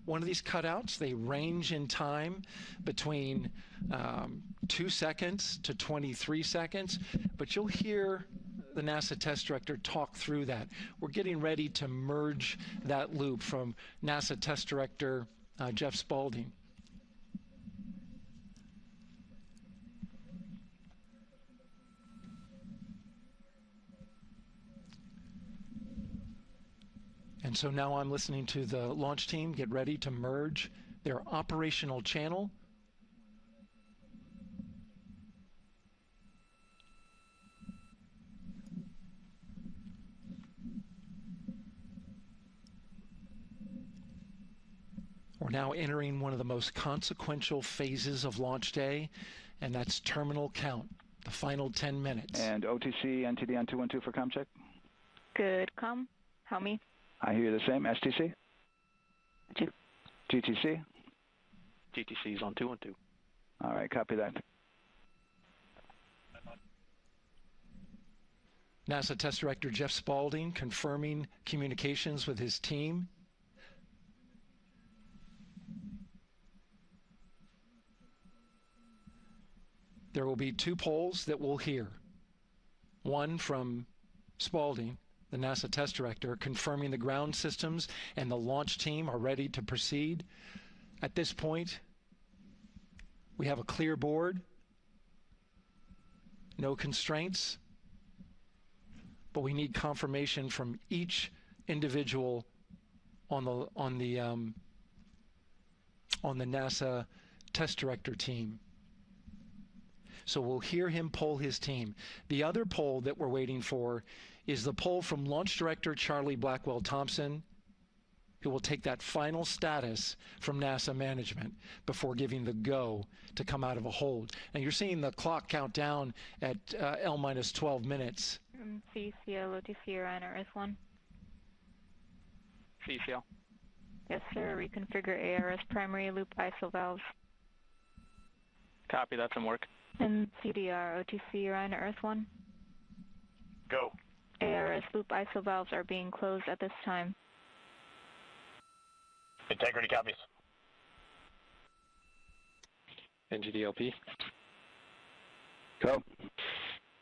one of these cutouts. They range in time between 2 seconds to 23 seconds, but you'll hear the NASA test director talk through that. We're getting ready to merge that loop from NASA test director Jeff Spaulding. And so now I'm listening to the launch team get ready to merge their operational channel. We're now entering one of the most consequential phases of launch day, and that's terminal count, the final 10 minutes. And OTC, NTD on 212 for comm check. Good comm. Help me. I hear you the same. STC? GTC? GTC is on 212. All right, copy that. NASA Test Director Jeff Spaulding confirming communications with his team. There will be 2 polls that we'll hear. One from Spaulding, the NASA Test Director, confirming the ground systems and the launch team are ready to proceed. At this point, we have a clear board, no constraints, but we need confirmation from each individual on the NASA Test Director team. So we'll hear him poll his team. The other poll that we're waiting for is the poll from Launch Director Charlie Blackwell Thompson, who will take that final status from NASA management before giving the go to come out of a hold. And you're seeing the clock count down at L-12 minutes. CCL, OTC, Orion, RS1. CCL. Yes, sir. Reconfigure ARS primary loop ISO valves. Copy, that's in work. And CDR, OTC, Orion, RS1. Go. ARS loop ISO valves are being closed at this time. Integrity copies. NGDLP. Go.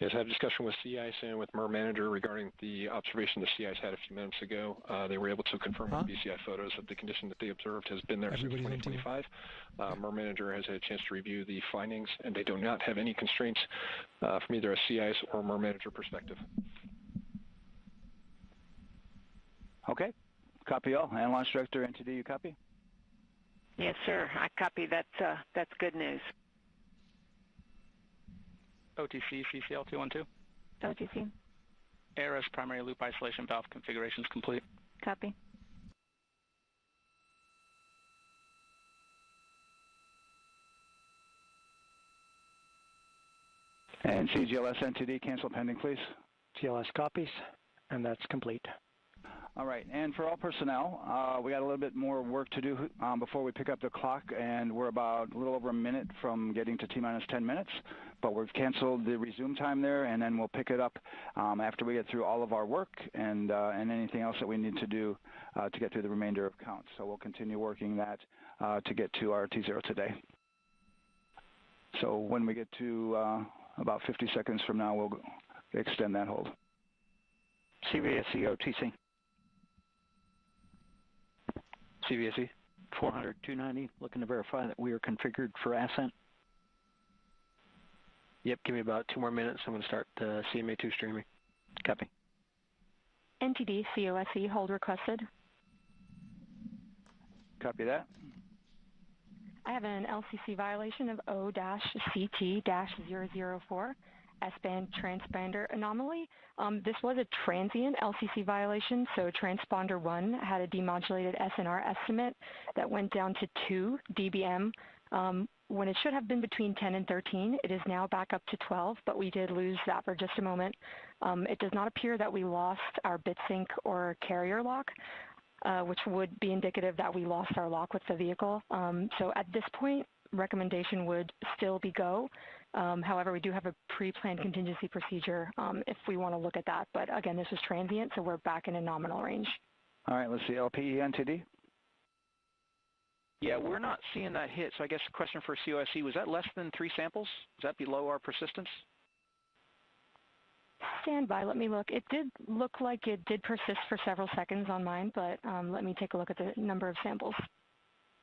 Yes, I had a discussion with CIS and with MER Manager regarding the observation the CIS had a few minutes ago. They were able to confirm with BCI photos that the condition that they observed has been there since 2025. MER Manager has had a chance to review the findings, and they do not have any constraints from either a CIS or MER Manager perspective. Okay. Copy all. And Launch Director, NTD, you copy? Yes, sir. I copy. That's good news. OTC, CCL 212. OTC. ARS primary loop isolation valve configuration is complete. Copy. And CGLS, NTD, cancel pending, please. GLS copies, and that's complete. All right, and for all personnel, we got a little bit more work to do before we pick up the clock, and we're about a little over a minute from getting to T-minus 10 minutes, but we've canceled the resume time there, and then we'll pick it up after we get through all of our work and anything else that we need to do to get through the remainder of count. So we'll continue working that to get to our T0 today. So when we get to about 50 seconds from now, we'll extend that hold. CVSE OTC. CVSE. 400-290, looking to verify that we are configured for Ascent. Yep, give me about 2 more minutes. I'm going to start CMA2 streaming. Copy. NTD, COSE, hold requested. Copy that. I have an LCC violation of O-CT-004, S-band transponder anomaly. This was a transient LCC violation, so transponder 1 had a demodulated SNR estimate that went down to 2 dBm when it should have been between 10 and 13. It is now back up to 12, but we did lose that for just a moment. It does not appear that we lost our bit sync or carrier lock, which would be indicative that we lost our lock with the vehicle. So at this point, recommendation would still be go. However, we do have a pre-planned contingency procedure if we want to look at that. But again, this is transient, so we're back in a nominal range. All right, let's see, LPE, NTD. Yeah, we're not seeing that hit. So I guess the question for COSE, was that less than 3 samples? Is that below our persistence? Stand by, let me look. It did look like it did persist for several seconds on mine, but let me take a look at the number of samples.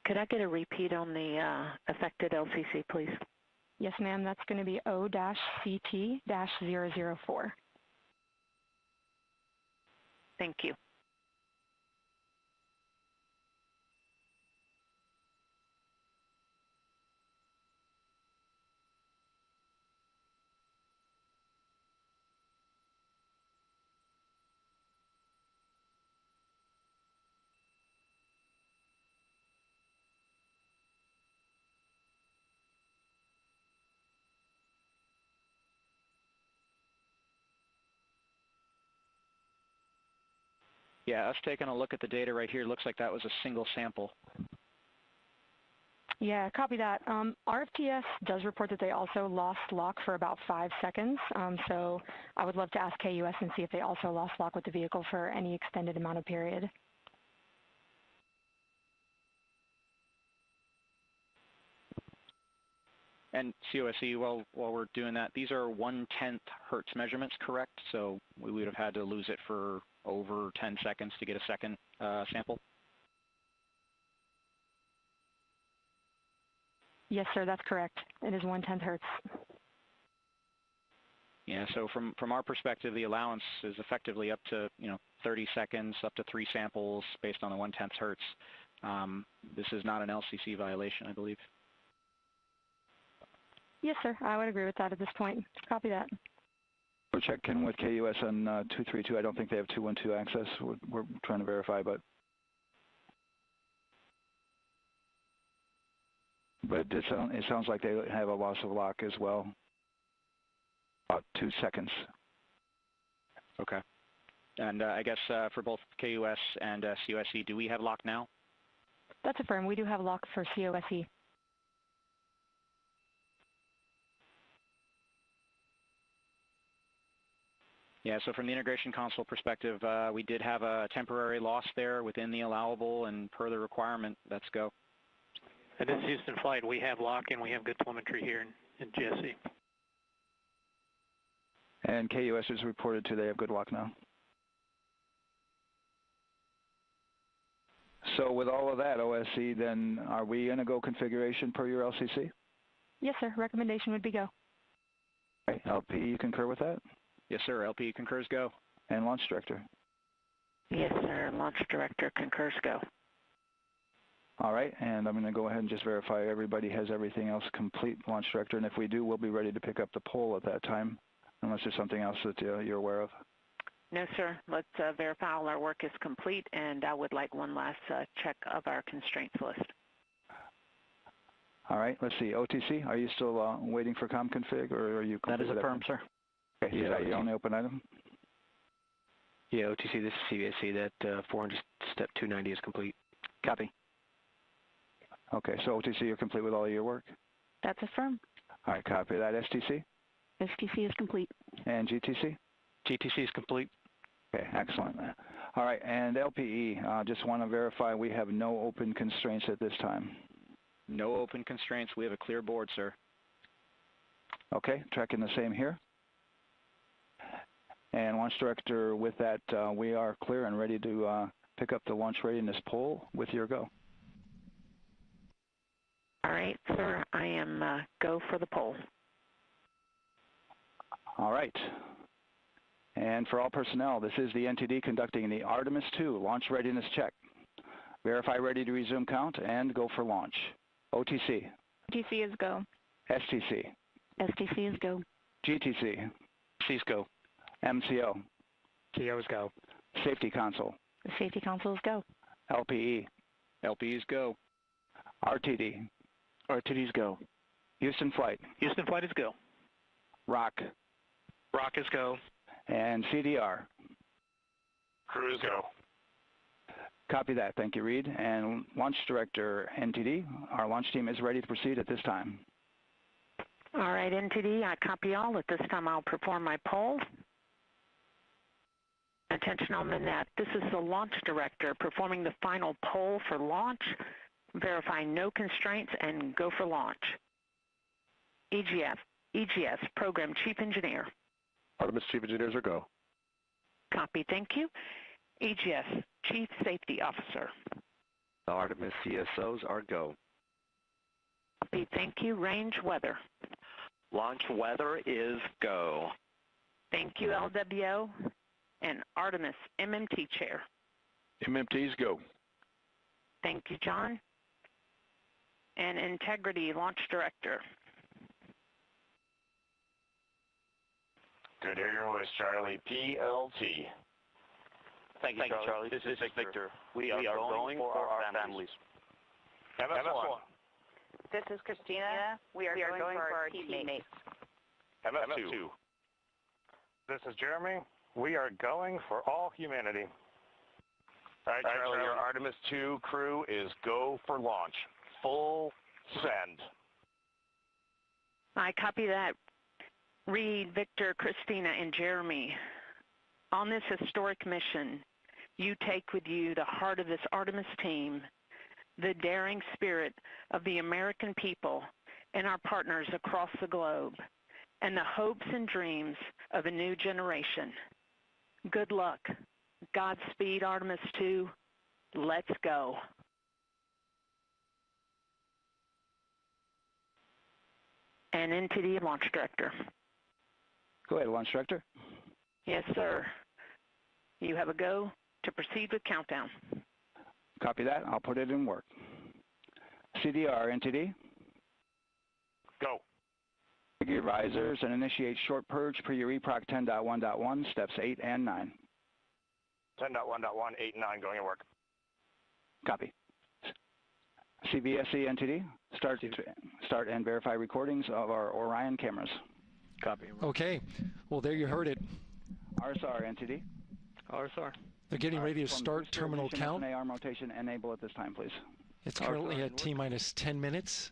Could I get a repeat on the affected LCC, please? Yes, ma'am, that's going to be O-CT-004. Thank you. Yeah, us taking a look at the data right here, looks like that was a single sample. Yeah, copy that. RFTS does report that they also lost lock for about 5 seconds, so I would love to ask KUS and see if they also lost lock with the vehicle for any extended amount of period. And COSE, while we're doing that, these are 1/10 hertz measurements, correct? So we would have had to lose it for over 10 seconds to get a second sample? Yes, sir, that's correct. It is 1/10 hertz. Yeah, so from our perspective, the allowance is effectively up to 30 seconds, up to 3 samples based on the 1/10 hertz. This is not an LCC violation, I believe. Yes, sir, I would agree with that at this point. Copy that. We're checking with KUS on 232. I don't think they have 212 access. We're trying to verify, but it sounds like they have a loss of lock as well. About 2 seconds. Okay. And I guess for both KUS and COSE, do we have lock now? That's affirmed. We do have lock for COSE. Yeah, so from the integration console perspective, we did have a temporary loss there within the allowable, and per the requirement, let's go. This is Houston Flight. We have lock and we have good telemetry here in GSE. And KUS is reported to they have good lock now. So with all of that, OSC, then are we in a go configuration per your LCC? Yes, sir. Recommendation would be go. Okay. LP, you concur with that? Yes, sir. LP concurs go. And Launch Director? Yes, sir. Launch Director concurs go. All right, and I'm going to go ahead and just verify everybody has everything else complete, Launch Director, and if we do, we'll be ready to pick up the poll at that time, unless there's something else that you're aware of. No, sir. Let's verify all our work is complete, and I would like one last check of our constraints list. All right, let's see. OTC, are you still waiting for ComConfig, or are you? That is affirmed, sir. Okay, yeah, is that your only open item? Yeah, OTC, this is CVSC. That 400 step 290 is complete. Copy. Okay, so OTC, you're complete with all of your work? That's affirmed. All right, copy that. STC? STC is complete. And GTC? GTC is complete. Okay, excellent. All right, and LPE, just want to verify we have no open constraints at this time. No open constraints. We have a clear board, sir. Okay, tracking the same here. And Launch Director, with that, we are clear and ready to pick up the launch readiness poll with your go. All right, sir. I am go for the poll. All right. And for all personnel, this is the NTD conducting the Artemis II launch readiness check. Verify ready to resume count and go for launch. OTC. OTC is go. STC. STC is go. GTC. C's go. MCO. CO is go. Safety Console. The Safety Console is go. LPE. LPEs go. RTD. RTD's go. Houston Flight. Houston Flight is go. ROC. ROC is go. And CDR. Crew is go. Copy that. Thank you, Reed. And Launch Director, NTD, our launch team is ready to proceed at this time. All right, NTD, I copy all. At this time, I'll perform my poll. Attention on the net. This is the Launch Director performing the final poll for launch. verify no constraints, and go for launch. EGS, Program Chief Engineer. Artemis Chief Engineers are go. Copy, thank you. EGS, Chief Safety Officer. The Artemis CSOs are go. Copy, thank you. Range Weather. Launch weather is go. Thank you, LWO. And Artemis MMT Chair. MMTs go. Thank you, John. And Integrity Launch Director. Good air voice, Charlie. PLT. Thank you, Charlie. This is Victor. We are going for our families. MS1. This is Christina. We are going for our teammates. MS2. This is Jeremy. We are going for all humanity. All right, Charlie, your Artemis II crew is go for launch. Full send. I copy that. Reed, Victor, Christina, and Jeremy. On this historic mission, you take with you the heart of this Artemis team, the daring spirit of the American people and our partners across the globe, and the hopes and dreams of a new generation. Good luck. Godspeed, Artemis II. Let's go. And NTD Launch Director. Go ahead, Launch Director. Yes, sir. You have a go to proceed with countdown. Copy that. I'll put it in work. CDR, NTD. Go. Your risers and initiate short purge per your EPROC 10.1.1, steps 8 and 9. 10.1.1, 8 and 9 going to work. Copy. CVSE, NTD. Start and verify recordings of our Orion cameras. Copy. Okay. Well, there you heard it. RSR, NTD. RSR. They're getting ready to start terminal count. arm rotation enable at this time, please. It's currently at T-minus 10 minutes.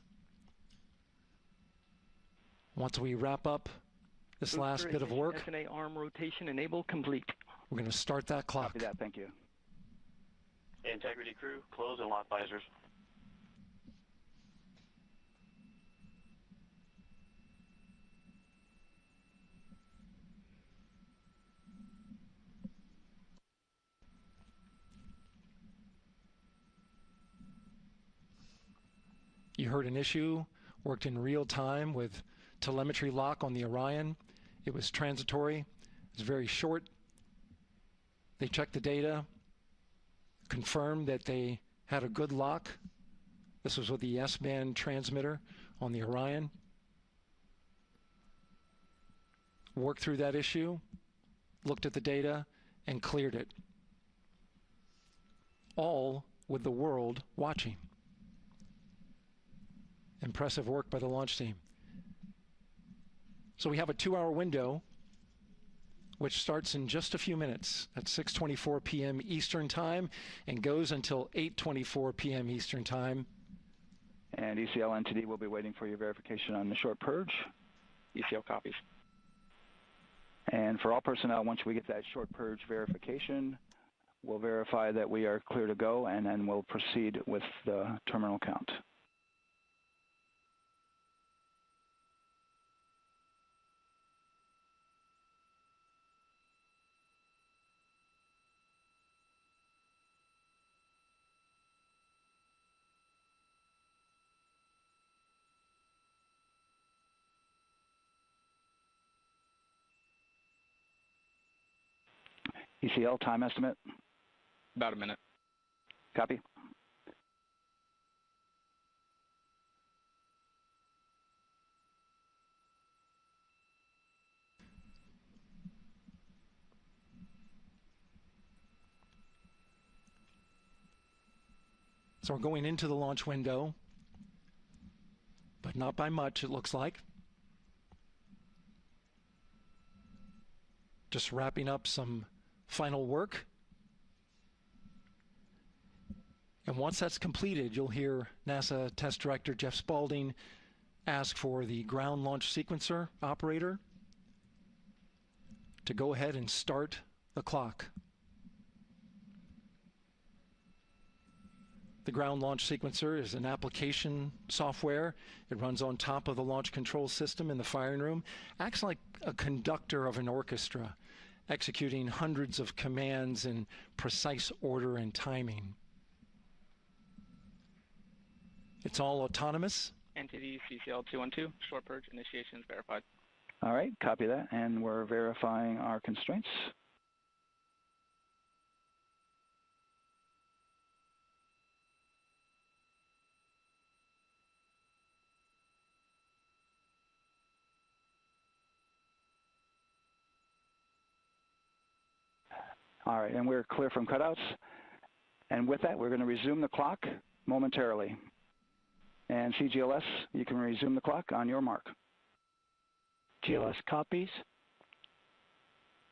Once we wrap up this last bit of work, SNA arm rotation enable complete. We're going to start that clock. Copy that. Thank you. Integrity crew, close and lock visors. You heard an issue, worked in real time with telemetry lock on the Orion. It was transitory. It was very short. They checked the data, confirmed that they had a good lock. This was with the S-band transmitter on the Orion. Worked through that issue, looked at the data, and cleared it. All with the world watching. Impressive work by the launch team. So we have a 2-hour window, which starts in just a few minutes at 6:24 p.m. Eastern Time and goes until 8:24 p.m. Eastern Time. And ECL NTD will be waiting for your verification on the short purge. ECL copies. And for all personnel, once we get that short purge verification, we'll verify that we are clear to go, and then we'll proceed with the terminal count. ECL time estimate? About a minute. Copy. So we're going into the launch window, but not by much, it looks like. Just wrapping up some final work. And once that's completed, you'll hear NASA Test Director Jeff Spaulding ask for the ground launch sequencer operator to go ahead and start the clock. The ground launch sequencer is an application software. It runs on top of the launch control system in the firing room, acts like a conductor of an orchestra, executing hundreds of commands in precise order and timing. It's all autonomous. Entity CCL212, short purge initiations verified. All right, copy that, and we're verifying our constraints. All right, and we're clear from cutouts. And with that, we're going to resume the clock momentarily. And CGLS, you can resume the clock on your mark. GLS copies.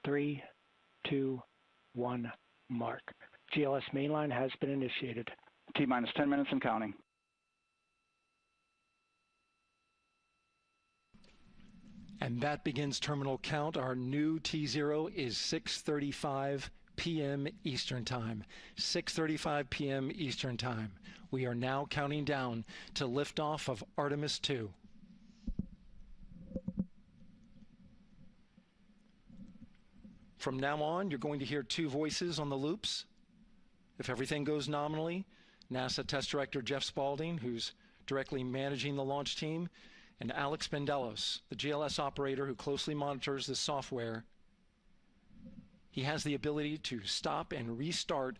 3, 2, 1, mark. GLS mainline has been initiated. T-minus 10 minutes and counting. And that begins terminal count. Our new T0 is 6:35 p.m. Eastern Time. 6:35 p.m. Eastern Time. We are now counting down to liftoff of Artemis II. From now on, you're going to hear two voices on the loops. If everything goes nominally, NASA Test Director Jeff Spaulding, who's directly managing the launch team, and Alex Bendelos, the GLS operator who closely monitors the software. He has the ability to stop and restart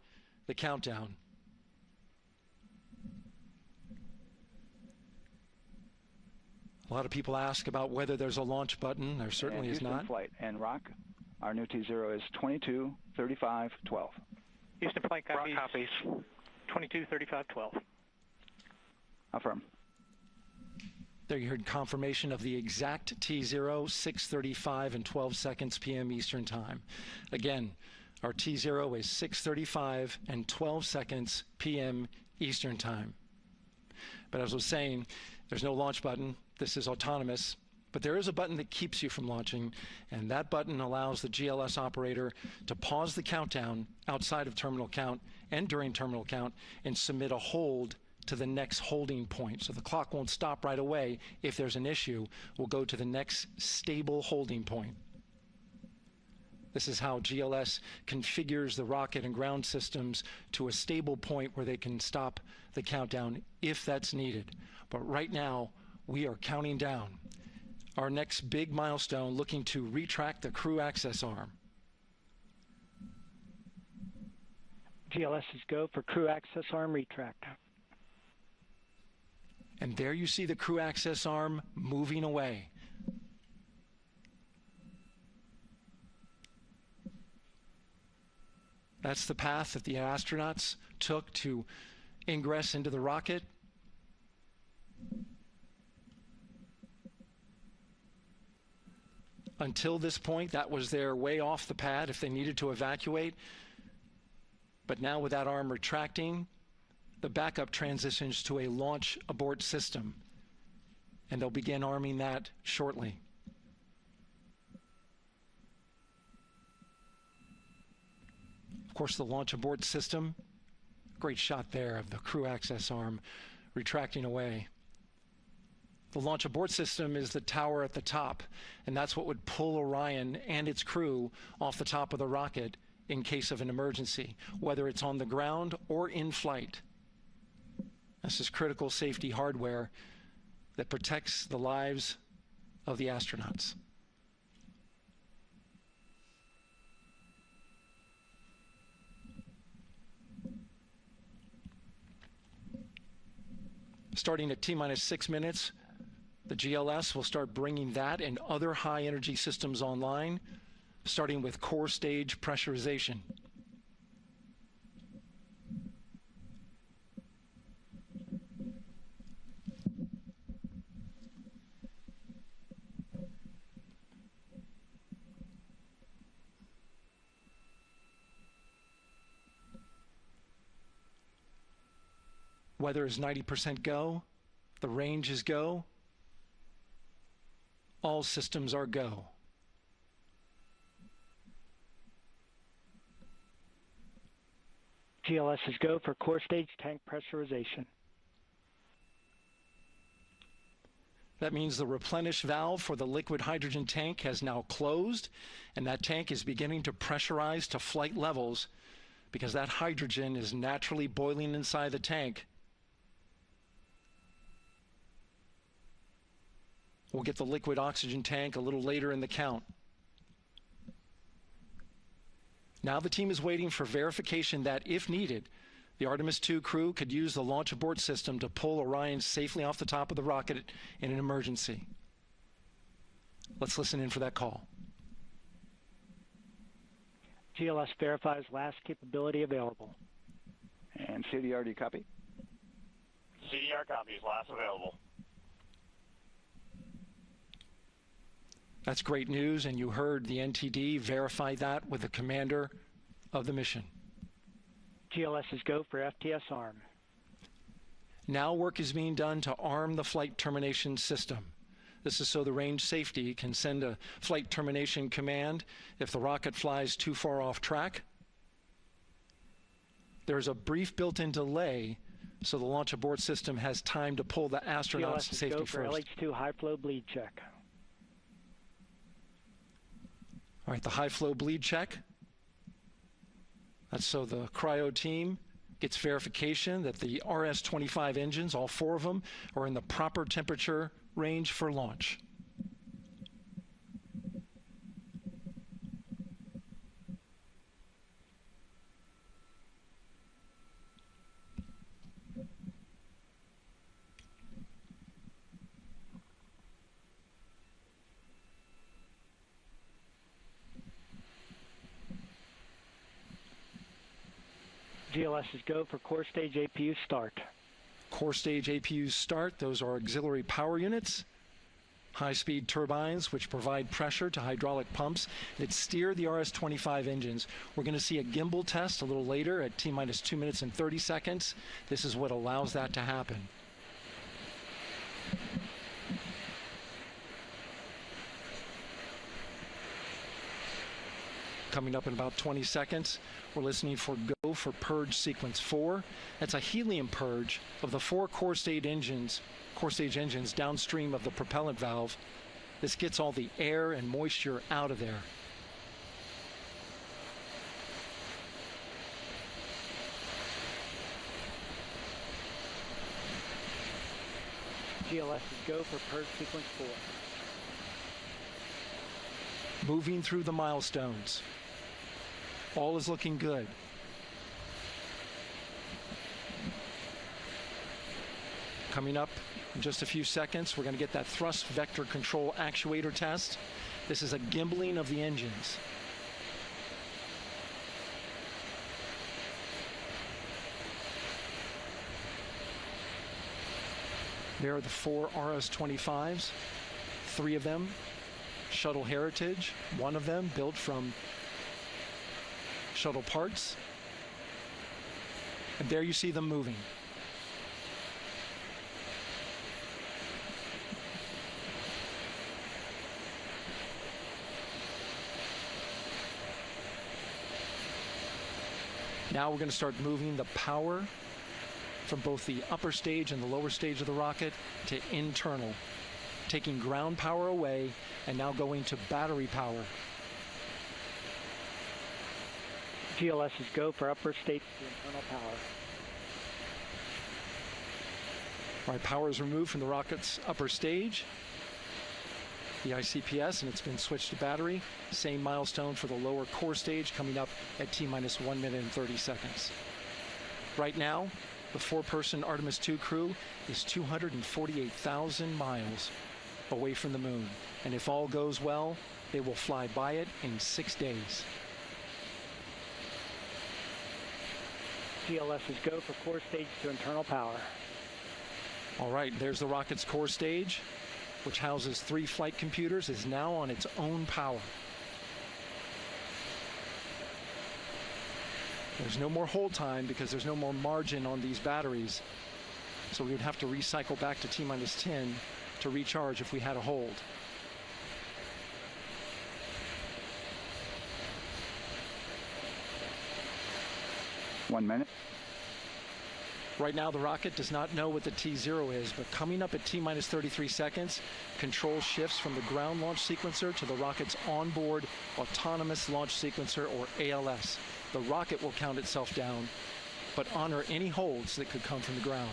the countdown. A lot of people ask about whether there's a launch button. There certainly is not. Flight and Rock, our new T0 is 22:35:12. Houston flight copies. Rock copies. 22:35:12. Affirm. There you heard confirmation of the exact T0, 6:35 and 12 seconds p.m. Eastern Time. Again, our T0 is 6:35 and 12 seconds p.m. Eastern Time. But as I was saying, there's no launch button. This is autonomous. But there is a button that keeps you from launching, and that button allows the GLS operator to pause the countdown outside of terminal count and during terminal count and submit a hold to the next holding point. So the clock won't stop right away. If there's an issue, we'll go to the next stable holding point. This is how GLS configures the rocket and ground systems to a stable point where they can stop the countdown if that's needed. But right now, we are counting down. Our next big milestone, looking to retract the crew access arm. GLS is go for crew access arm retract. And there you see the crew access arm moving away. That's the path that the astronauts took to ingress into the rocket. Until this point, that was their way off the pad if they needed to evacuate. But now with that arm retracting, the backup transitions to a launch abort system, and they'll begin arming that shortly. Of course, the launch abort system, great shot there of the crew access arm retracting away. The launch abort system is the tower at the top, and that's what would pull Orion and its crew off the top of the rocket in case of an emergency, whether it's on the ground or in flight. This is critical safety hardware that protects the lives of the astronauts. Starting at T-minus 6 minutes, the GLS will start bringing that and other high-energy systems online, starting with core stage pressurization. Weather is 90% go. The range is go. All systems are go. GLS is go for core stage tank pressurization. That means the replenish valve for the liquid hydrogen tank has now closed, and that tank is beginning to pressurize to flight levels because that hydrogen is naturally boiling inside the tank. We'll get the liquid oxygen tank a little later in the count. Now the team is waiting for verification that, if needed, the Artemis II crew could use the launch abort system to pull Orion safely off the top of the rocket in an emergency. Let's listen in for that call. GLS verifies last capability available. And CDR, do you copy? CDR copies, last available. That's great news, and you heard the NTD verify that with the commander of the mission. GLS is go for FTS arm. Now work is being done to arm the flight termination system. This is so the range safety can send a flight termination command if the rocket flies too far off track. There's a brief built-in delay so the launch abort system has time to pull the astronauts to safety first. GLS is go for LH2 high flow bleed check. All right, the high flow bleed check. That's so the cryo team gets verification that the RS-25 engines, all 4 of them, are in the proper temperature range for launch. GLS is go for core stage APU start. Core stage APUs start. Those are auxiliary power units, high-speed turbines which provide pressure to hydraulic pumps that steer the RS-25 engines. We're going to see a gimbal test a little later at T-minus 2 minutes and 30 seconds. This is what allows that to happen. Coming up in about 20 seconds, we're listening for go for purge sequence 4. That's a helium purge of the 4 core stage engines downstream of the propellant valve. This gets all the air and moisture out of there. GLS is go for purge sequence 4. Moving through the milestones. All is looking good. Coming up in just a few seconds, we're going to get that thrust vector control actuator test. This is a gimbaling of the engines. There are the 4 RS-25s, 3 of them shuttle heritage, 1 of them built from shuttle parts. And there you see them moving. Now we're going to start moving the power from both the upper stage and the lower stage of the rocket to internal, taking ground power away and now going to battery power. GLS is go for upper stage to internal power. All right, power is removed from the rocket's upper stage, the ICPS, and it's been switched to battery. Same milestone for the lower core stage coming up at T-minus 1 minute and 30 seconds. Right now, the 4-person Artemis II crew is 248,000 miles away from the moon. And if all goes well, they will fly by it in 6 days. GLS is go for core stage to internal power. All right, there's the rocket's core stage, which houses 3 flight computers, is now on its own power. There's no more hold time because there's no more margin on these batteries. So we would have to recycle back to T-minus 10 to recharge if we had a hold. 1 minute. Right now, the rocket does not know what the T0 is, but coming up at T-minus 33 seconds, control shifts from the ground launch sequencer to the rocket's onboard autonomous launch sequencer, or ALS. The rocket will count itself down, but honor any holds that could come from the ground.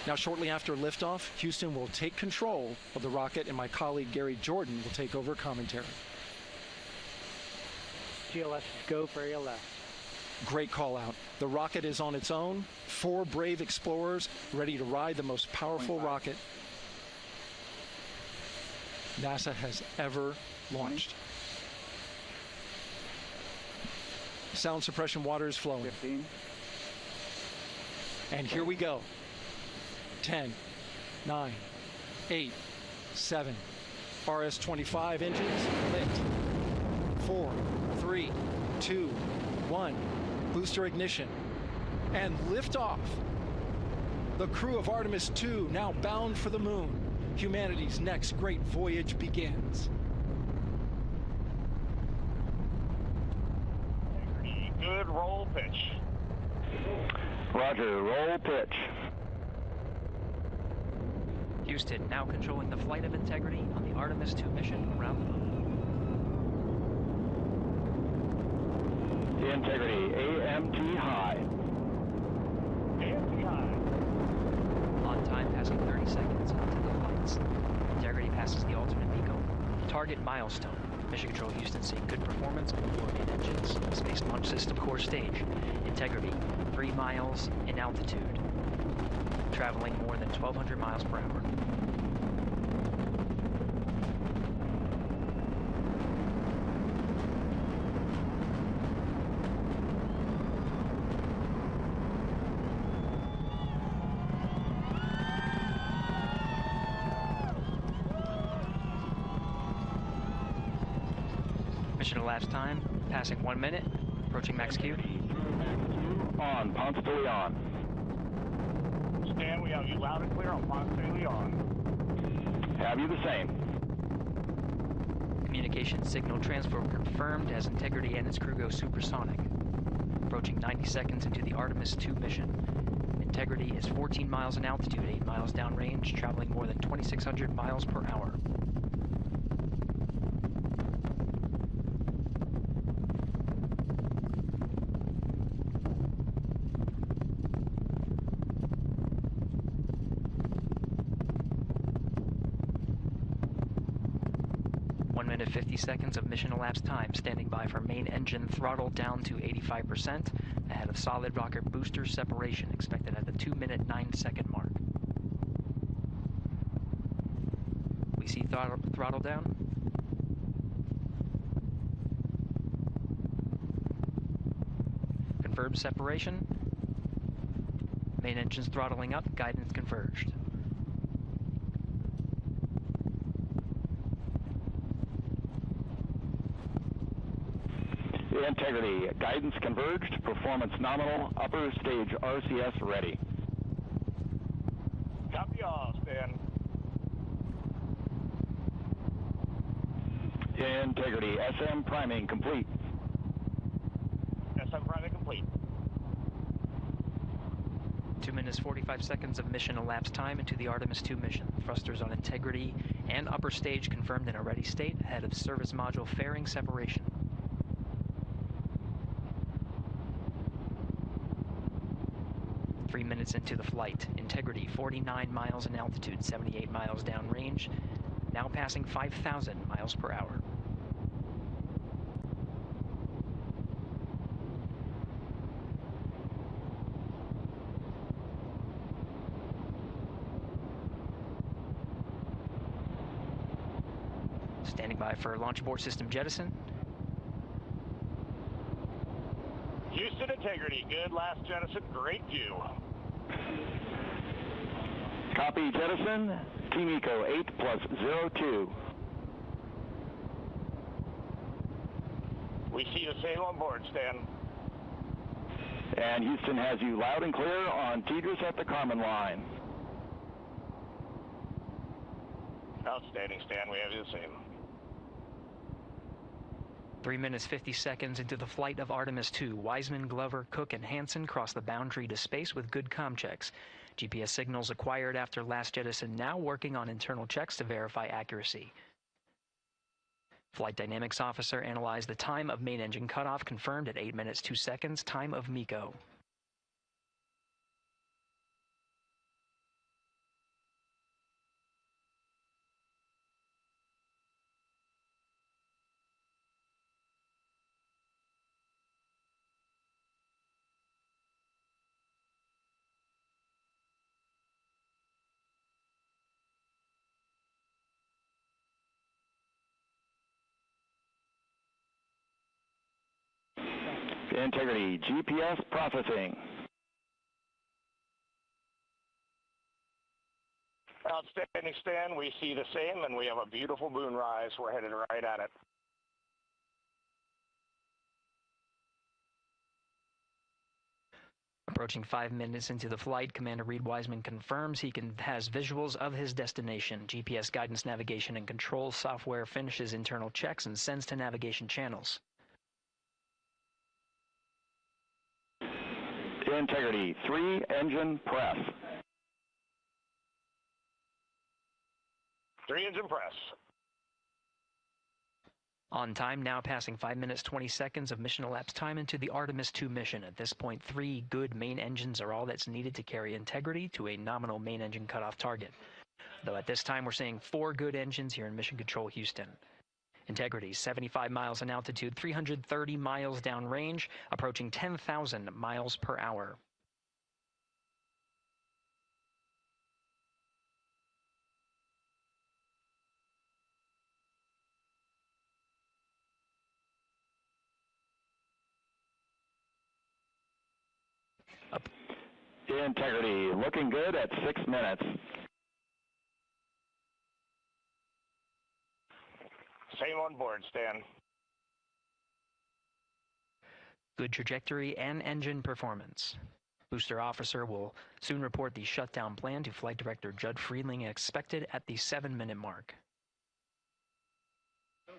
Now, shortly after liftoff, Houston will take control of the rocket, and my colleague Gary Jordan will take over commentary. GLS, go for ALS. Great call out. The rocket is on its own. 4 brave explorers ready to ride the most powerful rocket NASA has ever launched. Sound suppression water is flowing. 15. And here we go. 10, 9, 8, 7. RS-25 engines lit. 4, 3, 2, 1. Booster ignition. And liftoff. The crew of Artemis II now bound for the moon. Humanity's next great voyage begins. Good roll pitch. Roger, roll pitch. Houston now controlling the flight of Integrity on the Artemis II mission around the moon. Integrity, AMT high. AMT high. On time passing 30 seconds into the flights. Integrity passes the alternate MECO. Target milestone. Mission Control Houston seeing good performance before main engines. Space Launch System core stage. Integrity, 3 miles in altitude. Traveling more than 1,200 miles per hour. Mission elapsed time, passing 1 minute, approaching max Q. On, Ponce de Leon. Stan, we have you loud and clear on Ponce de Leon. Have you the same. Communication signal transfer confirmed as Integrity and its crew go supersonic. Approaching 90 seconds into the Artemis II mission. Integrity is 14 miles in altitude, 8 miles downrange, traveling more than 2,600 miles per hour. Minute 50 seconds of mission elapsed time, standing by for main engine throttle down to 85%, ahead of solid rocket booster separation, expected at the 2-minute 9-second mark. We see throttle down. Confirmed separation. Main engines throttling up, guidance converged. Integrity, guidance converged, performance nominal, upper stage RCS ready. Copy all, Stan. Integrity, SM priming complete. SM priming complete. 2 minutes 45 seconds of mission elapsed time into the Artemis II mission. Thrusters on Integrity and upper stage confirmed in a ready state, ahead of service module fairing separation. 3 minutes into the flight. Integrity, 49 miles in altitude, 78 miles downrange, now passing 5,000 miles per hour. Standing by for launch abort system jettison. Houston Integrity, good last jettison, great view. Copy jettison, Team Eco 8+02. We see the same on board, Stan. And Houston has you loud and clear on Tigris at the Kármán line. Outstanding, Stan, we have you the same. 3 minutes 50 seconds into the flight of Artemis II, Wiseman, Glover, Cook, and Hansen crossed the boundary to space with good comm checks. GPS signals acquired after last jettison now working on internal checks to verify accuracy. Flight Dynamics Officer analyzed the time of main engine cutoff, confirmed at 8 minutes 2 seconds, time of MECO. Integrity, GPS processing. Outstanding, Stan. We see the same, and we have a beautiful moonrise. We're headed right at it. Approaching 5 minutes into the flight, Commander Reed Wiseman confirms he has visuals of his destination. GPS guidance, navigation, and control software finishes internal checks and sends to navigation channels. Integrity, 3 engine press. 3 engine press. On time, now passing 5 minutes 20 seconds of mission elapsed time into the Artemis II mission. At this point, 3 good main engines are all that's needed to carry Integrity to a nominal main engine cutoff target. Though at this time, we're seeing 4 good engines here in Mission Control Houston. Integrity, 75 miles in altitude, 330 miles downrange, approaching 10,000 miles per hour. Integrity, looking good at 6 minutes. Same on board, Stan. Good trajectory and engine performance. Booster officer will soon report the shutdown plan to Flight Director Judd Friedling, expected at the 7-minute mark.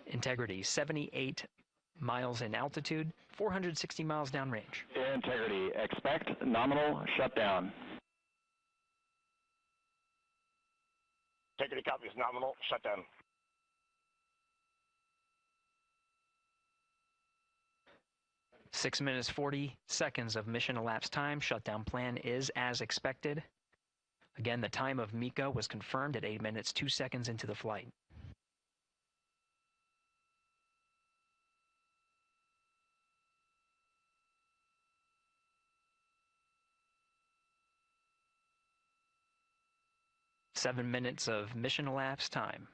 Integrity, 78 miles in altitude, 460 miles downrange. Integrity, expect nominal shutdown. Integrity copies, nominal shutdown. Six minutes 40 seconds of mission elapsed time. Shutdown plan is as expected. Again, the time of MECO was confirmed at 8 minutes 2 seconds into the flight. Seven minutes of mission elapsed time.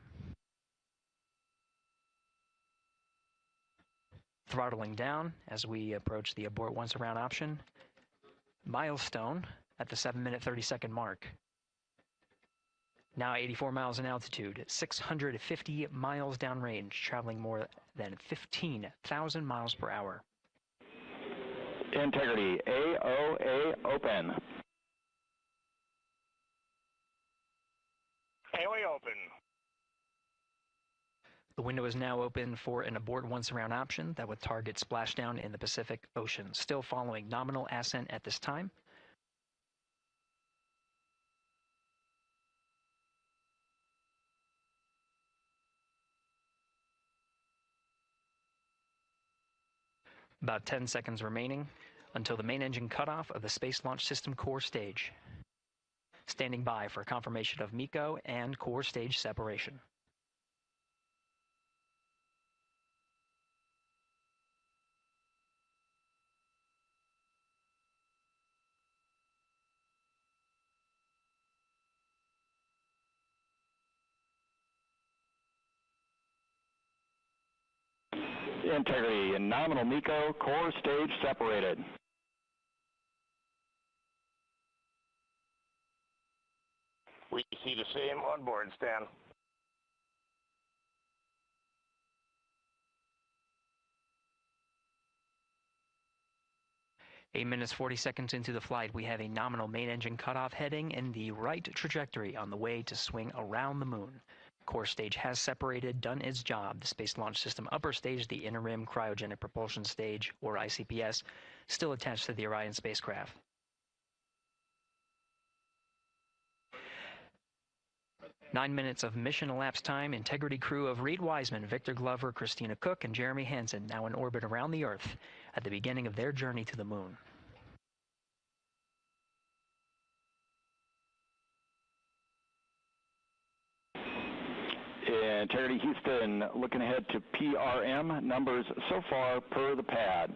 Throttling down as we approach the abort once around option. Milestone at the 7-minute 30-second mark. Now 84 miles in altitude, 650 miles downrange, traveling more than 15,000 miles per hour. Integrity, AOA open. AOA open. The window is now open for an abort once around option that would target splashdown in the Pacific Ocean. Still following nominal ascent at this time. About 10 seconds remaining until the main engine cutoff of the Space Launch System core stage. Standing by for confirmation of MECO and core stage separation. Integrity and nominal MECO, core stage separated. We see the same on board, Stan. Eight minutes 40 seconds into the flight, we have a nominal main engine cutoff heading in the right trajectory on the way to swing around the moon. core stage has separated, done its job. The Space Launch System upper stage, the interim cryogenic propulsion stage, or ICPS, still attached to the Orion spacecraft. Nine minutes of mission elapsed time. Integrity crew of Reed Wiseman, Victor Glover, Christina Cook, and Jeremy Hansen now in orbit around the Earth at the beginning of their journey to the Moon. Integrity Houston, looking ahead to PRM numbers so far per the pad.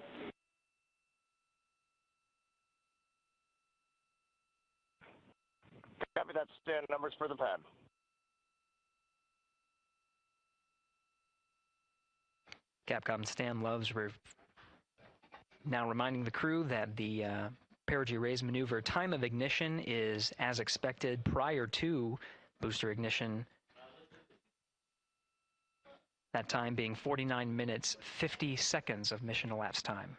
Copy that, Stan. Numbers for the pad. Capcom Stan Loves now reminding the crew that the Perigee raise maneuver time of ignition is as expected prior to booster ignition. That time being 49 minutes, 50 seconds of mission elapsed time.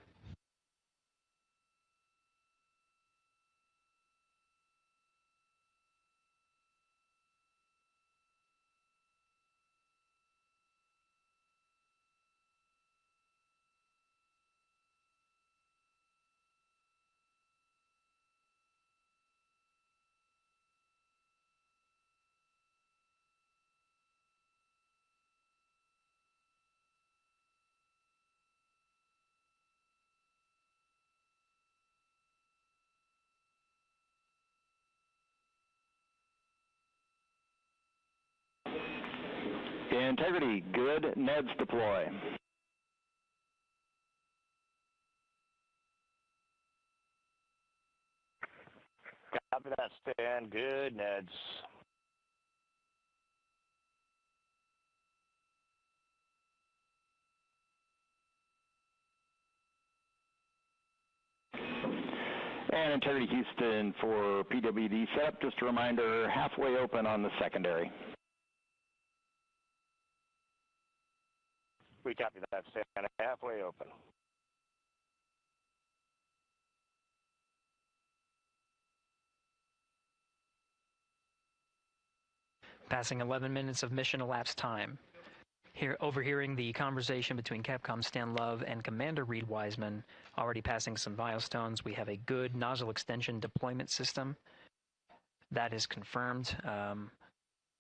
Integrity, good. Neds deploy. Copy that, Stan. Good, Neds. And Integrity Houston for PWD setup. Just a reminder, halfway open on the secondary. We copy that, Stan. Halfway open. Passing 11 minutes of mission elapsed time. Here, overhearing the conversation between Capcom Stan Love and Commander Reed Wiseman, already passing some milestones. We have a good nozzle extension deployment system. That is confirmed,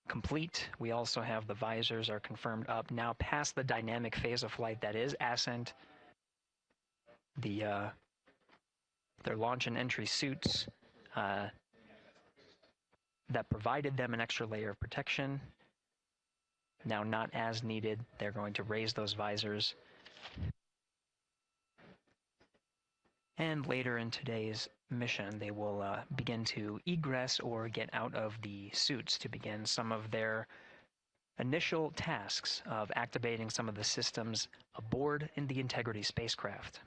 complete. We also have the visors are confirmed up. Now past the dynamic phase of flight, that is Ascent. Their launch and entry suits that provided them an extra layer of protection. Now not as needed. They're going to raise those visors. And later in today's mission, they will begin to egress or get out of the suits to begin some of their initial tasks of activating some of the systems aboard in the Integrity spacecraft.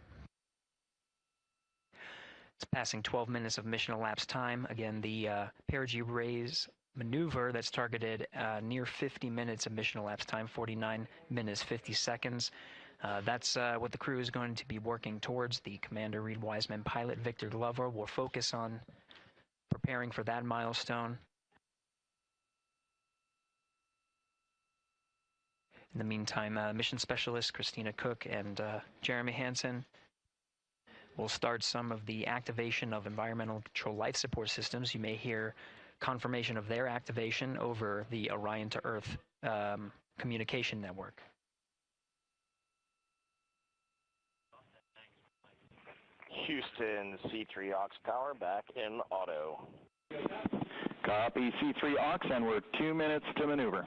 It's passing 12 minutes of mission elapsed time. Again, the Perigee raise maneuver that's targeted near 50 minutes of mission elapsed time, 49 minutes, 50 seconds. That's what the crew is going to be working towards. The Commander Reed Wiseman, pilot Victor Glover will focus on preparing for that milestone. In the meantime, mission specialist Christina Cook and Jeremy Hansen will start some of the activation of environmental control life support systems. You may hear confirmation of their activation over the Orion to Earth communication network. Houston, C3 aux power back in auto. Copy C3 aux, and we're 2 minutes to maneuver.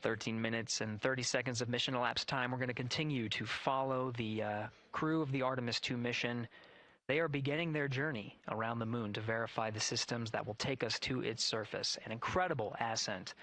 "13 minutes and 30 seconds of mission elapsed time. We're going to continue to follow the crew of the Artemis II mission They are beginning their journey around the moon to verify the systems that will take us to its surface. An incredible ascent.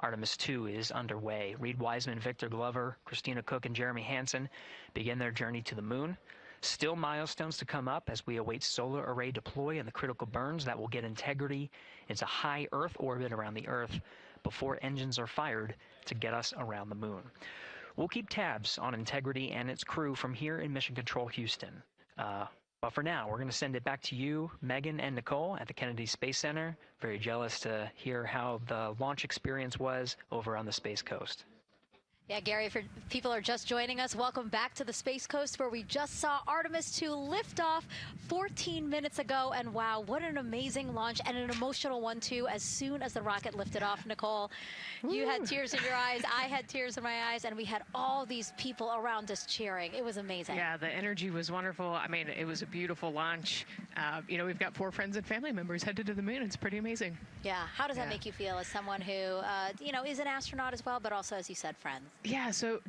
Artemis II is underway. Reed Wiseman, Victor Glover, Christina Cook, and Jeremy Hansen begin their journey to the moon. Still milestones to come up as we await solar array deploy and the critical burns that will get Integrity into high Earth orbit around the Earth before engines are fired to get us around the moon. We'll keep tabs on Integrity and its crew from here in Mission Control Houston. But for now, we're going to send it back to you, Megan and Nicole at the Kennedy Space Center. Very jealous to hear how the launch experience was over on the Space Coast. Yeah, Gary, if people are just joining us, welcome back to the Space Coast, where we just saw Artemis II lift off 14 minutes ago. And wow, what an amazing launch, and an emotional one, too. As soon as the rocket lifted off, Nicole, you had tears in your eyes, I had tears in my eyes, and we had all these people around us cheering. It was amazing. Yeah, the energy was wonderful. I mean, it was a beautiful launch. You know, we've got 4 friends and family members headed to the moon. It's pretty amazing. Yeah. How does that make you feel as someone who, you know, is an astronaut as well, but also, as you said, friends? Yeah, so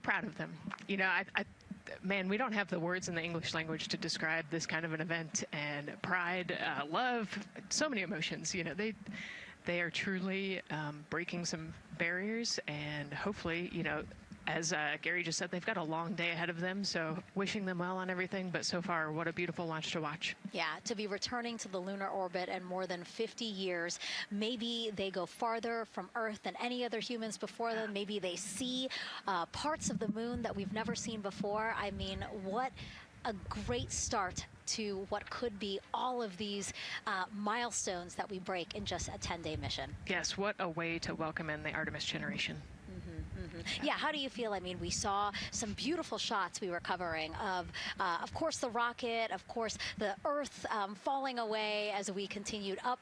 proud of them. You know, man, we don't have the words in the English language to describe this kind of an event, and pride, love, so many emotions. You know, they are truly breaking some barriers, and hopefully, you know, as Gary just said, they've got a long day ahead of them, so wishing them well on everything. But so far, what a beautiful launch to watch. Yeah, to be returning to the lunar orbit in more than 50 years. Maybe they go farther from Earth than any other humans before them. Maybe they see parts of the moon that we've never seen before. I mean, what a great start to what could be all of these milestones that we break in just a 10-day mission. Yes, what a way to welcome in the Artemis generation. Yeah, how do you feel? I mean, we saw some beautiful shots we were covering of course, the rocket, of course, the Earth falling away as we continued up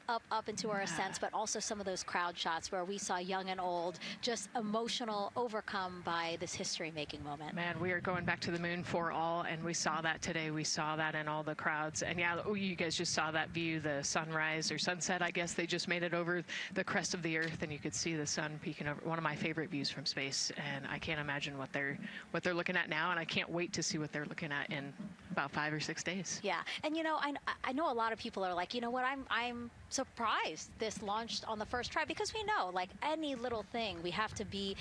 into our ascents, but also some of those crowd shots where we saw young and old, just emotional, overcome by this history-making moment. Man, we are going back to the moon for all, and we saw that today. We saw that in all the crowds. And yeah, you guys just saw that view, the sunrise or sunset, I guess. They just made it over the crest of the Earth, and you could see the sun peeking over. One of my favorite views from space. And I can't imagine what they're looking at now, and I can't wait to see what they're looking at in about 5 or 6 days. Yeah, and you know, I know a lot of people are like, you know what, I'm surprised this launched on the first try, because we know, like any little thing, we have to be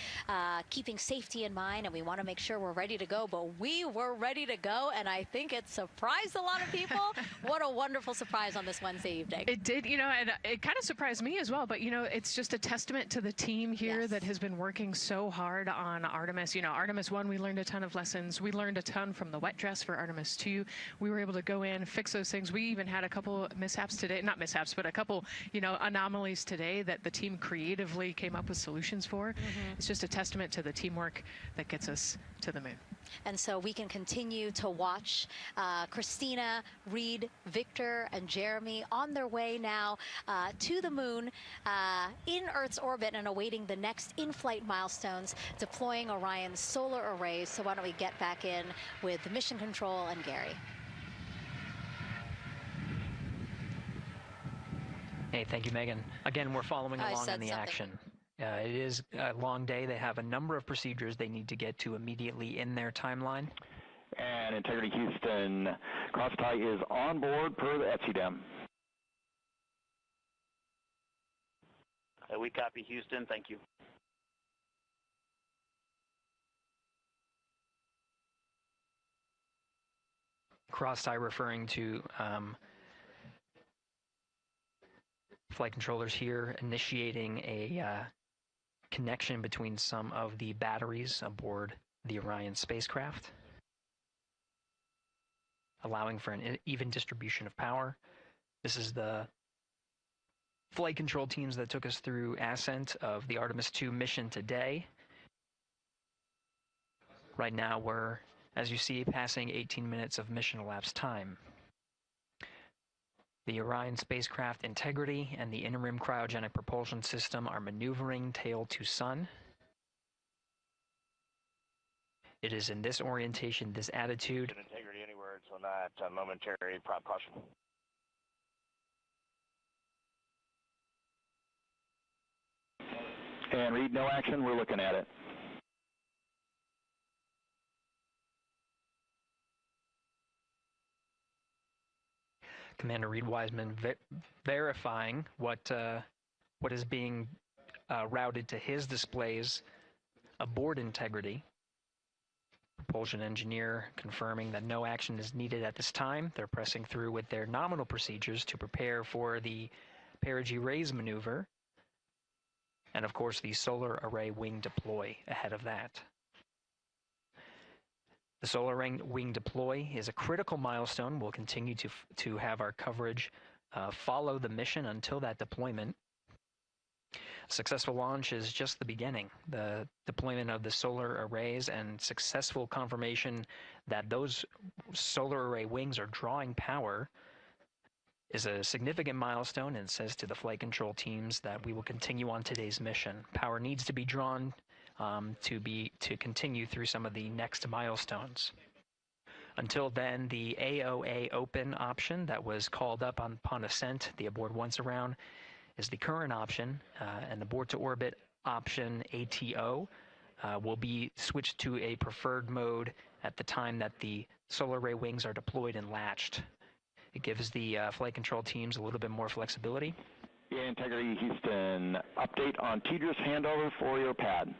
keeping safety in mind, and we want to make sure we're ready to go. But we were ready to go, and I think it surprised a lot of people. What a wonderful surprise on this Wednesday evening. It did, you know, and it kind of surprised me as well. But you know, it's just a testament to the team here that has been working so hard on Artemis. You know, Artemis 1, we learned a ton of lessons. We learned a ton from the wet dress for Artemis 2. We were able to go in, fix those things. We even had a couple mishaps today, not mishaps, but a couple, you know, anomalies today that the team creatively came up with solutions for. It's just a testament to the teamwork that gets us to the moon. And so we can continue to watch Christina, Reed, Victor, and Jeremy on their way now to the moon in Earth's orbit and awaiting the next in-flight milestones, deploying Orion's solar arrays. So why don't we get back in with the mission control and Gary. Hey, thank you, Megan. Again, we're following along in the action. It is a long day. They have a number of procedures they need to get to immediately in their timeline. And Integrity Houston, cross-tie is on board per the ETSIDEM. We copy, Houston. Thank you. Cross-tie referring to flight controllers here initiating a connection between some of the batteries aboard the Orion spacecraft, allowing for an even distribution of power. This is the flight control teams that took us through Ascent of the Artemis II mission today. Right now we're, as you see, passing 18 minutes of mission elapsed time. The Orion spacecraft Integrity and the interim cryogenic propulsion system are maneuvering tail to sun. It is in this orientation, this attitude. Integrity anywhere until that momentary prop caution. And Reed, no action. We're looking at it. Commander Reed Wiseman verifying what is being routed to his displays aboard Integrity. Propulsion engineer confirming that no action is needed at this time. They're pressing through with their nominal procedures to prepare for the Perigee raise maneuver, and of course the solar array wing deploy ahead of that. The solar wing deploy is a critical milestone. We'll continue to have our coverage follow the mission until that deployment. Successful launch is just the beginning. The deployment of the solar arrays and successful confirmation that those solar array wings are drawing power is a significant milestone, and says to the flight control teams that we will continue on today's mission. Power needs to be drawn to continue through some of the next milestones. Until then, the AOA open option that was called up upon ascent, the aboard once around, is the current option, and the board to orbit option ATO will be switched to a preferred mode at the time that the solar array wings are deployed and latched. It gives the flight control teams a little bit more flexibility. Yeah, Integrity Houston, update on TDRS handover for your pad.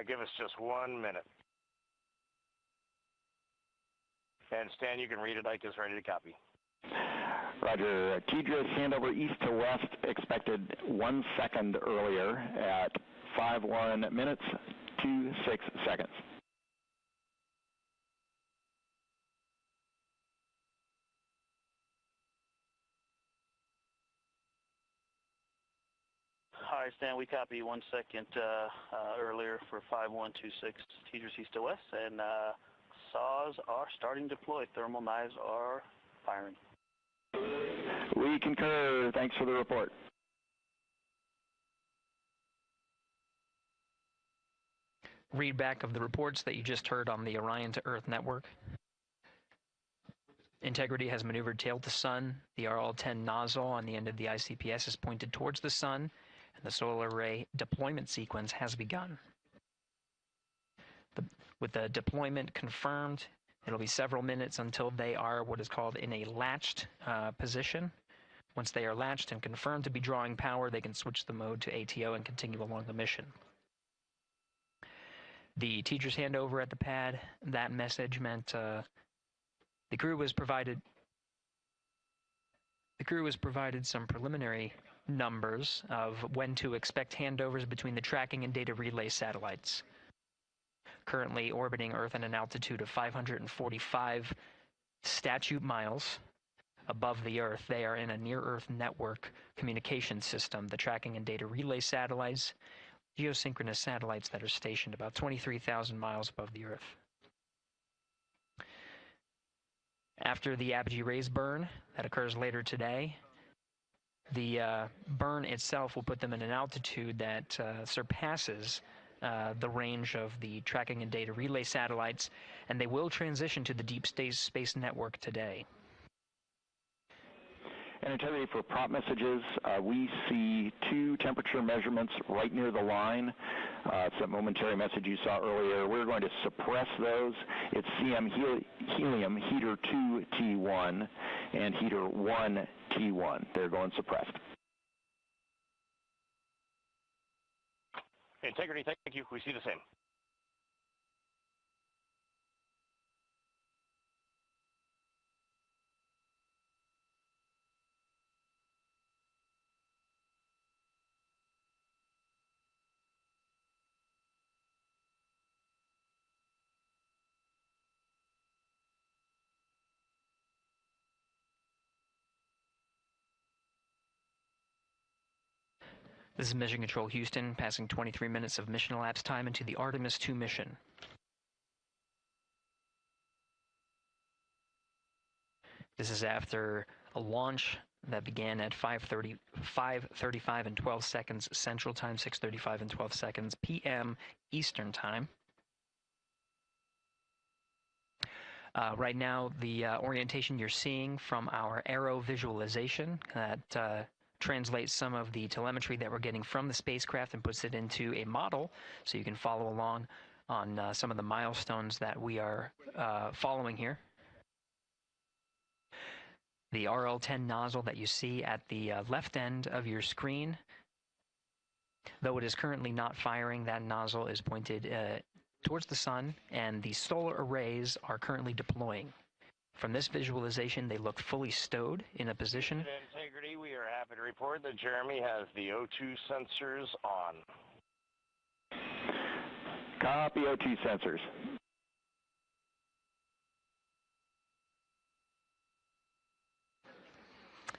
Give us just 1 minute. And Stan, you can read it. Ike is ready to copy. Roger. TDRS handover east to west expected 1 second earlier at 5:1 minutes 26 seconds. Hi, Stan. We copy 1 second earlier for 5126 TDRS east to west, and saws are starting to deploy. Thermal knives are firing. We concur. Thanks for the report. Read back of the reports that you just heard on the Orion to Earth network. Integrity has maneuvered tail to sun. The RL-10 nozzle on the end of the ICPS is pointed towards the sun, and the solar array deployment sequence has begun. With the deployment confirmed, it'll be several minutes until they are what is called in a latched position. Once they are latched and confirmed to be drawing power, they can switch the mode to ATO and continue along the mission. The teacher's handover at the pad, that message meant the crew was provided some preliminary numbers of when to expect handovers between the tracking and data relay satellites. Currently orbiting Earth at an altitude of 545 statute miles above the Earth, they are in a near-Earth network communication system. The tracking and data relay satellites, geosynchronous satellites that are stationed about 23,000 miles above the Earth. After the apogee raise burn that occurs later today, the burn itself will put them in an altitude that surpasses the range of the tracking and data relay satellites, and they will transition to the deep space network today. And Integrity, for prop messages, we see 2 temperature measurements right near the line. It's that momentary message you saw earlier. We're going to suppress those. It's CM helium heater 2 T1 and heater 1 T1. They're going suppressed. Integrity, thank you. We see the same. This is Mission Control Houston, passing 23 minutes of mission elapsed time into the Artemis II mission. This is after a launch that began at 5:35 and 12 seconds Central Time, 6:35 and 12 seconds p.m. Eastern Time. Right now, the orientation you're seeing from our arrow visualization that translates some of the telemetry that we're getting from the spacecraft and puts it into a model so you can follow along on some of the milestones that we are following here. The RL-10 nozzle that you see at the left end of your screen, though it is currently not firing, that nozzle is pointed towards the sun, and the solar arrays are currently deploying. From this visualization, they look fully stowed in a position. Integrity, we are happy to report that Jeremy has the O2 sensors on. Copy O2 sensors.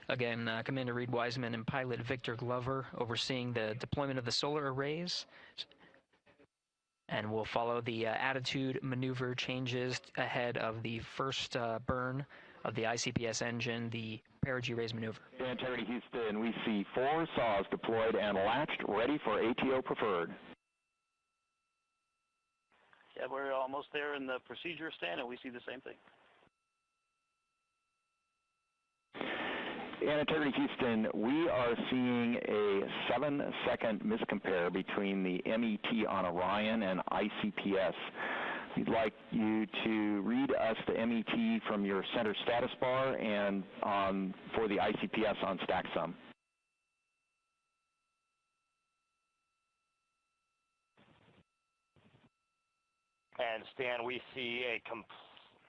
Again, Commander Reed Wiseman and pilot Victor Glover overseeing the deployment of the solar arrays. And we'll follow the attitude maneuver changes ahead of the first burn of the ICPS engine, the Perigee raise maneuver. Integrity Houston, we see 4 saws deployed and latched, ready for ATO preferred. Yeah, we're almost there in the procedure stand, and we see the same thing. And Integrity Houston, we are seeing a 7-second miscompare between the MET on Orion and ICPS. We'd like you to read us the MET from your center status bar and for the ICPS on StackSum. And Stan, we see a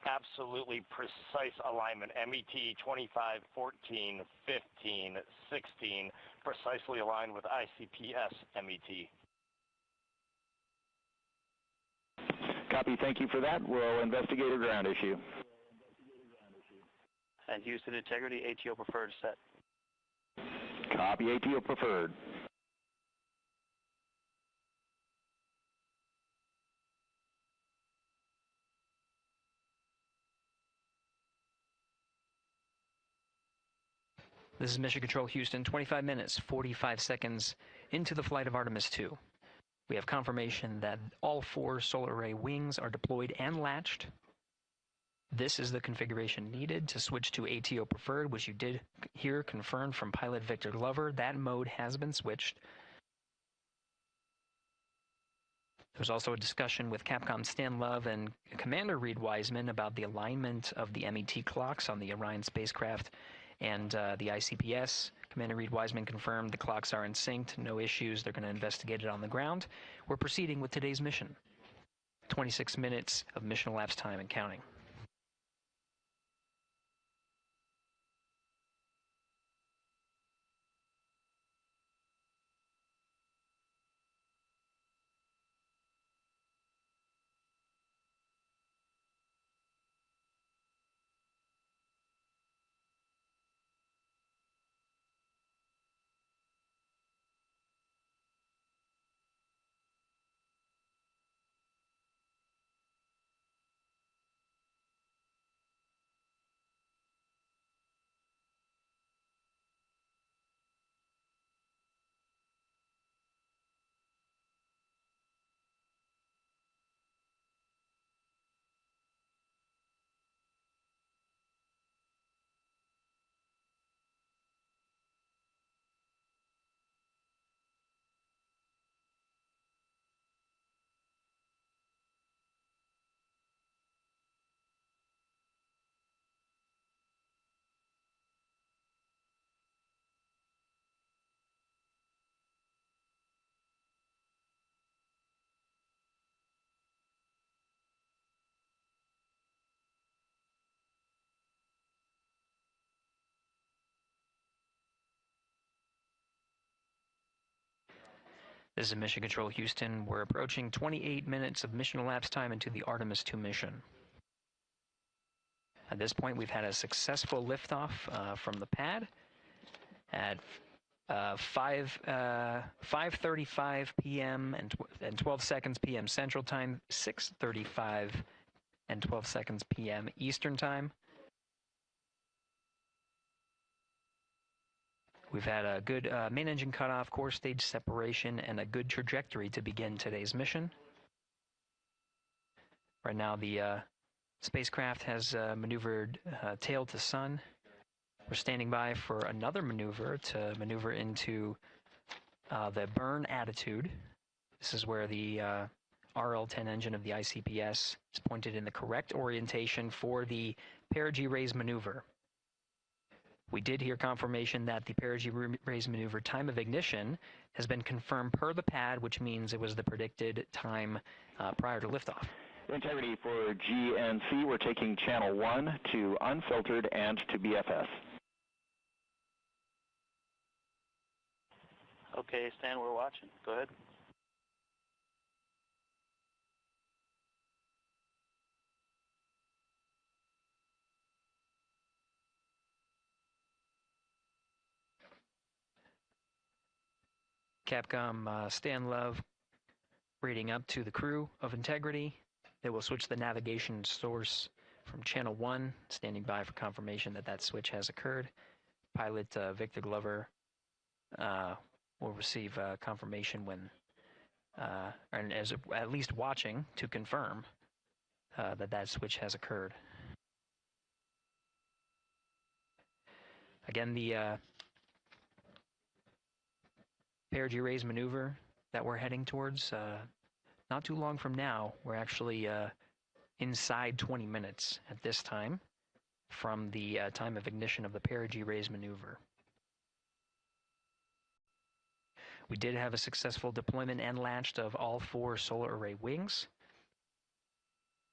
absolutely precise alignment. MET 25, 14, 15, 16, precisely aligned with ICPS MET. Copy, thank you for that. We'll investigate a ground issue. And Houston Integrity, ATO preferred set. Copy, ATO preferred. This is Mission Control Houston, 25 minutes, 45 seconds into the flight of Artemis II. We have confirmation that all 4 solar array wings are deployed and latched. This is the configuration needed to switch to ATO preferred, which you did hear confirmed from pilot Victor Glover. That mode has been switched. There's also a discussion with Capcom Stan Love and Commander Reed Wiseman about the alignment of the MET clocks on the Orion spacecraft and the ICPS. Commander Reed Wiseman confirmed the clocks are in sync, no issues. They're going to investigate it on the ground. We're proceeding with today's mission. 26 minutes of mission elapsed time and counting. This is Mission Control Houston. We're approaching 28 minutes of mission elapsed time into the Artemis II mission. At this point, we've had a successful liftoff from the pad at 5:35 p.m. and 12 seconds p.m. Central Time, 6:35 and 12 seconds p.m. Eastern Time. We've had a good main engine cutoff, core stage separation, and a good trajectory to begin today's mission. Right now, the spacecraft has maneuvered tail to sun. We're standing by for another maneuver to maneuver into the burn attitude. This is where the RL-10 engine of the ICPS is pointed in the correct orientation for the Perigee raise maneuver. We did hear confirmation that the Perigee raise maneuver time of ignition has been confirmed per the pad, which means it was the predicted time prior to liftoff. Integrity for GNC, we're taking channel 1 to unfiltered and to BFS. Okay, Stan, we're watching. Go ahead. Capcom Stan Love reading up to the crew of Integrity. They will switch the navigation source from channel 1, standing by for confirmation that that switch has occurred. Pilot Victor Glover will receive confirmation when, and as at least watching to confirm that that switch has occurred. Again, the Perigee raise maneuver that we're heading towards, not too long from now, we're actually inside 20 minutes at this time from the time of ignition of the Perigee raise maneuver. We did have a successful deployment and launched of all 4 solar array wings.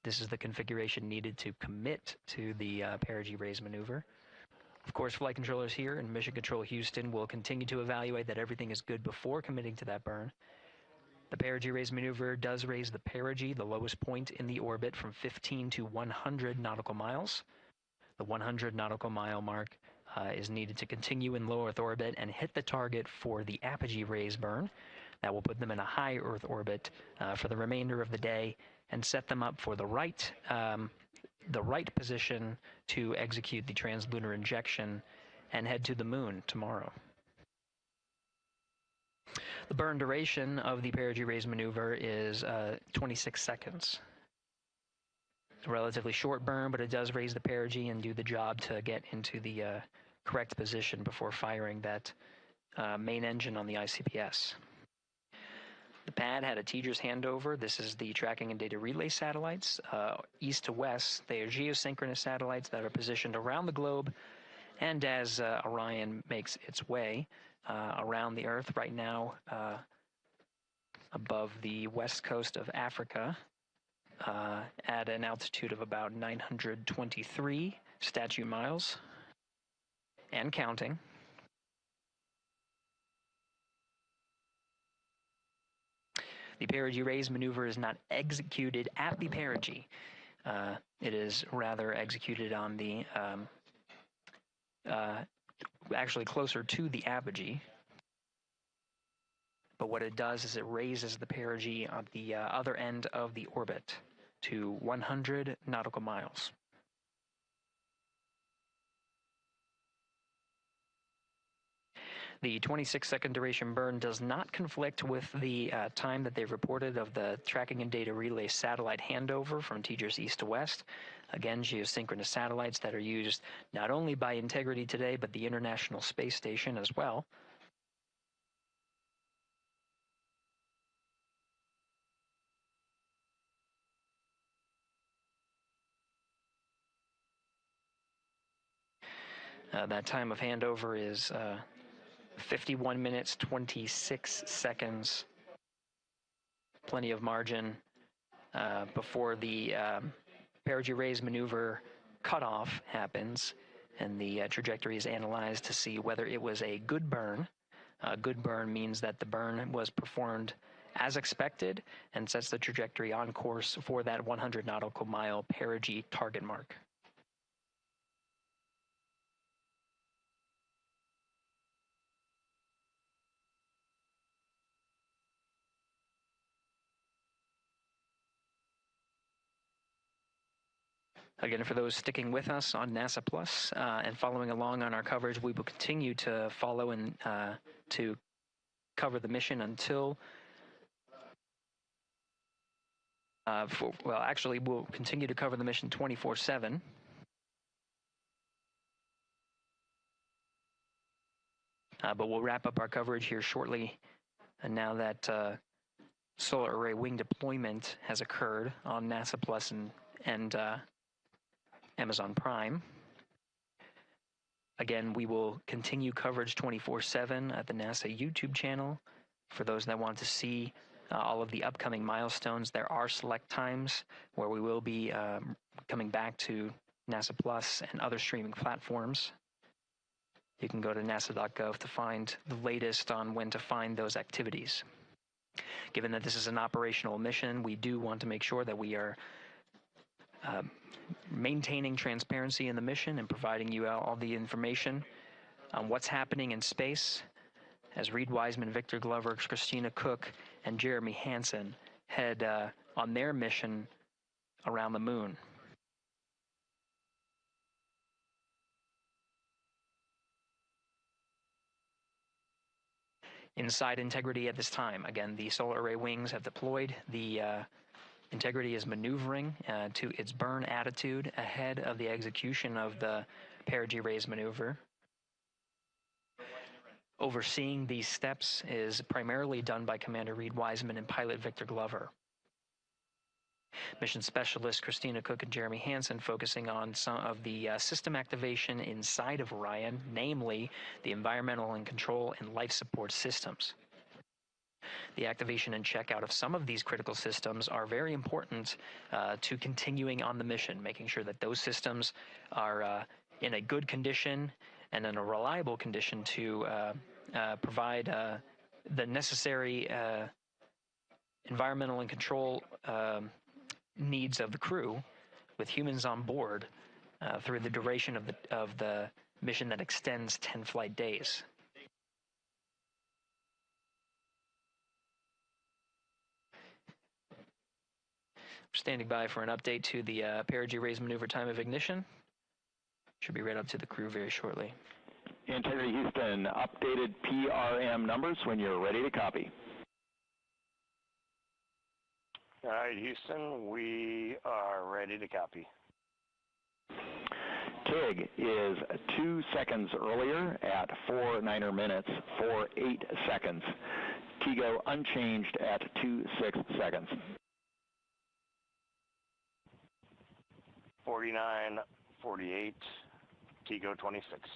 This is the configuration needed to commit to the Perigee raise maneuver. Of course, flight controllers here in Mission Control Houston will continue to evaluate that everything is good before committing to that burn. The Perigee raise maneuver does raise the perigee, the lowest point in the orbit, from 15 to 100 nautical miles. The 100 nautical mile mark is needed to continue in low Earth orbit and hit the target for the apogee raise burn. That will put them in a high Earth orbit for the remainder of the day and set them up for the right position to execute the translunar injection and head to the moon tomorrow. The burn duration of the Perigee raise maneuver is 26 seconds. It's a relatively short burn, but it does raise the perigee and do the job to get into the correct position before firing that main engine on the ICPS. The pad had a TDRS handover. This is the tracking and data relay satellites. East to west, they are geosynchronous satellites that are positioned around the globe. And as Orion makes its way around the Earth right now, above the west coast of Africa, at an altitude of about 923 statute miles, and counting. The Perigee raise maneuver is not executed at the perigee. It is rather executed on the, actually closer to the apogee. But what it does is it raises the perigee on the other end of the orbit to 100 nautical miles. The 26-second duration burn does not conflict with the time that they've reported of the tracking and data relay satellite handover from TDRS east to west. Again, geosynchronous satellites that are used not only by Integrity today, but the International Space Station as well. That time of handover is 51 minutes, 26 seconds. Plenty of margin before the Perigee raise maneuver cutoff happens, and the trajectory is analyzed to see whether it was a good burn. A good burn means that the burn was performed as expected and sets the trajectory on course for that 100 nautical mile perigee target mark. Again, for those sticking with us on NASA Plus and following along on our coverage, we will continue to follow and to cover the mission until, well, actually, we'll continue to cover the mission 24/7. But we'll wrap up our coverage here shortly. And now that solar array wing deployment has occurred on NASA Plus and Amazon Prime. Again, we will continue coverage 24/7 at the NASA YouTube channel. For those that want to see all of the upcoming milestones, there are select times where we will be coming back to NASA Plus and other streaming platforms. You can go to nasa.gov to find the latest on when to find those activities. Given that this is an operational mission, we do want to make sure that we are maintaining transparency in the mission and providing you all the information on what's happening in space as Reed Wiseman, Victor Glover, Christina Cook, and Jeremy Hansen head on their mission around the moon. Inside Integrity at this time, again, the solar array wings have deployed. The Integrity is maneuvering to its burn attitude ahead of the execution of the Perigee raise maneuver. Overseeing these steps is primarily done by Commander Reed Wiseman and pilot Victor Glover. Mission specialists Christina Cook and Jeremy Hansen focusing on some of the system activation inside of Orion, namely the environmental and control and life support systems. The activation and checkout of some of these critical systems are very important to continuing on the mission, making sure that those systems are in a good condition and in a reliable condition to provide the necessary environmental and control needs of the crew, with humans on board through the duration of the mission that extends 10 flight days. Standing by for an update to the Perigee raise maneuver time of ignition. Should be read up to the crew very shortly. Integrity Houston, updated PRM numbers when you're ready to copy. All right, Houston, we are ready to copy. TIG is 2 seconds earlier at 4 minutes, 48 seconds. TIGO unchanged at 26 seconds. 49:48, TIGO 26.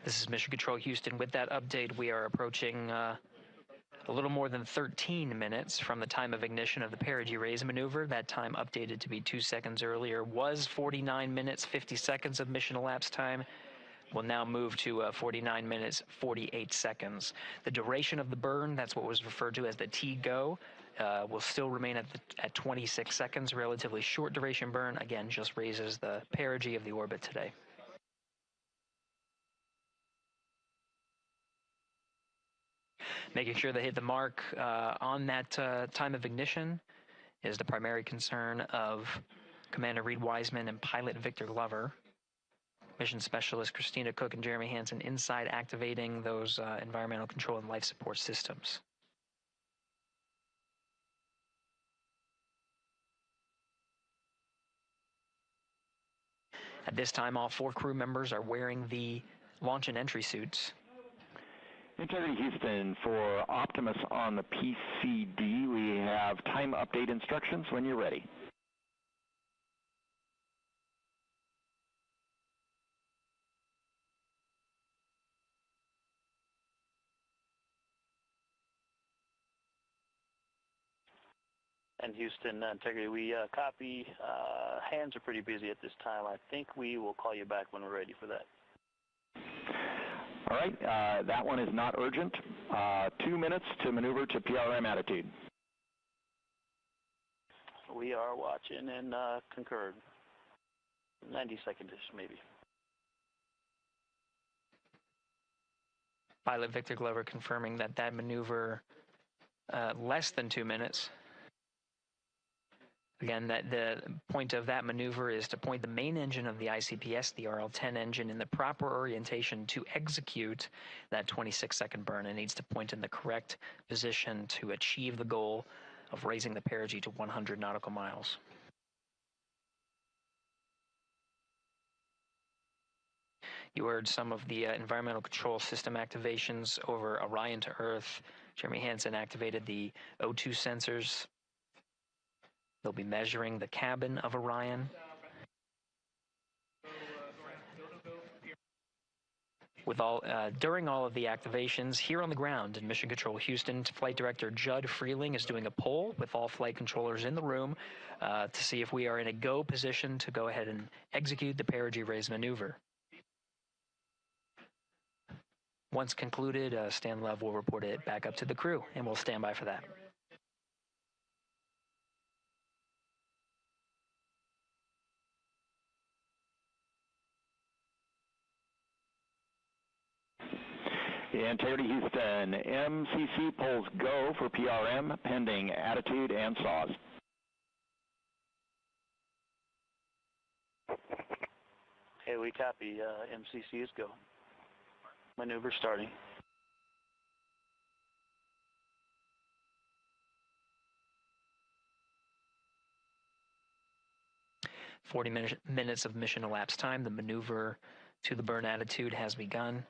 This is Mission Control Houston. With that update, we are approaching a little more than 13 minutes from the time of ignition of the Perigee raise maneuver. That time updated to be 2 seconds earlier was 49 minutes, 50 seconds of mission elapsed time. Will now move to 49 minutes, 48 seconds. The duration of the burn, that's what was referred to as the TGO, will still remain at 26 seconds. Relatively short duration burn, again, just raises the perigee of the orbit today. Making sure they hit the mark on that time of ignition is the primary concern of Commander Reed Wiseman and pilot Victor Glover. Mission specialist Christina Cook and Jeremy Hansen inside activating those environmental control and life support systems. At this time, all 4 crew members are wearing the launch and entry suits. Integrity Houston, for Optimus on the PCD, we have time update instructions when you're ready. And Houston, Integrity, we copy. Hands are pretty busy at this time. I think we will call you back when we're ready for that. All right, that one is not urgent. 2 minutes to maneuver to PRM attitude. We are watching and concurred. 90 seconds-ish, maybe. Pilot Victor Glover confirming that that maneuver less than 2 minutes. Again, the point of that maneuver is to point the main engine of the ICPS, the RL-10 engine, in the proper orientation to execute that 26-second burn. It needs to point in the correct position to achieve the goal of raising the perigee to 100 nautical miles. You heard some of the environmental control system activations over Orion to Earth. Jeremy Hansen activated the O2 sensors. They'll be measuring the cabin of Orion. During all of the activations, here on the ground in Mission Control Houston, Flight Director Judd Freeling is doing a poll with all flight controllers in the room to see if we are in a go position to go ahead and execute the perigee raise maneuver. Once concluded, Stan Love will report it back up to the crew, and we'll stand by for that. Integrity Houston, MCC polls go for PRM pending attitude and saws. Hey, we copy. MCC is go. Maneuver starting. 40 minutes of mission elapsed time. The maneuver to the burn attitude has begun.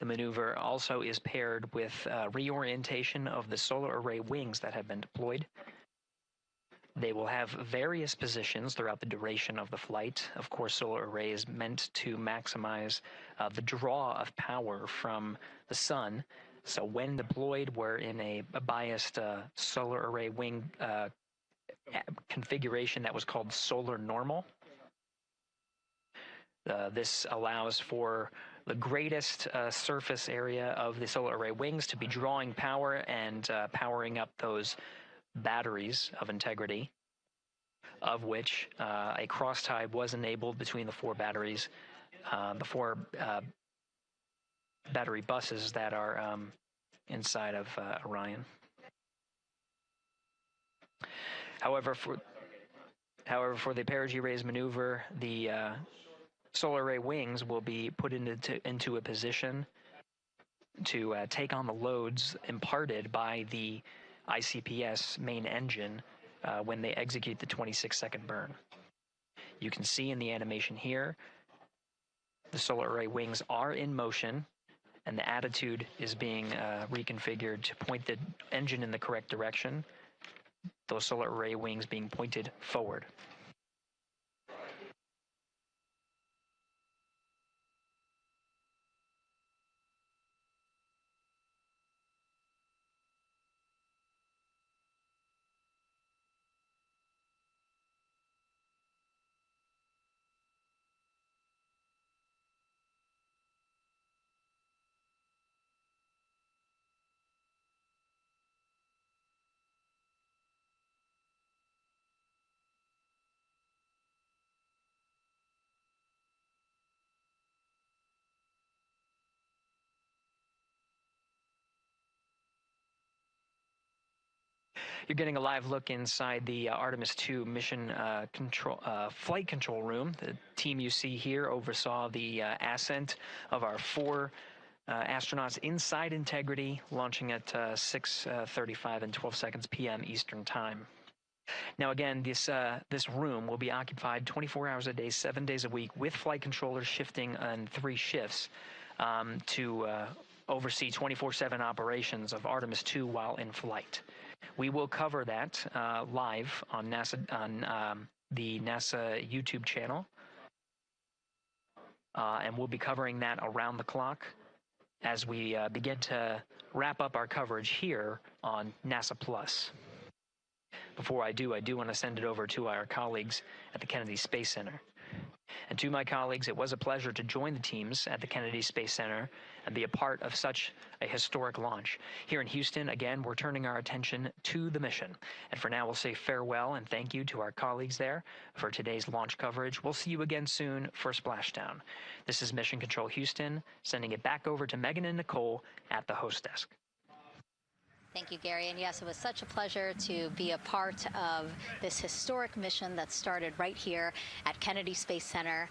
The maneuver also is paired with reorientation of the solar array wings that have been deployed. They will have various positions throughout the duration of the flight. Of course, solar array is meant to maximize the draw of power from the sun. So when deployed, we're in a biased solar array wing configuration that was called solar normal. This allows for the greatest surface area of the solar array wings to be drawing power and powering up those batteries of integrity, of which a cross-tie was enabled between the four batteries, the four battery buses that are inside of Orion. However, for the perigee raise maneuver, the solar array wings will be put into a position to take on the loads imparted by the ICPS main engine when they execute the 26-second burn. You can see in the animation here, the solar array wings are in motion, and the attitude is being reconfigured to point the engine in the correct direction, those solar array wings being pointed forward. You're getting a live look inside the Artemis II mission flight control room. The team you see here oversaw the ascent of our four astronauts inside Integrity, launching at 6:35 and 12 seconds p.m. Eastern Time. Now again, this room will be occupied 24 hours a day, 7 days a week, with flight controllers shifting on 3 shifts to oversee 24/7 operations of Artemis II while in flight. We will cover that live on the NASA YouTube channel, and we'll be covering that around the clock as we begin to wrap up our coverage here on NASA Plus. Before I do want to send it over to our colleagues at the Kennedy Space Center. And to my colleagues, it was a pleasure to join the teams at the Kennedy Space Center and be a part of such a historic launch. Here in Houston, again, we're turning our attention to the mission. And for now, we'll say farewell and thank you to our colleagues there for today's launch coverage. We'll see you again soon for Splashdown. This is Mission Control Houston, sending it back over to Megan and Nicole at the host desk. Thank you, Gary. And yes, it was such a pleasure to be a part of this historic mission that started right here at Kennedy Space Center.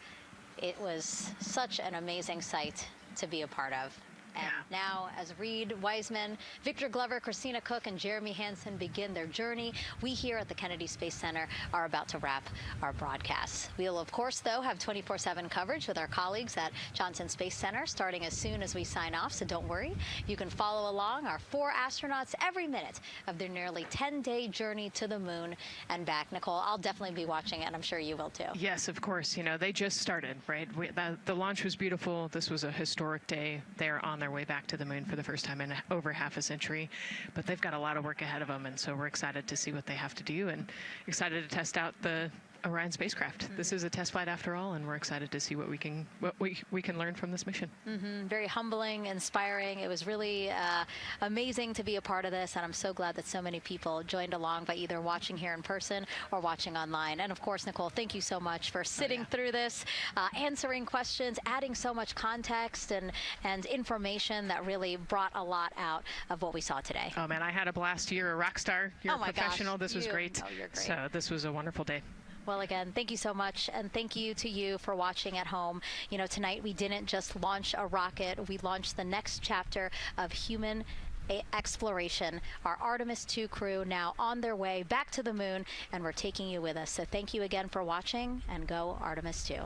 It was such an amazing sight to be a part of. And now, as Reed Wiseman, Victor Glover, Christina Cook, and Jeremy Hansen begin their journey, we here at the Kennedy Space Center are about to wrap our broadcast. We'll, of course, though, have 24/7 coverage with our colleagues at Johnson Space Center starting as soon as we sign off, so don't worry. You can follow along our 4 astronauts every minute of their nearly 10-day journey to the moon and back. Nicole, I'll definitely be watching it, and I'm sure you will, too. Yes, of course. You know, they just started, right? The launch was beautiful. This was a historic day. They're on their way back to the moon for the first time in over half a century, but they've got a lot of work ahead of them, and so we're excited to see what they have to do and excited to test out the Orion spacecraft. This is a test flight after all, and we're excited to see what we can learn from this mission. Very humbling, inspiring. It was really amazing to be a part of this, and I'm so glad that so many people joined along by either watching here in person or watching online. And of course, Nicole, thank you so much for sitting through this, answering questions, adding so much context and information that really brought a lot out of what we saw today. Oh man, I had a blast. You're a rock star. You're a professional. Gosh, this was great. Oh, you're great. So this was a wonderful day. Well, again, thank you so much, and thank you to you for watching at home. You know, tonight we didn't just launch a rocket, we launched the next chapter of human exploration. Our Artemis II crew now on their way back to the moon, and we're taking you with us. So thank you again for watching, and go Artemis II.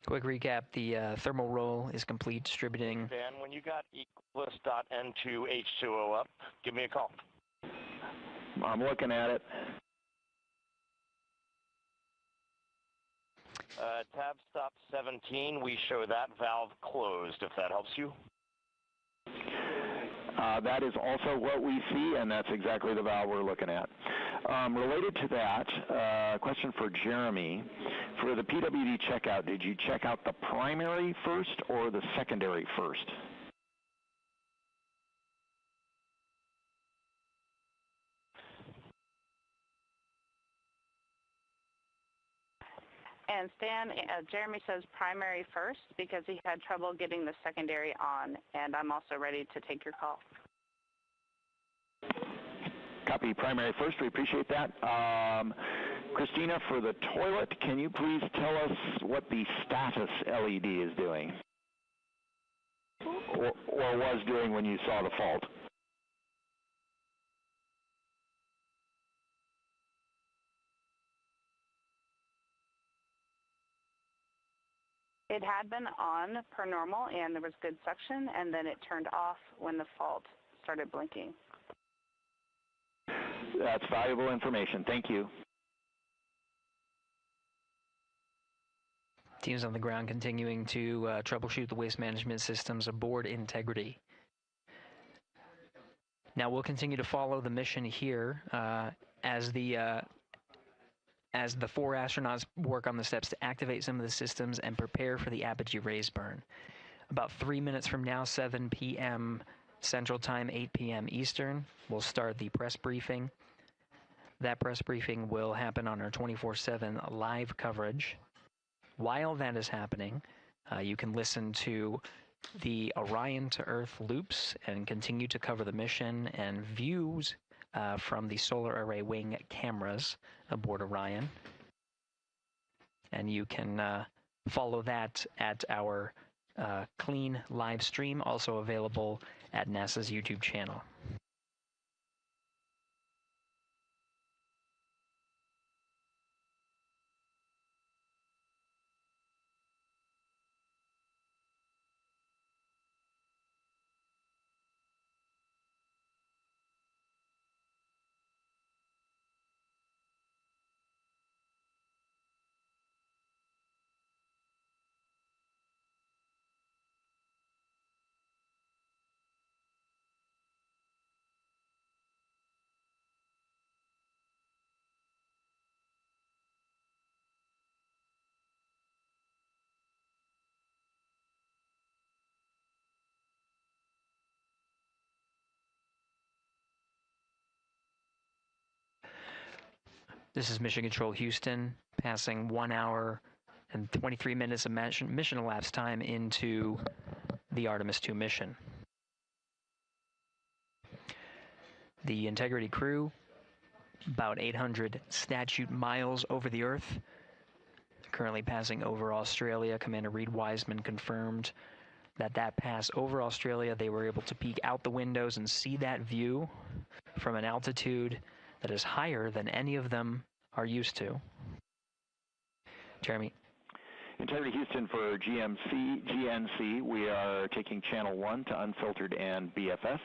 Quick recap, the thermal roll is complete, distributing. Dan, when you got Equus.N2H2O up, give me a call. I'm looking at it. Tab stop 17, we show that valve closed, if that helps you. That is also what we see, and that's exactly the valve we're looking at. Related to that, question for Jeremy. For the PWD checkout, did you check out the primary first or the secondary first? And Stan, Jeremy says primary first because he had trouble getting the secondary on, and I'm also ready to take your call. Copy primary first. We appreciate that. Christina, for the toilet, can you please tell us what the status LED is doing or was doing when you saw the fault? It had been on per normal, and there was good suction, and then it turned off when the fault started blinking. That's valuable information. Thank you. Teams on the ground continuing to troubleshoot the waste management systems aboard Integrity. Now we'll continue to follow the mission here as the 4 astronauts work on the steps to activate some of the systems and prepare for the apogee raise burn. About 3 minutes from now, 7 p.m. Central Time, 8 p.m. Eastern, we'll start the press briefing. That press briefing will happen on our 24/7 live coverage. While that is happening, you can listen to the Orion to Earth loops and continue to cover the mission and views from the solar array wing cameras aboard Orion. And you can follow that at our clean live stream, also available at NASA's YouTube channel. This is Mission Control Houston, passing 1 hour and 23 minutes of mission elapsed time into the Artemis II mission. The Integrity crew, about 800 statute miles over the Earth, currently passing over Australia. Commander Reed Wiseman confirmed that pass over Australia, they were able to peek out the windows and see that view from an altitude that is higher than any of them are used to. Jeremy. Integrity Houston for GNC, we are taking channel 1 to unfiltered and BFS.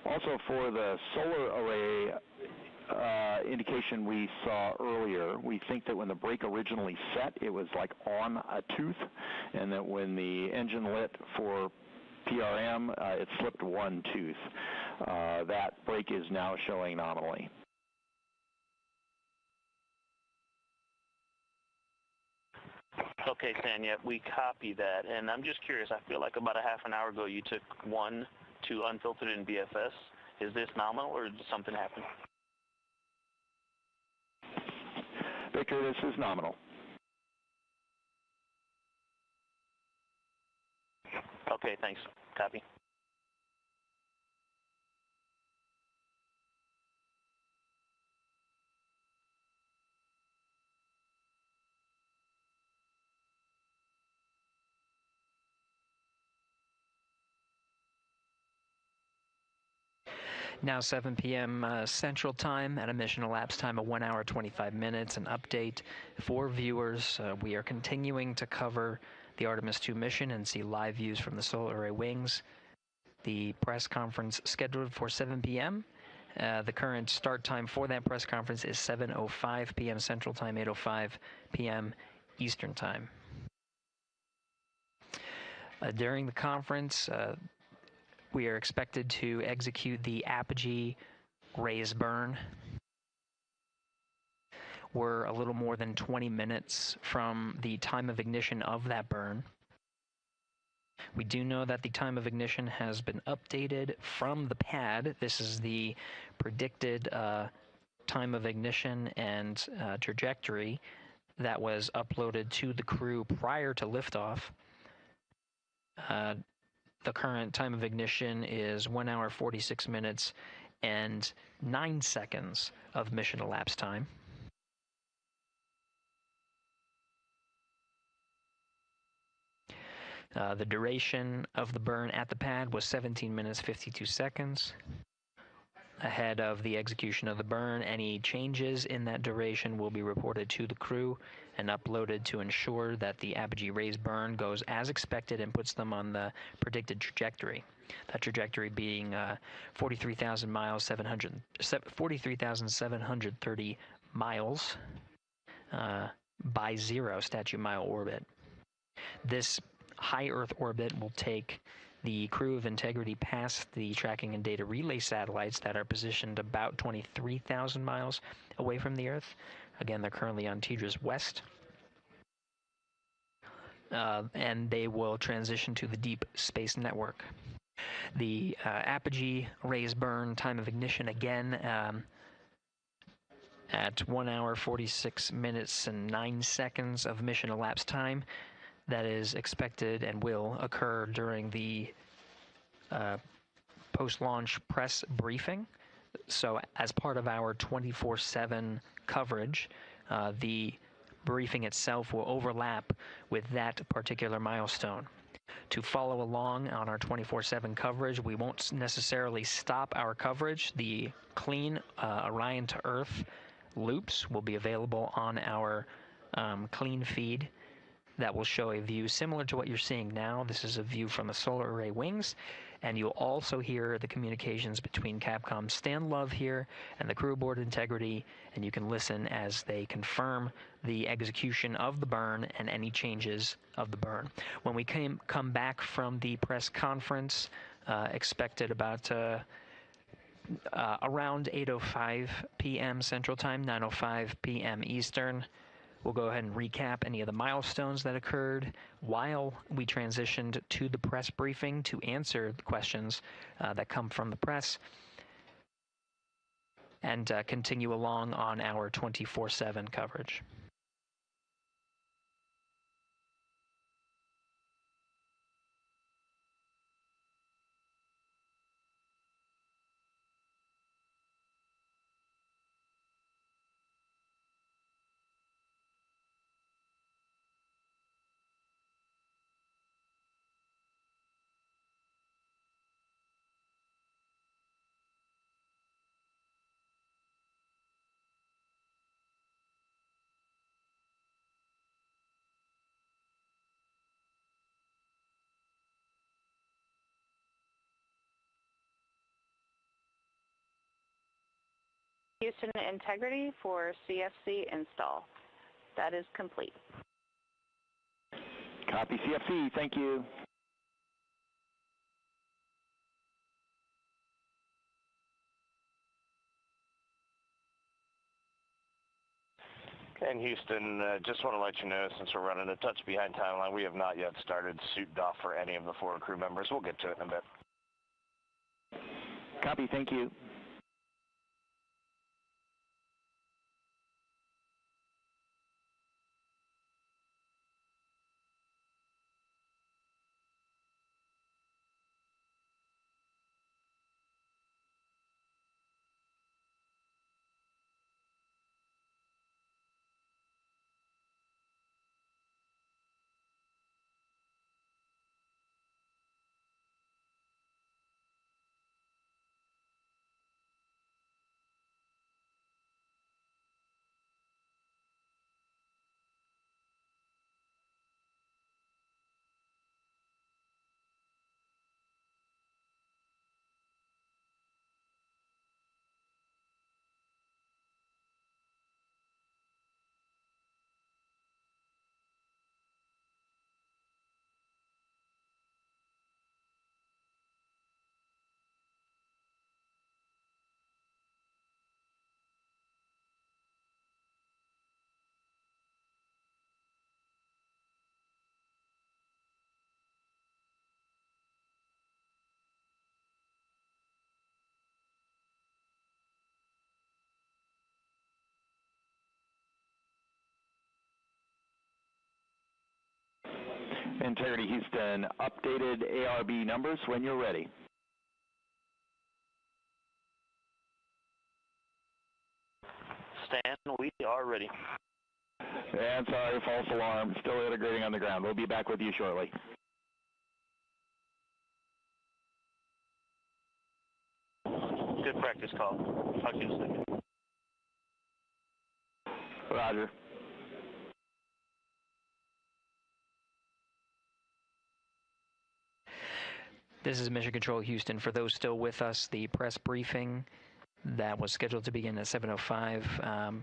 Also for the solar array indication we saw earlier, we think that when the brake originally set, it was like on a tooth, and that when the engine lit for PRM, it slipped one tooth. That brake is now showing nominally. Okay, Tanya, we copy that, and I'm just curious, I feel like about a half an hour ago you took 1 to unfiltered in BFS. Is this nominal, or did something happen? Victor, this is nominal. Okay, thanks. Copy. Now 7 p.m. Central Time, at a mission elapsed time of 1 hour 25 minutes. An update for viewers. We are continuing to cover the Artemis II mission and see live views from the solar array wings. The press conference scheduled for 7 p.m. The current start time for that press conference is 7:05 p.m. Central Time, 8:05 p.m. Eastern Time. During the conference, we are expected to execute the apogee raise burn. We're a little more than 20 minutes from the time of ignition of that burn. We do know that the time of ignition has been updated from the pad. This is the predicted time of ignition and trajectory that was uploaded to the crew prior to liftoff. The current time of ignition is 1 hour 46 minutes and 9 seconds of mission elapsed time. The duration of the burn at the pad was 17 minutes 52 seconds. Ahead of the execution of the burn, any changes in that duration will be reported to the crew and uploaded to ensure that the apogee raise burn goes as expected and puts them on the predicted trajectory. That trajectory being 43,000 miles, 43,730 miles by 0 statute mile orbit. This high Earth orbit will take the crew of Integrity past the tracking and data relay satellites that are positioned about 23,000 miles away from the Earth. Again, they're currently on TDRS West. And they will transition to the Deep Space Network. The apogee raise burn time of ignition again at 1 hour 46 minutes and 9 seconds of mission elapsed time. That is expected and will occur during the post-launch press briefing. So as part of our 24/7 coverage, the briefing itself will overlap with that particular milestone. To follow along on our 24/7 coverage, we won't necessarily stop our coverage. The clean Orion to Earth loops will be available on our clean feed. That will show a view similar to what you're seeing now. This is a view from the solar array wings, and you'll also hear the communications between Capcom's Stan Love here and the crew aboard Integrity, and you can listen as they confirm the execution of the burn and any changes of the burn. When we come back from the press conference, expected about around 8:05 p.m. Central Time, 9:05 p.m. Eastern. We'll go ahead and recap any of the milestones that occurred while we transitioned to the press briefing to answer the questions that come from the press, and continue along on our 24/7 coverage. Houston Integrity for CFC install. That is complete. Copy CFC, thank you. And Houston, just want to let you know, since we're running a touch behind timeline, we have not yet started suit doff for any of the forward crew members. We'll get to it in a bit. Copy, thank you. Integrity Houston, updated ARB numbers when you're ready. Stan, we are ready. And sorry, false alarm. Still integrating on the ground. We'll be back with you shortly. Good practice call. Talk to you in a second. Roger. This is Mission Control Houston. For those still with us, the press briefing that was scheduled to begin at 7:05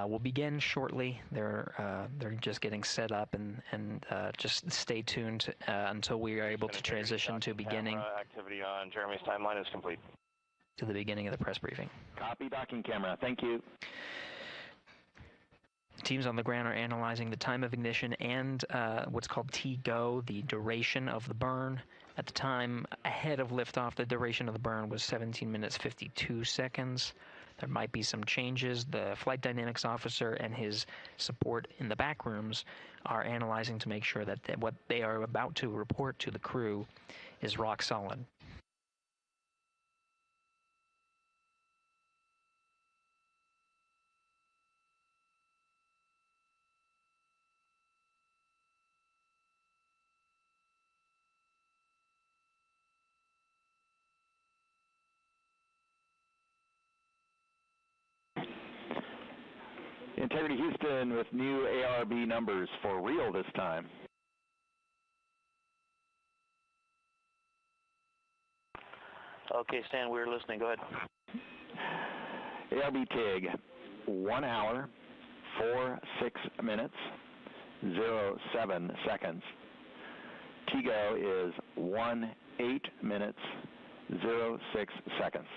will begin shortly. They're just getting set up, and just stay tuned until we are able to transition to beginning. Activity on Jeremy's timeline is complete. To the beginning of the press briefing. Copy docking camera. Thank you. Teams on the ground are analyzing the time of ignition and what's called T-GO, the duration of the burn. At the time ahead of liftoff, the duration of the burn was 17 minutes 52 seconds. There might be some changes. The flight dynamics officer and his support in the back rooms are analyzing to make sure that what they are about to report to the crew is rock solid. Integrity Houston with new ARB numbers for real this time. Okay, Stan, we're listening. Go ahead. ARB TIG, 1 hour, 46 minutes, 07 seconds. TGO is 18 minutes, 06 seconds.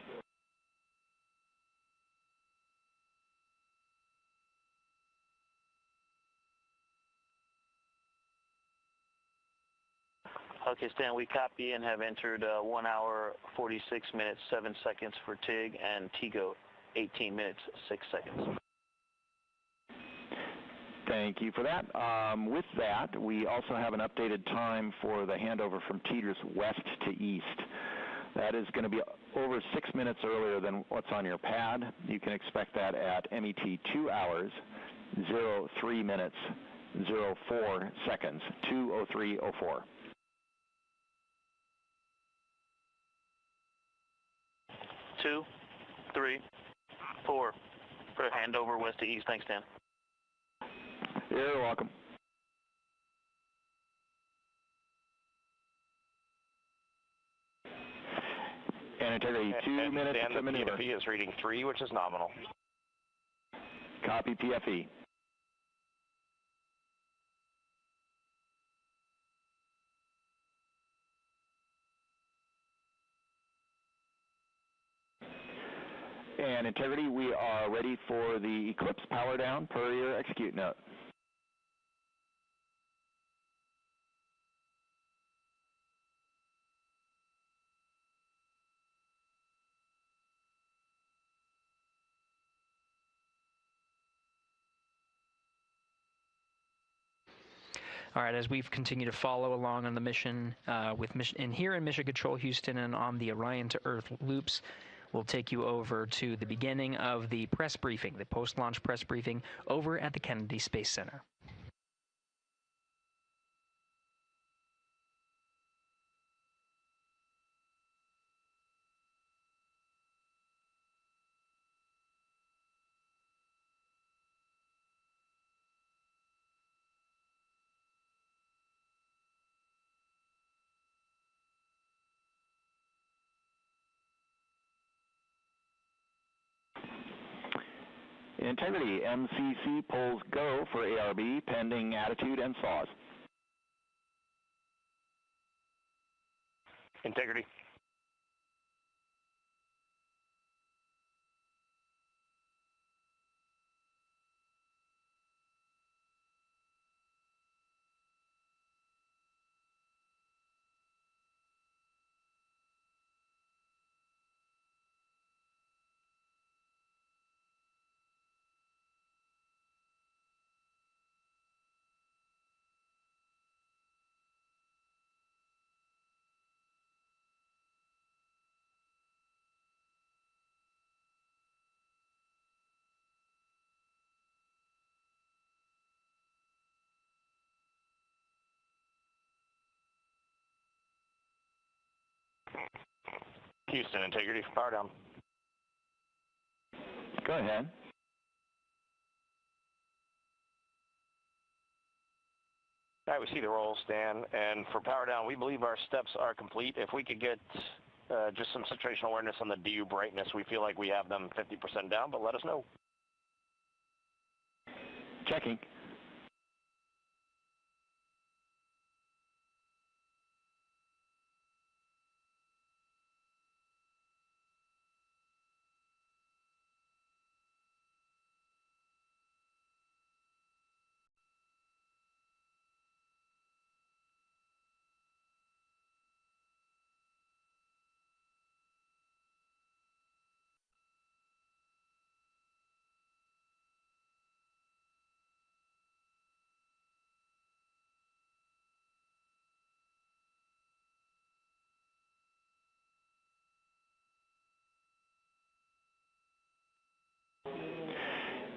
Okay, Stan, we copy and have entered 1 hour, 46 minutes, 7 seconds for TIG, and TGO, 18 minutes, 6 seconds. Thank you for that. With that, we also have an updated time for the handover from teeters west to east. That is going to be over 6 minutes earlier than what's on your pad. You can expect that at MET 2 hours, 03 minutes, 04 seconds, 2:03:04. 2, 3, 4. For handover west to east. Thanks, Dan. You're welcome. And integrity 2 minutes to maneuver. PFE is reading 3, which is nominal. Copy PFE. And integrity, we are ready for the Eclipse power down per your execute note. All right, as we've continued to follow along on the mission, here in Mission Control Houston and on the Orion to Earth loops, we'll take you over to the beginning of the press briefing, the post-launch press briefing over at the Kennedy Space Center. Integrity, MCC polls go for ARB pending attitude and saws. Integrity. Houston, integrity, power down. Go ahead. All right, we see the roll, Stan, and for power down, we believe our steps are complete. If we could get just some situational awareness on the DU brightness, we feel like we have them 50% down, but let us know. Checking.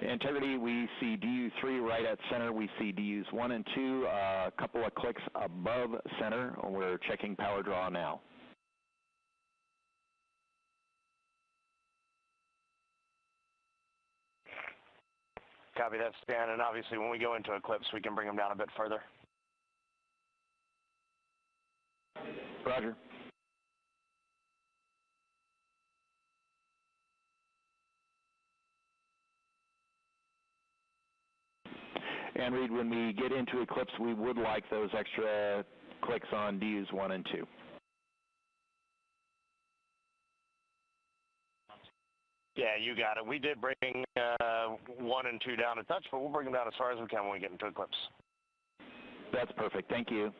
Integrity, we see DU3 right at center. We see DUs 1 and 2, a couple of clicks above center. We're checking power draw now. Copy that, Stan, and obviously when we go into eclipse, we can bring them down a bit further. Roger. And Reed, when we get into eclipse, we would like those extra clicks on DUs 1 and 2. Yeah, you got it. We did bring 1 and 2 down a touch, but we'll bring them down as far as we can when we get into eclipse. That's perfect. Thank you.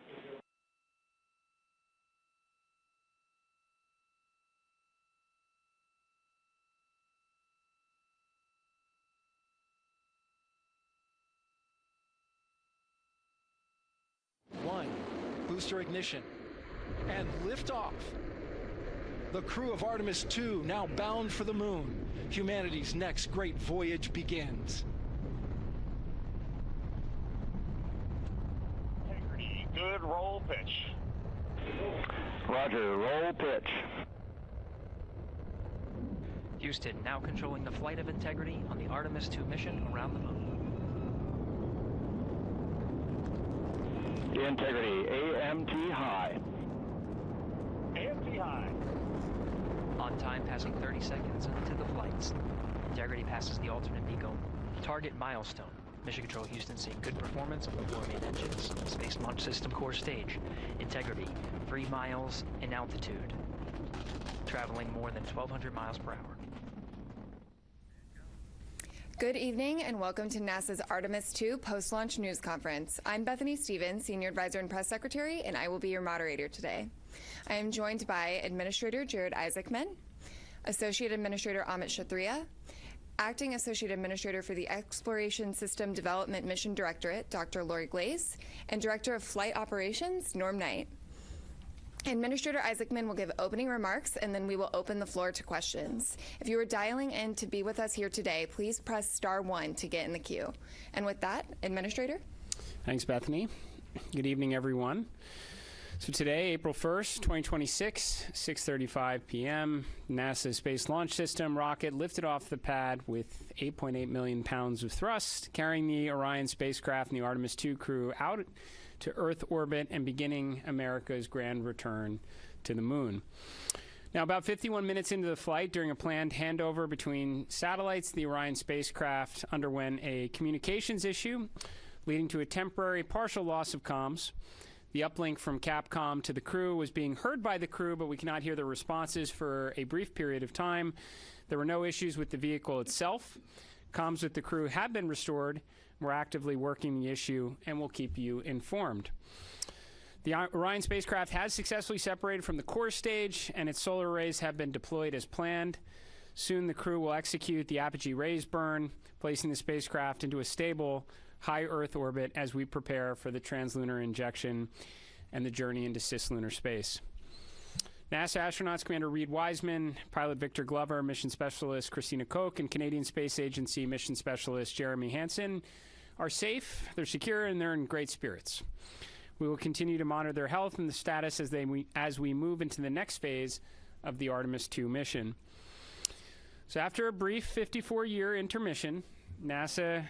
Booster ignition, and liftoff. The crew of Artemis II now bound for the moon. Humanity's next great voyage begins. Integrity, good roll pitch. Roger, roll pitch. Houston now controlling the flight of Integrity on the Artemis II mission around the moon. Integrity, AMT high. AMT high. On time, passing 30 seconds into the flights. Integrity passes the alternate beacon. Target milestone. Mission Control Houston seeing good performance of the 4 main engines. Space Launch System core stage. Integrity, 3 miles in altitude. Traveling more than 1,200 miles per hour. Good evening and welcome to NASA's Artemis II post-launch news conference. I'm Bethany Stevens, Senior Advisor and Press Secretary, and I will be your moderator today. I am joined by Administrator Jared Isaacman, Associate Administrator Amit Kshatriya, Acting Associate Administrator for the Exploration System Development Mission Directorate, Dr. Lori Glaze, and Director of Flight Operations, Norm Knight. Administrator Isaacman will give opening remarks, and then we will open the floor to questions. If you are dialing in to be with us here today, please press *1 to get in the queue. And with that, Administrator. Thanks, Bethany. Good evening, everyone. So today, April 1st, 2026, 6:35 p.m., NASA's Space Launch System rocket lifted off the pad with 8.8 million pounds of thrust, carrying the Orion spacecraft and the Artemis II crew out to Earth orbit and beginning America's grand return to the moon. Now, about 51 minutes into the flight, during a planned handover between satellites, the Orion spacecraft underwent a communications issue, leading to a temporary partial loss of comms. The uplink from Capcom to the crew was being heard by the crew, but we cannot hear their responses for a brief period of time. There were no issues with the vehicle itself. Comms with the crew have been restored. We're actively working the issue, and we'll keep you informed. The Orion spacecraft has successfully separated from the core stage, and its solar arrays have been deployed as planned. Soon, the crew will execute the apogee raise burn, placing the spacecraft into a stable, high Earth orbit as we prepare for the translunar injection and the journey into cislunar space. NASA astronauts Commander Reed Wiseman, pilot Victor Glover, mission specialist Christina Koch, and Canadian Space Agency mission specialist Jeremy Hansen are safe, they're secure, and they're in great spirits. We will continue to monitor their health and the status as we move into the next phase of the Artemis II mission. So after a brief 54-year intermission, NASA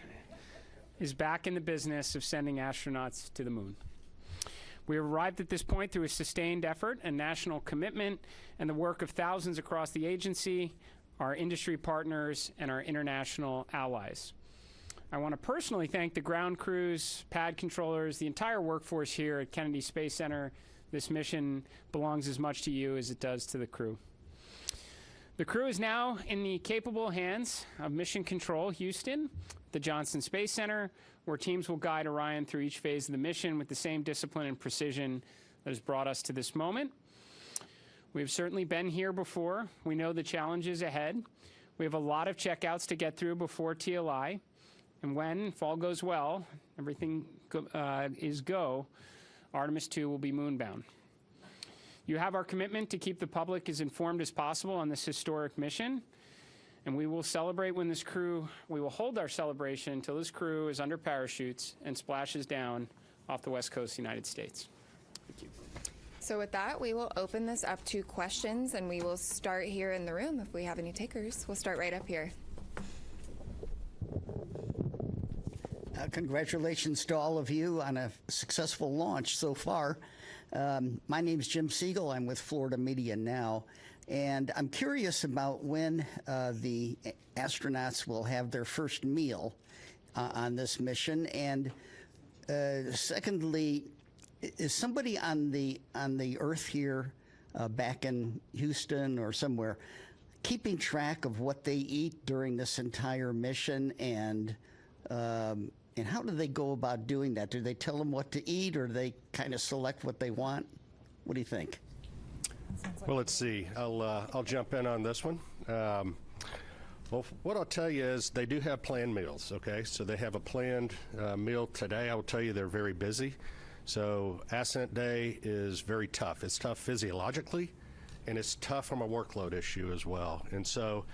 is back in the business of sending astronauts to the moon. We have arrived at this point through a sustained effort and national commitment and the work of thousands across the agency, our industry partners, and our international allies. I want to personally thank the ground crews, pad controllers, the entire workforce here at Kennedy Space Center. This mission belongs as much to you as it does to the crew. The crew is now in the capable hands of Mission Control Houston, the Johnson Space Center, where teams will guide Orion through each phase of the mission with the same discipline and precision that has brought us to this moment. We've certainly been here before. We know the challenges ahead. We have a lot of checkouts to get through before TLI. And when, if all goes well, everything is go, Artemis II will be moonbound. You have our commitment to keep the public as informed as possible on this historic mission. And we will celebrate when this crew, we will hold our celebration until this crew is under parachutes and splashes down off the west coast of the United States. Thank you. So with that, we will open this up to questions, and we will start here in the room if we have any takers. We'll start right up here. Congratulations to all of you on a successful launch so far. My name is Jim Siegel. I'm with Florida Media Now. And I'm curious about when the astronauts will have their first meal on this mission. And secondly, is somebody on the Earth here, back in Houston or somewhere, keeping track of what they eat during this entire mission? And how do they go about doing that? Do they tell them what to eat, or do they kind of select what they want? What do you think? Well, let's see. I'll jump in on this one. Well, what I'll tell you is they do have planned meals, okay? So they have a planned meal today. I will tell you they're very busy. So Ascent Day is very tough. It's tough physiologically, and it's tough from a workload issue as well. And so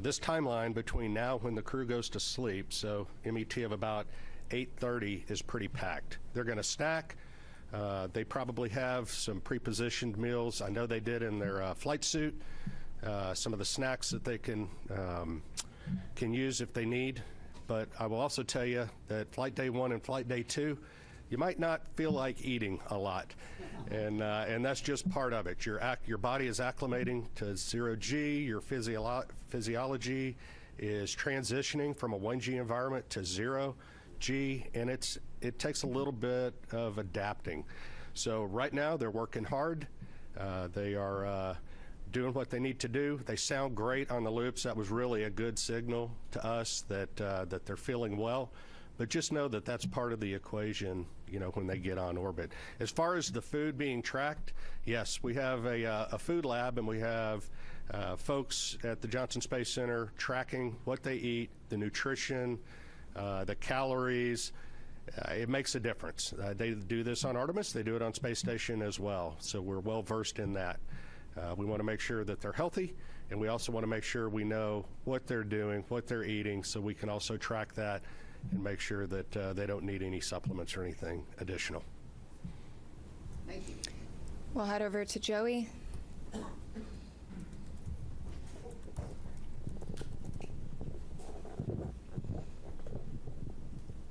this timeline between now when the crew goes to sleep, so MET of about 8:30 is pretty packed. They're going to snack. They probably have some pre-positioned meals. I know they did in their flight suit. Some of the snacks that they can use if they need. But I will also tell you that Flight Day 1 and Flight Day 2, you might not feel like eating a lot, and that's just part of it. Your body is acclimating to 0G. Your physiology is transitioning from a 1G environment to 0G, and it takes a little bit of adapting. So right now they're working hard. They are doing what they need to do. They sound great on the loops. That was really a good signal to us that they're feeling well. But just know that that's part of the equation, you know, when they get on orbit. As far as the food being tracked, yes, we have a food lab, and we have folks at the Johnson Space Center tracking what they eat, the nutrition, the calories. It makes a difference. They do this on Artemis. They do it on Space Station as well. So we're well versed in that. We want to make sure that they're healthy, and we also want to make sure we know what they're doing, what they're eating, so we can also track that and make sure that they don't need any supplements or anything additional. Thank you. We'll head over to Joey.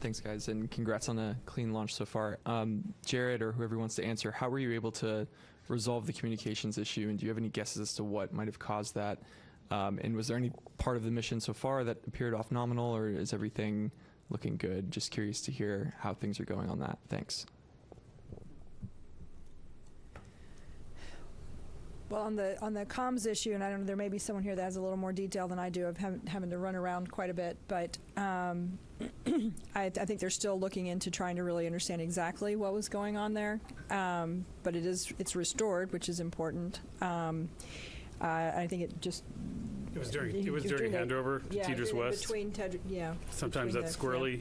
Thanks, guys, and congrats on a clean launch so far. Jared, or whoever wants to answer, how were you able to resolve the communications issue, and do you have any guesses as to what might have caused that? And was there any part of the mission so far that appeared off nominal, or is everything looking good? Just curious to hear how things are going on that. Thanks. Well, on the comms issue, and I don't know, there may be someone here that has a little more detail than I do of having to run around quite a bit, but I think they're still looking into trying to really understand exactly what was going on there. But it's restored, which is important. I think it just. It was during handover to Tedra's West. Sometimes that's squirrely.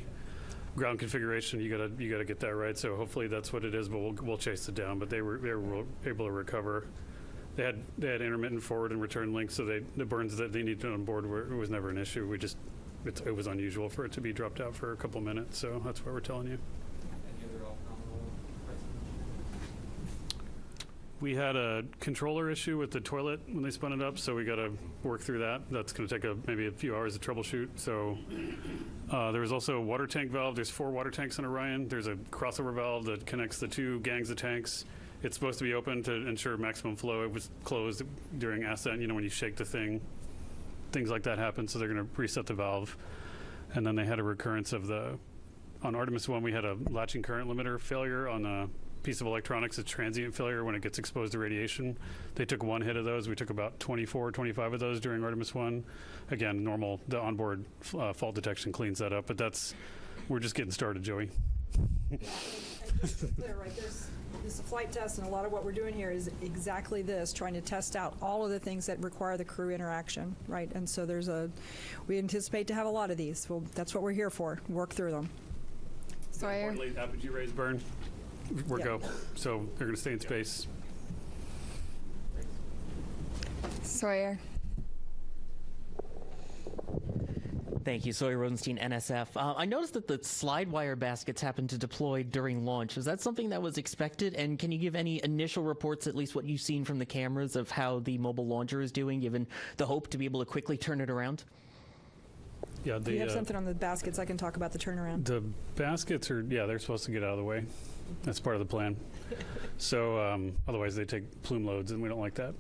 Ground configuration, you gotta get that right. So hopefully that's what it is. But we'll chase it down. But they were able to recover. They had intermittent forward and return links, so the burns that they needed on board it was never an issue. It was unusual for it to be dropped out for a couple minutes. So that's what we're telling you. We had a controller issue with the toilet when they spun it up, so we got to work through that. That's going to take maybe a few hours to troubleshoot. So there was also a water tank valve. There's 4 water tanks in Orion. There's a crossover valve that connects the 2 gangs of tanks. It's supposed to be open to ensure maximum flow. It was closed during Ascent. When you shake the thing, things like that happen, so they're going to reset the valve. And then they had a recurrence of on Artemis 1, we had a latching current limiter failure on a piece of electronics, a transient failure when it gets exposed to radiation. They took 1 hit of those. We took about 24, 25 of those during Artemis 1. Again, normal, the onboard fault detection cleans that up, but we're just getting started, Joey. Clear, right? This is a flight test, and a lot of what we're doing here is exactly this, trying to test out all of the things that require the crew interaction, right? And so we anticipate to have a lot of these. Well, that's what we're here for, work through them. Sawyer? Importantly, apogee rays burn. We're go. So they're going to stay in space. Sawyer. Thank you, Sawyer Rosenstein, NSF. I noticed that the slide wire baskets happened to deploy during launch. Is that something that was expected? And can you give any initial reports, at least what you've seen from the cameras, of how the mobile launcher is doing, given the hope to be able to quickly turn it around? Yeah, do you have something on the baskets? I can talk about the turnaround. The baskets are, they're supposed to get out of the way. That's part of the plan. So otherwise they take plume loads, and we don't like that.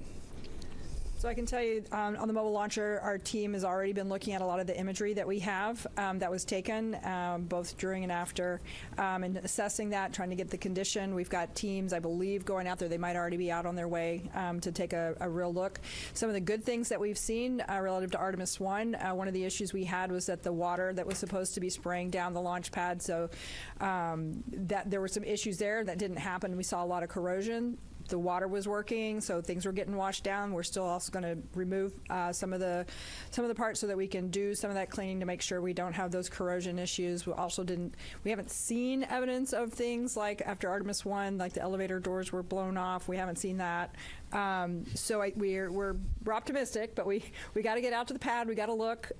So I can tell you on the mobile launcher, our team has already been looking at a lot of the imagery that we have that was taken both during and after, and assessing that, trying to get the condition. We've got teams, I believe, going out there. They might already be out on their way to take a real look. Some of the good things that we've seen relative to Artemis 1, one of the issues we had was that the water that was supposed to be spraying down the launch pad, so that there were some issues there that didn't happen. We saw a lot of corrosion. The water was working, so things were getting washed down. We're still also going to remove some of the parts so that we can do some of that cleaning to make sure we don't have those corrosion issues. We haven't seen evidence of things like after Artemis 1, like the elevator doors were blown off. We haven't seen that. So we're optimistic, but we got to get out to the pad. We got to look.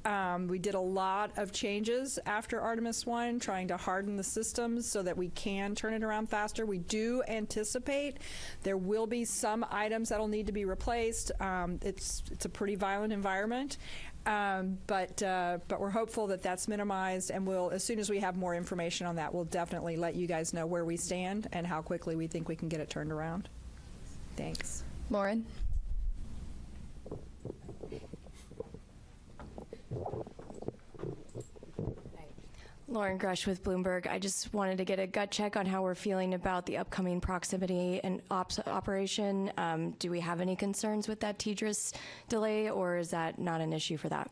We did a lot of changes after Artemis 1, trying to harden the systems so that we can turn it around faster. We do anticipate there will be some items that'll need to be replaced. It's a pretty violent environment. But we're hopeful that that's minimized, and as soon as we have more information on that, we'll definitely let you guys know where we stand and how quickly we think we can get it turned around. Thanks. Lauren? Lauren Grush with Bloomberg. I just wanted to get a gut check on how we're feeling about the upcoming proximity and operation. Do we have any concerns with that TDRS delay, or is that not an issue for that?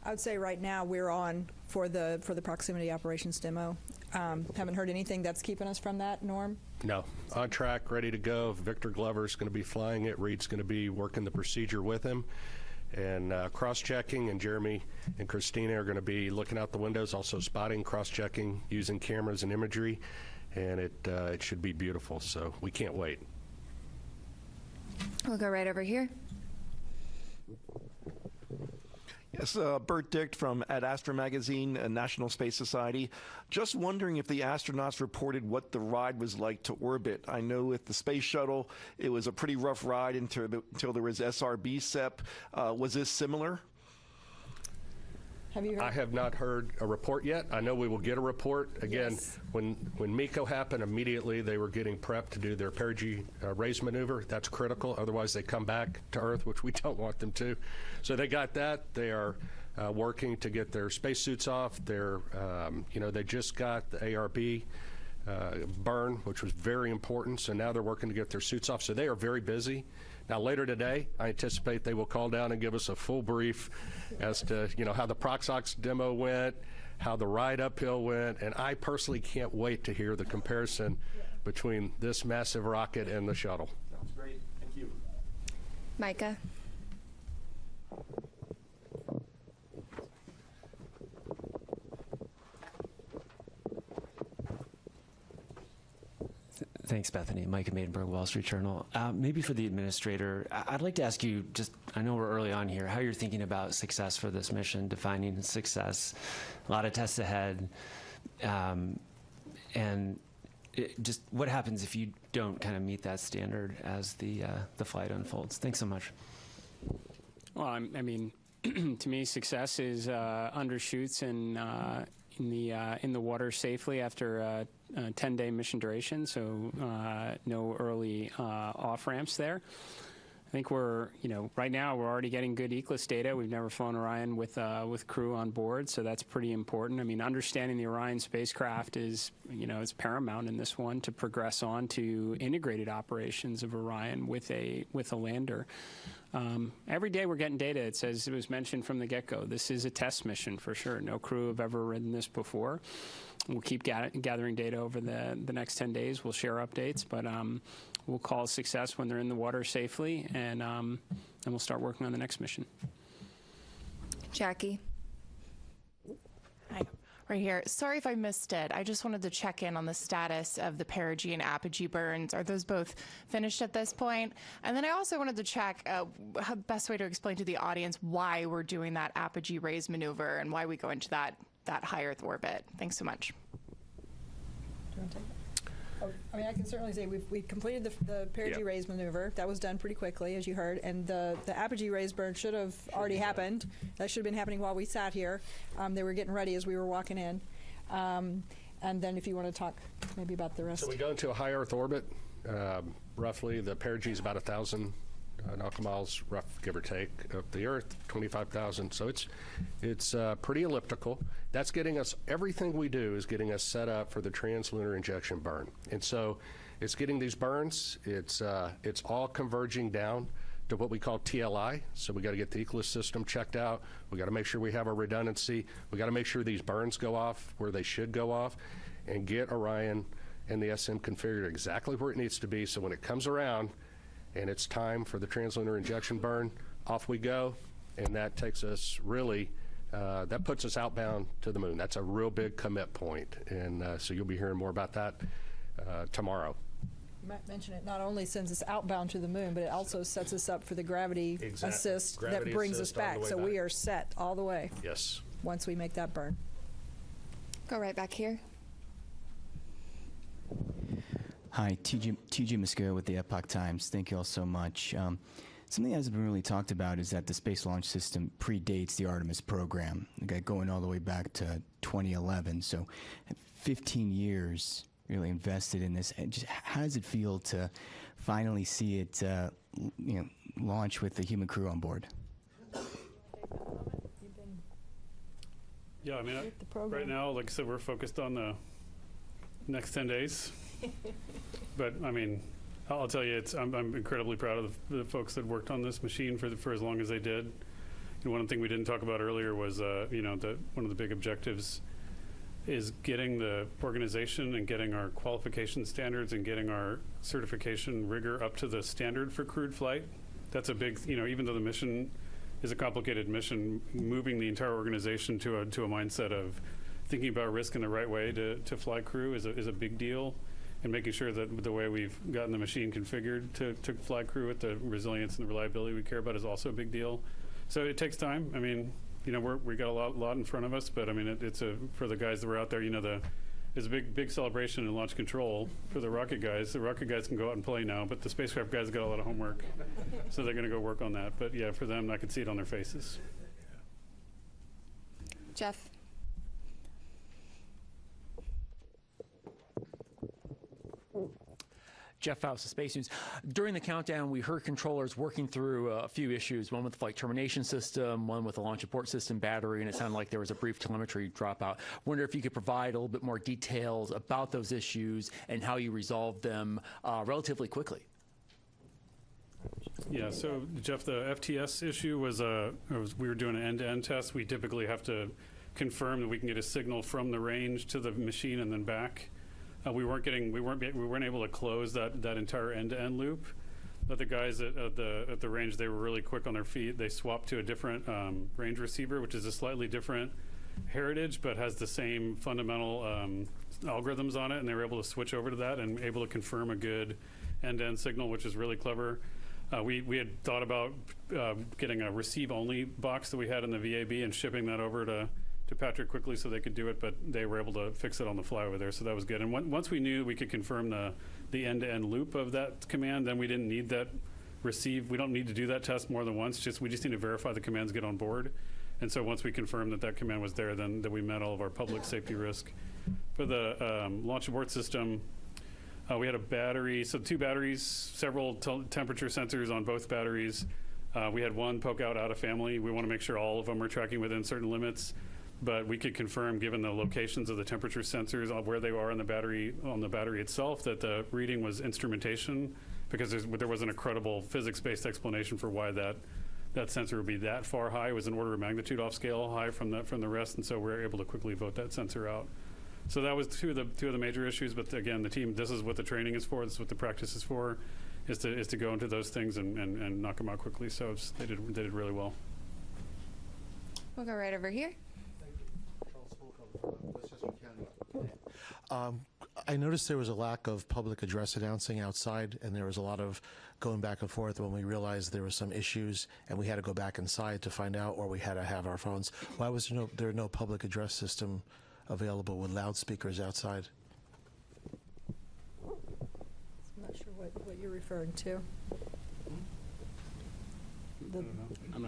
I would say right now we're on for the proximity operations demo. Haven't heard anything that's keeping us from that, Norm? No. On track, ready to go. Victor Glover's going to be flying it. Reed's going to be working the procedure with him. And cross-checking, and Jeremy and Christina are going to be looking out the windows, also spotting, cross-checking, using cameras and imagery, and it should be beautiful, so we can't wait. We'll go right over here. Yes, Bert Dicht from Ad Astra Magazine, National Space Society. Just wondering if the astronauts reported what the ride was like to orbit. I know with the space shuttle, it was a pretty rough ride until there was SRB SEP. Was this similar? Have you heard? I have not heard a report yet. I know we will get a report. Again, yes. When MECO happened, immediately they were getting prepped to do their Perigee raise maneuver. That's critical. Otherwise, they come back to Earth, which we don't want them to. So they got that. They are working to get their spacesuits off. They're, they just got the ARB burn, which was very important. So now they're working to get their suits off. So they are very busy. Now, later today, I anticipate they will call down and give us a full brief as to, how the Proxox demo went, how the ride uphill went, and I personally can't wait to hear the comparison between this massive rocket and the shuttle. Sounds great. Thank you. Micah. Thanks, Bethany. Micah Maidenberg, Wall Street Journal. Maybe for the administrator, I'd like to ask you, I know we're early on here, how you're thinking about success for this mission, defining success. A lot of tests ahead. And just what happens if you don't kind of meet that standard as the flight unfolds? Thanks so much. Well, I mean, to me, success is undershoots and in the water safely after a 10-day mission duration, so no early off ramps there. I think we're, right now we're already getting good ECLIS data. We've never flown Orion with crew on board, so that's pretty important. I mean, understanding the Orion spacecraft is, is paramount in this one to progress on to integrated operations of Orion with a lander. Every day we're getting data. It says, it was mentioned from the get-go, this is a test mission for sure. No crew have ever ridden this before. We'll keep gathering data over the next 10 days. We'll share updates, but we'll call success when they're in the water safely, and we'll start working on the next mission. Jackie. Hi. Right here. Sorry if I missed it. I just wanted to check in on the status of the Perigee and Apogee burns. Are those both finished at this point? And then I also wanted to check how the best way to explain to the audience why we're doing that Apogee raise maneuver and why we go into that high Earth orbit. Thanks so much. Do you want to take it? Oh, I mean, I can certainly say we completed the Perigee raise maneuver. That was done pretty quickly, as you heard, and the Apogee raise burn should have already happened. That should have been happening while we sat here. They were getting ready as we were walking in. And then if you want to talk maybe about the rest. So we go into a high Earth orbit. Roughly, the Perigee is about 1,000 nautical miles, rough give or take, of the Earth, 25,000. So it's pretty elliptical. That's getting us, everything we do is getting us set up for the translunar injection burn. And so it's getting these burns, it's all converging down to what we call TLI. So we got to get the ECLIS system checked out. We got to make sure we have a redundancy. We got to make sure these burns go off where they should go off, and get Orion and the SM configured exactly where it needs to be, so when it comes around and it's time for the translunar injection burn, off we go. And that takes us really, that puts us outbound to the moon. That's a real big commit point. And so you'll be hearing more about that tomorrow. You might mention it not only sends us outbound to the moon, but it also sets us up for the gravity assist that brings us back. So we are set all the way. Yes. Once we make that burn. Go right back here. Hi, TJ Musco with the Epoch Times. Thank you all so much. Something that hasn't been really talked about is that the Space Launch System predates the Artemis program, going all the way back to 2011. So 15 years really invested in this. And just how does it feel to finally see it launch with the human crew on board? Yeah, I mean, right now, like I said, we're focused on the next 10 days. But I mean, I'll tell you, I'm incredibly proud of the folks that worked on this machine for as long as they did. And one thing we didn't talk about earlier was, one of the big objectives is getting the organization and getting our qualification standards and getting our certification rigor up to the standard for crewed flight. That's a big, even though the mission is a complicated mission, moving the entire organization to a mindset of thinking about risk in the right way to fly crew is a big deal. And making sure that the way we've gotten the machine configured to fly crew with the resilience and the reliability we care about is also a big deal. So it takes time. I mean, we got a lot in front of us, but I mean, it's for the guys that were out there, there's a big celebration in launch control for the rocket guys. The rocket guys can go out and play now, but the spacecraft guys got a lot of homework. So they're going to go work on that. But yeah, for them, I can see it on their faces. Jeff. Jeff Faust of Space News. During the countdown, we heard controllers working through a few issues, one with the flight termination system, one with the launch abort system battery, and it sounded like there was a brief telemetry dropout. Wonder if you could provide a little bit more details about those issues and how you resolved them relatively quickly. Yeah, so Jeff, the FTS issue was we were doing an end-to-end test. We typically have to confirm that we can get a signal from the range to the machine and then back. We weren't able to close that entire end-to-end loop. But the guys at the range, they were really quick on their feet. They swapped to a different range receiver, which is a slightly different heritage, but has the same fundamental algorithms on it, and they were able to switch over to that and able to confirm a good end-to-end signal, which is really clever. We had thought about getting a receive-only box that we had in the VAB and shipping that over to to Patrick quickly so they could do it, but they were able to fix it on the fly over there, so that was good. And once we knew we could confirm the end-to-end loop of that command, then we didn't need that we don't need to do that test more than once. We just need to verify the commands get on board. And so once we confirmed that command was there, then that we met all of our public safety risk. For the launch abort system, we had a battery, so 2 batteries, several temperature sensors on both batteries. We had one poke out of family. We want to make sure all of them are tracking within certain limits, but we could confirm, given the locations of the temperature sensors on where they are on the battery itself, that the reading was instrumentation, because there wasn't a credible physics-based explanation for why that sensor would be that far high. It was an order of magnitude off scale high from the rest, and so we were able to quickly vote that sensor out. So that was two of the major issues. But again, the team, this is what the training is for. This is what the practice is for, is to go into those things and knock them out quickly. So they did really well. We'll go right over here. I noticed there was a lack of public address announcing outside, and there was a lot of going back and forth when we realized there were some issues, and we had to go back inside to find out, or we had to have our phones. Why was there no public address system available with loudspeakers outside? I'm not sure what you're referring to.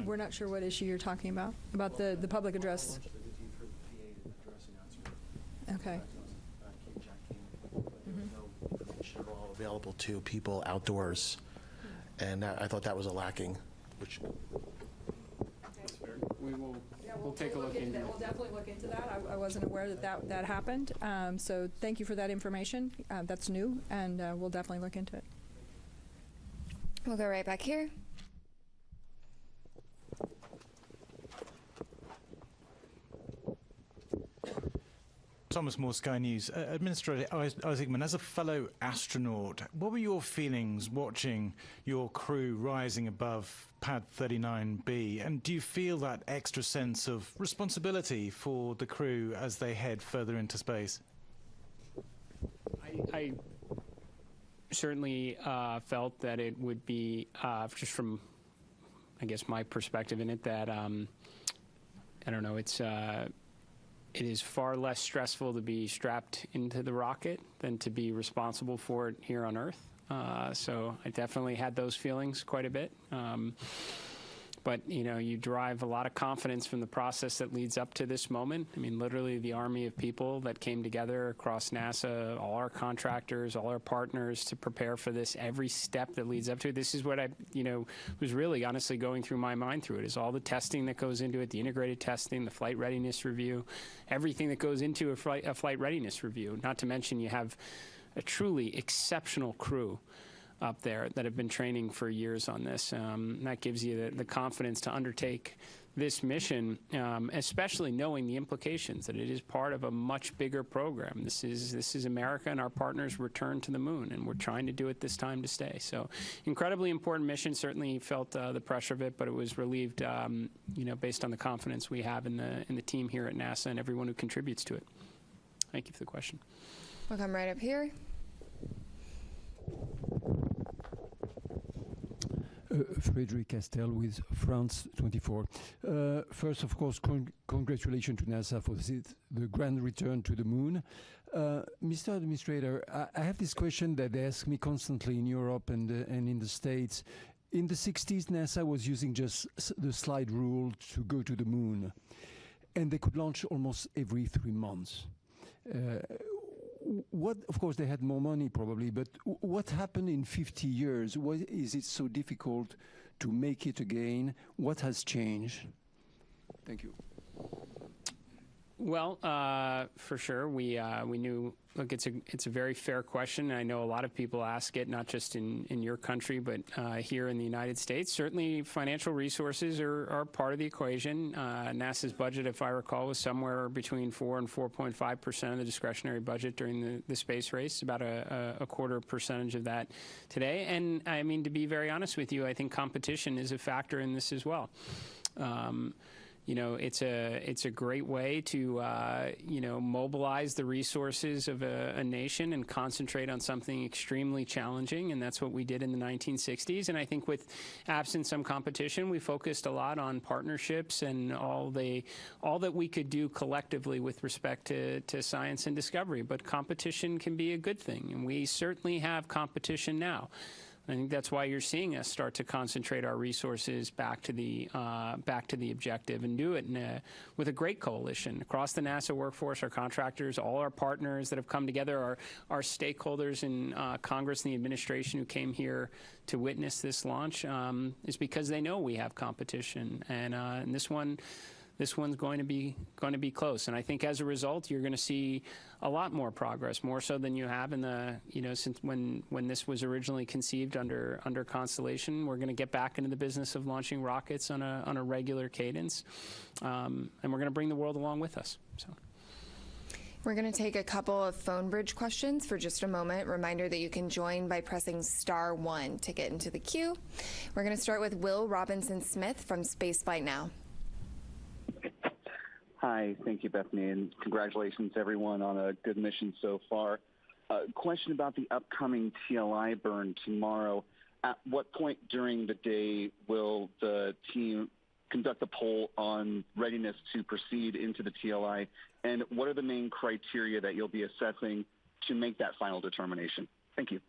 We're not sure what issue you're talking about the public address. Okay. All available to people outdoors, and I thought that was a lacking. Which We'll take a look into that. We'll definitely look into that. I wasn't aware that happened. So thank you for that information. That's new, and we'll definitely look into it. We'll go right back here. Thomas Moore, Sky News. Administrator Isaacman, as a fellow astronaut, what were your feelings watching your crew rising above Pad 39B? And do you feel that extra sense of responsibility for the crew as they head further into space? I certainly felt that it would be, just from, I guess, my perspective in it, that, I don't know, it is far less stressful to be strapped into the rocket than to be responsible for it here on Earth. So I definitely had those feelings quite a bit. But, you derive a lot of confidence from the process that leads up to this moment. I mean, literally the army of people that came together across NASA, all our contractors, all our partners to prepare for this, every step that leads up to it. This is what I, was really honestly going through my mind through it, is all the testing that goes into it, the integrated testing, the flight readiness review, everything that goes into a flight readiness review. Not to mention you have a truly exceptional crew up there that have been training for years on this. That gives you the confidence to undertake this mission, especially knowing the implications that it is part of a much bigger program. This is America and our partners' return to the moon, and we're trying to do it this time to stay. So, incredibly important mission. Certainly felt the pressure of it, but it was relieved, based on the confidence we have in the team here at NASA and everyone who contributes to it. Thank you for the question. We'll come right up here. Frederic Castel with France 24. First, of course, congratulations to NASA for the grand return to the moon. Mr. Administrator, I have this question that they ask me constantly in Europe and in the States. In the 60s, NASA was using just the slide rule to go to the moon, and they could launch almost every 3 months. Of course, they had more money probably, but what happened in 50 years? Why is it so difficult to make it again? What has changed? Thank you. Well, for sure, we knew. Look, it's a very fair question. I know a lot of people ask it, not just in your country, but here in the United States. Certainly, financial resources are part of the equation. NASA's budget, if I recall, was somewhere between 4 and 4.5% of the discretionary budget during the space race. About a quarter percentage of that today. And I mean, to be very honest with you, I think competition is a factor in this as well. it's a great way to mobilize the resources of a nation and concentrate on something extremely challenging, and that's what we did in the 1960s. And I think with absent some competition, we focused a lot on partnerships and all that we could do collectively with respect to science and discovery. But competition can be a good thing, and we certainly have competition now. I think that's why you're seeing us start to concentrate our resources back to the objective, and do it with a great coalition across the NASA workforce, our contractors, all our partners that have come together, our stakeholders in Congress and the administration who came here to witness this launch, is because they know we have competition, and this one's going to be close. And I think as a result, you're going to see a lot more progress, more so than you have in the, since when this was originally conceived under Constellation. We're going to get back into the business of launching rockets on a regular cadence, and we're going to bring the world along with us. So. We're going to take a couple of phone bridge questions for just a moment. Reminder that you can join by pressing *1 to get into the queue. We're going to start with Will Robinson-Smith from Spaceflight Now. Hi, thank you, Bethany, and congratulations, everyone, on a good mission so far. Question about the upcoming TLI burn tomorrow. At what point during the day will the team conduct a poll on readiness to proceed into the TLI, and what are the main criteria that you'll be assessing to make that final determination? Thank you.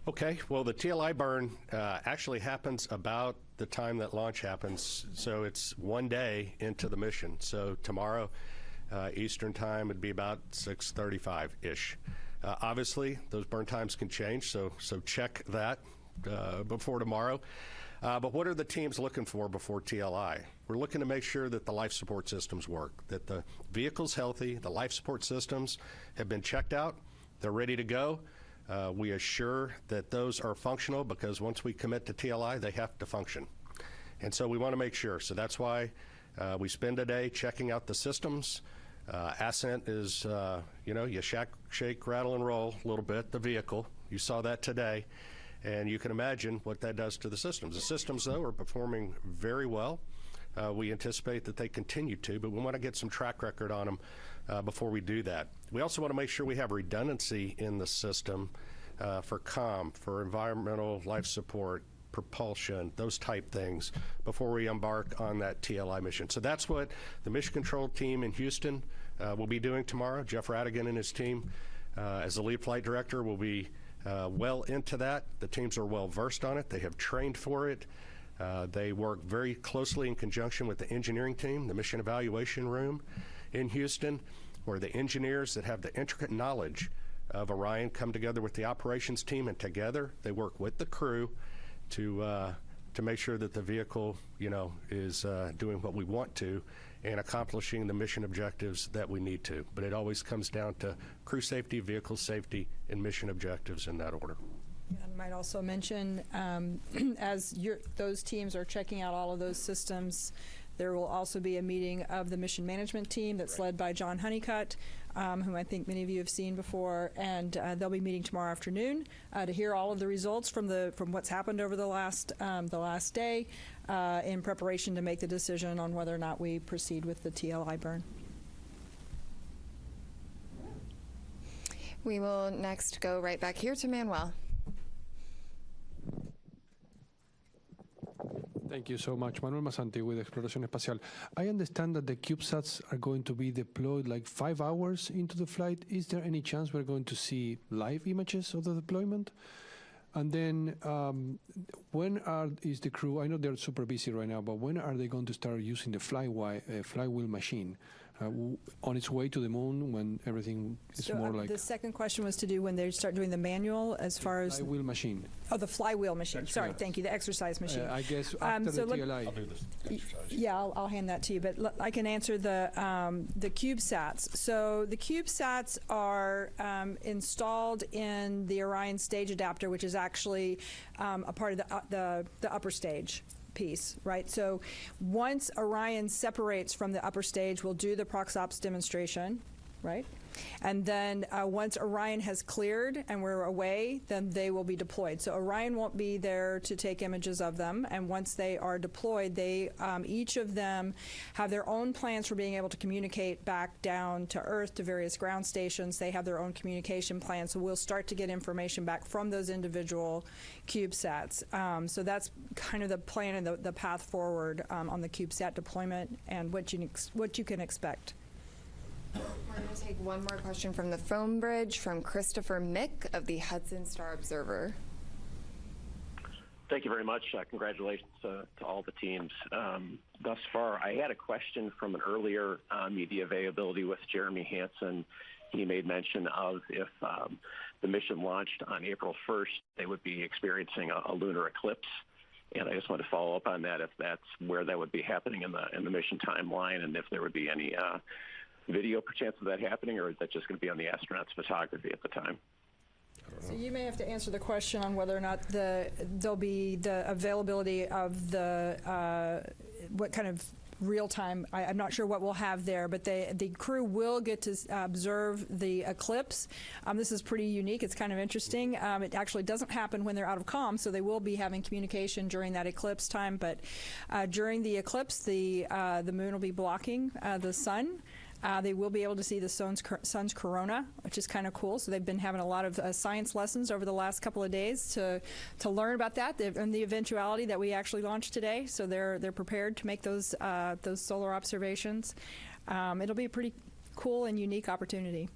Okay, well, the TLI burn actually happens about the time that launch happens, so it's 1 day into the mission. So tomorrow, Eastern time, would be about 6:35-ish. Obviously, those burn times can change, so check that before tomorrow. But what are the teams looking for before TLI? We're looking to make sure that the life support systems work, that the vehicle's healthy, the life support systems have been checked out, they're ready to go. We assure that those are functional, because once we commit to TLI, they have to function. And so we want to make sure. So that's why we spend a day checking out the systems. Ascent is, you shake, rattle, and roll a little bit, the vehicle. You saw that today. And you can imagine what that does to the systems. The systems, though, are performing very well. We anticipate that they continue to, but we want to get some track record on them before we do that. We also want to make sure we have redundancy in the system for comm, for environmental life support, propulsion, those type things, before we embark on that TLI mission. So that's what the mission control team in Houston will be doing tomorrow. Jeff Radigan and his team, as the lead flight director, will be well into that. The teams are well versed on it. They have trained for it. They work very closely in conjunction with the engineering team, the mission evaluation room in Houston, where the engineers that have the intricate knowledge of Orion come together with the operations team, and together they work with the crew to make sure that the vehicle, is doing what we want to and accomplishing the mission objectives that we need to. But it always comes down to crew safety, vehicle safety, and mission objectives in that order. I might also mention, as those teams are checking out all of those systems, there will also be a meeting of the mission management team that's led by John Honeycutt, whom I think many of you have seen before, and they'll be meeting tomorrow afternoon to hear all of the results from what's happened over the last day, in preparation to make the decision on whether or not we proceed with the TLI burn. We will next go right back here to Manuel. Thank you so much. Manuel Masanti with Exploración Espacial. I understand that the CubeSats are going to be deployed like 5 hours into the flight. Is there any chance we're going to see live images of the deployment? And then when is the crew, I know they're super busy right now, but when are they going to start using the flywheel machine on its way to the moon, when everything is more like... The second question was to do when they start doing the manual as far as... Flywheel machine. Oh, the flywheel machine. Sorry, thank you, the exercise machine. I guess after the TLI. I'll do this exercise. Yeah, I'll hand that to you, but I can answer the CubeSats. So the CubeSats are installed in the Orion stage adapter, which is actually a part of the upper stage piece, right? So once Orion separates from the upper stage, we'll do the ProxOps demonstration, right? And then once Orion has cleared and we're away, then they will be deployed. So Orion won't be there to take images of them. And once they are deployed, they each of them have their own plans for being able to communicate back down to Earth to various ground stations. They have their own communication plans. So we'll start to get information back from those individual CubeSats. So that's kind of the plan and the path forward on the CubeSat deployment and what you can expect. We're going to take one more question from the phone bridge from Christopher Mick of the Hudson Star Observer. Thank you very much. Congratulations to all the teams thus far. I had a question from an earlier media availability with Jeremy Hansen. He made mention of if the mission launched on April 1st, they would be experiencing a lunar eclipse. And I just want to follow up on that, if that's where that would be happening in the mission timeline, and if there would be any video perchance of that happening, or is that just going to be on the astronauts' photography at the time? So you may have to answer the question on whether or not there'll be the availability of the what kind of real time. I'm not sure what we'll have there, but the crew will get to observe the eclipse. This is pretty unique. It's kind of interesting. It actually doesn't happen when they're out of comm, so they will be having communication during that eclipse time. But during the eclipse, the moon will be blocking the sun. They will be able to see the sun's corona, which is kind of cool. So they've been having a lot of science lessons over the last couple of days to learn about that and the eventuality that we actually launched today. So they're prepared to make those solar observations. It'll be a pretty cool and unique opportunity.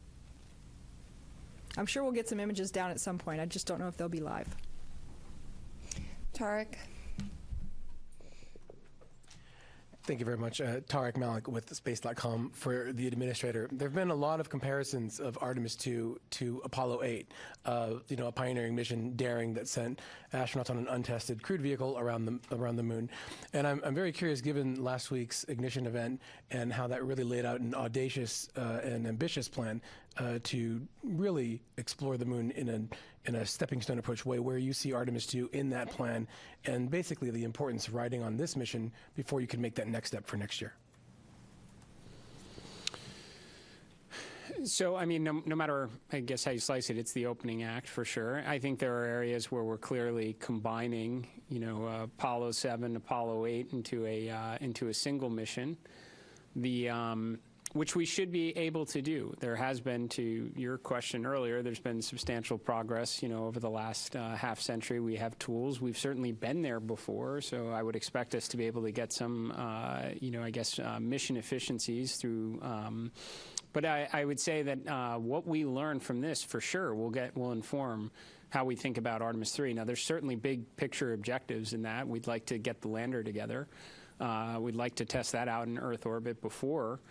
I'm sure we'll get some images down at some point. I just don't know if they'll be live. Tarek. Thank you very much. Tarek Malik with Space.com for the administrator. There have been a lot of comparisons of Artemis II to Apollo 8, a pioneering mission, daring, that sent astronauts on an untested crewed vehicle around the moon. And I'm very curious, given last week's ignition event and how that really laid out an audacious and ambitious plan to really explore the moon in a stepping stone approach way, where you see Artemis II in that plan, and basically the importance of riding on this mission before you can make that next step for next year. So, I mean, no matter, I guess, how you slice it, it's the opening act for sure. I think there are areas where we're clearly combining, Apollo 7, Apollo 8 into a single mission. Which we should be able to do. There has been, to your question earlier, there's been substantial progress, over the last half century. We have tools. We've certainly been there before, so I would expect us to be able to get some, mission efficiencies through. But I would say that what we learn from this, for sure, will inform how we think about Artemis 3. Now, there's certainly big picture objectives in that. We'd like to get the lander together. We'd like to test that out in Earth orbit before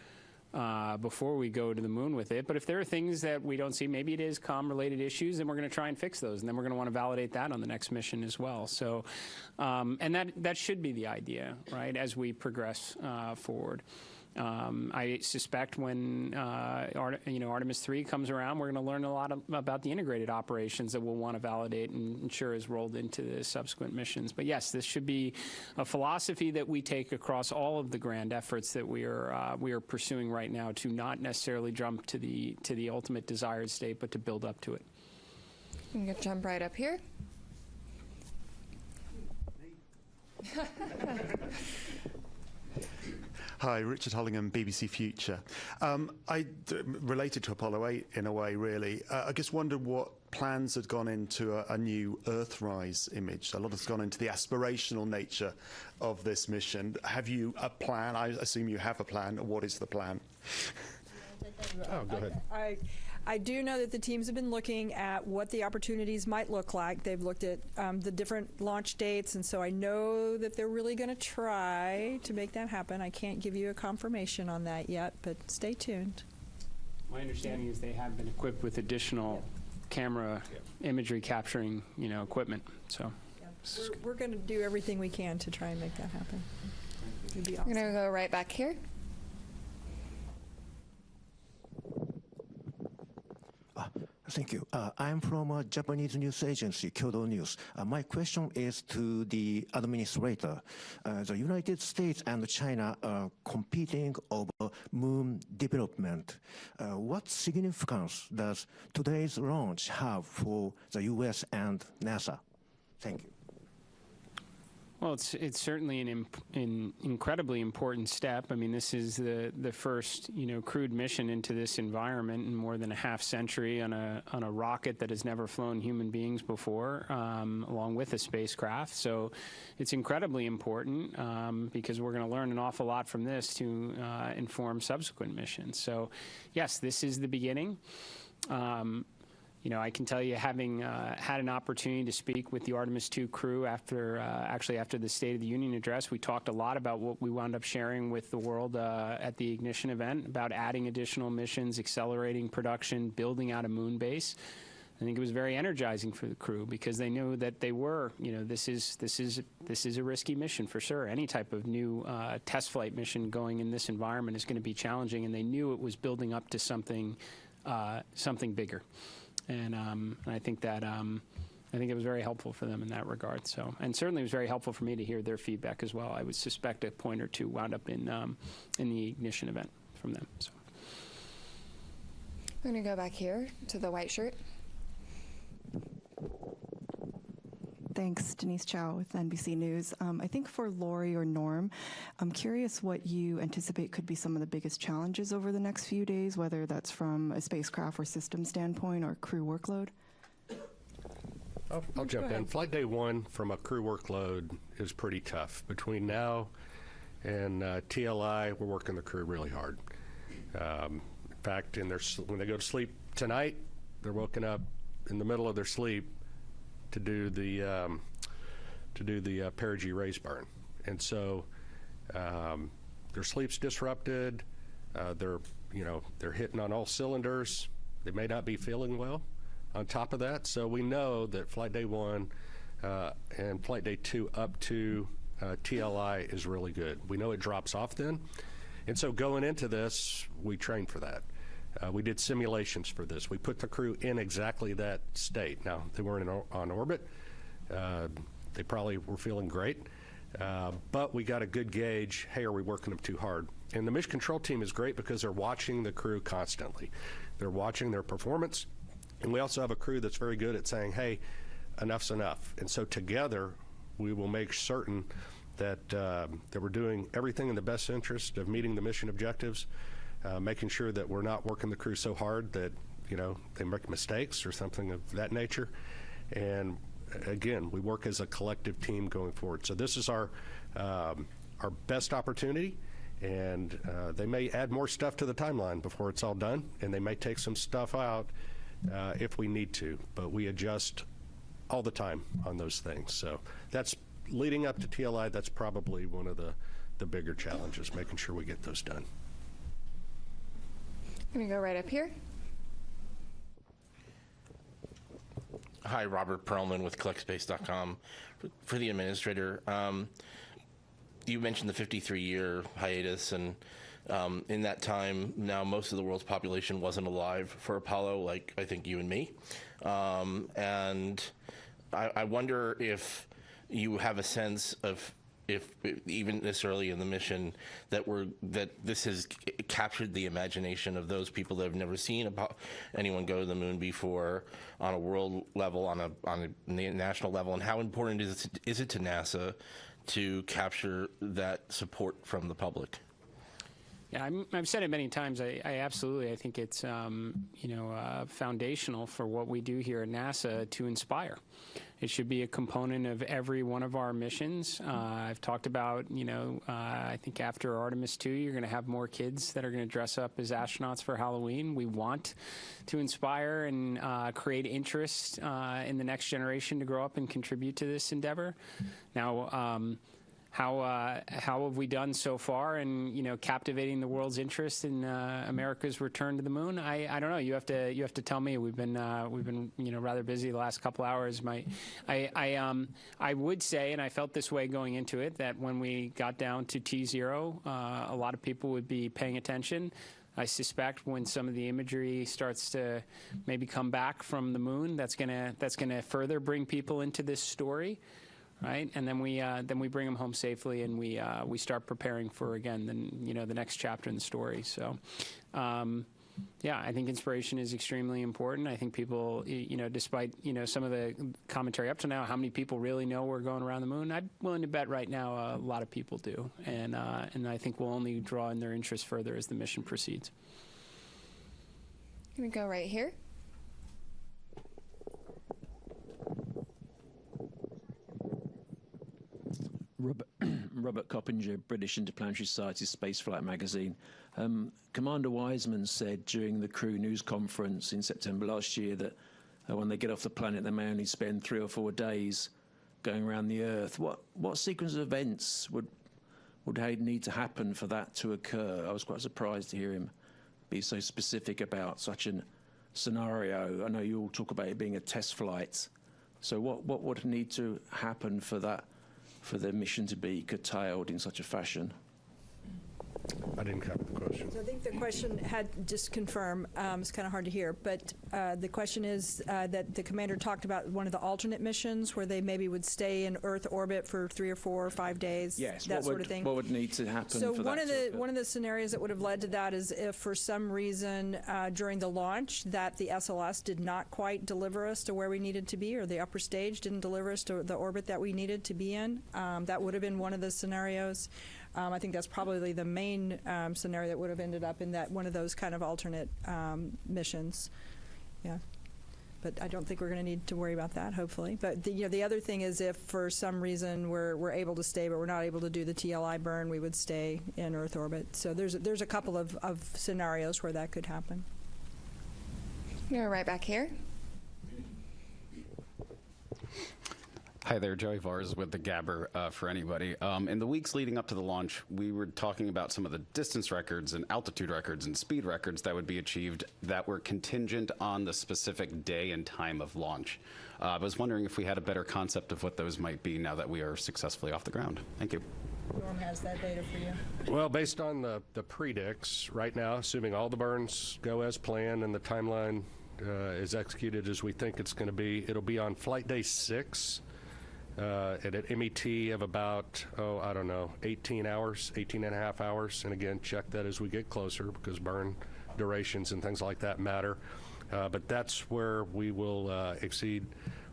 we go to the moon with it. But if there are things that we don't see, maybe it is comm-related issues, then we're going to try and fix those, and then we're going to want to validate that on the next mission as well. So, and that should be the idea, right, as we progress forward. I suspect when Artemis 3 comes around, we're going to learn a lot about the integrated operations that we'll want to validate and ensure is rolled into the subsequent missions. But yes, this should be a philosophy that we take across all of the grand efforts that we are pursuing right now, to not necessarily jump to the ultimate desired state, but to build up to it. I'm going to jump right up here. Hi, Richard Hollingham, BBC Future. Related to Apollo 8 in a way, really. I just wondered what plans had gone into a new Earthrise image. A lot has gone into the aspirational nature of this mission. Have you a plan? I assume you have a plan. What is the plan? Oh, go ahead. I do know that the teams have been looking at what the opportunities might look like. They've looked at the different launch dates, and so I know that they're really going to try to make that happen. I can't give you a confirmation on that yet, but stay tuned. My understanding is they have been equipped with additional camera imagery capturing, equipment. So we're going to do everything we can to try and make that happen. It'd be awesome. We're going to go right back here. Thank you. I'm from a Japanese news agency, Kyodo News. My question is to the administrator. The United States and China are competing over moon development. What significance does today's launch have for the U.S. and NASA? Thank you. Well, it's certainly an incredibly important step. I mean, this is the first crewed mission into this environment in more than a half century on a rocket that has never flown human beings before, along with a spacecraft. So it's incredibly important because we're going to learn an awful lot from this to inform subsequent missions. So yes, this is the beginning. I can tell you, having had an opportunity to speak with the Artemis II crew after the State of the Union address, we talked a lot about what we wound up sharing with the world at the Ignition event about adding additional missions, accelerating production, building out a moon base. I think it was very energizing for the crew because they knew that they were, this is a risky mission for sure. Any type of new test flight mission going in this environment is going to be challenging, and they knew it was building up to something bigger. And I think that it was very helpful for them in that regard. So, and certainly it was very helpful for me to hear their feedback as well. I would suspect a point or two wound up in the Ignition event from them. So. We're going to go back here to the white shirt. Thanks, Denise Chow with NBC News. I think for Lori or Norm, I'm curious what you anticipate could be some of the biggest challenges over the next few days, whether that's from a spacecraft or system standpoint or crew workload. I'll jump in. Flight day one from a crew workload is pretty tough. Between now and TLI, we're working the crew really hard. In fact, when they go to sleep tonight, they're woken up in the middle of their sleep to do the Perigee raise burn, and so their sleep's disrupted. They're hitting on all cylinders. They may not be feeling well. On top of that, so we know that flight day one and flight day two up to TLI is really good. We know it drops off then, and so going into this, we trained for that. We did simulations for this. We put the crew in exactly that state. Now, they weren't on orbit. They probably were feeling great. But we got a good gauge, hey, are we working them too hard? And the mission control team is great because they're watching the crew constantly. They're watching their performance. And we also have a crew that's very good at saying, hey, enough's enough. And so together, we will make certain that we're doing everything in the best interest of meeting the mission objectives. Making sure that we're not working the crew so hard that they make mistakes or something of that nature. And again, we work as a collective team going forward. So this is our best opportunity, and they may add more stuff to the timeline before it's all done, and they may take some stuff out if we need to. But we adjust all the time on those things. So that's leading up to TLI. That's probably one of the bigger challenges, making sure we get those done. I'm going to go right up here. Hi, Robert Perlman with CollectSpace.com. For the administrator, you mentioned the 53-year hiatus, and in that time, now most of the world's population wasn't alive for Apollo, like I think you and me. And I wonder if you have a sense of, if even this early in the mission, that this has captured the imagination of those people that have never seen anyone go to the moon before on a world level, on a national level, and how important is it to NASA to capture that support from the public? Yeah, I've said it many times. I absolutely, I think it's foundational for what we do here at NASA to inspire. It should be a component of every one of our missions. I've talked about, I think after Artemis II, you're going to have more kids that are going to dress up as astronauts for Halloween. We want to inspire and create interest in the next generation to grow up and contribute to this endeavor. Now, how have we done so far in captivating the world's interest in America's return to the moon? I don't know. You have to tell me. We've been rather busy the last couple hours. I would say, and I felt this way going into it, that when we got down to T0, a lot of people would be paying attention. I suspect when some of the imagery starts to maybe come back from the moon, that's gonna further bring people into this story, right? And then we bring them home safely, and we start preparing for, again, the next chapter in the story. So. Yeah, I think inspiration is extremely important. I think people, despite, some of the commentary up to now, how many people really know we're going around the moon? I'm willing to bet right now a lot of people do. And I think we'll only draw in their interest further as the mission proceeds. Can we go right here? Robert Coppinger, British Interplanetary Society Spaceflight Magazine. Commander Wiseman said during the crew news conference in September last year that when they get off the planet, they may only spend 3 or 4 days going around the Earth. What sequence of events would need to happen for that to occur? I was quite surprised to hear him be so specific about such a scenario. I know you all talk about it being a test flight. So what would need to happen for the mission to be curtailed in such a fashion? I didn't cover the question. So I think the question had, just confirm, it's kind of hard to hear, but the question is that the commander talked about one of the alternate missions where they maybe would stay in Earth orbit for 3 or 4 or 5 days, yes, that sort of thing. What would need to happen so for one that? One of the scenarios that would have led to that is if for some reason during the launch that the SLS did not quite deliver us to where we needed to be, or the upper stage didn't deliver us to the orbit that we needed to be in. That would have been one of the scenarios. I think that's probably the main scenario that would have ended up in that one of those kind of alternate missions. Yeah, but I don't think we're going to need to worry about that, hopefully. But the other thing is, if for some reason we're able to stay, but we're not able to do the TLI burn, we would stay in Earth orbit. So there's a couple of scenarios where that could happen. You're right back here. Hi there, Joey Vars with the Gabber for anybody. In the weeks leading up to the launch, we were talking about some of the distance records and altitude records and speed records that would be achieved that were contingent on the specific day and time of launch. I was wondering if we had a better concept of what those might be now that we are successfully off the ground. Thank you. Norm has that data for you. Well, based on the predicts right now, assuming all the burns go as planned and the timeline is executed as we think it's going to be, it'll be on flight day 6. At an MET of about, 18 hours, 18 and a half hours. And again, check that as we get closer because burn durations and things like that matter. But that's where we will exceed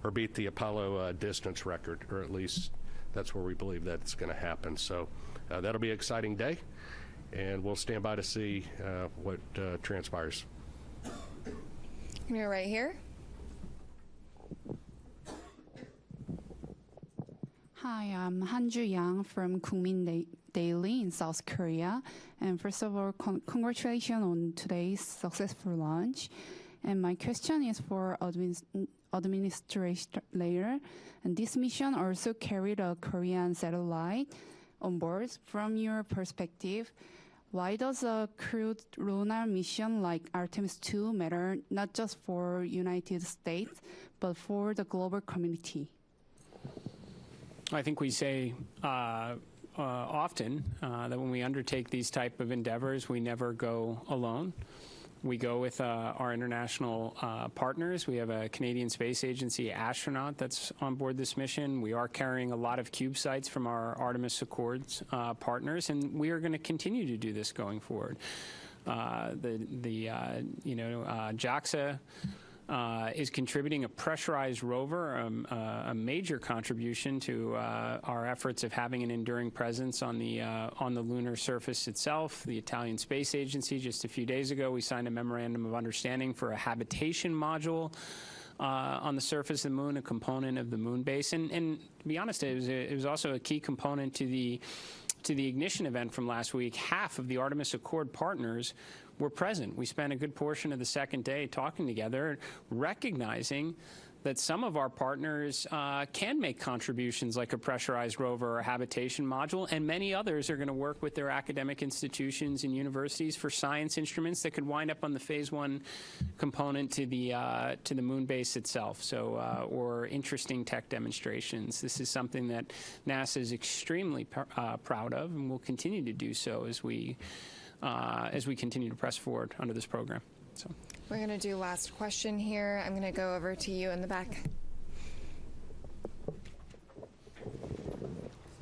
or beat the Apollo distance record, or at least that's where we believe that's going to happen. So that'll be an exciting day, and we'll stand by to see what transpires. You're right here. Hi, I'm Hanju Yang from Kungmin Daily in South Korea. And first of all, congratulations on today's successful launch. And my question is for administrator layer. And this mission also carried a Korean satellite on board. From your perspective, why does a crewed lunar mission like Artemis II matter not just for United States, but for the global community? I think we say often that when we undertake these type of endeavors, we never go alone. We go with our international partners. We have a Canadian Space Agency astronaut that's on board this mission. We are carrying a lot of CubeSats from our Artemis Accords partners, and we are going to continue to do this going forward. JAXA is contributing a pressurized rover, a major contribution to our efforts of having an enduring presence on the lunar surface itself. The Italian Space Agency, just a few days ago, we signed a memorandum of understanding for a habitation module on the surface of the moon, a component of the moon base. And to be honest, it was also a key component to the ignition event from last week. Half of the Artemis Accord partners were present. We spent a good portion of the second day talking together, recognizing that some of our partners can make contributions like a pressurized rover or a habitation module, and many others are going to work with their academic institutions and universities for science instruments that could wind up on the Phase 1 component to the moon base itself, or interesting tech demonstrations. This is something that NASA is extremely proud of and will continue to do so as we as we continue to press forward under this program. So we're going to do last question here. I'm going to go over to you in the back.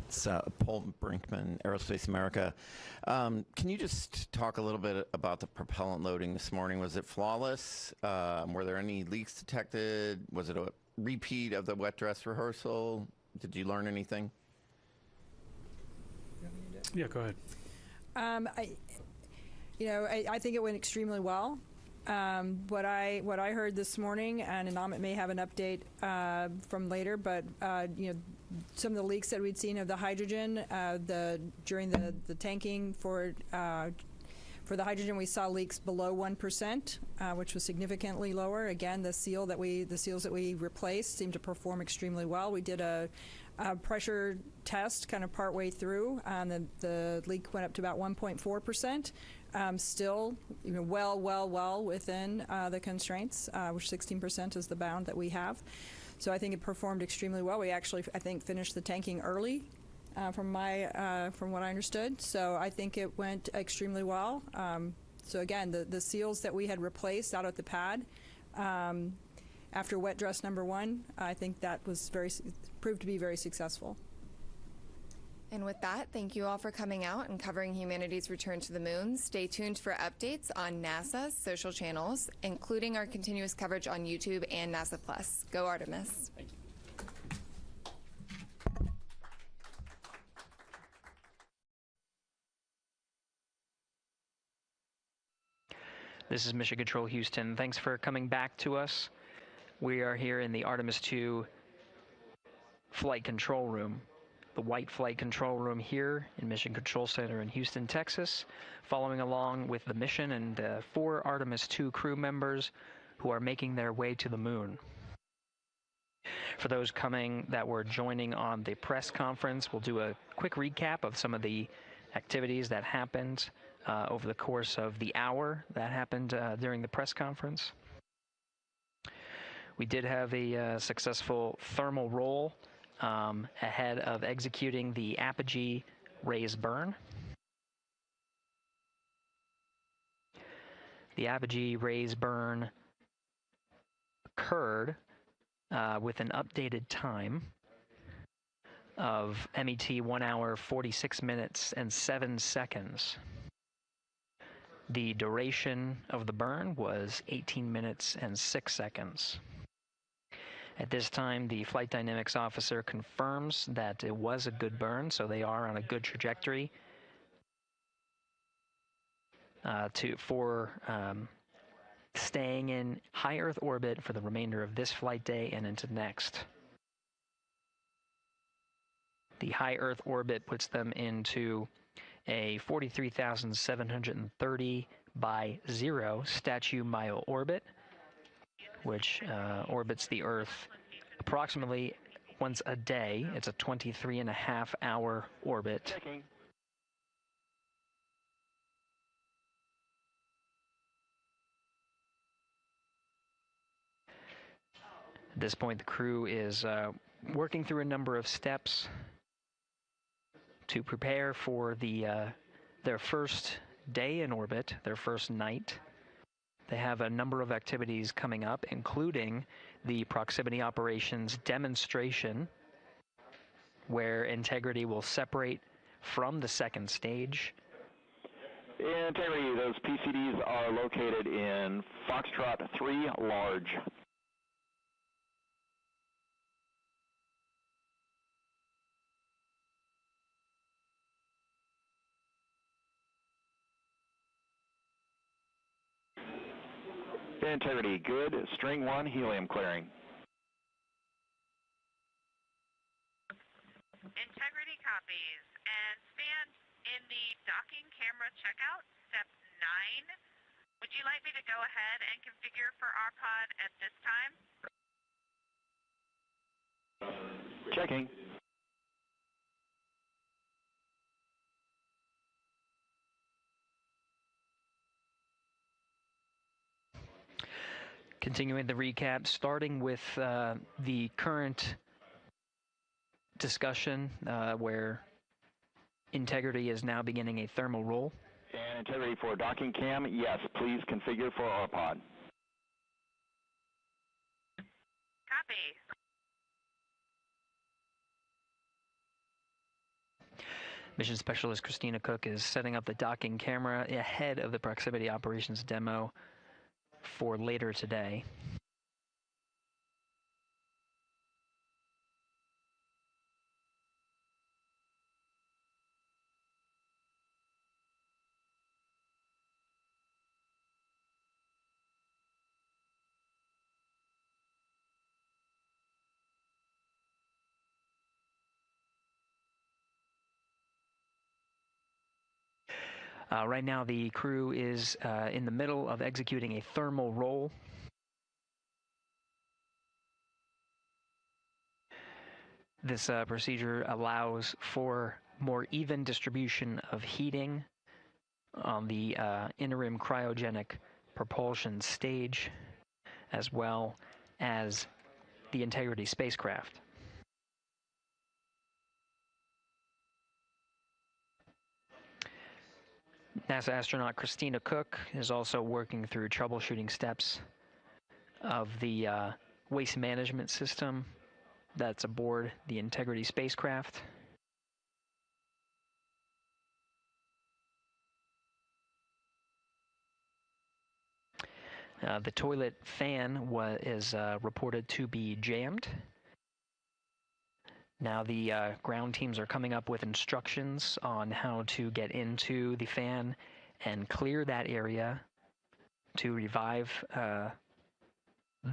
It's Paul Brinkman, Aerospace America. Can you just talk a little bit about the propellant loading this morning? Was it flawless? Were there any leaks detected? Was it a repeat of the wet dress rehearsal? Did you learn anything? Yeah, go ahead. I think it went extremely well. What I heard this morning, and Amit may have an update from later, but some of the leaks that we'd seen of the hydrogen during the tanking for the hydrogen, we saw leaks below 1%, which was significantly lower. Again, the seals that we replaced seemed to perform extremely well. We did a pressure test kind of partway through, and the leak went up to about 1.4%. Still, well within the constraints, which 16% is the bound that we have. So I think it performed extremely well. We actually, I think, finished the tanking early, from what I understood. So I think it went extremely well. So again, the seals that we had replaced out at the pad after wet dress number 1, I think that was proved to be very successful. And with that, thank you all for coming out and covering humanity's return to the moon. Stay tuned for updates on NASA's social channels, including our continuous coverage on YouTube and NASA Plus. Go Artemis. Thank you. This is Mission Control Houston. Thanks for coming back to us. We are here in the Artemis II flight control room. The white flight control room here in Mission Control Center in Houston, Texas, following along with the mission and 4 Artemis II crew members who are making their way to the moon. For those that were joining on the press conference, we'll do a quick recap of some of the activities that happened over the course of the hour that happened during the press conference. We did have a successful thermal roll ahead of executing the apogee raise burn. The apogee raise burn occurred with an updated time of MET 1 hour 46 minutes and 7 seconds. The duration of the burn was 18 minutes and 6 seconds. At this time, the flight dynamics officer confirms that it was a good burn, so they are on a good trajectory for staying in high Earth orbit for the remainder of this flight day and into next. The high Earth orbit puts them into a 43,730 by 0 statute mile orbit, which orbits the Earth approximately once a day. It's a 23.5-hour orbit. Checking. At this point, the crew is working through a number of steps to prepare for their first day in orbit, their first night. They have a number of activities coming up, including the proximity operations demonstration, where Integrity will separate from the second stage. Integrity, those PCDs are located in Foxtrot 3 large. Integrity, good. String 1, helium clearing. Integrity copies. And stand in the docking camera checkout, step 9. Would you like me to go ahead and configure for RPOD at this time? Checking. Continuing the recap, starting with the current discussion where Integrity is now beginning a thermal roll. And integrity for docking cam, yes, please configure for RPOD. Copy. Mission Specialist Christina Cook is setting up the docking camera ahead of the proximity operations demo for later today. Right now, the crew is in the middle of executing a thermal roll. This procedure allows for more even distribution of heating on the interim cryogenic propulsion stage, as well as the Integrity spacecraft. NASA astronaut Christina Cook is also working through troubleshooting steps of the waste management system that's aboard the Integrity spacecraft. The toilet fan is reported to be jammed. Now the ground teams are coming up with instructions on how to get into the fan and clear that area to revive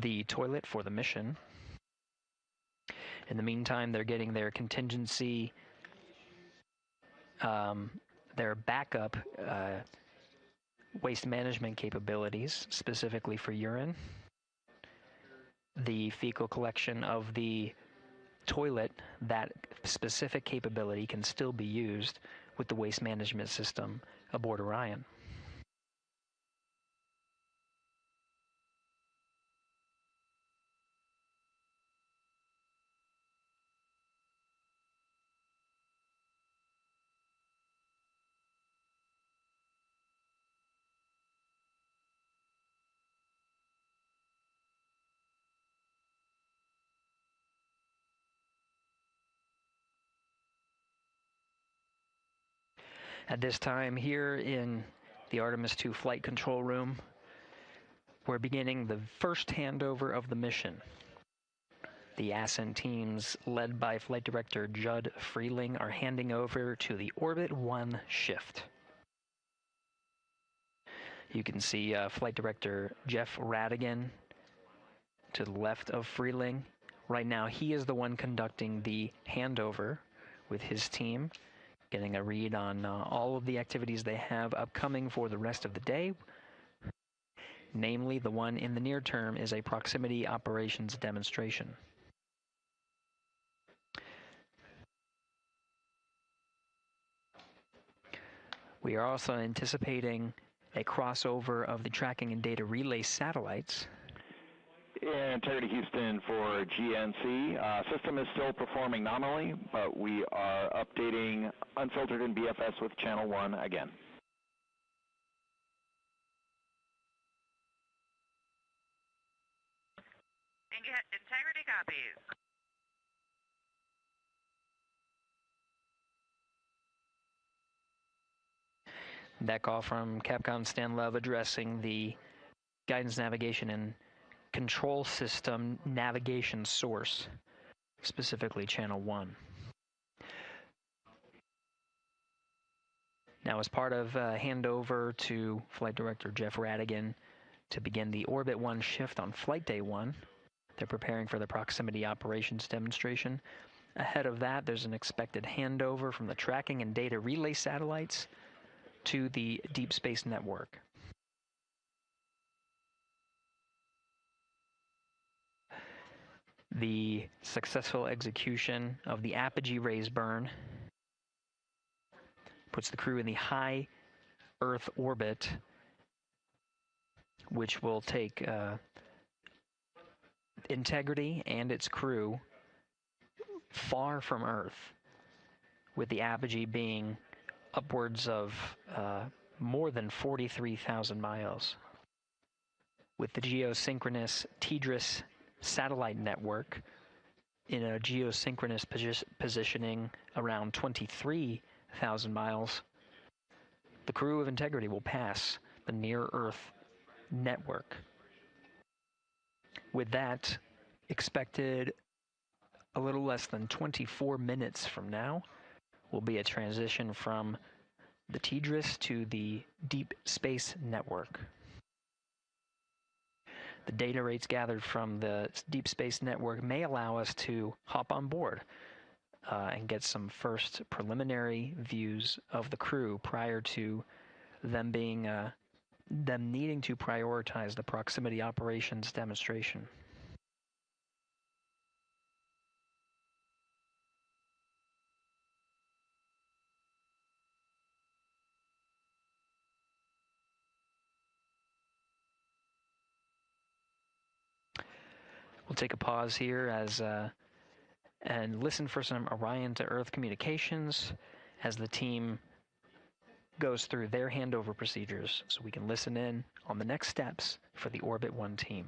the toilet for the mission. In the meantime, they're getting their contingency, their backup waste management capabilities, specifically for urine. The fecal collection of the toilet, that specific capability can still be used with the waste management system aboard Orion. At this time here in the Artemis II flight control room, we're beginning the first handover of the mission. The Ascent teams, led by Flight Director Judd Freeling, are handing over to the Orbit 1 shift. You can see Flight Director Jeff Radigan to the left of Freeling. Right now, he is the one conducting the handover with his team, getting a read on all of the activities they have upcoming for the rest of the day. Namely, the one in the near term is a proximity operations demonstration. We are also anticipating a crossover of the tracking and data relay satellites. Integrity Houston for GNC. System is still performing nominally, but we are updating unfiltered and BFS with channel 1 again. Integrity copies. That call from Capcom Stan Love addressing the guidance, navigation, and control system navigation source, specifically channel 1. Now, as part of handover to Flight Director Jeff Radigan to begin the Orbit 1 shift on Flight Day 1, they're preparing for the proximity operations demonstration. Ahead of that, there's an expected handover from the tracking and data relay satellites to the Deep Space Network. The successful execution of the apogee raise burn puts the crew in the high Earth orbit, which will take Integrity and its crew far from Earth, with the apogee being upwards of more than 43,000 miles. With the geosynchronous TDRS satellite network in a geosynchronous positioning around 23,000 miles, the crew of Integrity will pass the near-Earth network. With that, expected a little less than 24 minutes from now will be a transition from the TDRS to the Deep Space Network. The data rates gathered from the Deep Space Network may allow us to hop on board and get some first preliminary views of the crew prior to them needing to prioritize the proximity operations demonstration. We'll take a pause here and listen for some Orion to Earth communications as the team goes through their handover procedures so we can listen in on the next steps for the Orbit 1 team.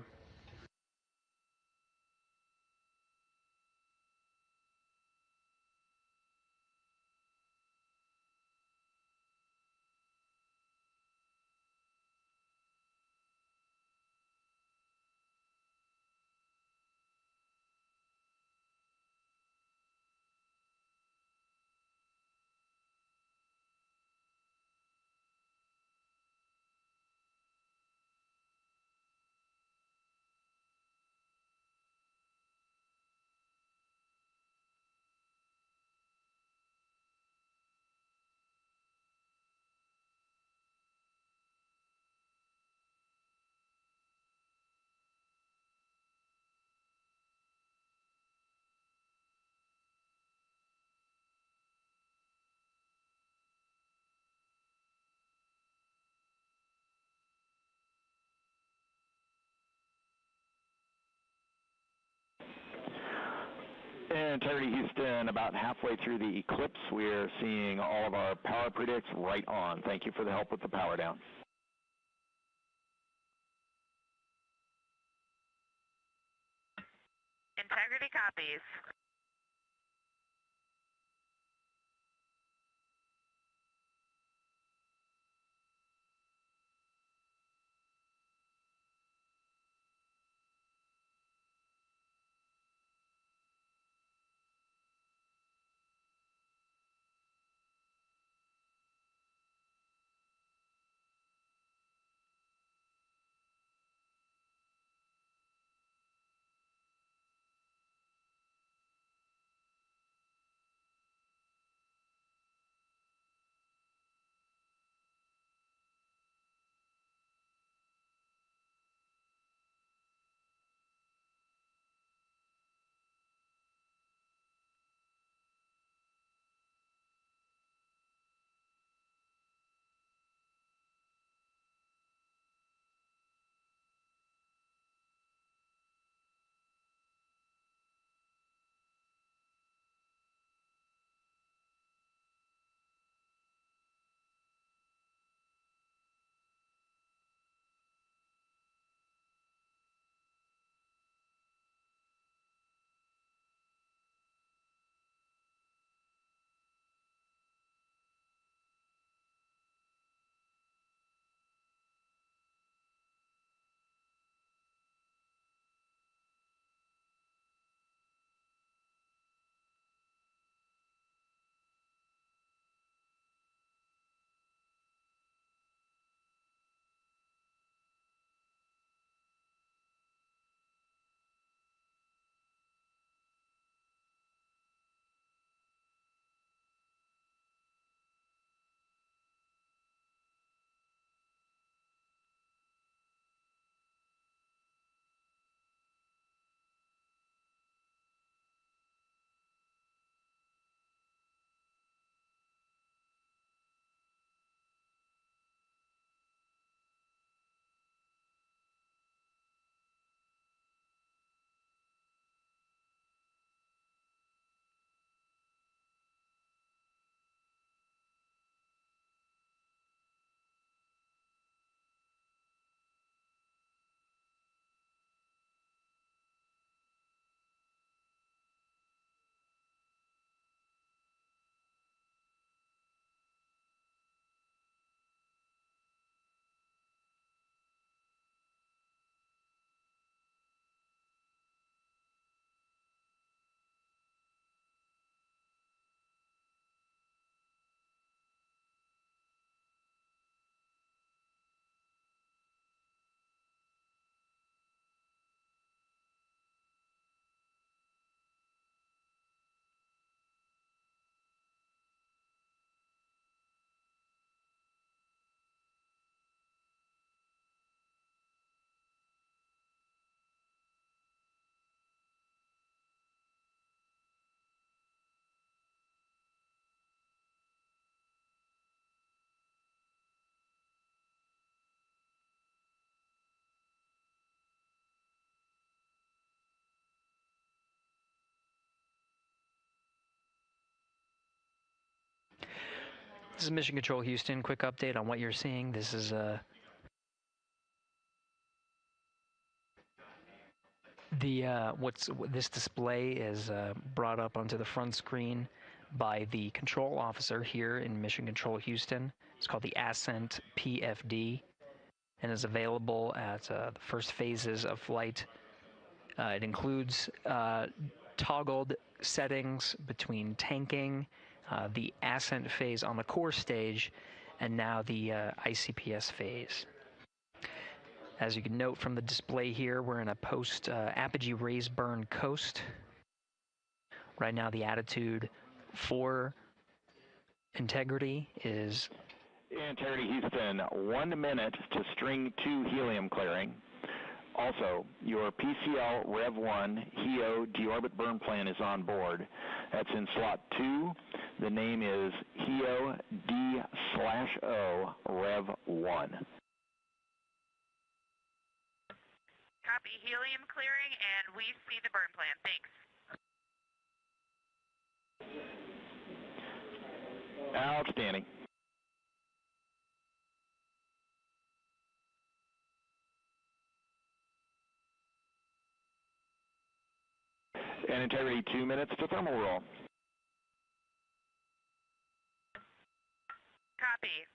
Integrity Houston, about halfway through the eclipse, we're seeing all of our power predicts right on. Thank you for the help with the power down. Integrity copies. This is Mission Control Houston. Quick update on what you're seeing. This is this display is brought up onto the front screen by the control officer here in Mission Control Houston. It's called the Ascent PFD and is available at the first phases of flight. It includes toggled settings between tanking, the Ascent phase on the core stage, and now the ICPS phase. As you can note from the display here, we're in a post-apogee raise burn coast. Right now the attitude for integrity is... Integrity Houston, 1 minute to string 2 helium clearing. Also, your PCL Rev 1 HEO deorbit burn plan is on board. That's in slot 2. The name is HEO D/O Rev 1. Copy helium clearing, and we see the burn plan. Thanks. Outstanding. And integrity, 2 minutes to thermal roll. Copy.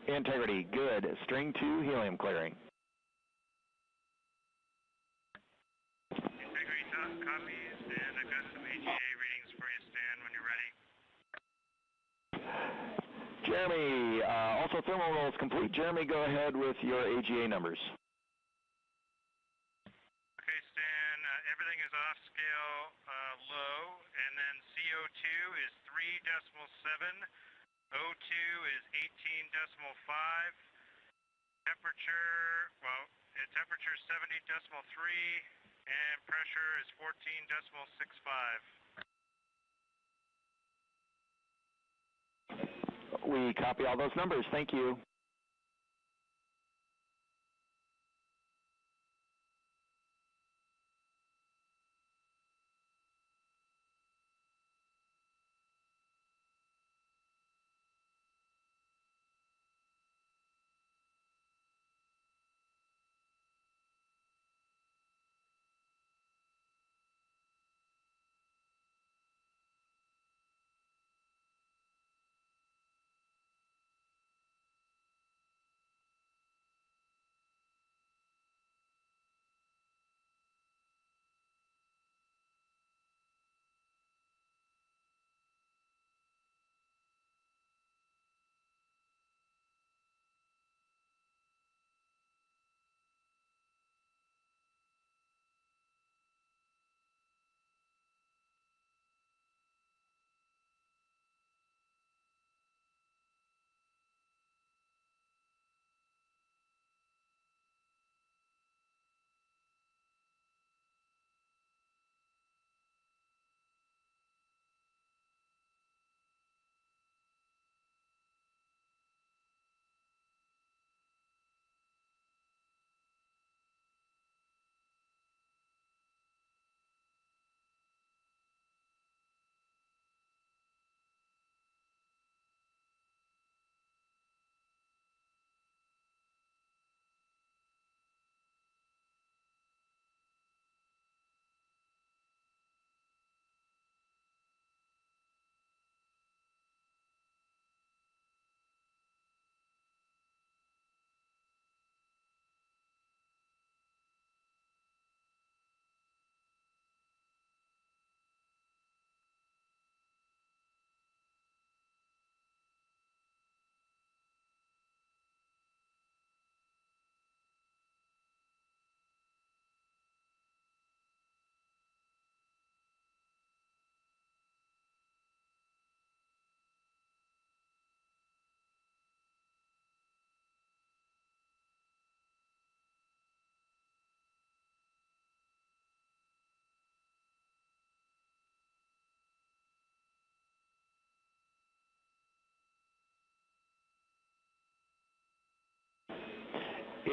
Integrity, good. String 2 helium clearing. Integrity copies, and I've got some AGA readings for you, Stan, when you're ready. Jeremy, also thermal roll is complete. Jeremy, go ahead with your AGA numbers. Okay, Stan, everything is off scale low, and then CO2 is 3.7. O2 is 18.5. Temperature, temperature is 70.3, and pressure is 14.65. We copy all those numbers. Thank you.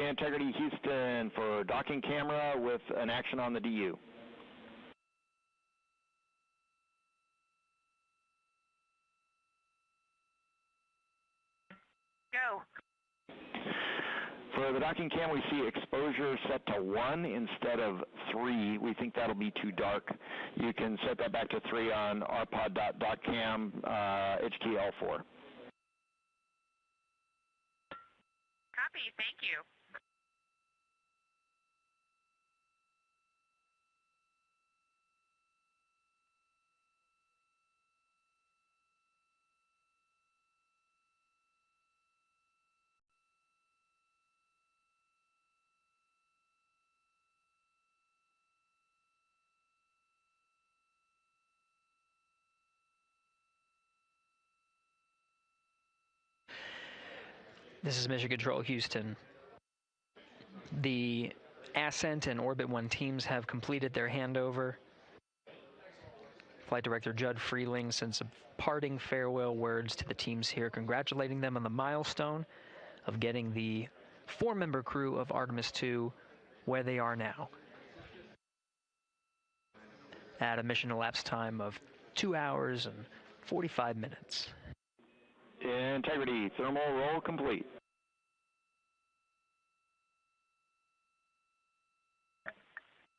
Integrity Houston for docking camera with an action on the DU. Go. For the docking cam, we see exposure set to 1 instead of 3. We think that'll be too dark. You can set that back to 3 on rpod.doccam HTL4. Copy. Thank you. This is Mission Control Houston. The Ascent and Orbit 1 teams have completed their handover. Flight Director Judd Freeling sent some parting farewell words to the teams here, congratulating them on the milestone of getting the 4-member crew of Artemis II where they are now, at a mission elapsed time of 2 hours and 45 minutes. Integrity, thermal roll complete.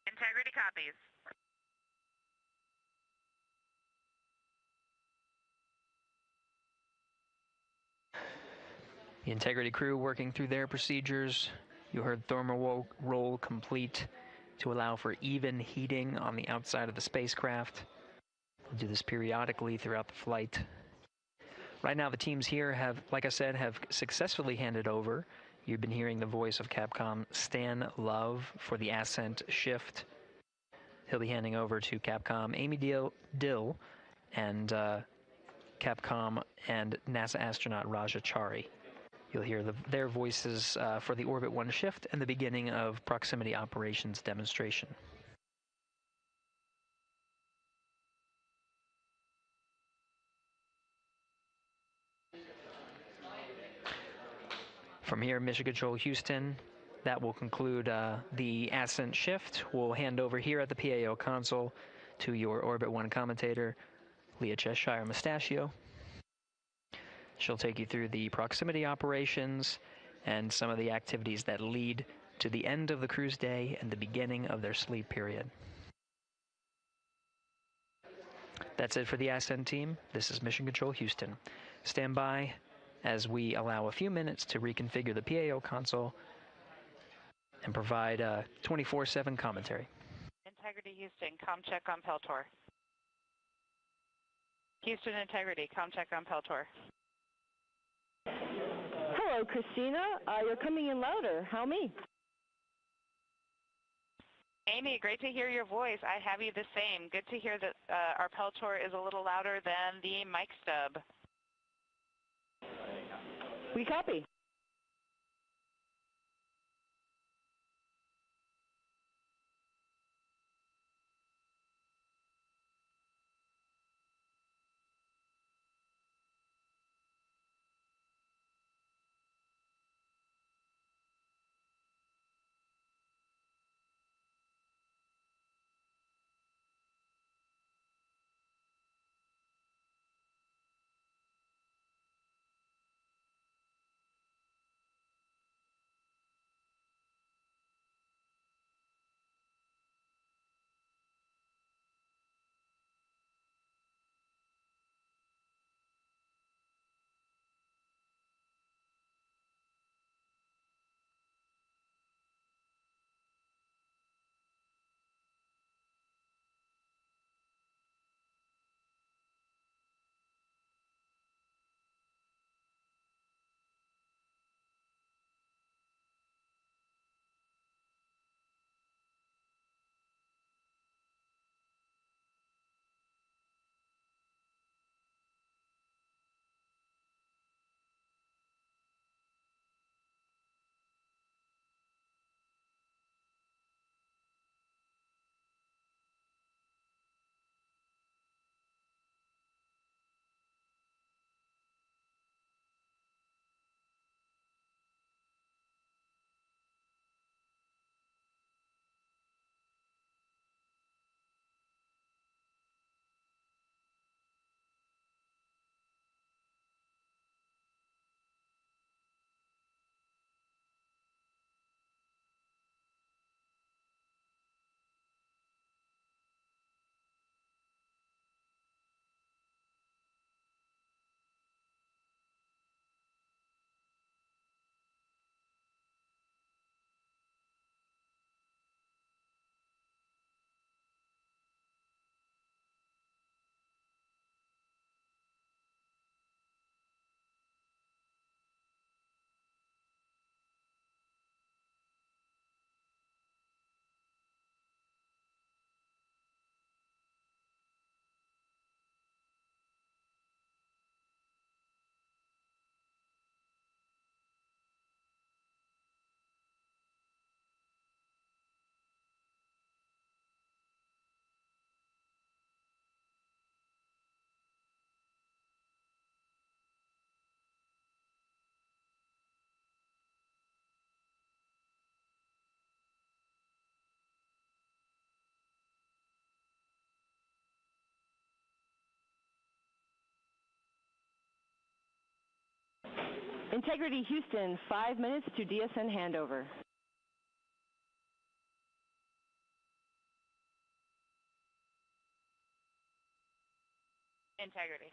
Integrity copies. The Integrity crew working through their procedures. You heard thermal roll complete to allow for even heating on the outside of the spacecraft. We'll do this periodically throughout the flight. Right now, the teams here have, like I said, have successfully handed over. You've been hearing the voice of Capcom Stan Love for the Ascent shift. He'll be handing over to Capcom Amy Dill and Capcom and NASA astronaut Raja Chari. You'll hear their voices for the Orbit 1 shift and the beginning of proximity operations demonstration. From here, Mission Control Houston, that will conclude the Ascent shift. We'll hand over here at the PAO console to your Orbit 1 commentator, Leah Cheshire Mustachio. She'll take you through the proximity operations and some of the activities that lead to the end of the cruise day and the beginning of their sleep period. That's it for the Ascent team. This is Mission Control Houston. Stand by as we allow a few minutes to reconfigure the PAO console and provide 24/7 commentary. Integrity Houston, com check on Peltor. Houston Integrity, com check on Peltor. Hello, Christina. You're coming in louder. How me? Amy, great to hear your voice. I have you the same. Good to hear that our Peltor is a little louder than the mic stub. We copy. Integrity Houston, 5 minutes to DSN handover. Integrity.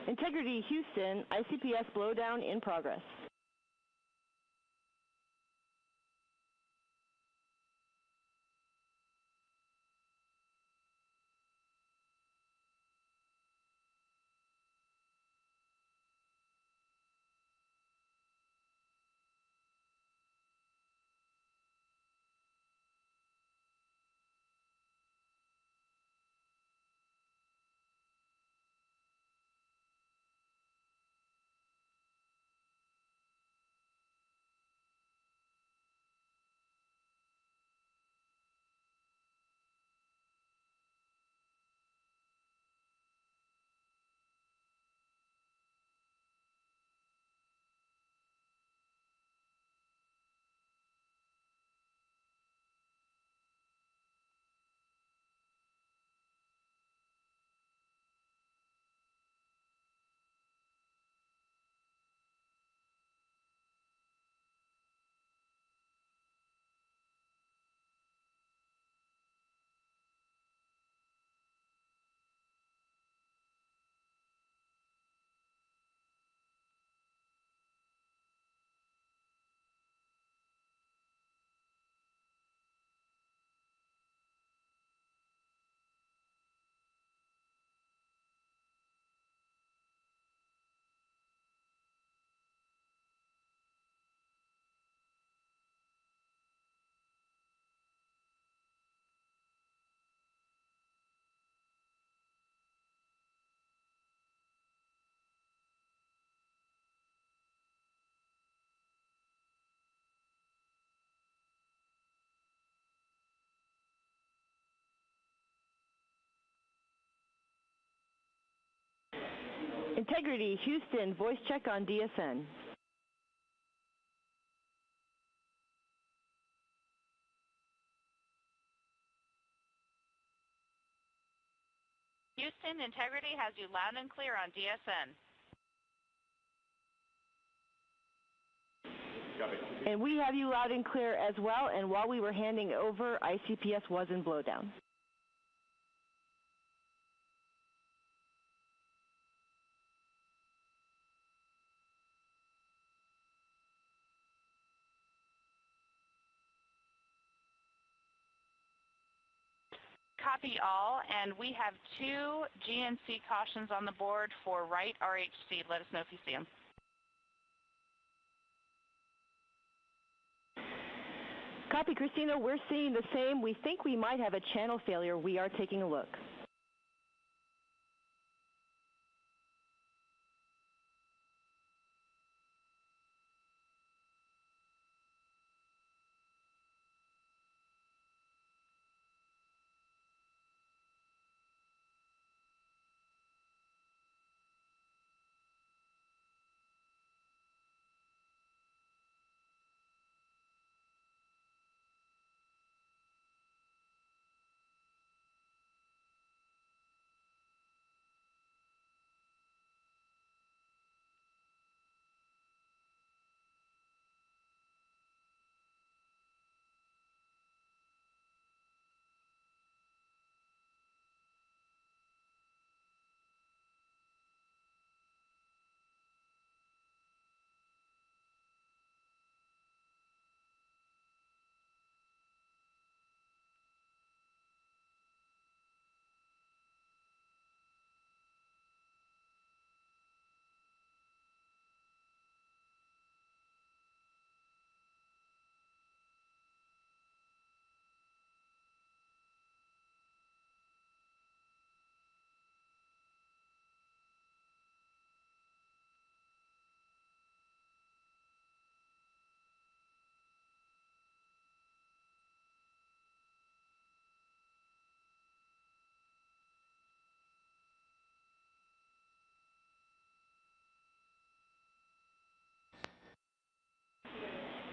Integrity Houston, ICPS blowdown in progress. Integrity Houston, voice check on DSN. Houston, Integrity has you loud and clear on DSN. And we have you loud and clear as well, and while we were handing over, ICPS was in blowdown. Copy all, and we have 2 GNC cautions on the board for right RHC. Let us know if you see them. Copy, Christina. We're seeing the same. We think we might have a channel failure. We are taking a look.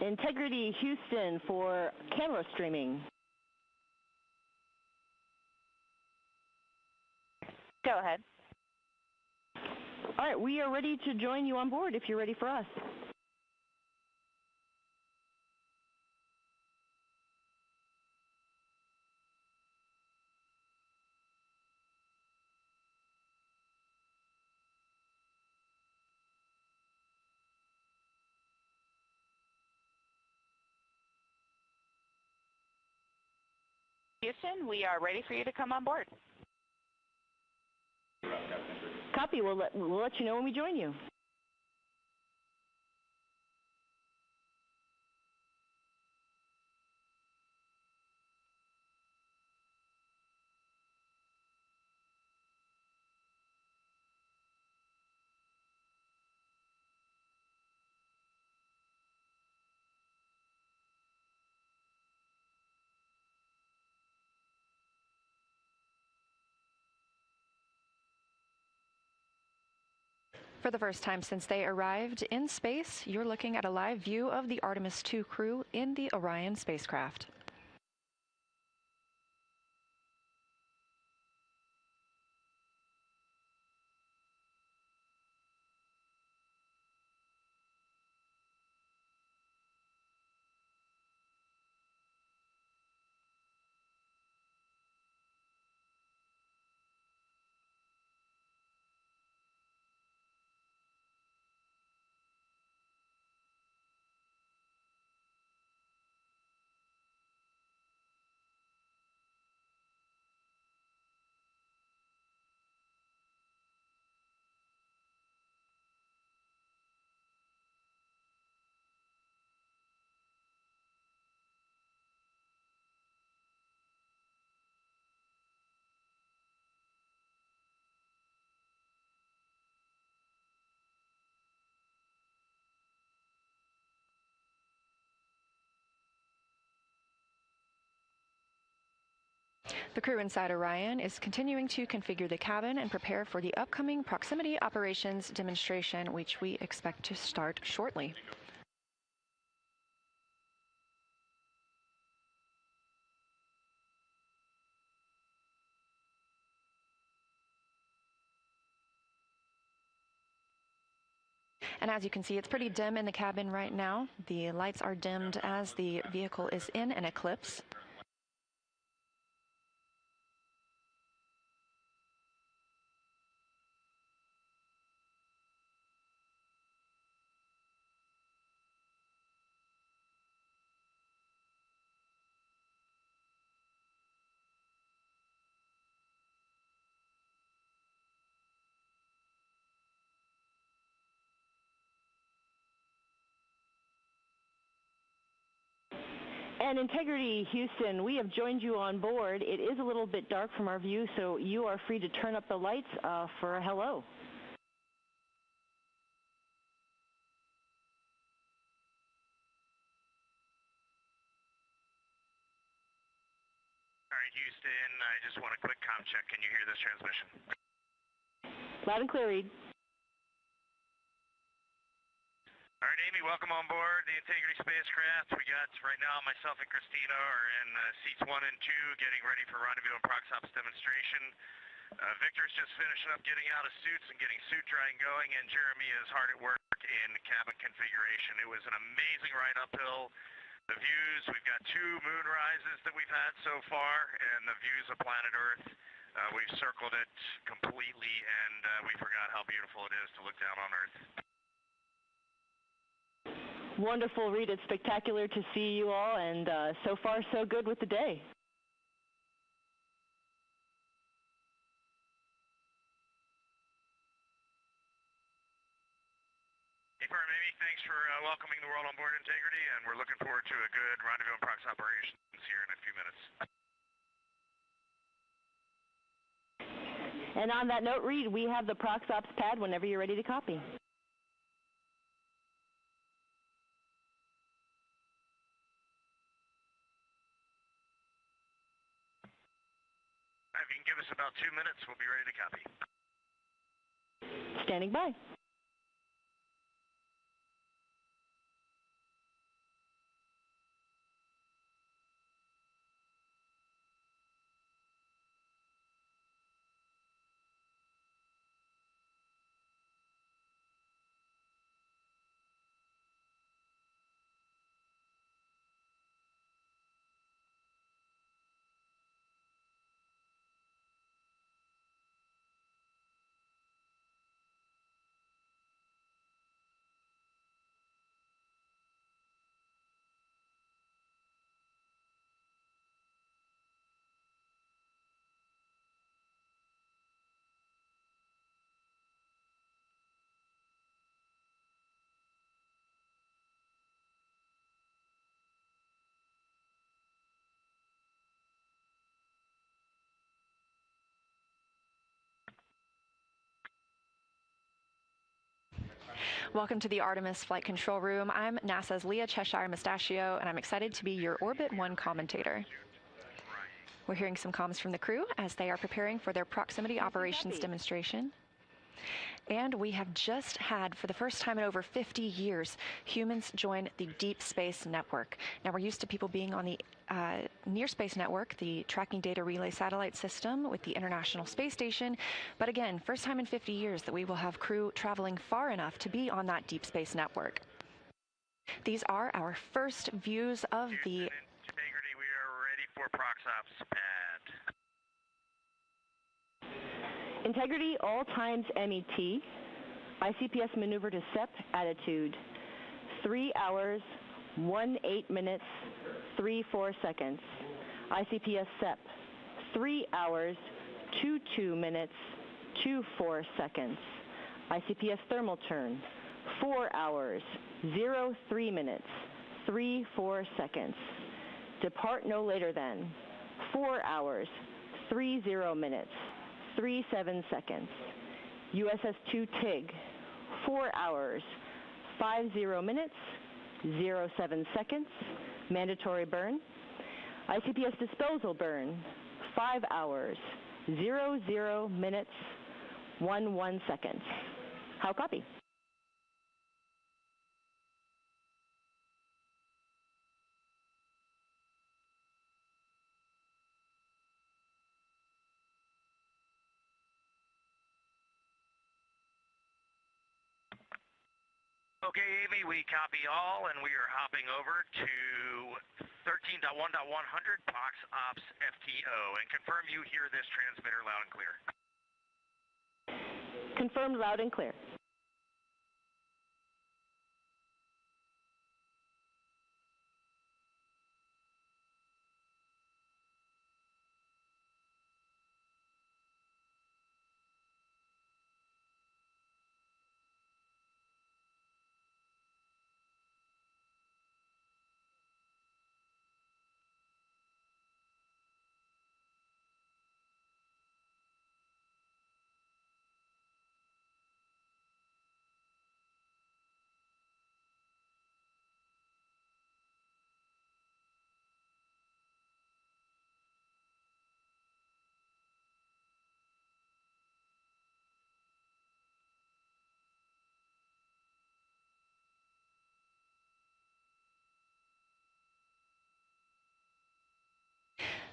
Integrity Houston for camera streaming. Go ahead. All right, we are ready to join you on board if you're ready for us. Houston, we are ready for you to come on board. Copy. We'll let you know when we join you. For the first time since they arrived in space, you're looking at a live view of the Artemis II crew in the Orion spacecraft. The crew inside Orion is continuing to configure the cabin and prepare for the upcoming proximity operations demonstration, which we expect to start shortly. And as you can see, it's pretty dim in the cabin right now. The lights are dimmed as the vehicle is in an eclipse. And Integrity Houston, we have joined you on board. It is a little bit dark from our view, so you are free to turn up the lights for a hello. All right, Houston, I just want a quick comm check. Can you hear this transmission? Loud and clear, Reed. All right, Amy, welcome on board the Integrity spacecraft. We got, right now, myself and Christina are in seats 1 and 2, getting ready for rendezvous and prox-ops demonstration. Victor's just finishing up getting out of suits and getting suit drying going, and Jeremy is hard at work in cabin configuration. It was an amazing ride uphill. The views, we've got 2 moon rises that we've had so far, and the views of planet Earth. We've circled it completely, and we forgot how beautiful it is to look down on Earth. Wonderful, Reed. It's spectacular to see you all, and so far so good with the day. Amy, thanks for welcoming the world on board Integrity, and we're looking forward to a good rendezvous and prox operations here in a few minutes. And on that note, Reed, we have the prox ops pad whenever you're ready to copy. If you can give us about 2 minutes, we'll be ready to copy. Standing by. Welcome to the Artemis Flight Control Room. I'm NASA's Leah Cheshire Mustachio, and I'm excited to be your Orbit 1 commentator. We're hearing some comms from the crew as they are preparing for their proximity operations demonstration. And we have just had, for the first time in over 50 years, humans join the Deep Space Network. Now, we're used to people being on the Near Space Network, the Tracking Data Relay Satellite System with the International Space Station. But again, first time in 50 years that we will have crew traveling far enough to be on that Deep Space Network. These are our first views of the... Integrity, we are ready for ProxOps pad. Integrity, all times MET. ICPS maneuver to SEP attitude. 3 hours, 18 minutes, 34 seconds. ICPS SEP. 3 hours, 22 minutes, 24 seconds. ICPS thermal turn. 4 hours, 03 minutes, 34 seconds. Depart no later than 4 hours, 30 minutes, 37 seconds. USS-2 TIG, 4 hours, 50 minutes, 07 seconds. Mandatory burn. ICPS disposal burn, 5 hours, 00 minutes, 11 seconds. How copy? Okay, Amy, we copy all, and we are hopping over to 13.1.100 ProxOps FTO, and confirm you hear this transmitter loud and clear. Confirmed loud and clear.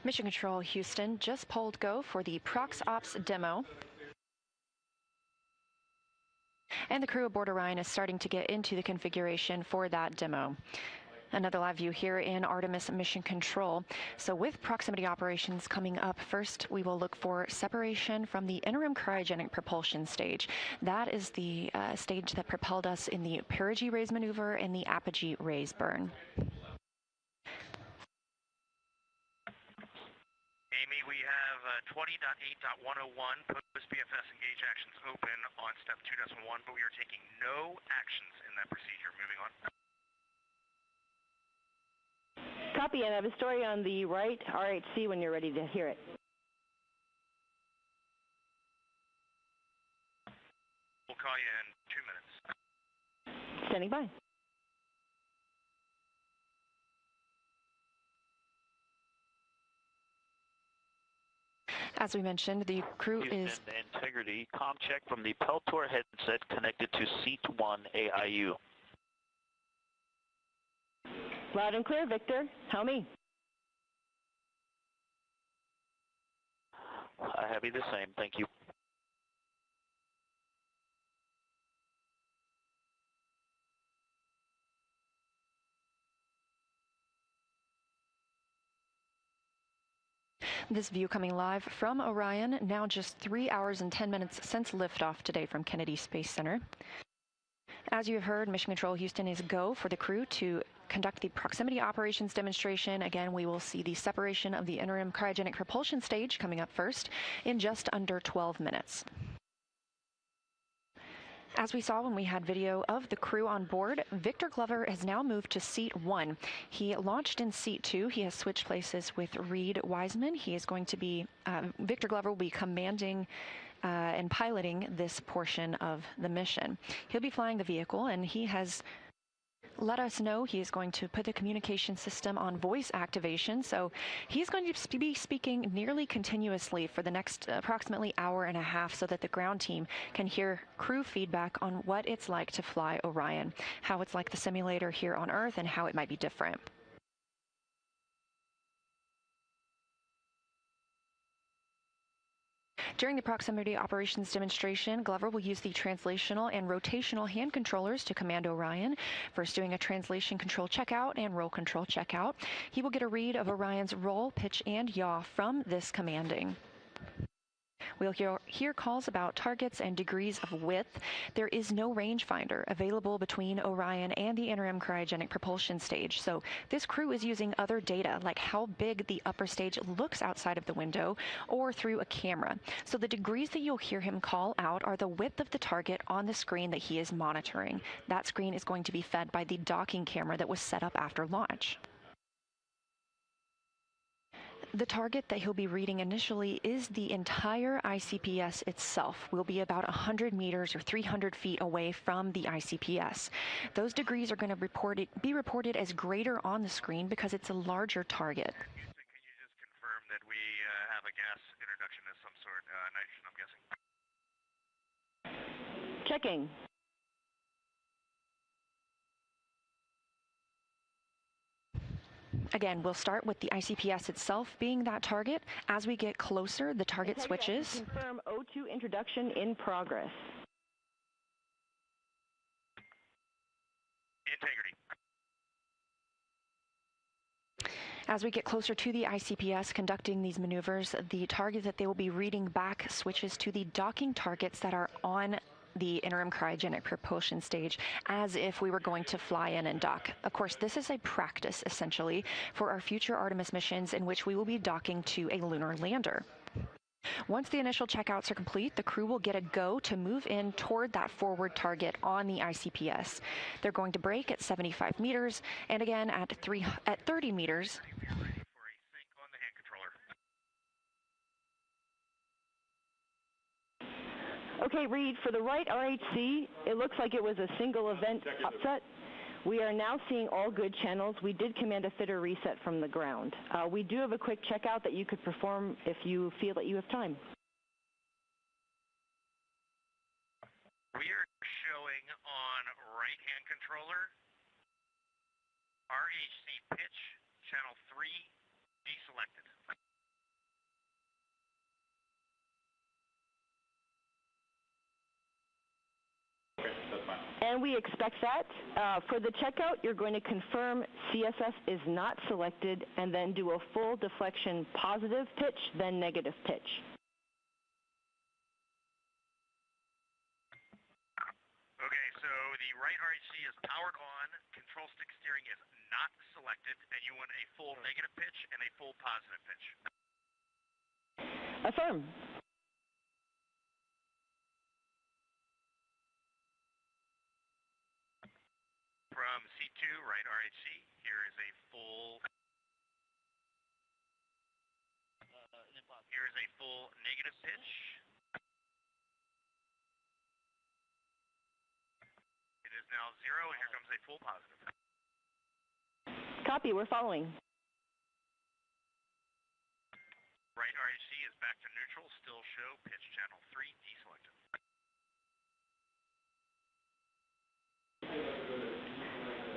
Mission Control Houston just polled go for the ProxOps demo. And the crew aboard Orion is starting to get into the configuration for that demo. Another live view here in Artemis Mission Control. So with proximity operations coming up first, we will look for separation from the interim cryogenic propulsion stage. That is the stage that propelled us in the Perigee raise maneuver and the apogee raise burn. Amy, we have 20.8.101 post-BFS engage actions open on step 2.1, but we are taking no actions in that procedure. Moving on. Copy, and I have a story on the right RHC when you're ready to hear it. We'll call you in 2 minutes. Standing by. As we mentioned, the crew is... Integrity, comm check from the Peltor headset connected to Seat 1 AIU. Loud and clear, Victor. How me? I have you the same, thank you. This view coming live from Orion, now just 3 hours and 10 minutes since liftoff today from Kennedy Space Center. As you have heard, Mission Control Houston is go for the crew to conduct the proximity operations demonstration. Again, we will see the separation of the interim cryogenic propulsion stage coming up first in just under 12 minutes. As we saw when we had video of the crew on board, Victor Glover has now moved to Seat 1. He launched in Seat 2. He has switched places with Reed Wiseman. He is going to be, Victor Glover will be commanding and piloting this portion of the mission. He'll be flying the vehicle, and he has let us know he is going to put the communication system on voice activation, so he's going to be speaking nearly continuously for the next approximately hour and a half so that the ground team can hear crew feedback on what it's like to fly Orion, how it's like the simulator here on Earth, and how it might be different. During the proximity operations demonstration, Glover will use the translational and rotational hand controllers to command Orion, first doing a translation control checkout and roll control checkout. He will get a read of Orion's roll, pitch, and yaw from this commanding. We'll hear calls about targets and degrees of width. There is no rangefinder available between Orion and the interim cryogenic propulsion stage, so this crew is using other data, like how big the upper stage looks outside of the window or through a camera. So the degrees that you'll hear him call out are the width of the target on the screen that he is monitoring. That screen is going to be fed by the docking camera that was set up after launch. The target that he'll be reading initially is the entire ICPS itself. We'll be about 100 meters or 300 feet away from the ICPS. Those degrees are going to be reported as greater on the screen because it's a larger target. Houston, can you just confirm that we have a gas introduction of some sort, nitrogen, I'm guessing? Checking. Again, we'll start with the ICPS itself being that target. As we get closer, the target switches. Confirm O2 introduction in progress. Integrity. As we get closer to the ICPS conducting these maneuvers, the target that they will be reading back switches to the docking targets that are on the interim cryogenic propulsion stage, as if we were going to fly in and dock. Of course, this is a practice, essentially, for our future Artemis missions in which we will be docking to a lunar lander. Once the initial checkouts are complete, the crew will get a go to move in toward that forward target on the ICPS. They're going to brake at 75 meters, and again at 30 meters. Okay, Reed, for the right RHC, it looks like it was a single event upset. We are now seeing all good channels. We did command a fitter reset from the ground. We do have a quick checkout that you could perform if you feel that you have time. We are showing on right-hand controller, RHC pitch, channel 3, deselected. And we expect that. For the checkout, you're going to confirm CSS is not selected and then do a full deflection positive pitch, then negative pitch. Okay, so the right RHC is powered on, control stick steering is not selected, and you want a full negative pitch and a full positive pitch. Affirm. From C2, right RHC, here is a full negative pitch. It is now 0, and here comes a full positive. Copy, we're following. Right RHC is back to neutral, still show pitch channel 3 deselected.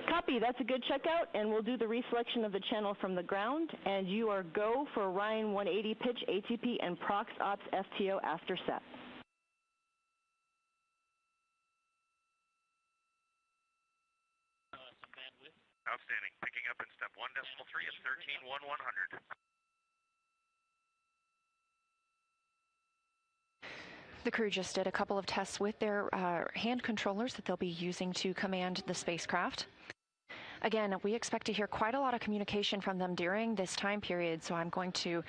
Copy, that's a good checkout, and we'll do the reselection of the channel from the ground, and you are go for Orion 180 pitch, ATP, and Prox Ops FTO after set. Outstanding, picking up in step 1.3 at 13.100. The crew just did a couple of tests with their hand controllers that they'll be using to command the spacecraft. Again, we expect to hear quite a lot of communication from them during this time period, so I'm going to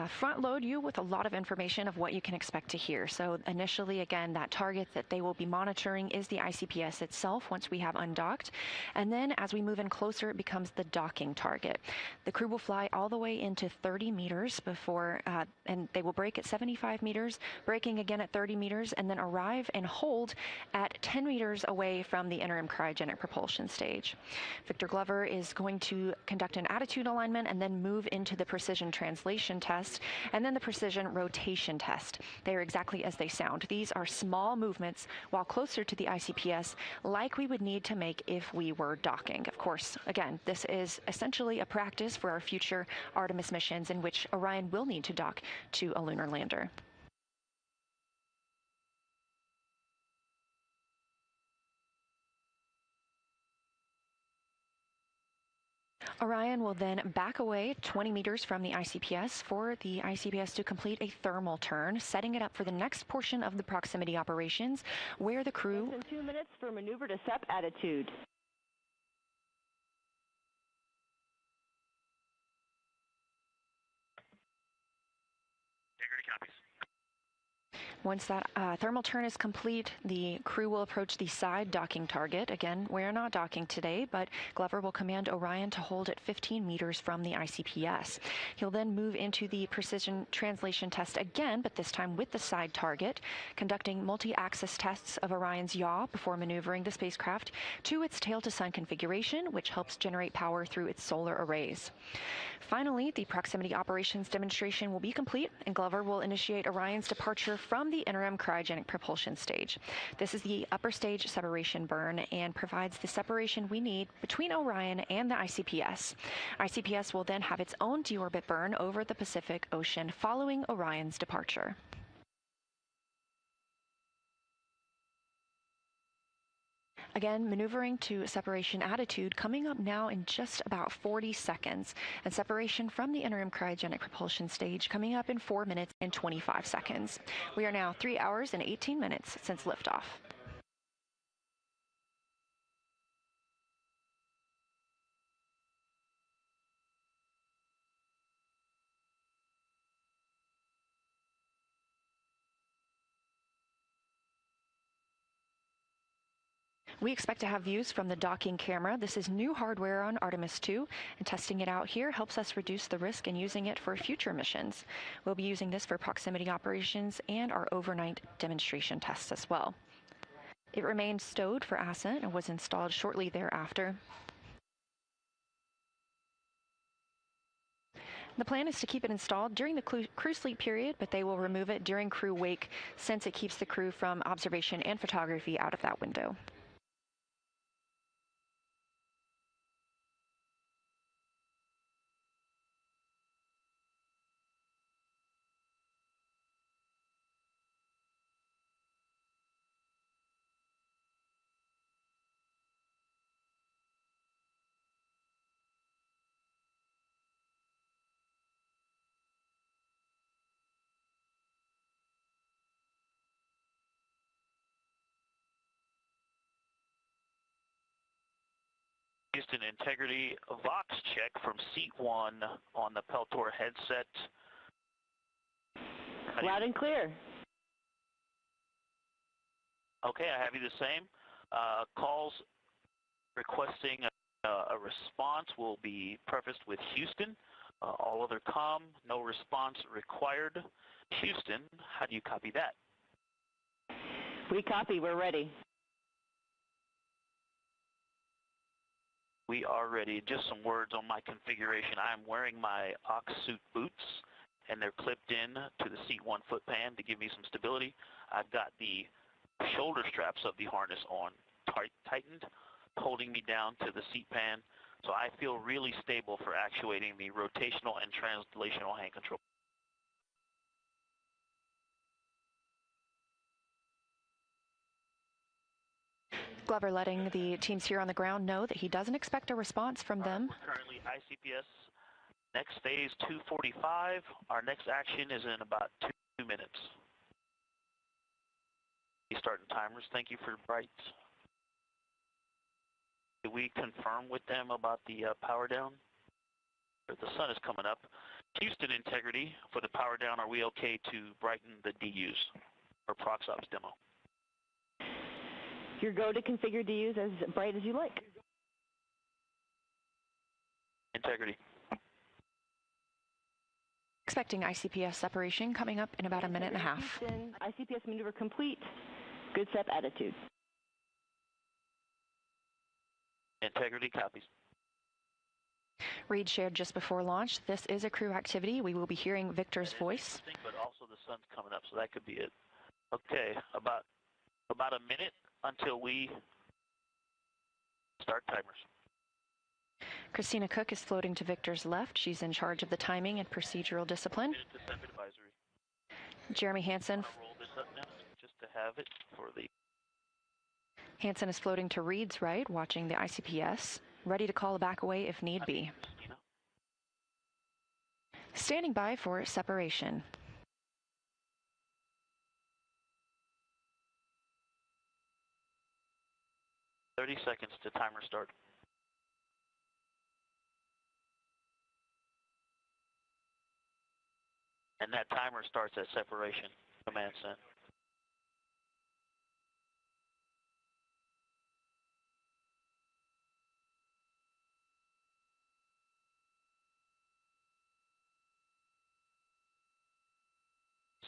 front load you with a lot of information of what you can expect to hear. So initially, again, that target that they will be monitoring is the ICPS itself once we have undocked, and then as we move in closer, it becomes the docking target. The crew will fly all the way into 30 meters before, and they will break at 75 meters, braking again at 30 meters, and then arrive and hold at 10 meters away from the interim cryogenic propulsion stage. Victor Glover is going to conduct an attitude alignment and then move into the precision translation test and then the precision rotation test. They are exactly as they sound. These are small movements while closer to the ICPS, like we would need to make if we were docking. Of course, again, this is essentially a practice for our future Artemis missions in which Orion will need to dock to a lunar lander. Orion will then back away 20 meters from the ICPS for the ICPS to complete a thermal turn, setting it up for the next portion of the proximity operations, where the crew... Less than 2 minutes for maneuver to SEP attitude. Integrity copies. Once that thermal turn is complete, the crew will approach the side docking target. Again, we're not docking today, but Glover will command Orion to hold at 15 meters from the ICPS. He'll then move into the precision translation test again, but this time with the side target, conducting multi-axis tests of Orion's yaw before maneuvering the spacecraft to its tail-to-sun configuration, which helps generate power through its solar arrays. Finally, the proximity operations demonstration will be complete, and Glover will initiate Orion's departure from the interim cryogenic propulsion stage. This is the upper stage separation burn and provides the separation we need between Orion and the ICPS. ICPS will then have its own deorbit burn over the Pacific Ocean following Orion's departure. Again, maneuvering to separation attitude coming up now in just about 40 seconds, and separation from the interim cryogenic propulsion stage coming up in 4 minutes and 25 seconds. We are now 3 hours and 18 minutes since liftoff. We expect to have views from the docking camera. This is new hardware on Artemis II, and testing it out here helps us reduce the risk in using it for future missions. We'll be using this for proximity operations and our overnight demonstration tests as well. It remained stowed for Ascent and was installed shortly thereafter. The plan is to keep it installed during the crew sleep period, but they will remove it during crew wake since it keeps the crew from observation and photography out of that window. Houston, integrity Vox check from seat 1 on the Peltor headset. Loud and clear. Okay, I have you the same. Calls requesting a response will be prefaced with Houston. All other comm, no response required. Houston, how do you copy that? We copy, we're ready. We are ready. Just some words on my configuration. I'm wearing my ox suit boots, and they're clipped in to the seat 1 foot pan to give me some stability. I've got the shoulder straps of the harness on tightened, holding me down to the seat pan, so I feel really stable for actuating the rotational and translational hand control. Glover letting the teams here on the ground know that he doesn't expect a response from them. We're currently ICPS, next phase 245. Our next action is in about 2 minutes. Starting timers, thank you for bright. we confirm with them about the power down? The sun is coming up. Houston integrity for the power down. Are we okay to brighten the DUs or ProxOps demo? Your go to configure DUs as bright as you like. Integrity. Expecting ICPS separation coming up in about a minute and a half. Houston, ICPS maneuver complete. Good step attitude. Integrity copies. Reed shared just before launch. This is a crew activity. We will be hearing Victor's voice. But also the sun's coming up, so that could be it. Okay, about a minute until we start timers. Christina Cook is floating to Victor's left. She's in charge of the timing and procedural discipline. Jeremy Hansen. Roll this up now, just to have it for the. Hansen is floating to Reed's right, watching the ICPS, ready to call a back away if need be. Standing by for separation. "30 seconds to timer start. And that timer starts at separation. Command sent.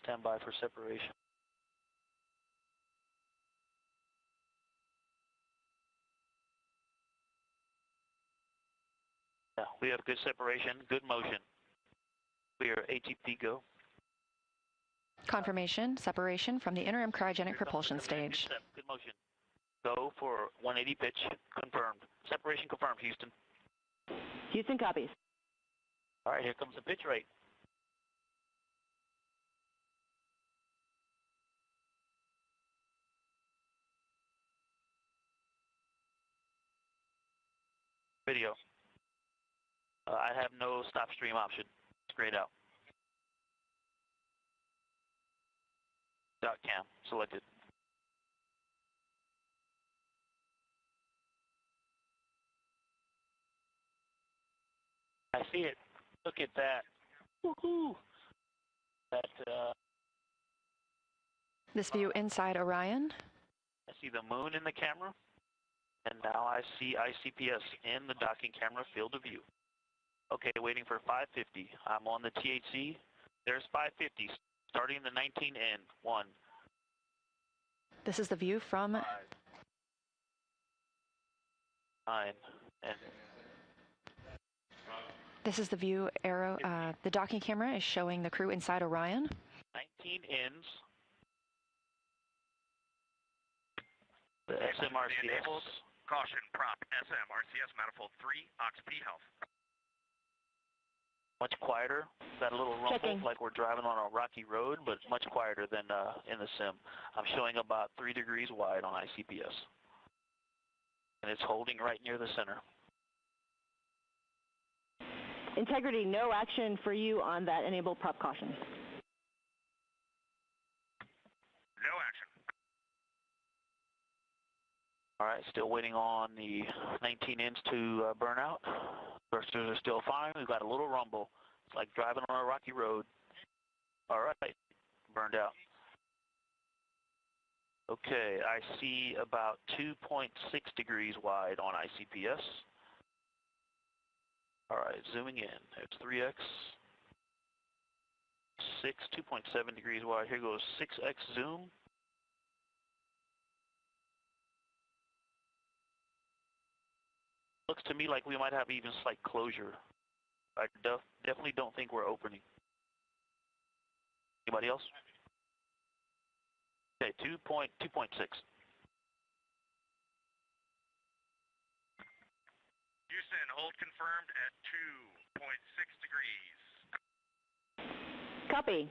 Stand by for separation. Yeah, we have good separation, good motion. We are ATP go. Confirmation, separation from the interim cryogenic propulsion stage. Good motion. Go for 180 pitch, confirmed. Separation confirmed, Houston. Houston copies. All right, here comes the pitch rate. Video. I have no stop stream option. Straight out. Dot cam selected. I see it. Look at that. Woohoo! That. This view inside Orion. I see the moon in the camera, and now I see ICPS in the docking camera field of view. Okay, waiting for 550. I'm on the THC. There's 550, starting the 19N. 1. This is the view from 5, 9, and this is the view arrow. The docking camera is showing the crew inside Orion. 19 ends. The SMRCS. Caution, prop, SMRCS, manifold 3, Ox-P health. Much quieter. Got a little rumble, Checking. like we're driving on a rocky road, but much quieter than in the sim. I'm showing about 3 degrees wide on ICPS. And it's holding right near the center. Integrity, no action for you on that enable prop caution. No action. All right, still waiting on the 19 ends to burn out. Thrusters are still fine. We've got a little rumble. It's like driving on a rocky road. All right, burned out. Okay, I see about 2.6 degrees wide on ICPS. All right, zooming in. There's 3x. 2.7 degrees wide. Here goes 6x zoom. Looks to me like we might have even slight closure. I definitely don't think we're opening. Anybody else? Okay, 2.6. Houston, hold confirmed at 2.6 degrees. Copy.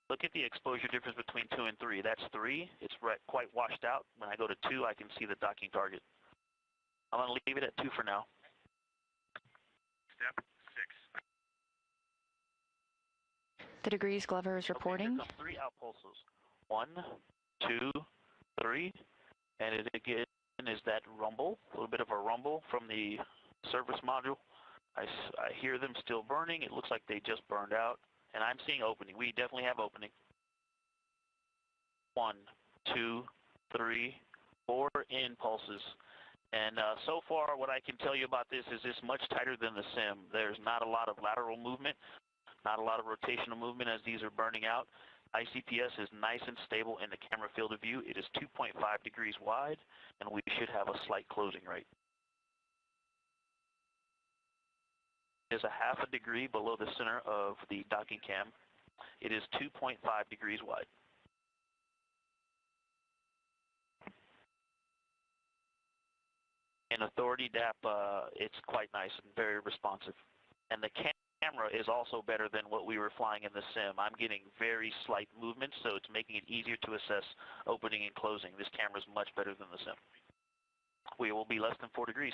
Look at the exposure difference between 2 and 3. That's 3. It's quite washed out. When I go to 2, I can see the docking target. I'm going to leave it at 2 for now. Step 6. The degrees Glover is reporting. Okay, here come 3 outpulses. 1, 2, 3. And it again is that rumble, a little bit of a rumble from the service module. I hear them still burning. It looks like they just burned out. And I'm seeing opening. We definitely have opening. 1, 2, 3, 4 impulses. And so far, what I can tell you about this is it's much tighter than the sim. There's not a lot of lateral movement, not a lot of rotational movement as these are burning out. ICPS is nice and stable in the camera field of view. It is 2.5 degrees wide, and we should have a slight closing rate. It is a half a degree below the center of the docking cam. It is 2.5 degrees wide. In authority DAP, it's quite nice and very responsive. And the camera is also better than what we were flying in the sim. I'm getting very slight movements, so it's making it easier to assess opening and closing. This camera is much better than the sim. We will be less than 4 degrees.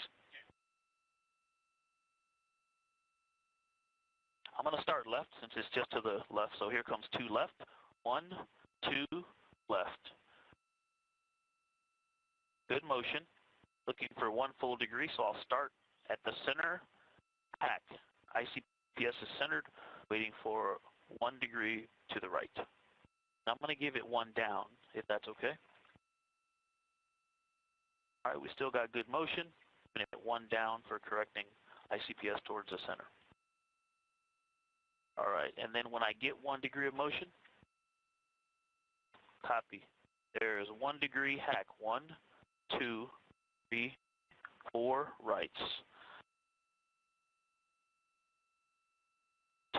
I'm going to start left since it's just to the left. So here comes 2 left. 1, 2, left. Good motion. Looking for 1 full degree, so I'll start at the center. Hack. ICPS is centered, waiting for 1 degree to the right. Now I'm going to give it 1 down, if that's okay. All right, we still got good motion. I'm going to hit 1 down for correcting ICPS towards the center. All right, and then when I get 1 degree of motion, copy. There's 1 degree hack. 1, 2, 3, 4 rights.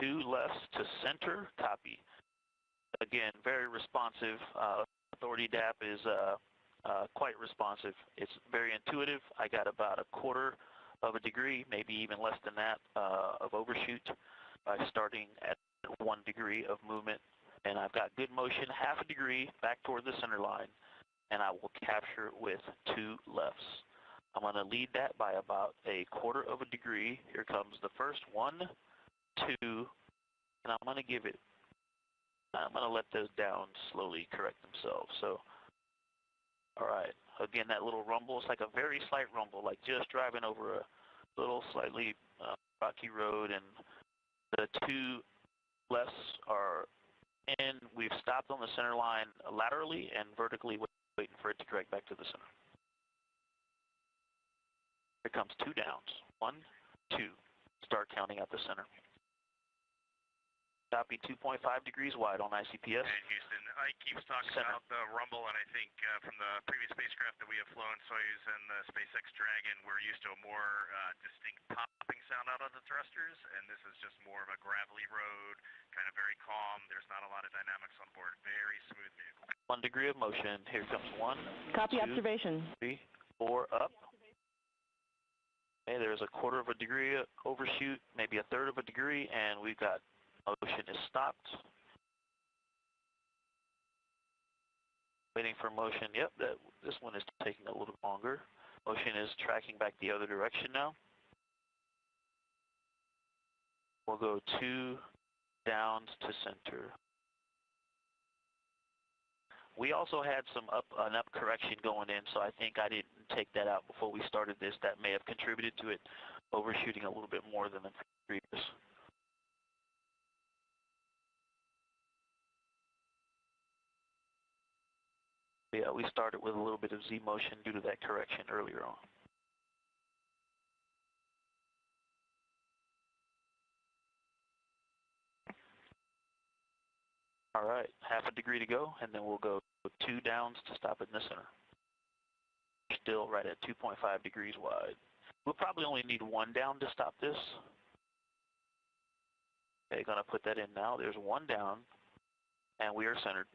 2 lefts to center, copy. Again, very responsive. Authority DAP is quite responsive. It's very intuitive. I got about 1/4 of a degree, maybe even less than that, of overshoot by starting at 1 degree of movement. And I've got good motion, 1/2 degree back toward the center line, and I will capture it with 2 lefts. I'm going to lead that by about 1/4 of a degree. Here comes the first 1, 2, and I'm going to give it, I'm going to let those down slowly correct themselves. So, all right, again, that little rumble, it's like a very slight rumble, like just driving over a little slightly rocky road, and the 2 lefts are in. We've stopped on the center line laterally and vertically, waiting for it to correct back to the center. Here comes 2 downs. 1, 2. Start counting at the center. Copy 2.5 degrees wide on ICPS. And Houston, Ike keeps talking about the rumble, and I think from the previous spacecraft that we have flown, Soyuz and the SpaceX Dragon, we're used to a more distinct popping sound out of the thrusters, and this is just more of a gravelly road, kind of very calm. There's not a lot of dynamics on board. Very smooth vehicle. 1 degree of motion. Here comes 1. Copy 2, observation. 3, 4 up. Okay, there's 1/4 of a degree overshoot, maybe 1/3 of a degree, and we've got motion is stopped. Waiting for motion. Yep, this one is taking a little longer. Motion is tracking back the other direction now. We'll go 2 downs to center. We also had an up correction going in, so I think I didn't take that out before we started this. That may have contributed to it overshooting a little bit more than the previous. Yeah, we started with a little bit of Z motion due to that correction earlier on. All right, 1/2 a degree to go, and then we'll go 2 downs to stop it in the center. Still right at 2.5 degrees wide. We'll probably only need 1 down to stop this. Okay, gonna put that in now. There's 1 down, and we are centered.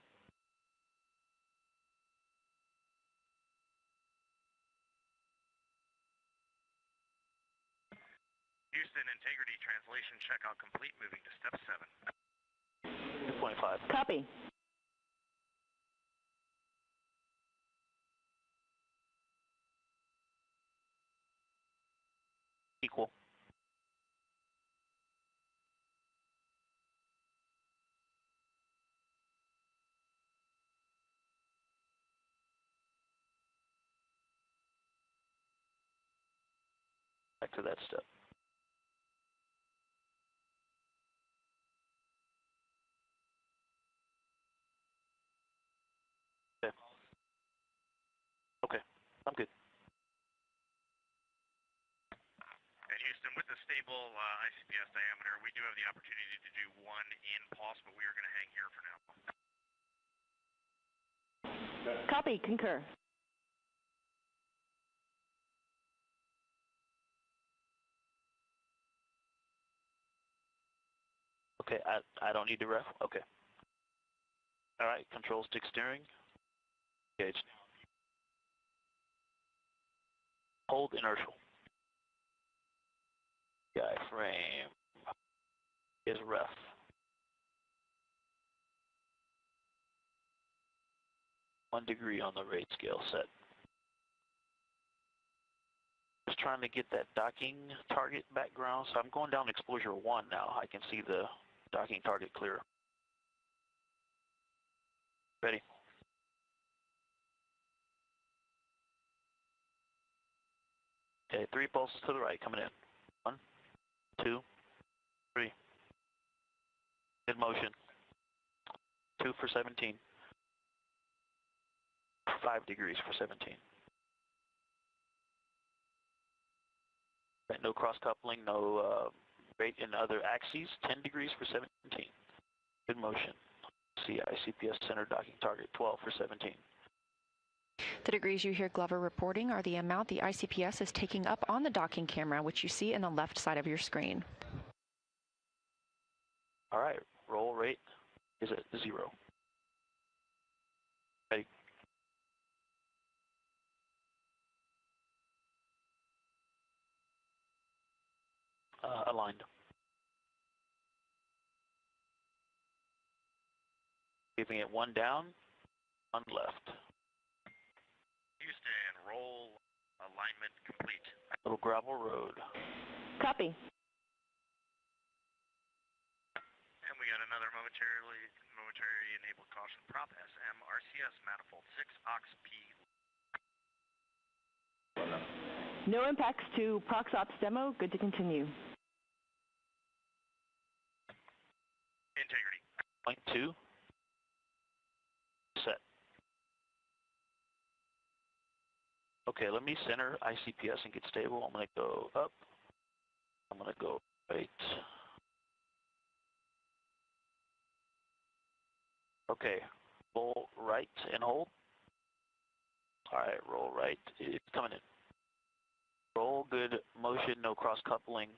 Houston, integrity translation checkout complete, moving to step 7. 2.5. Copy. Equal. to that step. Okay. Okay, I'm good. And Houston, with the stable ICPS diameter, we do have the opportunity to do one in pulse, but we are going to hang here for now. Copy, concur. Okay, I don't need to ref. Okay. All right, control stick steering. Engage. Hold inertial. Diaphragm is ref. One degree on the rate scale set. Just trying to get that docking target background. So I'm going down exposure 1 now. I can see the docking target clear. Ready? Okay, 3 pulses to the right coming in. 1, 2, 3. Mid motion. 2 for 17. 5 degrees for 17. No cross coupling, no rate in other axes. 10 degrees for 17. Good motion. See ICPS center docking target 12 for 17. The degrees you hear Glover reporting are the amount the ICPS is taking up on the docking camera, which you see in the left side of your screen. All right, roll rate is at 0. Ready? Aligned. Giving it 1 down, 1 left. Houston, roll alignment complete. Little gravel road. Copy. And we got another momentary enabled caution prop SM RCS manifold 6 aux P. No impacts to Prox Ops demo. Good to continue. Integrity. Point 2. Set. Okay, let me center ICPS and get stable. I'm going to go up. I'm going to go right. Okay, roll right and hold. All right, roll right. It's coming in. Roll, good motion, no cross coupling.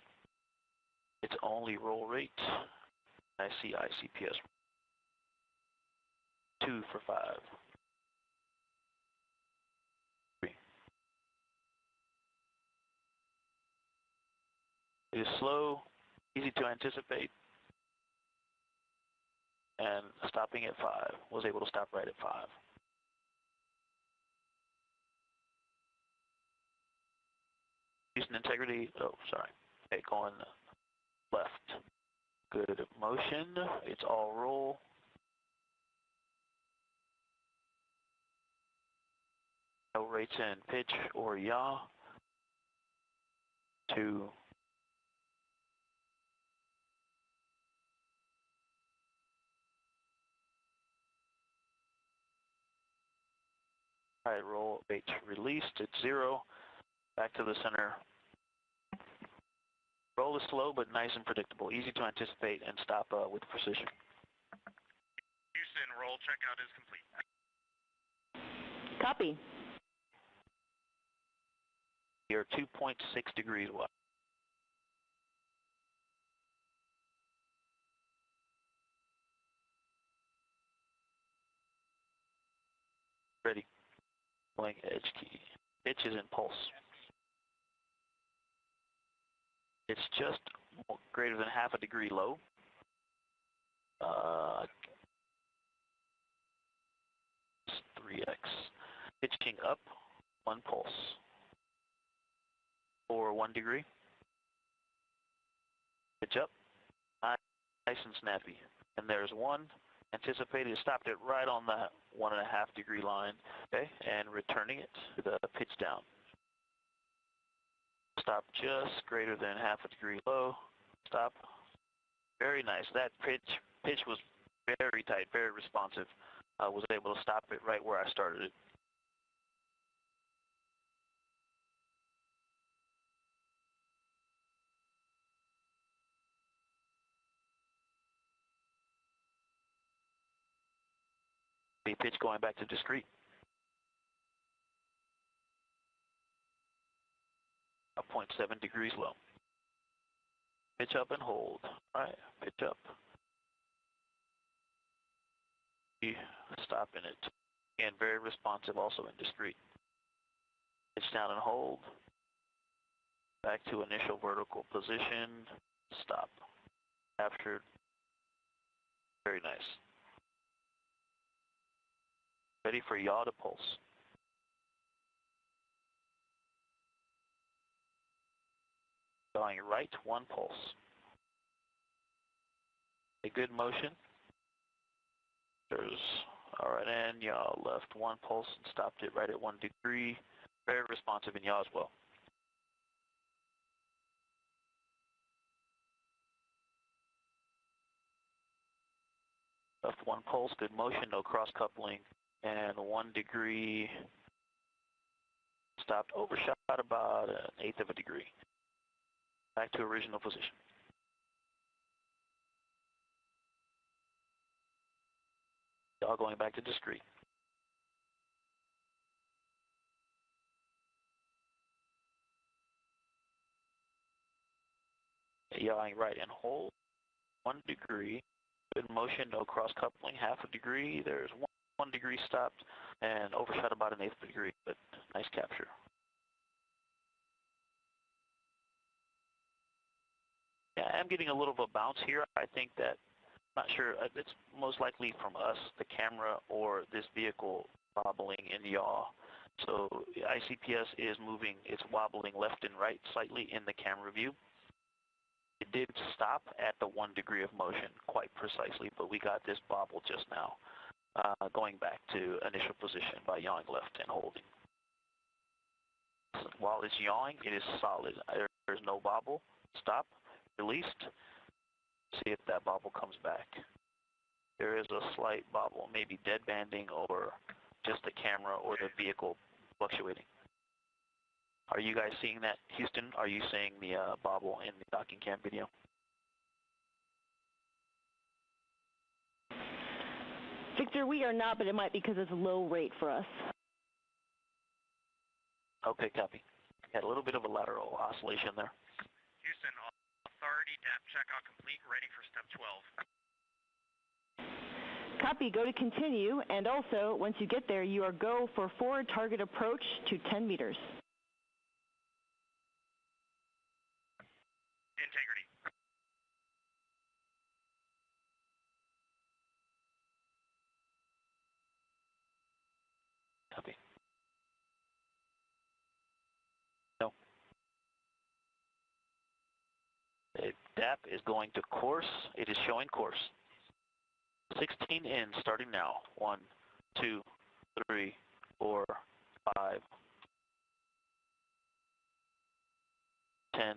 It's only roll rate. I see ICPS. 2 for 5. 3. It is slow, easy to anticipate, and stopping at 5. Was able to stop right at 5. Houston integrity, oh, sorry. Okay, going left. Good motion, it's all roll. No rates in pitch or yaw. 2. All right, roll rate released, it's 0. Back to the center. Roll is slow but nice and predictable, easy to anticipate and stop with precision. Houston, roll checkout is complete. Copy. You're 2.6 degrees wide. Ready. Pulling edge key. Pitch is in pulse. It's just greater than half a degree low. It's 3x. Pitching up 1 pulse. For 1 degree. Pitch up. Nice and snappy. And there's 1. Anticipated, stopped it right on that 1.5 degree line. Okay, and returning it to the pitch down. Stop just greater than half a degree low. Stop. Very nice. That pitch was very tight, very responsive. I was able to stop it right where I started it. The pitch going back to discrete. A 0.7 degrees low. Pitch up and hold. All right, pitch up. Stopping it. Again, very responsive, also in discrete. Pitch down and hold. Back to initial vertical position. Stop. Captured. Very nice. Ready for yaw to pulse. Going right, one pulse. A good motion. There's all right, and yaw left, one pulse, and stopped it right at 1 degree. Very responsive in yaw as well. Left, one pulse, good motion, no cross coupling, and 1 degree. Stopped, overshot about 1/8 of a degree. Back to original position. Yaw going back to discrete. Yawing right and hold. 1 degree. Good motion, no cross coupling, half a degree. There's 1 degree stopped and overshot about 1/8 degree, but nice capture. Yeah, I'm getting a little of a bounce here. I think that, not sure, it's most likely from us, the camera, or this vehicle wobbling in yaw. So ICPS is moving, it's wobbling left and right slightly in the camera view. It did stop at the 1 degree of motion quite precisely, but we got this bobble just now, going back to initial position by yawing left and holding. While it's yawing, it is solid. There's no bobble. Stop. Released. See if that bobble comes back. There is a slight bobble, maybe dead banding or just the camera or the vehicle fluctuating. Are you guys seeing that, Houston? Are you seeing the bobble in the docking cam video? Victor, we are not, but it might be because it's a low rate for us. Okay, copy. Had a little bit of a lateral oscillation there. Houston, authority depth checkout complete, ready for step 12. Copy, go to continue, and also, once you get there, you are go for forward target approach to 10 meters. Integrity. Copy. No. The DAP is going to course. It is showing course. 16 in, starting now. 1, 2, 3, 4, 5, 10,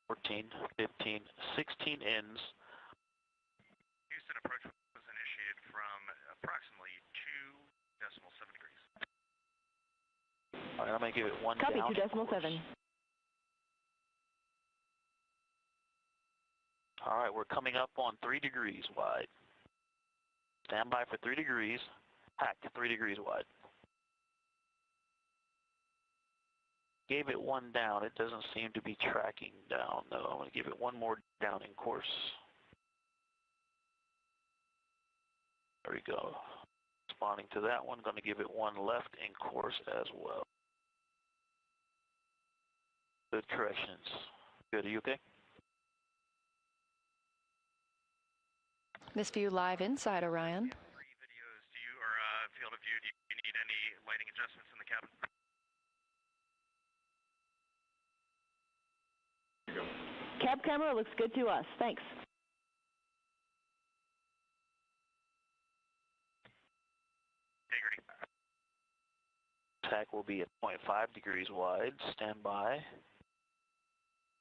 14, 15, 16 ins. Houston approach was initiated from approximately 2.7 degrees. All right, I'm going to give it 1 Copy, down. 2.7. All right, we're coming up on 3 degrees wide. Stand by for 3 degrees. Hack to 3 degrees wide. Gave it 1 down. It doesn't seem to be tracking down, though. I'm going to give it 1 more down in course. There we go. Responding to that one, going to give it 1 left in course as well. Good corrections. Good, are you okay? This view live inside Orion. 3 videos, do you, or field of view, do you need any lighting adjustments in the cabin? Cab camera looks good to us. Thanks. Integrity. hack will be at 0.5 degrees wide. Stand by.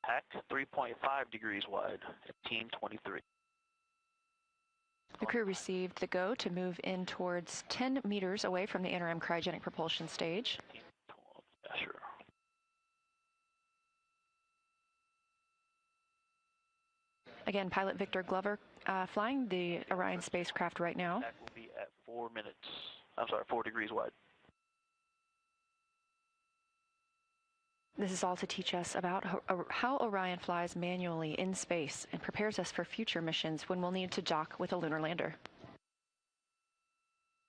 Hack 3.5 degrees wide at Team 23. The crew received the go to move in towards 10 meters away from the interim cryogenic propulsion stage. Yeah, sure. Again, pilot Victor Glover flying the Orion spacecraft right now. Hack will be at 4 minutes. I'm sorry, 4 degrees wide. This is all to teach us about how Orion flies manually in space and prepares us for future missions when we'll need to dock with a lunar lander.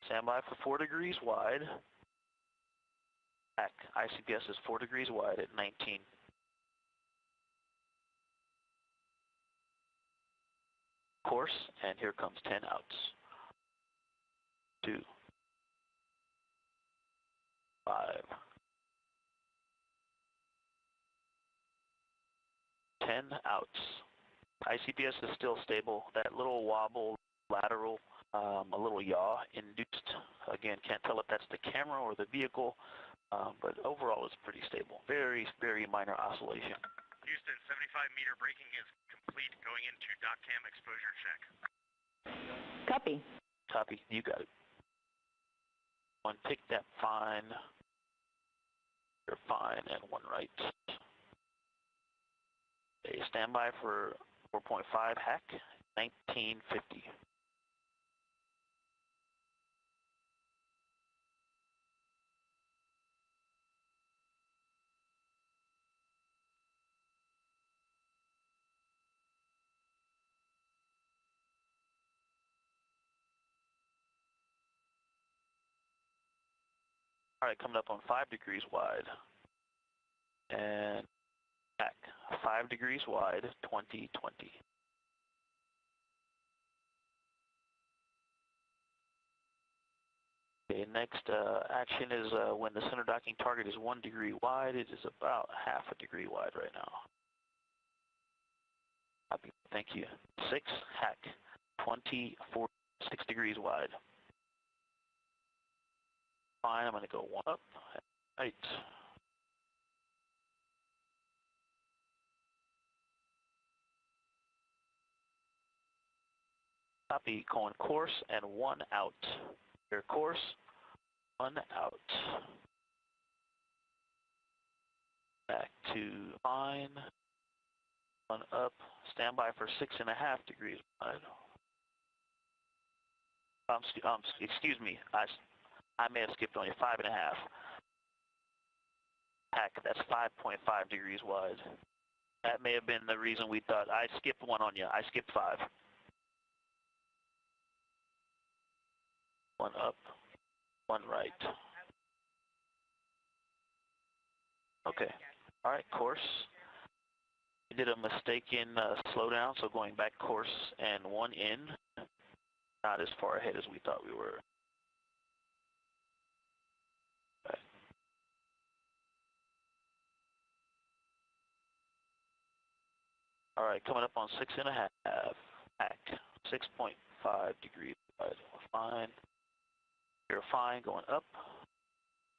Stand by for 4 degrees wide. Hack. ICPS is 4 degrees wide at 19. Course, and here comes 10 outs. 2, 5, 10 outs. ICPS is still stable. That little wobble, lateral, a little yaw induced. Again, can't tell if that's the camera or the vehicle, but overall it's pretty stable. Very, very minor oscillation. Houston, 75-meter braking is complete. Going into dock cam exposure check. Copy. Copy. You got it. One pick that fine. You're fine, and one right. Okay, stand by for 4.5 hack, 1950. All right, coming up on 5 degrees wide. And back, 5 degrees wide, 2020. Okay, next action is when the center docking target is 1 degree wide. It is about half a degree wide right now. Copy. Thank you. 6, hack, 24, 6 degrees wide. Fine, I'm going to go 1 up. Right. Copy, going course and 1 out. Your course, 1 out. Back to fine. 1 up. Stand by for 6.5 degrees wide. Excuse me. I may have skipped on you. 5.5. Hack. That's 5.5 degrees wide. That may have been the reason we thought I skipped 1 on you. I skipped 5. 1 up. 1 right. Okay. All right. Course. We did a mistake in slowdown, so going back course and 1 in. Not as far ahead as we thought we were. Okay. All right, coming up on 6.5. Hack. 6.5 degrees wide. Fine. You're fine. Going up.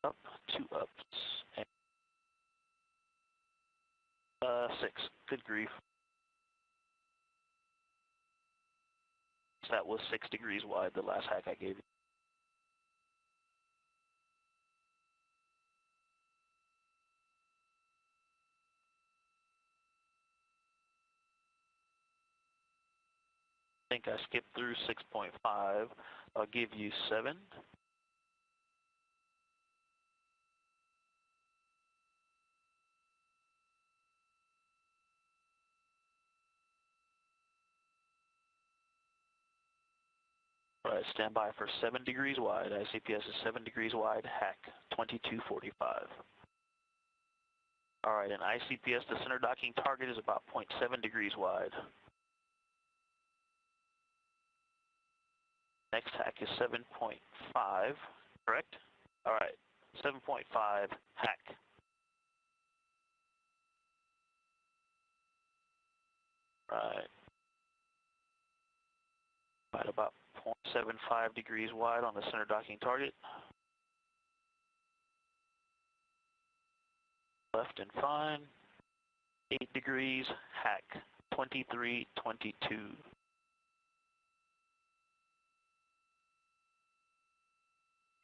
Up. 2 ups. And 6. Good grief. That was 6 degrees wide, the last hack I gave you. I think I skipped through 6.5. I'll give you 7. All right, stand by for 7 degrees wide. ICPS is 7 degrees wide. Hack 2245. All right, in ICPS, the center docking target is about 0.7 degrees wide. Next hack is 7.5, correct? All right, 7.5, hack. Right. Right about 0.75 degrees wide on the center docking target. left and fine. 8 degrees, hack, 2322.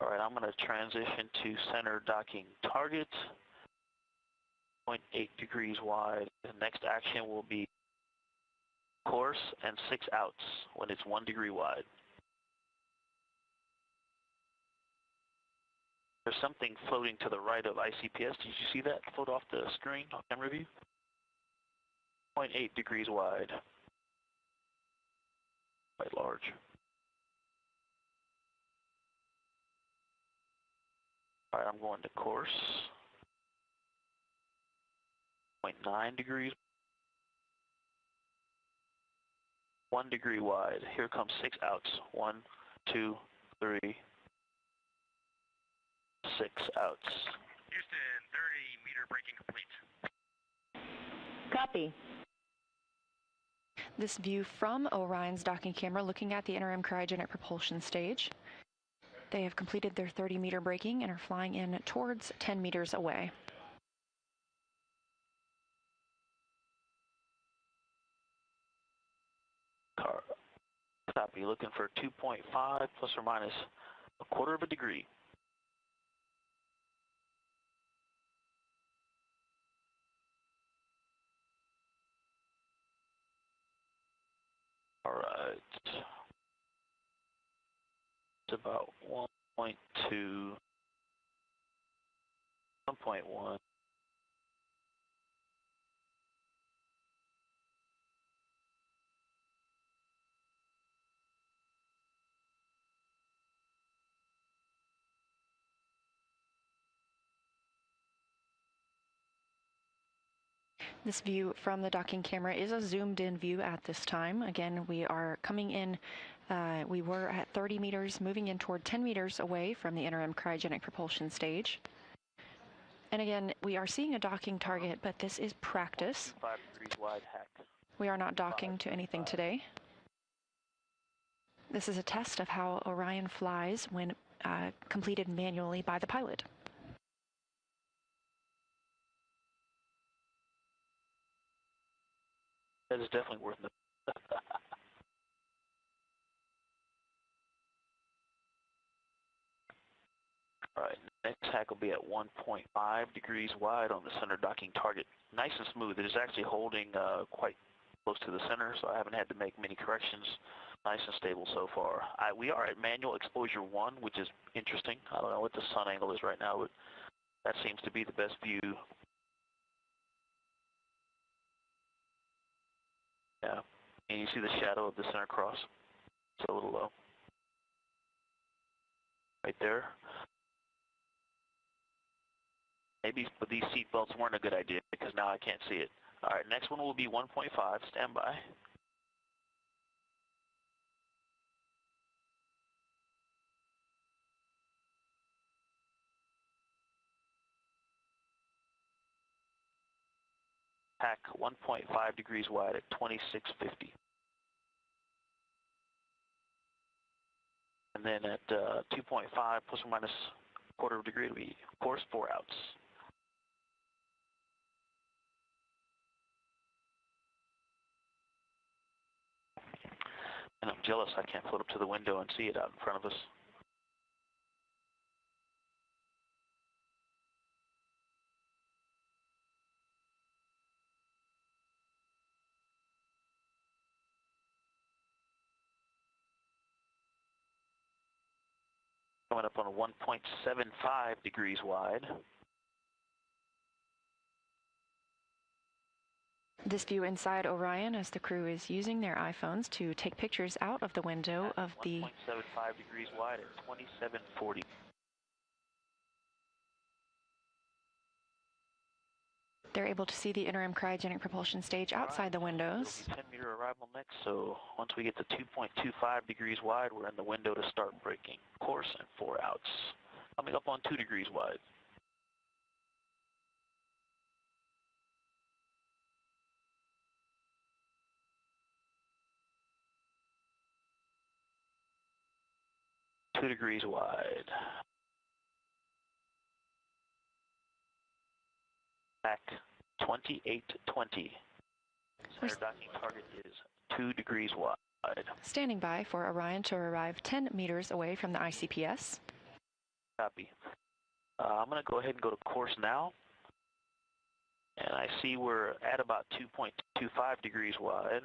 All right, I'm going to transition to center docking target, 0.8 degrees wide. The next action will be course and 6 outs when it's 1 degree wide. There's something floating to the right of ICPS. Did you see that float off the screen on camera view? 0.8 degrees wide. Quite large. All right, I'm going to course. 0.9 degrees. 1 degree wide. Here comes 6 outs. 1, 2, 3, 6 outs. Houston, 30-meter braking complete. Copy. This view from Orion's docking camera looking at the interim cryogenic propulsion stage. They have completed their 30-meter braking and are flying in towards 10 meters away. Copy, looking for 2.5 plus or minus a quarter of a degree. All right. It's about 1.2, 1.1. This view from the docking camera is a zoomed in view at this time. Again, we are coming in, we were at 30 meters, moving in toward 10 meters away from the interim cryogenic propulsion stage. And again, we are seeing a docking target, but this is practice. 5 degrees wide hack. We are not docking to anything today. This is a test of how Orion flies when completed manually by the pilot. That is definitely worth it. All right, next hack will be at 1.5 degrees wide on the center docking target. Nice and smooth. It is actually holding quite close to the center, so I haven't had to make many corrections. Nice and stable so far. We are at manual exposure 1, which is interesting. I don't know what the sun angle is right now, but that seems to be the best view. Yeah, and you see the shadow of the center cross? It's a little low. Right there. Maybe these seat belts weren't a good idea because now I can't see it. All right, next one will be 1.5. Stand by. Hack 1.5 degrees wide at 2650. And then at 2.5 plus or minus a quarter of a degree, it'll be, of course, 4 outs. And I'm jealous I can't float up to the window and see it out in front of us. Coming up on 1.75 degrees wide. This view inside Orion as the crew is using their iPhones to take pictures out of the window of the 1.75 degrees wide at 2740. They're able to see the interim cryogenic propulsion stage outside the windows. It'll be 10-meter arrival next, so once we get to 2.25 degrees wide, we're in the window to start braking. Course and 4 outs. Coming up on 2 degrees wide. Two degrees wide. TAC 2820. Center docking target is 2 degrees wide. Standing by for Orion to arrive 10 meters away from the ICPS. Copy. I'm going to go ahead and go to course now. And I see we're at about 2.25 degrees wide.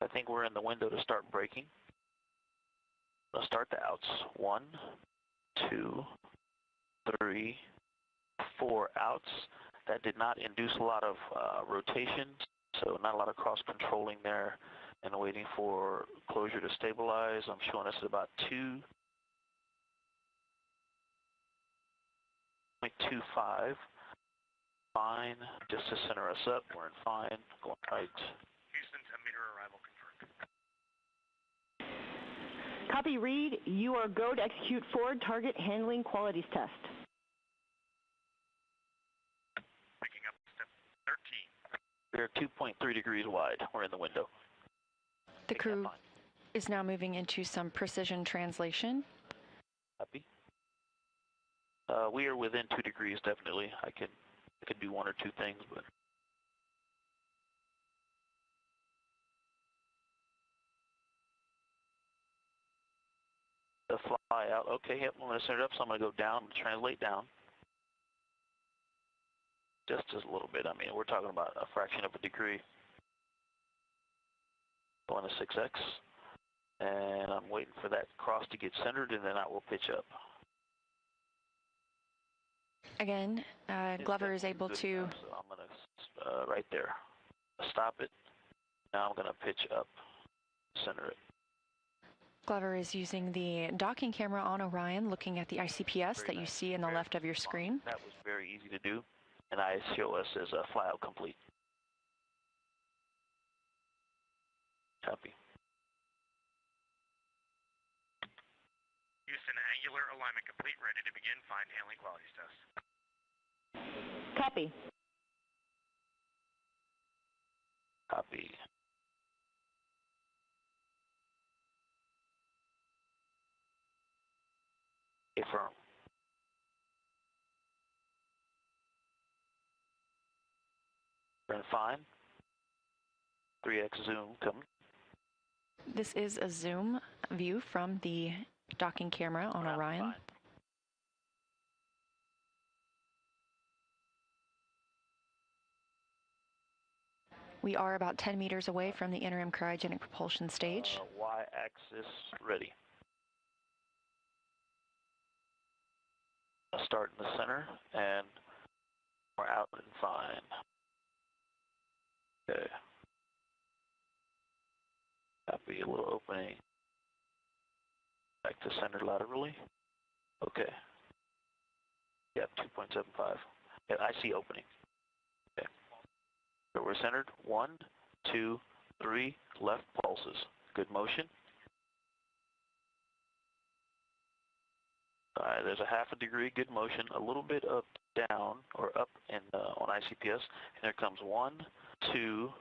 I think we're in the window to start braking. Let's start the outs. 1, 2, 3, 4 outs. That did not induce a lot of rotation, so not a lot of cross-controlling there and waiting for closure to stabilize. I'm showing us about 2.25. Fine, just to center us up. We're in fine, going right. Houston, 10-meter arrival confirmed. Copy, read. You are go to execute forward target handling qualities test. Picking up step 13. We're 2.3 degrees wide. We're in the window. The crew is now moving into some precision translation. Copy. We are within 2 degrees, definitely. I could do 1 or 2 things, but the fly out. Okay, yep, I'm going to center it up, so I'm going to go down, translate down. Just a little bit. I mean, we're talking about a fraction of a degree. Going to 6x, and I'm waiting for that cross to get centered, and then I will pitch up. Again, Glover is able to... So I'm going to, right there, stop it. Now I'm going to pitch up, center it. Glover is using the docking camera on Orion, looking at the ICPS that you see in the left of your screen. That was very easy to do, and I show us as a flyout complete. Copy. Houston, angular alignment complete, ready to begin fine handling qualities test. Copy. Copy. Affirm. We're in fine. 3x zoom coming. This is a zoom view from the docking camera on Orion. Fine. We are about 10 meters away from the interim cryogenic propulsion stage. Y-axis ready. I'll start in the center, and we're out and fine. Okay. Copy, a little opening. Back to center laterally. Okay. Yep, 2.75. Yeah, I see opening. Okay. So we're centered. 1, 2, 3, left pulses. Good motion. All right, there's a half a degree, good motion, a little bit of down or up in, on ICPS. And there comes 1, 2,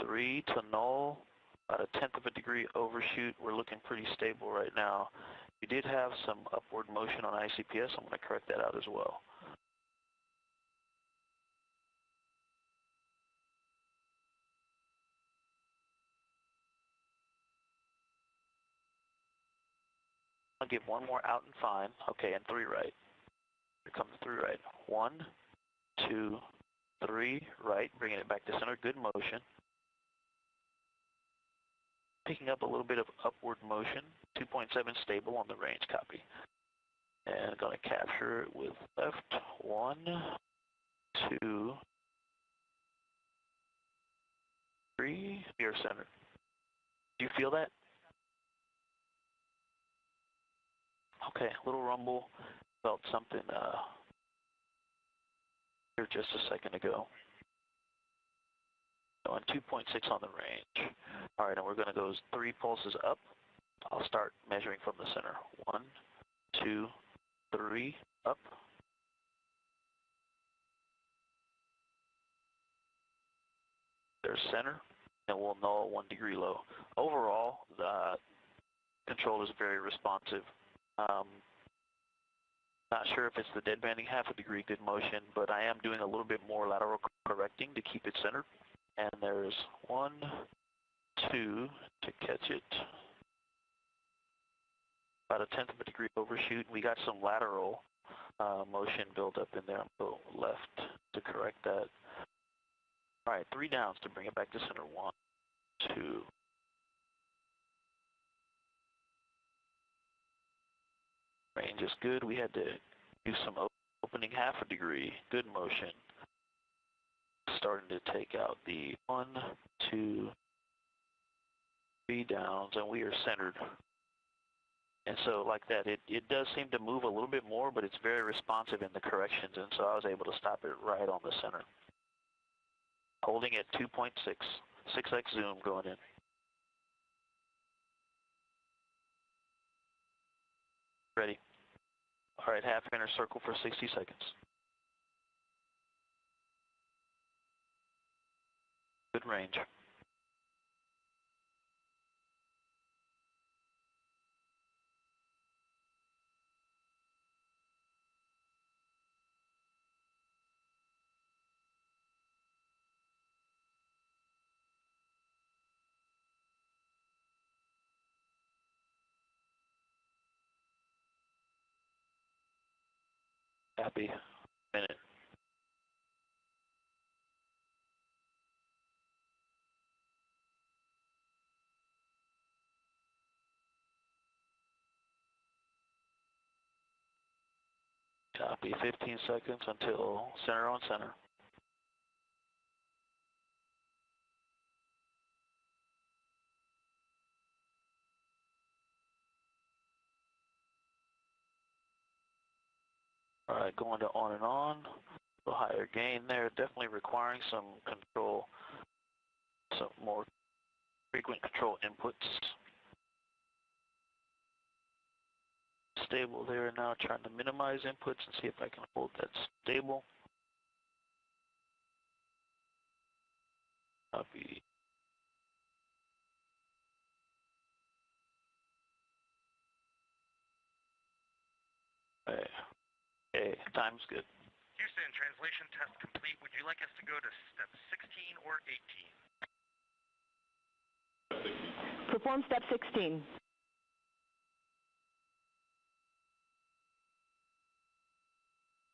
3 to null, about a 1/10 of a degree overshoot. We're looking pretty stable right now. We did have some upward motion on ICPS. I'm going to correct that out as well. I'll give 1 more out and fine. Okay, and 3 right. Here comes 3 right. 1, 2, 3 right, bringing it back to center. Good motion. Picking up a little bit of upward motion. 2.7 stable on the range. Copy. And going to capture it with left. 1, 2, 3. Near center. Do you feel that? Okay, a little rumble. Felt something here just a second ago. On 2.6 on the range. All right, and we're going to go 3 pulses up. I'll start measuring from the center. 1, 2, 3, up. There's center, and we'll null 1 degree low. Overall, the control is very responsive. Not sure if it's the dead banding half a degree good motion, but I am doing a little bit more lateral correcting to keep it centered. And there's 1, 2 to catch it. About a 1/10 of a degree overshoot. We got some lateral motion build up in there. I'll go left to correct that. All right, 3 downs to bring it back to center. 1, 2. Range is good. We had to do some opening half a degree. Good motion. Starting to take out the 1, 2, 3 downs, and we are centered. And so like that, it does seem to move a little bit more, but it's very responsive in the corrections, and so I was able to stop it right on the center. Holding at 2.6, 6x zoom going in. Ready. All right, half inner circle for 60 seconds. Good range. Happy. Minute. Copy. 15 seconds until center on center. All right, going to on and on. A higher gain there, definitely requiring some control, some more frequent control inputs. Stable there now, trying to minimize inputs and see if I can hold that stable. Copy. Okay, time's good. Houston, translation test complete. Would you like us to go to step 16 or 18? Perform step 16.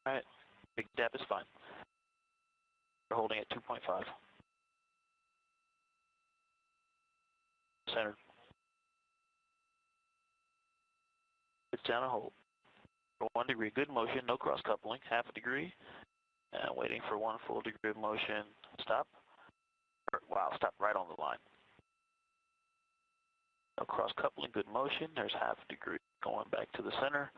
All right, big step is fine. We're holding at 2.5. Centered. It's down and hold. For 1 degree, good motion, no cross coupling, half a degree. And waiting for 1 full degree of motion. Stop. Wow, stop right on the line. No cross coupling, good motion. There's half a degree. Going back to the center.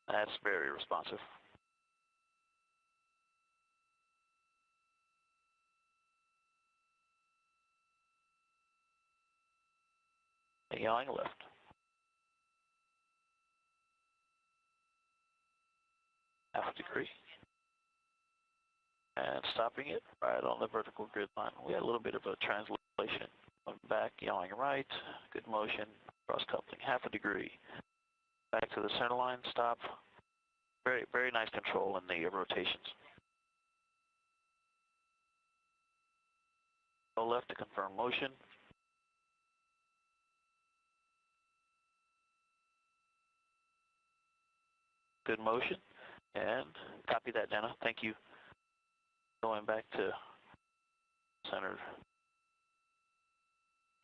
That's very responsive. Yawing left. Half a degree. And stopping it right on the vertical grid line. We had a little bit of a translation. Going back, yawing right. Good motion. Cross coupling, half a degree. Back to the center line, stop. Very, very nice control in the rotations. Go left to confirm motion. Good motion. And copy that, Dana. Thank you. Going back to centered.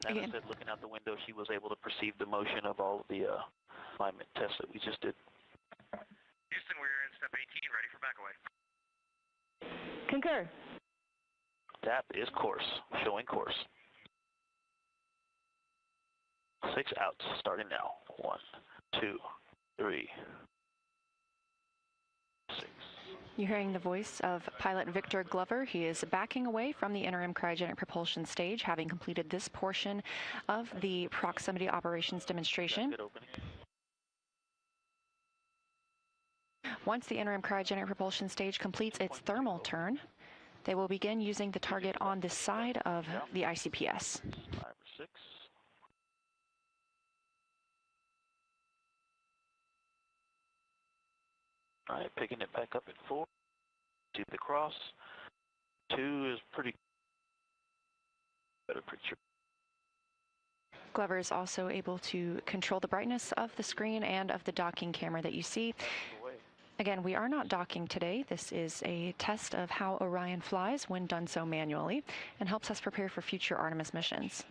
Dana said looking out the window, she was able to perceive the motion of all of the alignment tests that we just did. Houston, we're in step 18, ready for back away. Concur. That is course, showing course. 6 outs, starting now. 1, 2, 3, 6. You're hearing the voice of pilot Victor Glover. He is backing away from the interim cryogenic propulsion stage, having completed this portion of the proximity operations demonstration. Once the interim cryogenic propulsion stage completes its thermal turn, they will begin using the target on this side of the ICPS. 5 or 6. All right, picking it back up at 4. See the cross. 2 is pretty better picture. Glover is also able to control the brightness of the screen and of the docking camera that you see. Again, we are not docking today. This is a test of how Orion flies when done so manually and helps us prepare for future Artemis missions.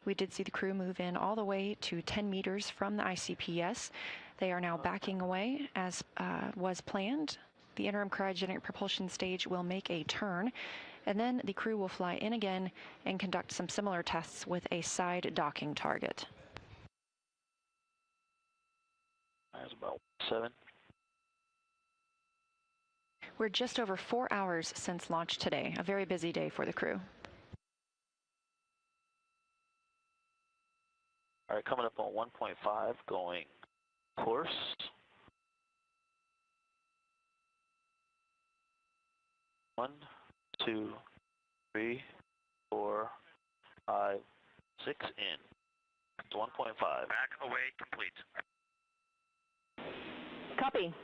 We did see the crew move in all the way to 10 meters from the ICPS. They are now backing away as was planned. The interim cryogenic propulsion stage will make a turn, and then the crew will fly in again and conduct some similar tests with a side docking target. That's about 7. We're just over 4 hours since launch today, a very busy day for the crew. All right, coming up on 1.5, going course. 1, 2, 3, 4, 5, 6 in. 1.5. Back away complete. Copy.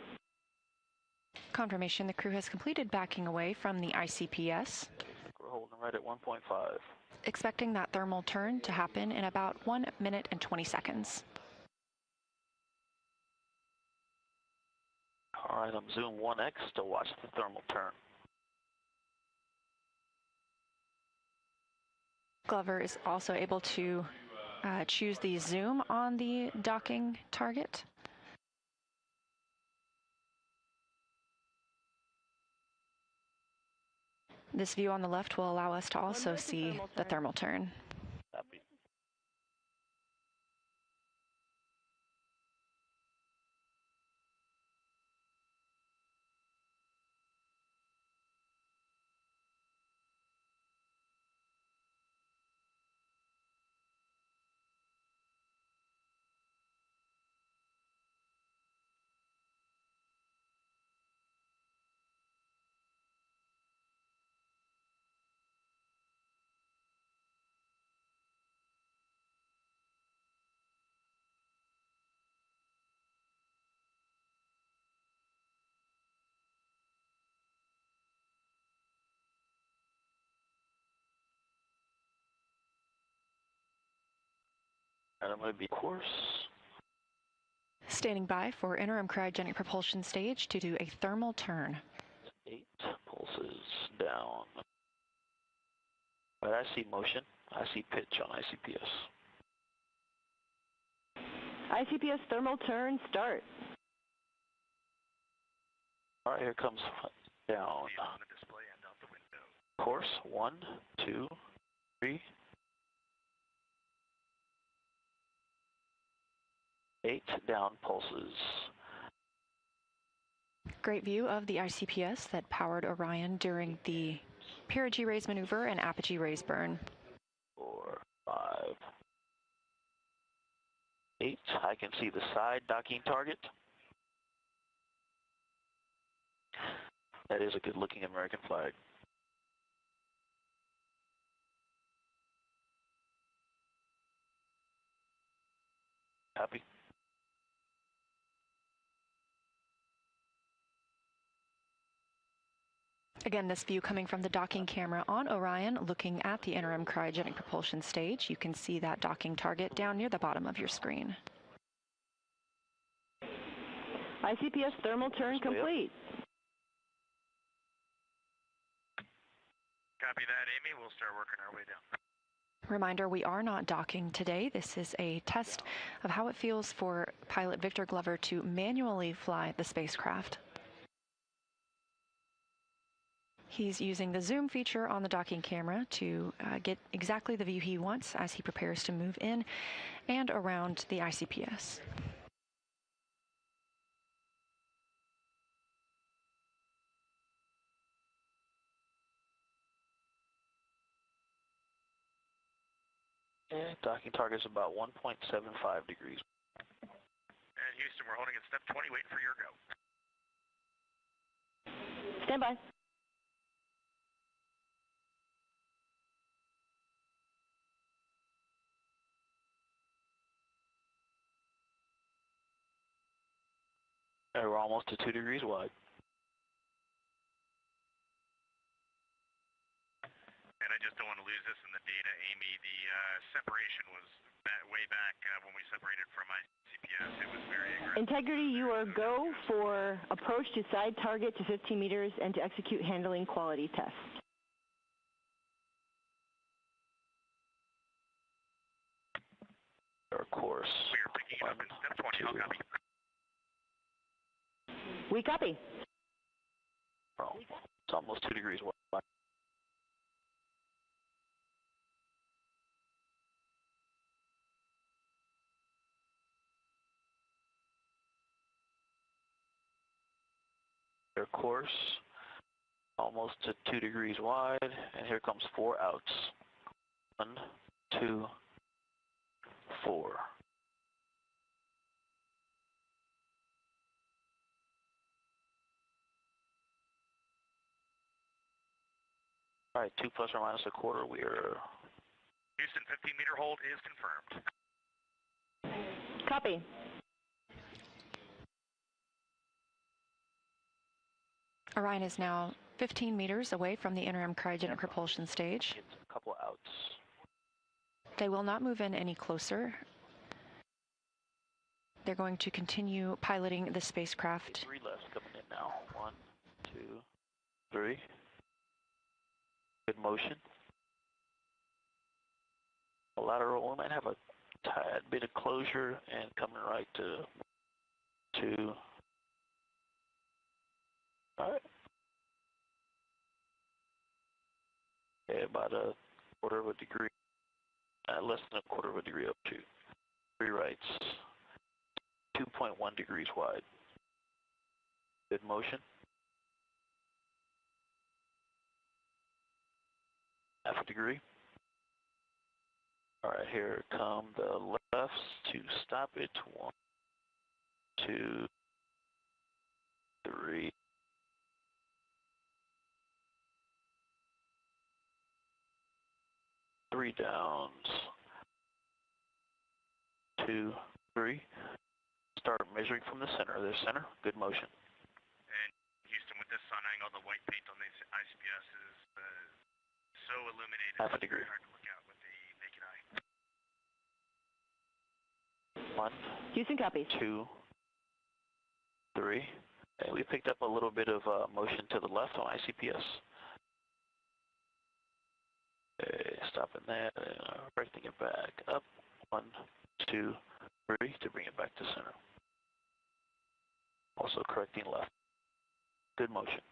Confirmation the crew has completed backing away from the ICPS. We're holding right at 1.5. Expecting that thermal turn to happen in about 1 minute and 20 seconds. All right, I'm zoom 1x to watch the thermal turn. Glover is also able to choose the zoom on the docking target. This view on the left will allow us to also see the thermal turn. Copy. And I'm going to be course. Standing by for interim cryogenic propulsion stage to do a thermal turn. 8 pulses down. All right, I see motion. I see pitch on ICPS. ICPS thermal turn, start. All right, here comes down. Course, 1, 2, 3. 8 down pulses. Great view of the ICPS that powered Orion during the Perigee raise maneuver and apogee raise burn. 4, 5, 8. I can see the side docking target. That is a good looking American flag. Copy. Again, this view coming from the docking camera on Orion, looking at the interim cryogenic propulsion stage. You can see that docking target down near the bottom of your screen. ICPS thermal turn complete. Copy that, Amy. We'll start working our way down. Reminder, we are not docking today. This is a test of how it feels for pilot Victor Glover to manually fly the spacecraft. He's using the zoom feature on the docking camera to get exactly the view he wants as he prepares to move in and around the ICPS. And docking target is about 1.75 degrees. And Houston, we're holding at step 20, waiting for your go. Stand by. We're almost to 2 degrees wide. And I just don't want to lose this in the data, Amy. The separation was way back when we separated from ICPS. It was very aggressive. Integrity, you are go for approach to side target to 15 meters and to execute handling quality tests. Our course. We are picking it up in step 20. I'll copy. We copy. Oh, it's almost 2 degrees wide. Their course, almost to 2 degrees wide, and here comes 4 outs. 1, 2, 4. All right, 2 plus or minus a quarter. We are. Houston, 15-meter hold is confirmed. Copy. Orion is now 15 meters away from the interim cryogenic propulsion stage. It's a couple outs. They will not move in any closer. They're going to continue piloting the spacecraft. 3 left coming in now. 1, 2, 3. Good motion. A lateral, we might have a tad bit of closure and coming right to 2. All right. Okay, about a quarter of a degree, less than a quarter of a degree up to 3 rights, 2.1 degrees wide. Good motion. Half a degree. All right, here come the lefts to stop it. 1, 2, 3. Three downs. 2, 3. Start measuring from the center. There's center. Good motion. And Houston, with this sun angle, the white paint on the ICPS is so illuminated. Half a degree. It's hard to look out with the naked eye. 1. Houston copies. 2, 3. And we picked up a little bit of motion to the left on ICPS. Okay, stopping that, correcting it back up. 1, 2, 3 to bring it back to center. Also correcting left. Good motion.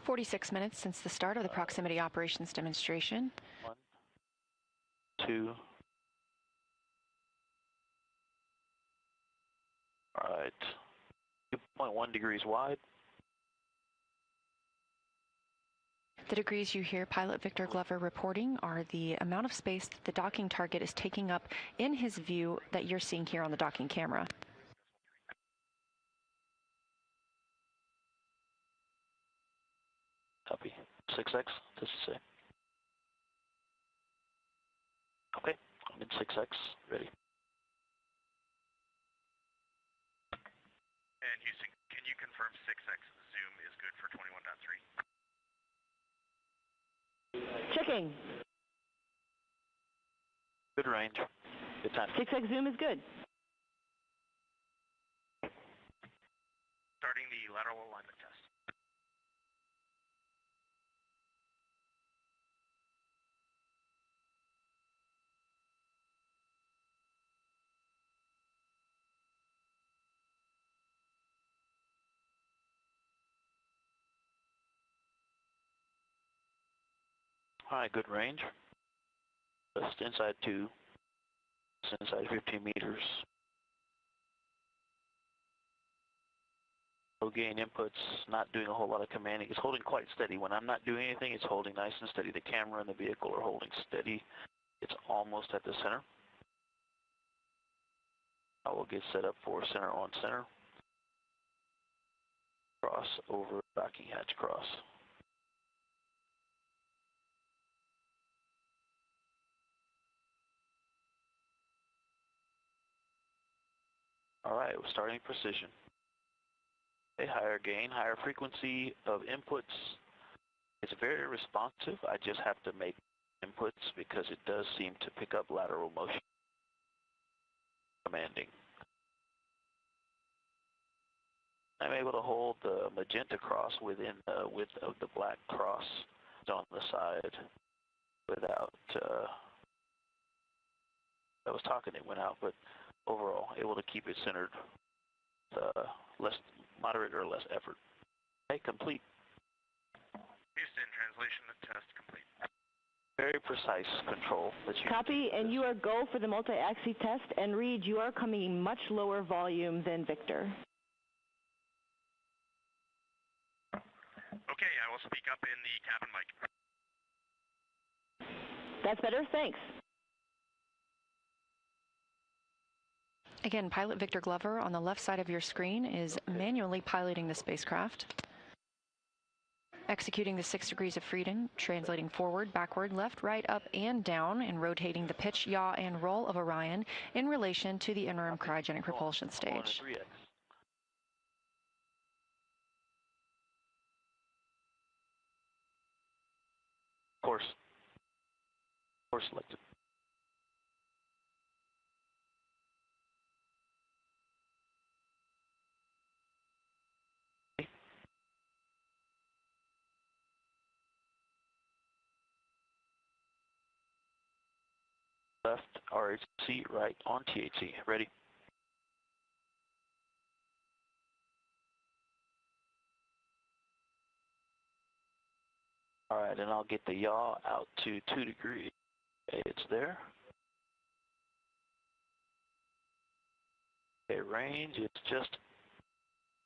"46 minutes since the start of the proximity operations demonstration. 1, 2. All right. 2.1 degrees wide. The degrees you hear pilot Victor Glover reporting are the amount of space that the docking target is taking up in his view that you're seeing here on the docking camera. Copy. 6X, does it say? Okay, I'm in 6X, ready. And Houston, can you confirm 6X zoom is good for 21.3? Checking. Good range. Good time. 6X zoom is good. Starting the lateral alignment test. All right, good range. Just inside 2, just inside 15 meters. Low gain inputs, not doing a whole lot of commanding. It's holding quite steady. When I'm not doing anything, it's holding nice and steady. The camera and the vehicle are holding steady. It's almost at the center. I will get set up for center on center. cross over docking hatch cross. All right, we're starting precision. A higher gain, higher frequency of inputs. It's very responsive. I just have to make inputs because it does seem to pick up lateral motion. Commanding. I'm able to hold the magenta cross within the width of the black cross on the side without, I was talking, it went out, but overall able to keep it centered, less moderate or less effort. Okay, complete. Houston, translation to test complete. Very precise control. That you Copy, and you are go for the multi-axis test, and Reed, you are coming in much lower volume than Victor. Okay, I will speak up in the cabin mic. That's better, thanks. Again, pilot Victor Glover on the left side of your screen is manually piloting the spacecraft, executing the 6 degrees of freedom, translating forward, backward, left, right, up, and down, and rotating the pitch, yaw, and roll of Orion in relation to the interim cryogenic propulsion stage. Course selected. Left RHC, right on THC. Ready? All right, and I'll get the yaw out to 2 degrees. Okay, it's there. Okay, range, it's just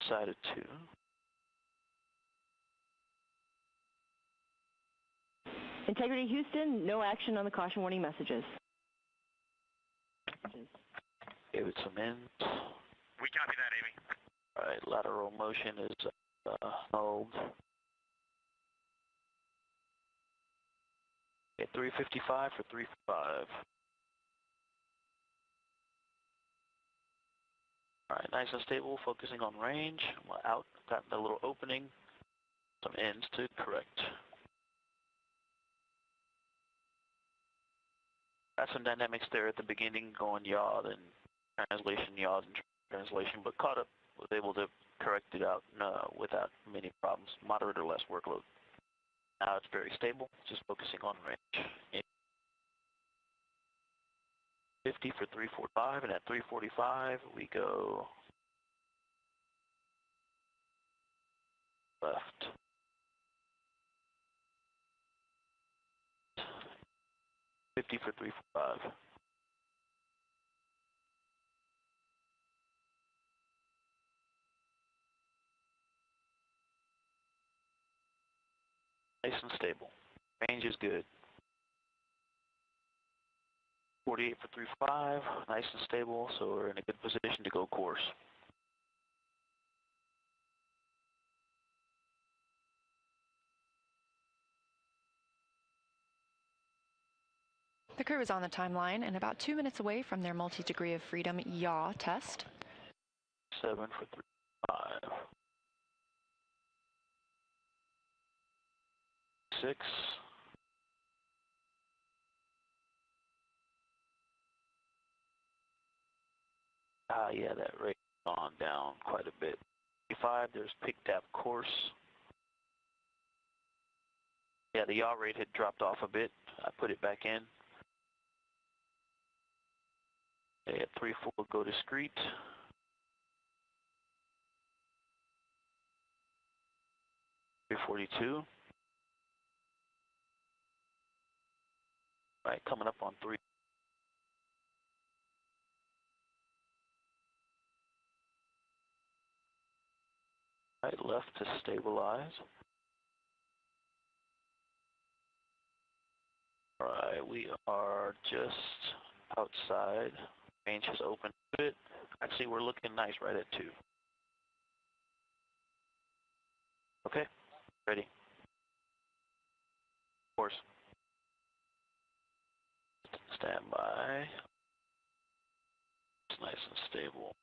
side of 2. Integrity Houston, no action on the caution warning messages. Give it some ends. We copy that, Amy. All right, lateral motion is held. Okay, 355 for 355. All right, nice and stable, focusing on range. Out, got a little opening, some ends to correct. Got some dynamics there at the beginning, going yaw, then translation, yaw, and translation, but caught up, was able to correct it out without many problems, moderate or less workload. Now it's very stable, just focusing on range. 50 for 345, and at 345 we go left. $50 for 345. Nice and stable. Range is good. 48 for 3.5, nice and stable, so we're in a good position to go course. The crew is on the timeline and about 2 minutes away from their multi-degree of freedom yaw test. 7 for 3.5. 6. Yeah, that rate gone down quite a bit. 5, there's picked up course. Yeah, the yaw rate had dropped off a bit. I put it back in. Okay, at 3-4, go discrete. $342. Right, coming up on 3. Right, left to stabilize. Alright, we are just outside. Range has opened a bit. Actually, we're looking nice right at 2. Okay, ready. Course. Stand by. It's nice and stable.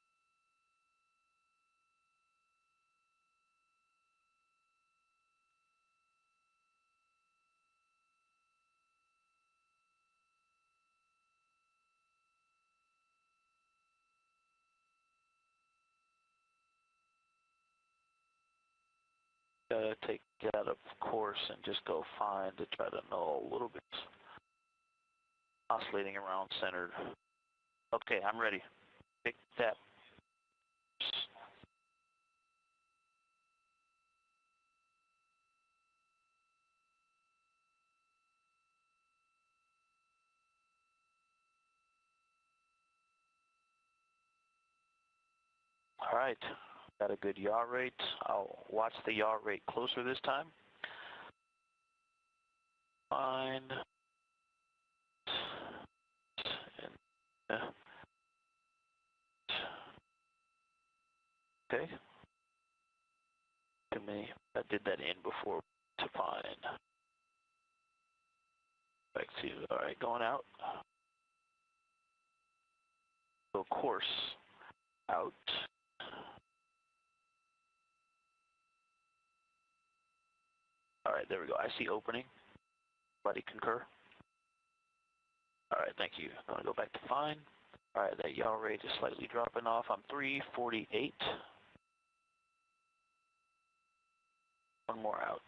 Take it out of course and just go fine to try to know a little bit. Oscillating around centered. Okay, I'm ready. Pick that. All right, got a good yaw rate. I'll watch the yaw rate closer this time. Fine. Okay. Too many. I did that in before to fine. Back to, all right, going out. So course out. All right, there we go. I see opening. Everybody concur? All right, thank you. I'm going to go back to fine. All right, that yaw rate is slightly dropping off. I'm 348. One more out.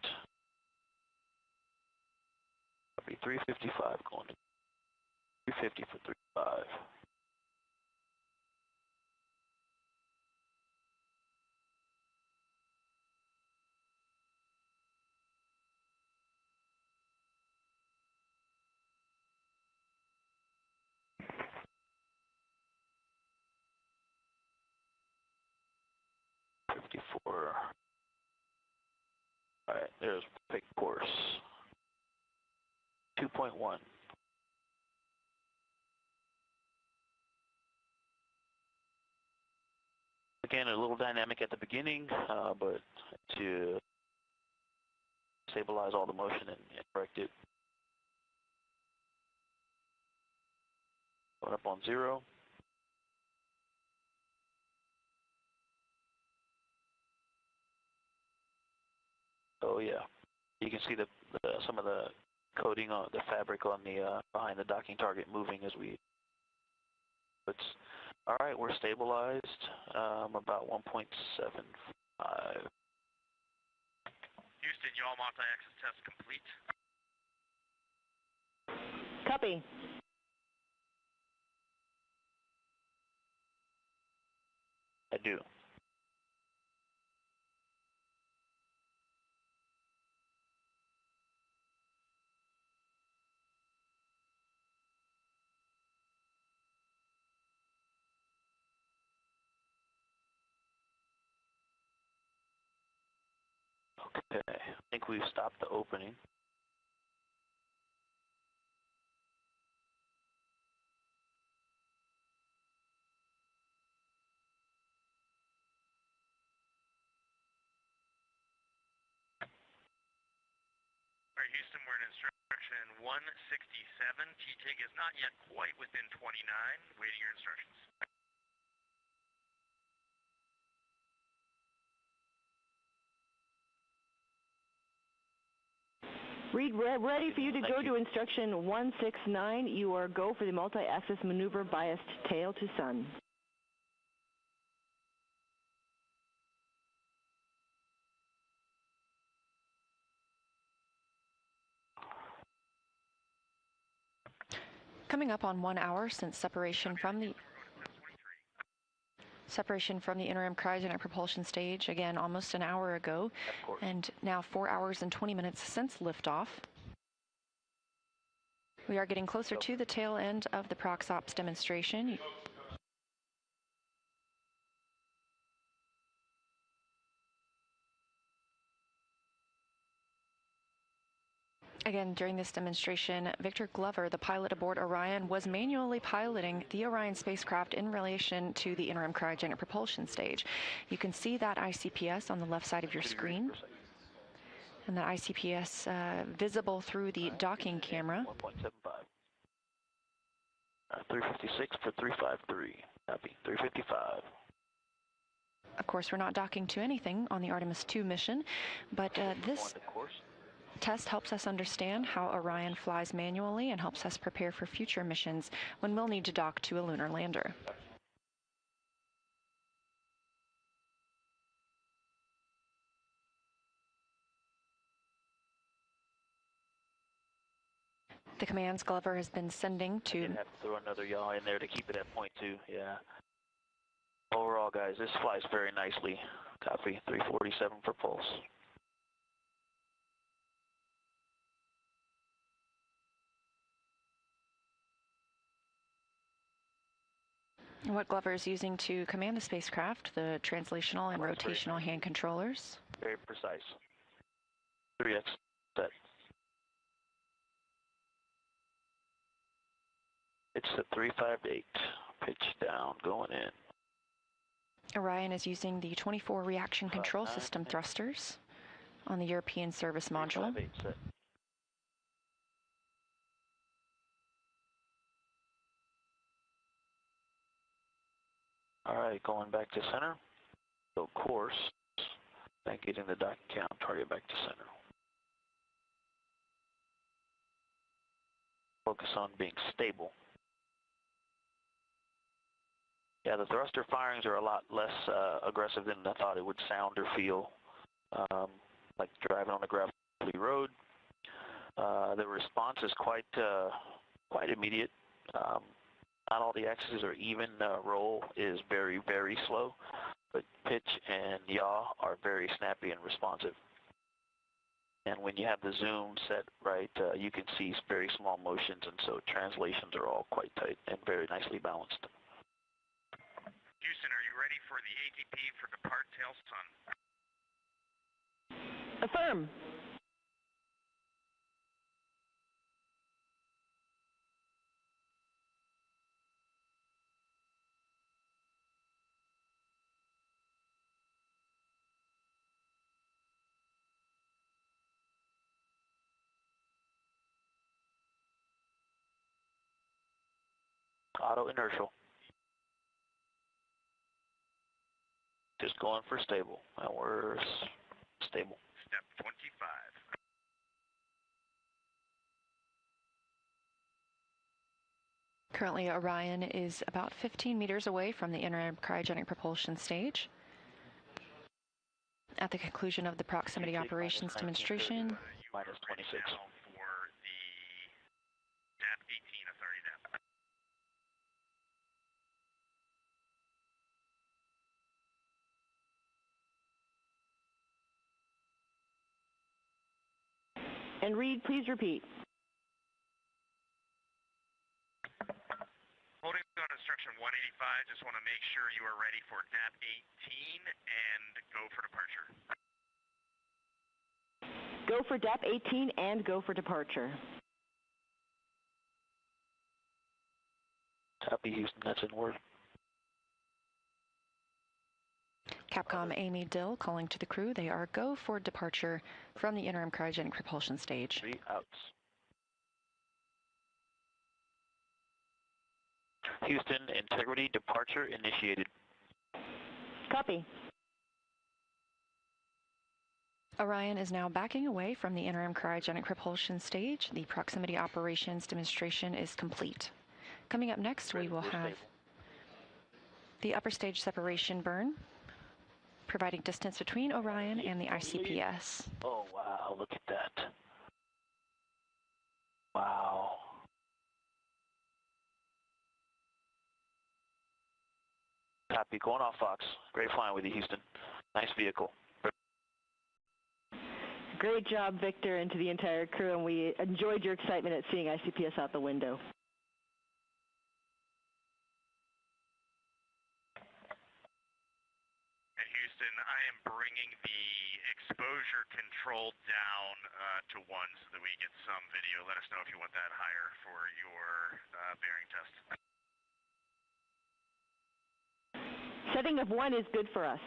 I'll be 355 going to 350 for 35. All right, there's pick course. 2.1. Again, a little dynamic at the beginning, but to stabilize all the motion and correct it. Going up on 0. Oh yeah, you can see some of the coating on the fabric on the behind the docking target moving as we. It's all right. We're stabilized about 1.75. Houston, yaw multi-axis test complete. Copy. I do. Okay, I think we've stopped the opening. All right, Houston, we're in instruction 167. TTIG is not yet quite within 29. Waiting your instructions. Reed, we're ready for you to go to instruction 169. You are go for the multi-axis maneuver biased tail to sun. Coming up on 1 hour since separation from the interim cryogenic propulsion stage, again almost an hour ago, and now 4 hours and 20 minutes since liftoff. We are getting closer to the tail end of the ProxOps demonstration. Again, during this demonstration, Victor Glover, the pilot aboard Orion, was manually piloting the Orion spacecraft in relation to the interim cryogenic propulsion stage. You can see that ICPS on the left side of your screen. And the ICPS visible through the docking camera. 1.75. 356 for 353. Copy. 355. Of course, we're not docking to anything on the Artemis II mission, but this test helps us understand how Orion flies manually and helps us prepare for future missions when we'll need to dock to a lunar lander. The commands Glover has been sending to... I did have to throw another yaw in there to keep it at 0.2, yeah. Overall, guys, this flies very nicely. Copy. 347 for pulse. What Glover is using to command the spacecraft, the translational and rotational hand controllers. Very precise. 3x set. It's a 358. Pitch down, going in. Orion is using the 24 reaction control system thrusters on the European service module. Set. All right, going back to center. So course, then getting the docking count, target back to center. Focus on being stable. Yeah, the thruster firings are a lot less aggressive than I thought it would sound or feel, like driving on a gravelly road. The response is quite immediate. Not all the axes are even. Roll is very, very slow, but pitch and yaw are very snappy and responsive. And when you have the zoom set right, you can see very small motions, and so translations are all quite tight and very nicely balanced. Houston, are you ready for the ATP for depart tail sun? Affirm. Auto inertial. Just going for stable. And we're stable. Step 25. Currently, Orion is about 15 meters away from the interim cryogenic propulsion stage. At the conclusion of the proximity operations demonstration, minus 26. For the DAP 18 authority DAP. And Reed, please repeat. Holding on instruction 185, just want to make sure you are ready for DAP 18 and go for departure. Go for DAP 18 and go for departure. Copy, Houston, that's in word. Capcom Amy Dill calling to the crew. They are go for departure from the interim cryogenic propulsion stage. 3 outs. Houston, integrity departure initiated. Copy. Orion is now backing away from the interim cryogenic propulsion stage. The proximity operations demonstration is complete. Coming up next, we will have the upper stage separation burn, providing distance between Orion and the ICPS. Oh, wow, look at that. Wow. Copy, going off Fox. Great flying with you, Houston. Nice vehicle. Great job, Victor, and to the entire crew, and we enjoyed your excitement at seeing ICPS out the window. And Houston, I am bringing the exposure control down to 1 so that we get some video. Let us know if you want that higher for your bearing test. Setting of 1 is good for us.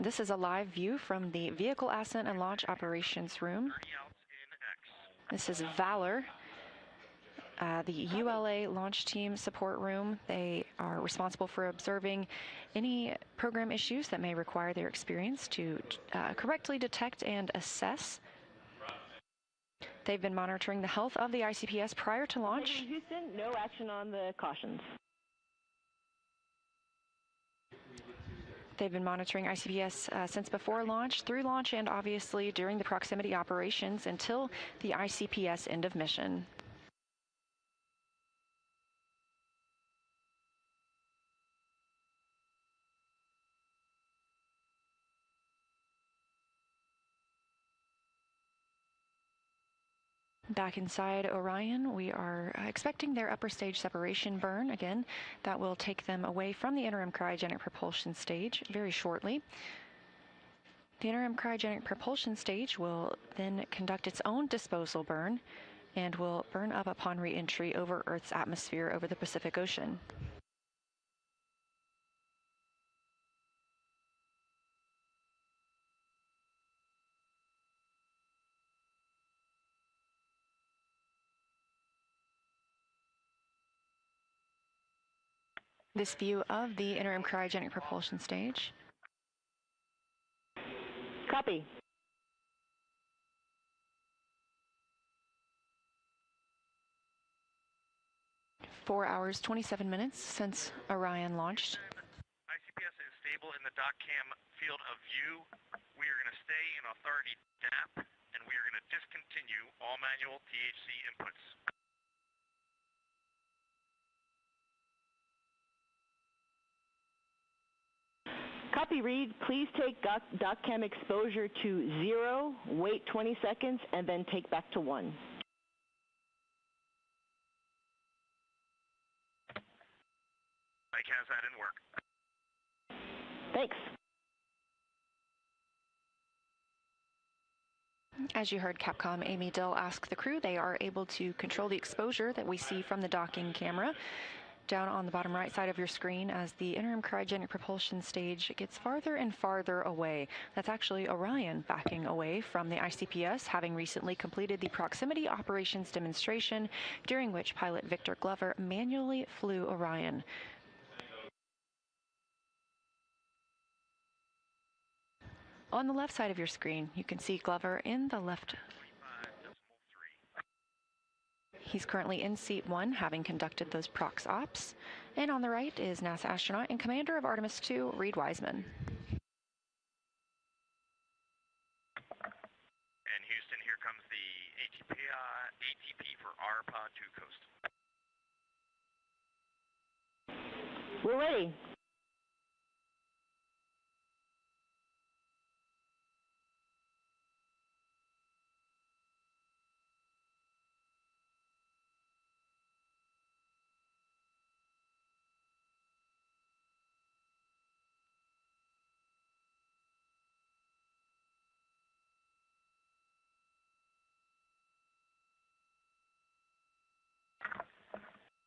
This is a live view from the Vehicle Ascent and Launch Operations Room. This is Valor, the ULA launch team support room. They are responsible for observing any program issues that may require their experience to correctly detect and assess. They've been monitoring the health of the ICPS prior to launch. Houston, no action on the cautions. They've been monitoring ICPS since before launch, through launch, and obviously during the proximity operations until the ICPS end of mission. Back inside Orion, we are expecting their upper stage separation burn. Again, that will take them away from the interim cryogenic propulsion stage very shortly. The interim cryogenic propulsion stage will then conduct its own disposal burn and will burn up upon re-entry over Earth's atmosphere over the Pacific Ocean. This view of the interim cryogenic propulsion stage. Copy. Four hours, 27 minutes since Orion launched. ICPS is stable in the dock cam field of view. We are going to stay in authority DAP, and we are going to discontinue all manual THC inputs. Copy, Reed. Please take dock cam exposure to 0, wait 20 seconds, and then take back to 1. Mike has that in work. Thanks. As you heard Capcom Amy Dill ask the crew, they are able to control the exposure that we see from the docking camera down on the bottom right side of your screen as the interim cryogenic propulsion stage gets farther and farther away. That's actually Orion backing away from the ICPS, having recently completed the proximity operations demonstration, during which pilot Victor Glover manually flew Orion. On the left side of your screen, you can see Glover in the left. He's currently in seat 1, having conducted those prox ops. And on the right is NASA astronaut and commander of Artemis II, Reed Wiseman. And Houston, here comes the ATP for RPA to coast. We're ready.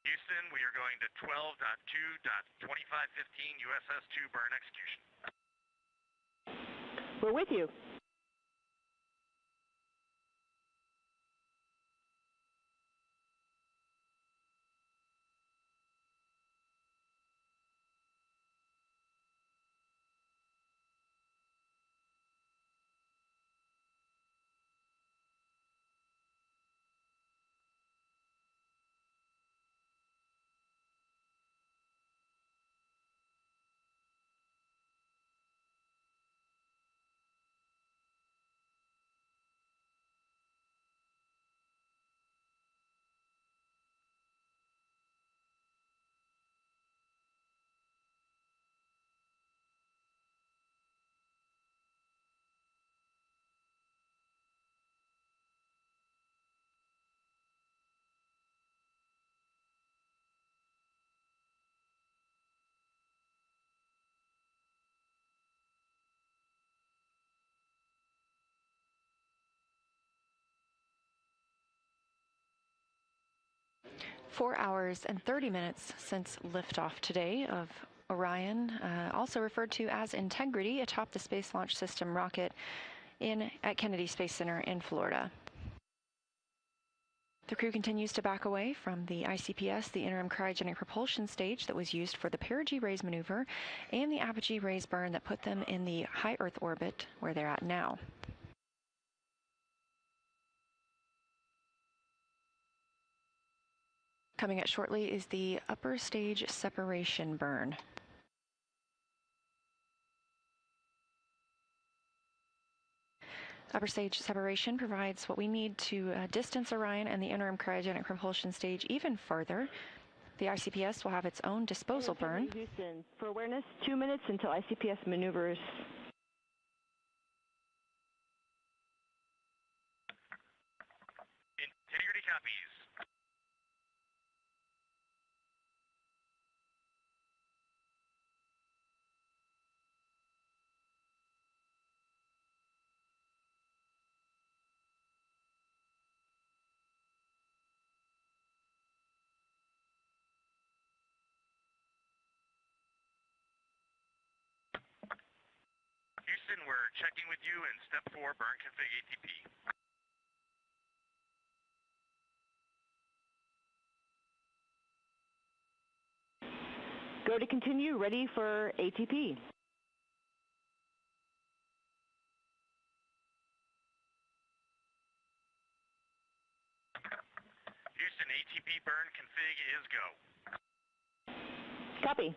Houston, we are going to 12.2.2515 USS-2 burn execution. We're with you. Four hours and 30 minutes since liftoff today of Orion, also referred to as Integrity, atop the Space Launch System rocket at Kennedy Space Center in Florida. The crew continues to back away from the ICPS, the interim cryogenic propulsion stage that was used for the Perigee raise maneuver, and the apogee raise burn that put them in the high Earth orbit where they're at now. Coming up shortly is the upper stage separation burn. Upper stage separation provides what we need to distance Orion and the interim cryogenic propulsion stage even further. The ICPS will have its own disposal burn. Houston, for awareness, 2 minutes until ICPS maneuvers. Integrity copies. Houston, we're checking with you in step 4 burn config ATP. Go to continue, ready for ATP. Houston, ATP burn config is go. Copy.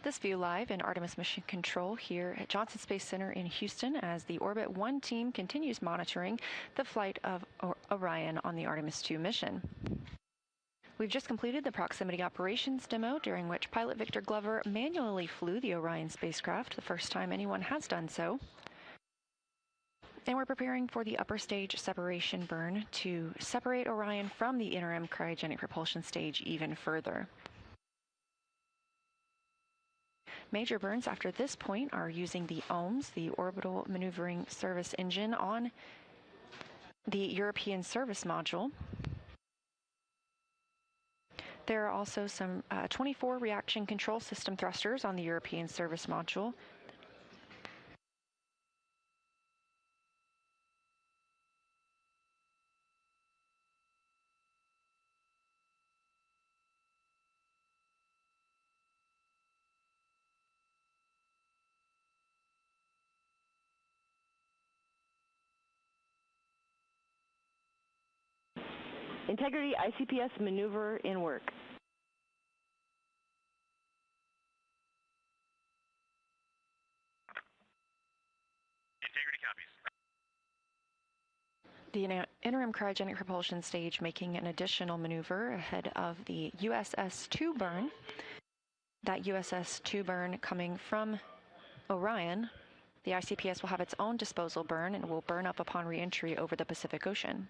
This view live in Artemis Mission Control here at Johnson Space Center in Houston as the Orbit 1 team continues monitoring the flight of Orion on the Artemis II mission. We've just completed the proximity operations demo, during which pilot Victor Glover manually flew the Orion spacecraft, the first time anyone has done so. And we're preparing for the upper stage separation burn to separate Orion from the interim cryogenic propulsion stage even further. Major burns after this point are using the OMS, the Orbital Maneuvering Service Engine, on the European Service Module. There are also some 24 reaction control system thrusters on the European Service Module. Integrity ICPS maneuver in work. Integrity copies. The interim cryogenic propulsion stage making an additional maneuver ahead of the USS-2 burn. That USS-2 burn coming from Orion. The ICPS will have its own disposal burn and will burn up upon re-entry over the Pacific Ocean.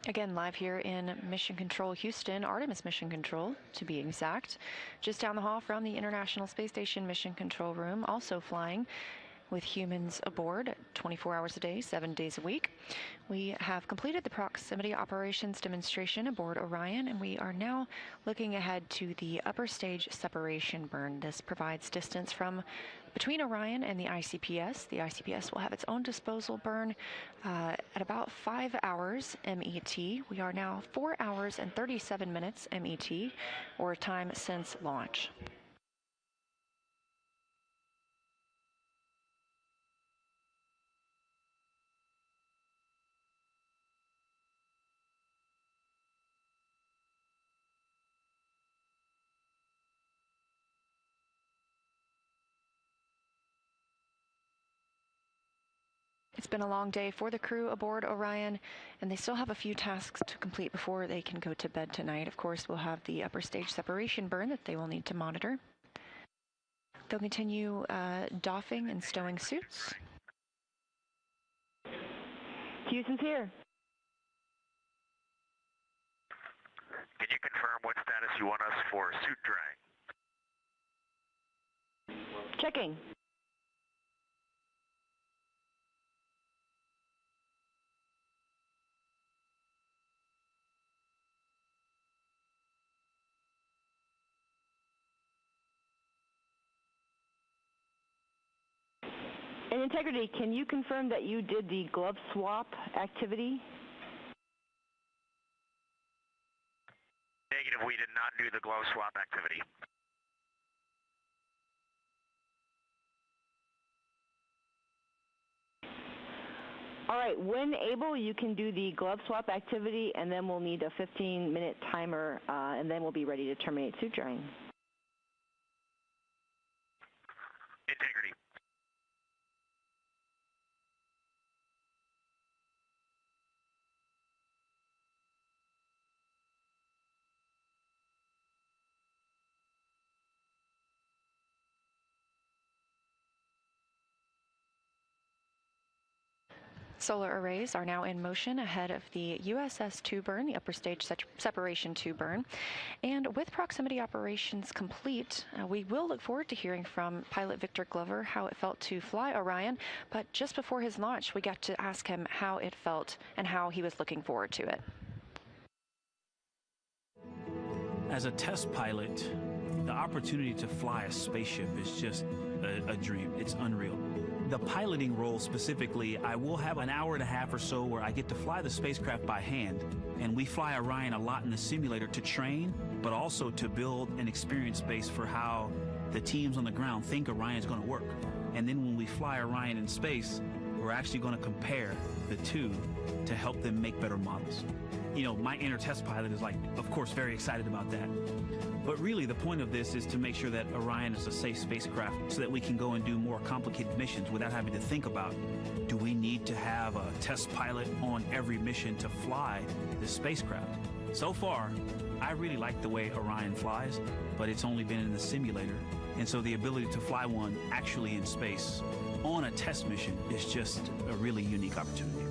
Again, live here in Mission Control Houston, Artemis Mission Control, to be exact. Just down the hall from the International Space Station Mission Control Room, also flying with humans aboard 24 hours a day, 7 days a week. We have completed the proximity operations demonstration aboard Orion, and we are now looking ahead to the upper stage separation burn. This provides distance from between Orion and the ICPS. The ICPS will have its own disposal burn at about 5 hours MET. We are now 4 hours and 37 minutes MET, or time since launch. It's been a long day for the crew aboard Orion, and they still have a few tasks to complete before they can go to bed tonight. Of course, we'll have the upper stage separation burn that they will need to monitor. They'll continue doffing and stowing suits. Houston's here. Can you confirm what status you want us for suit drying? Checking. And Integrity, can you confirm that you did the glove swap activity? Negative, we did not do the glove swap activity. All right, when able, you can do the glove swap activity, and then we'll need a 15-minute timer, and then we'll be ready to terminate suit drying. Integrity. Solar arrays are now in motion ahead of the USS 2 burn, the upper stage separation 2 burn. And with proximity operations complete, we will look forward to hearing from pilot Victor Glover how it felt to fly Orion. But just before his launch, we got to ask him how it felt and how he was looking forward to it. As a test pilot, the opportunity to fly a spaceship is just a dream. It's unreal. The piloting role specifically, I will have an hour and a half or so where I get to fly the spacecraft by hand, and we fly Orion a lot in the simulator to train, but also to build an experience base for how the teams on the ground think Orion's going to work. And then when we fly Orion in space, we're actually going to compare the two to help them make better models. You know, my inner test pilot is, like, of course, very excited about that. But really, the point of this is to make sure that Orion is a safe spacecraft so that we can go and do more complicated missions without having to think about, do we need to have a test pilot on every mission to fly this spacecraft? So far, I really like the way Orion flies, but it's only been in the simulator. And so the ability to fly one actually in space on a test mission is just a really unique opportunity.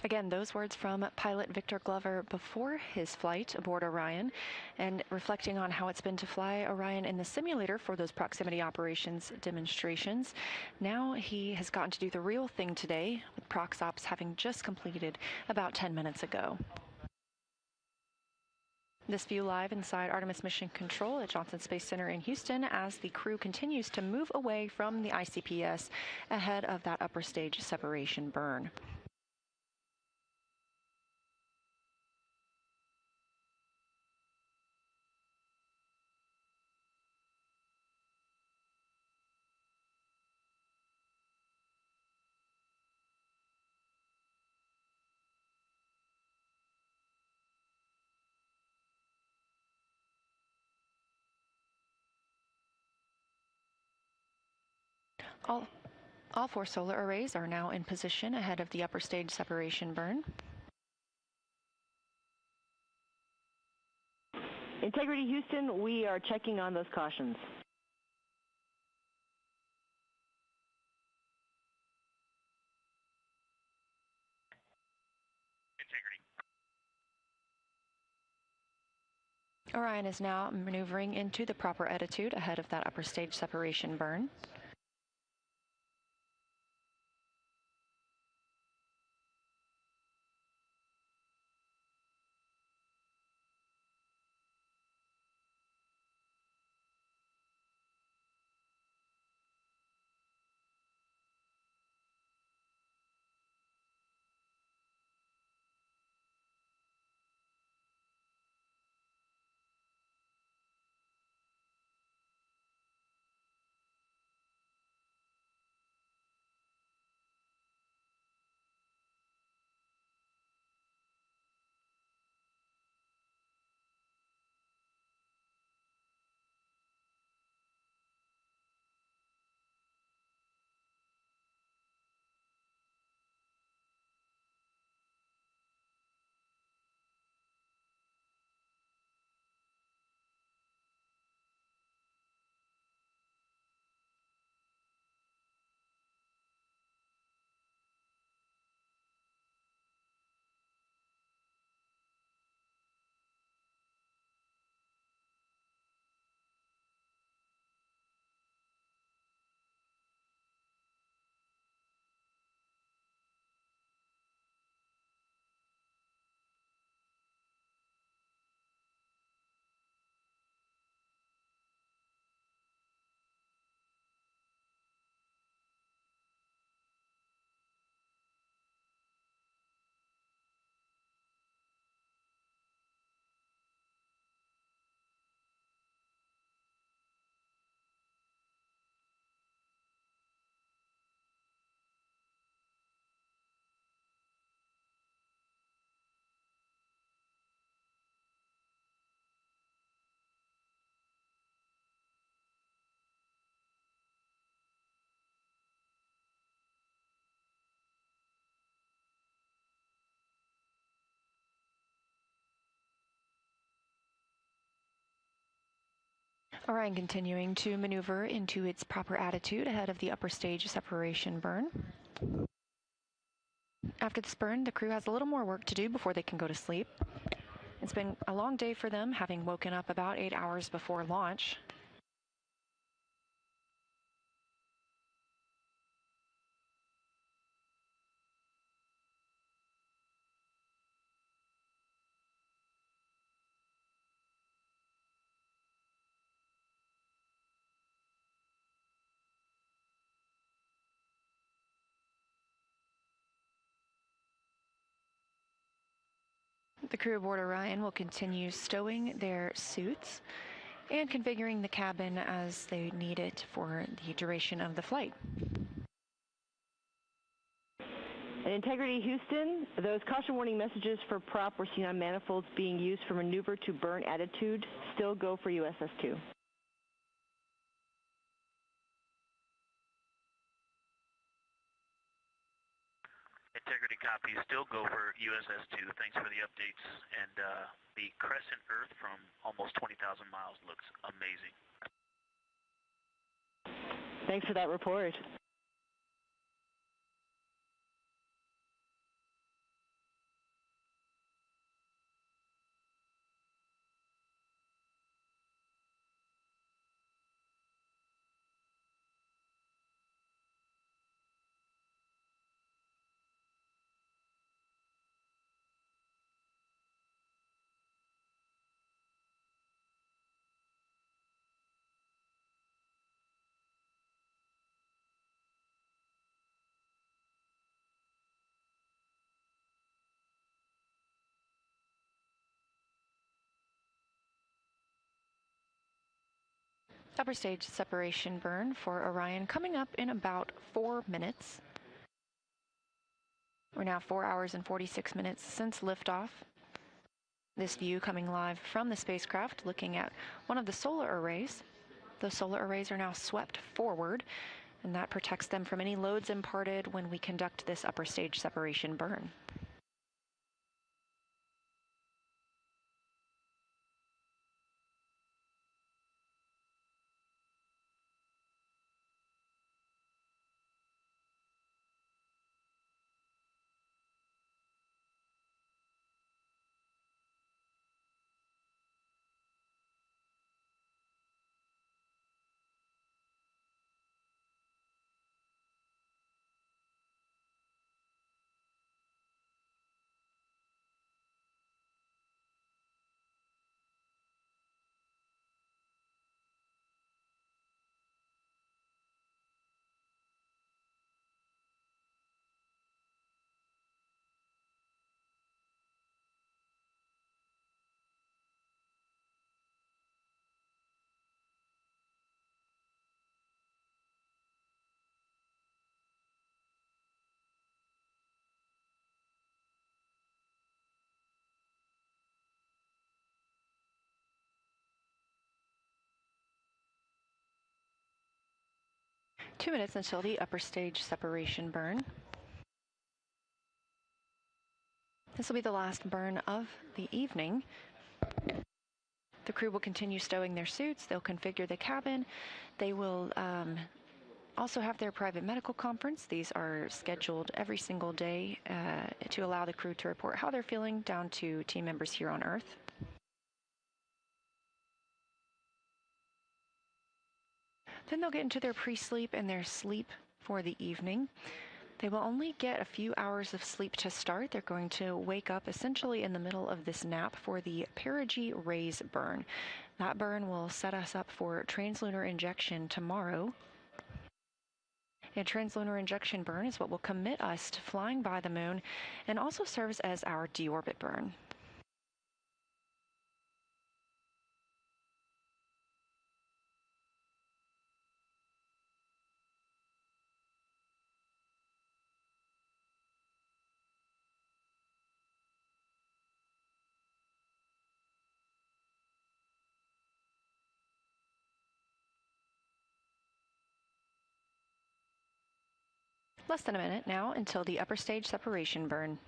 Again, those words from pilot Victor Glover before his flight aboard Orion, and reflecting on how it's been to fly Orion in the simulator for those proximity operations demonstrations. Now he has gotten to do the real thing today, with Prox Ops having just completed about 10 minutes ago. This view live inside Artemis Mission Control at Johnson Space Center in Houston as the crew continues to move away from the ICPS ahead of that upper stage separation burn. All 4 solar arrays are now in position ahead of the upper stage separation burn. Integrity Houston, we are checking on those cautions. integrity. Orion is now maneuvering into the proper attitude ahead of that upper stage separation burn. Orion continuing to maneuver into its proper attitude ahead of the upper stage separation burn. After this burn, the crew has a little more work to do before they can go to sleep. It's been a long day for them, having woken up about 8 hours before launch. The crew aboard Orion will continue stowing their suits and configuring the cabin as they need it for the duration of the flight. At Integrity Houston, those caution warning messages for prop were seen on manifolds being used for maneuver to burn attitude. Still go for USS-2. Integrity copy. Still go for USS-2. Thanks for the updates. And the crescent Earth from almost 20,000 miles looks amazing. Thanks for that report. Upper stage separation burn for Orion coming up in about 4 minutes. We're now 4 hours and 46 minutes since liftoff. This view coming live from the spacecraft, looking at one of the solar arrays. Those solar arrays are now swept forward, and that protects them from any loads imparted when we conduct this upper stage separation burn. 2 minutes until the upper stage separation burn. This will be the last burn of the evening. The crew will continue stowing their suits. They'll configure the cabin. They will also have their private medical conference. These are scheduled every single day to allow the crew to report how they're feeling down to team members here on Earth. Then they'll get into their pre-sleep and their sleep for the evening. They will only get a few hours of sleep to start. They're going to wake up essentially in the middle of this nap for the Perigee raise burn. That burn will set us up for translunar injection tomorrow. And translunar injection burn is what will commit us to flying by the moon and also serves as our deorbit burn. Less than a minute now until the upper stage separation burn.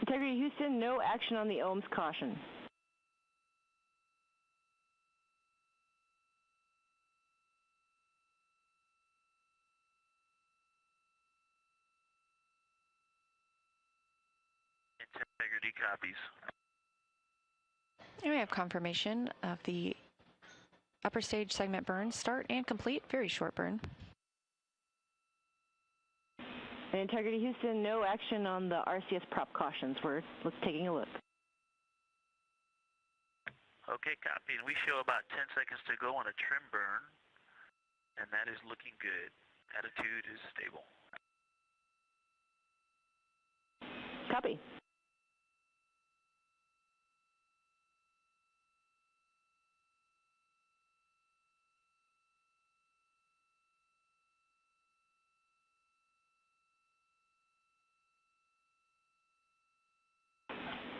Integrity Houston, no action on the ohms caution. Integrity copies. And we have confirmation of the upper stage segment burn, start and complete, very short burn. And Integrity Houston, no action on the RCS prop cautions. Let's taking a look. Okay, copy. And we show about 10 seconds to go on a trim burn, and that is looking good. Attitude is stable. Copy.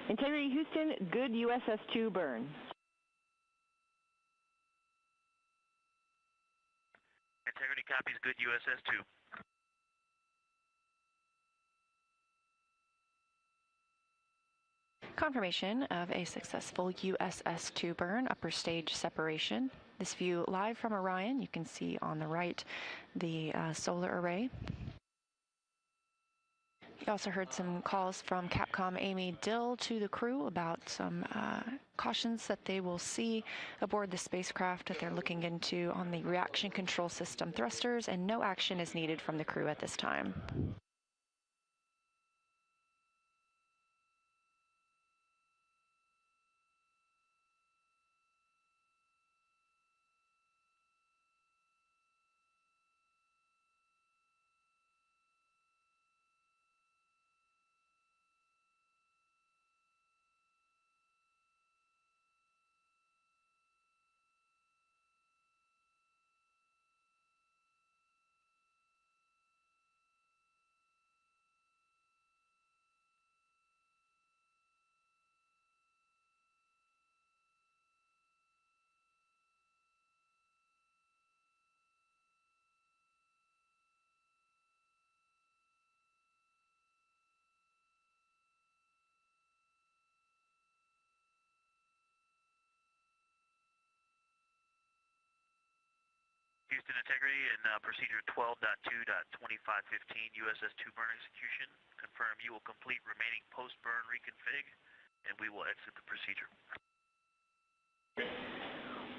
Integrity Houston, good USS-2 burn. Integrity copies, good USS-2. Confirmation of a successful USS-2 burn, upper stage separation. This view live from Orion. You can see on the right the solar array. You also heard some calls from Capcom Amy Dill to the crew about some cautions that they will see aboard the spacecraft that they're looking into on the reaction control system thrusters, and no action is needed from the crew at this time. Houston Integrity and procedure 12.2.2515 USS-2 burn execution. Confirm you will complete remaining post-burn reconfig, and we will exit the procedure.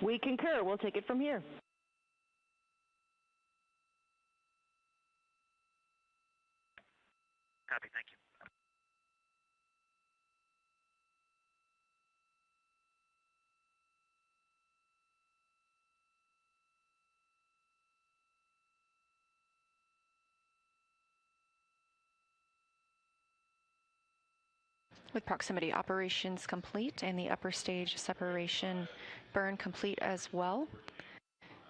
We concur. We'll take it from here. Copy, thank you. With proximity operations complete and the upper stage separation burn complete as well,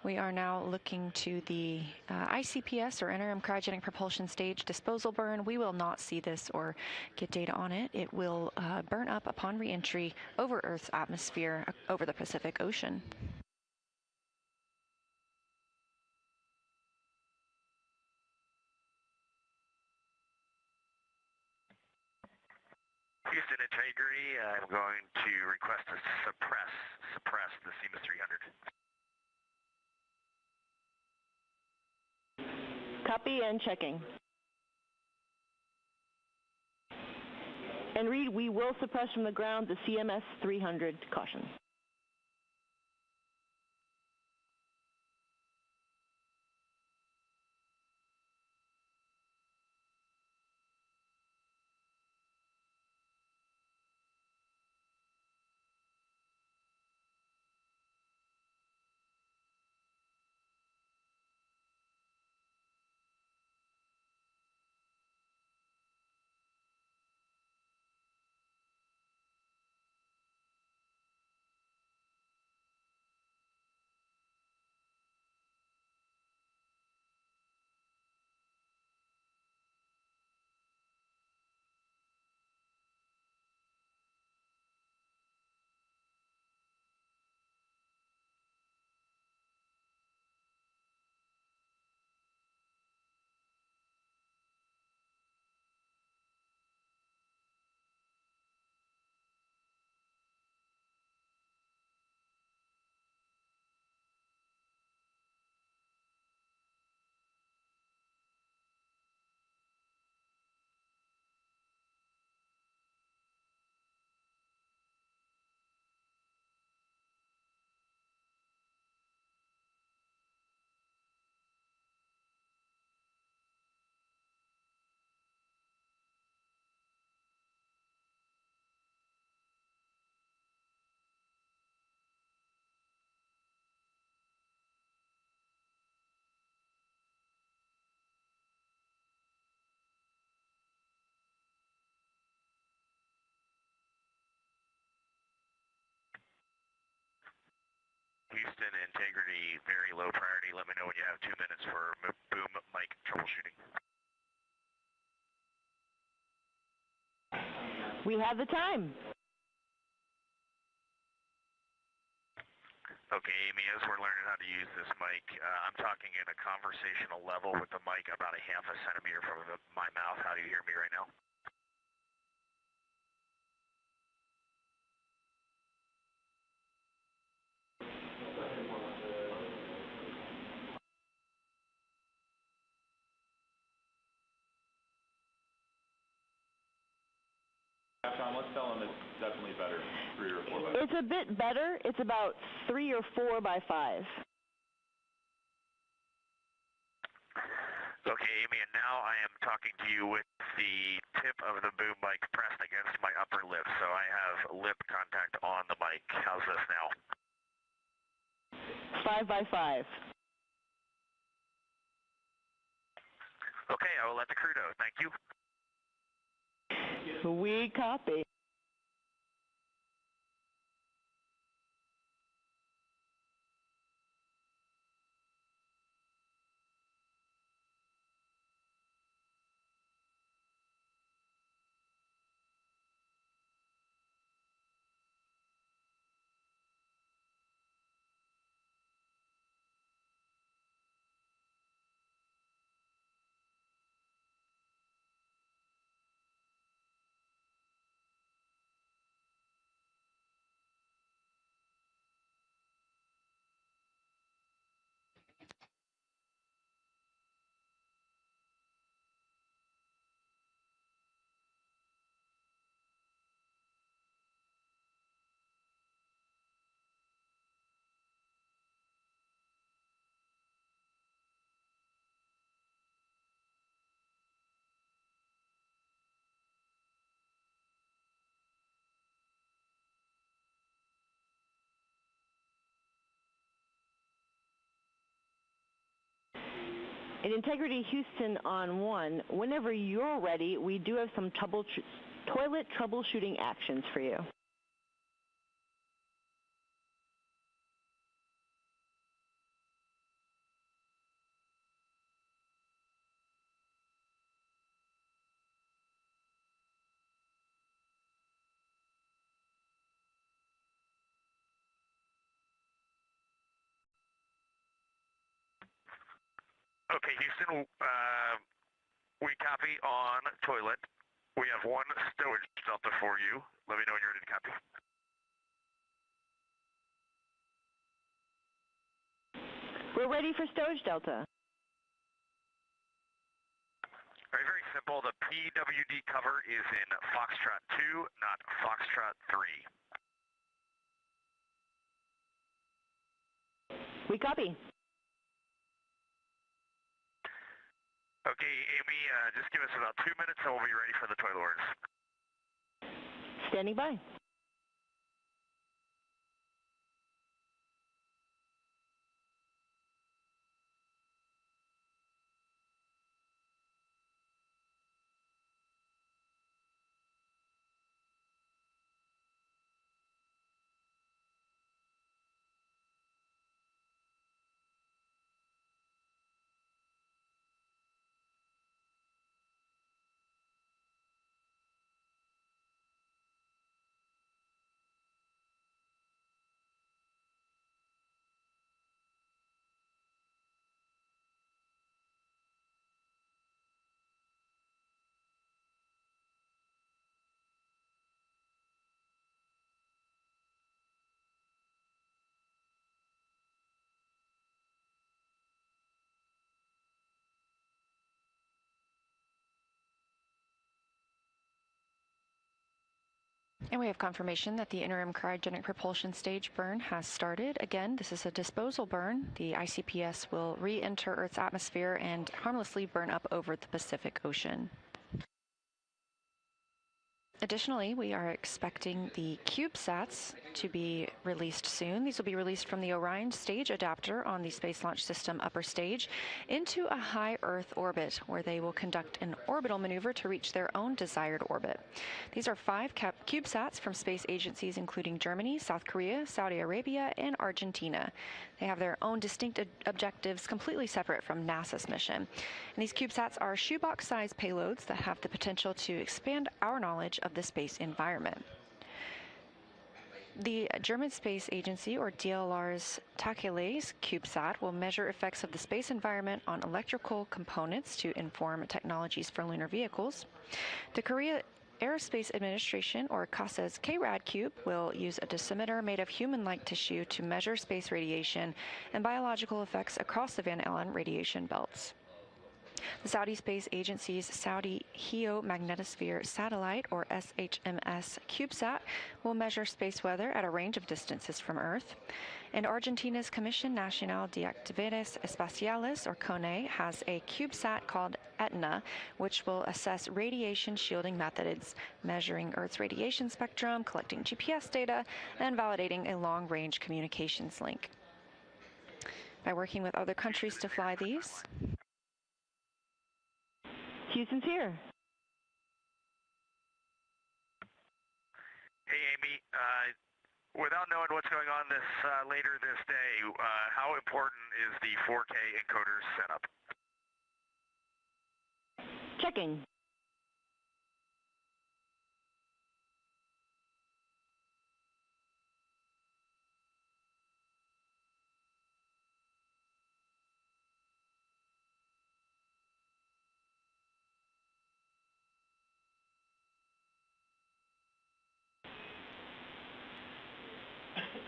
we are now looking to the ICPS, or interim cryogenic propulsion stage disposal burn. We will not see this or get data on it. It will burn up upon reentry over Earth's atmosphere over the Pacific Ocean. Houston Integrity, I'm going to request to suppress the CMIS 300. Copy and checking. And Reed, we will suppress from the ground the CMS 300 caution. Houston Integrity, very low priority. Let me know when you have 2 minutes for boom mic troubleshooting. We have the time. Okay, Amy, as we're learning how to use this mic, I'm talking in a conversational level with the mic about a half a centimeter from my mouth. How do you hear me right now? John, let's tell him it's definitely better, 3 or 4 by 5. It's a bit better. It's about 3 or 4 by 5. Okay, Amy, and now I am talking to you with the tip of the boom mic pressed against my upper lip, so I have lip contact on the mic. How's this now? 5 by 5. Okay, I will let the crew know. Thank you. We copy. In Integrity Houston on 1, whenever you're ready, we do have some toilet troubleshooting actions for you. Okay, Houston, we copy on toilet. We have one stowage delta for you. Let me know when you're ready to copy. We're ready for stowage delta. Very, very simple. The PWD cover is in Foxtrot 2, not Foxtrot 3. We copy. Okay, Amy, just give us about 2 minutes and we'll be ready for the toilet orders. Standing by. And we have confirmation that the interim cryogenic propulsion stage burn has started. Again, this is a disposal burn. The ICPS will re-enter Earth's atmosphere and harmlessly burn up over the Pacific Ocean. Additionally, we are expecting the CubeSats to be released soon. These will be released from the Orion stage adapter on the Space Launch System upper stage into a high Earth orbit, where they will conduct an orbital maneuver to reach their own desired orbit. These are 5 CubeSats from space agencies including Germany, South Korea, Saudi Arabia, and Argentina. They have their own distinct objectives completely separate from NASA's mission. And these CubeSats are shoebox-sized payloads that have the potential to expand our knowledge of the space environment. The German Space Agency, or DLR's Tacheles CubeSat, will measure effects of the space environment on electrical components to inform technologies for lunar vehicles. The Korea Aerospace Administration, or CASA's KRAD Cube, will use a dosimeter made of human-like tissue to measure space radiation and biological effects across the Van Allen radiation belts. The Saudi Space Agency's Saudi Geomagnetosphere Satellite, or SHMS CubeSat, will measure space weather at a range of distances from Earth. And Argentina's Comisión Nacional de Actividades Espaciales, or CONE, has a CubeSat called Etna, which will assess radiation shielding methods, measuring Earth's radiation spectrum, collecting GPS data, and validating a long-range communications link. By working with other countries to fly these, Houston's here. Hey, Amy. Without knowing what's going on later this day, how important is the 4K encoder setup? Checking.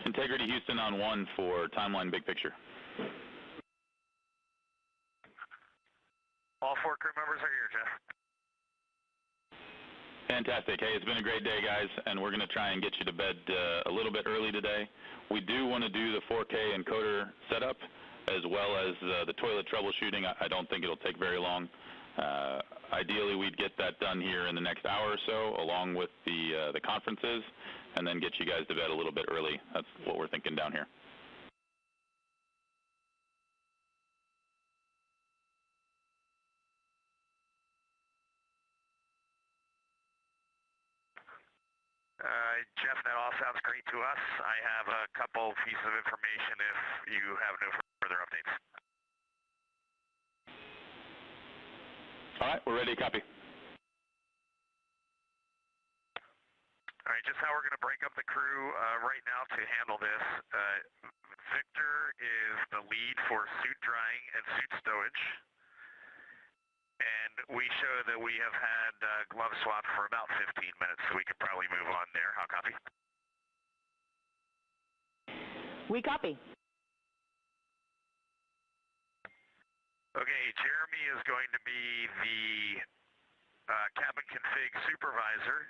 Integrity Houston on 1 for timeline big picture. All 4 crew members are here, Jeff. Fantastic. Hey, it's been a great day, guys, and we're going to try and get you to bed a little bit early today. We do want to do the 4K encoder setup as well as the toilet troubleshooting. I don't think it'll take very long. Ideally, we'd get that done here in the next hour or so, along with the conferences, and then get you guys to bed a little bit early. That's what we're thinking down here. Jeff, that all sounds great to us. I have a couple pieces of information if you have no further updates. All right, we're ready to copy. All right, just how we're going to break up the crew right now to handle this. Victor is the lead for suit drying and suit stowage. And we show that we have had glove swap for about 15 minutes, so we could probably move on there. How copy? We copy. Okay, Jeremy is going to be the cabin config supervisor.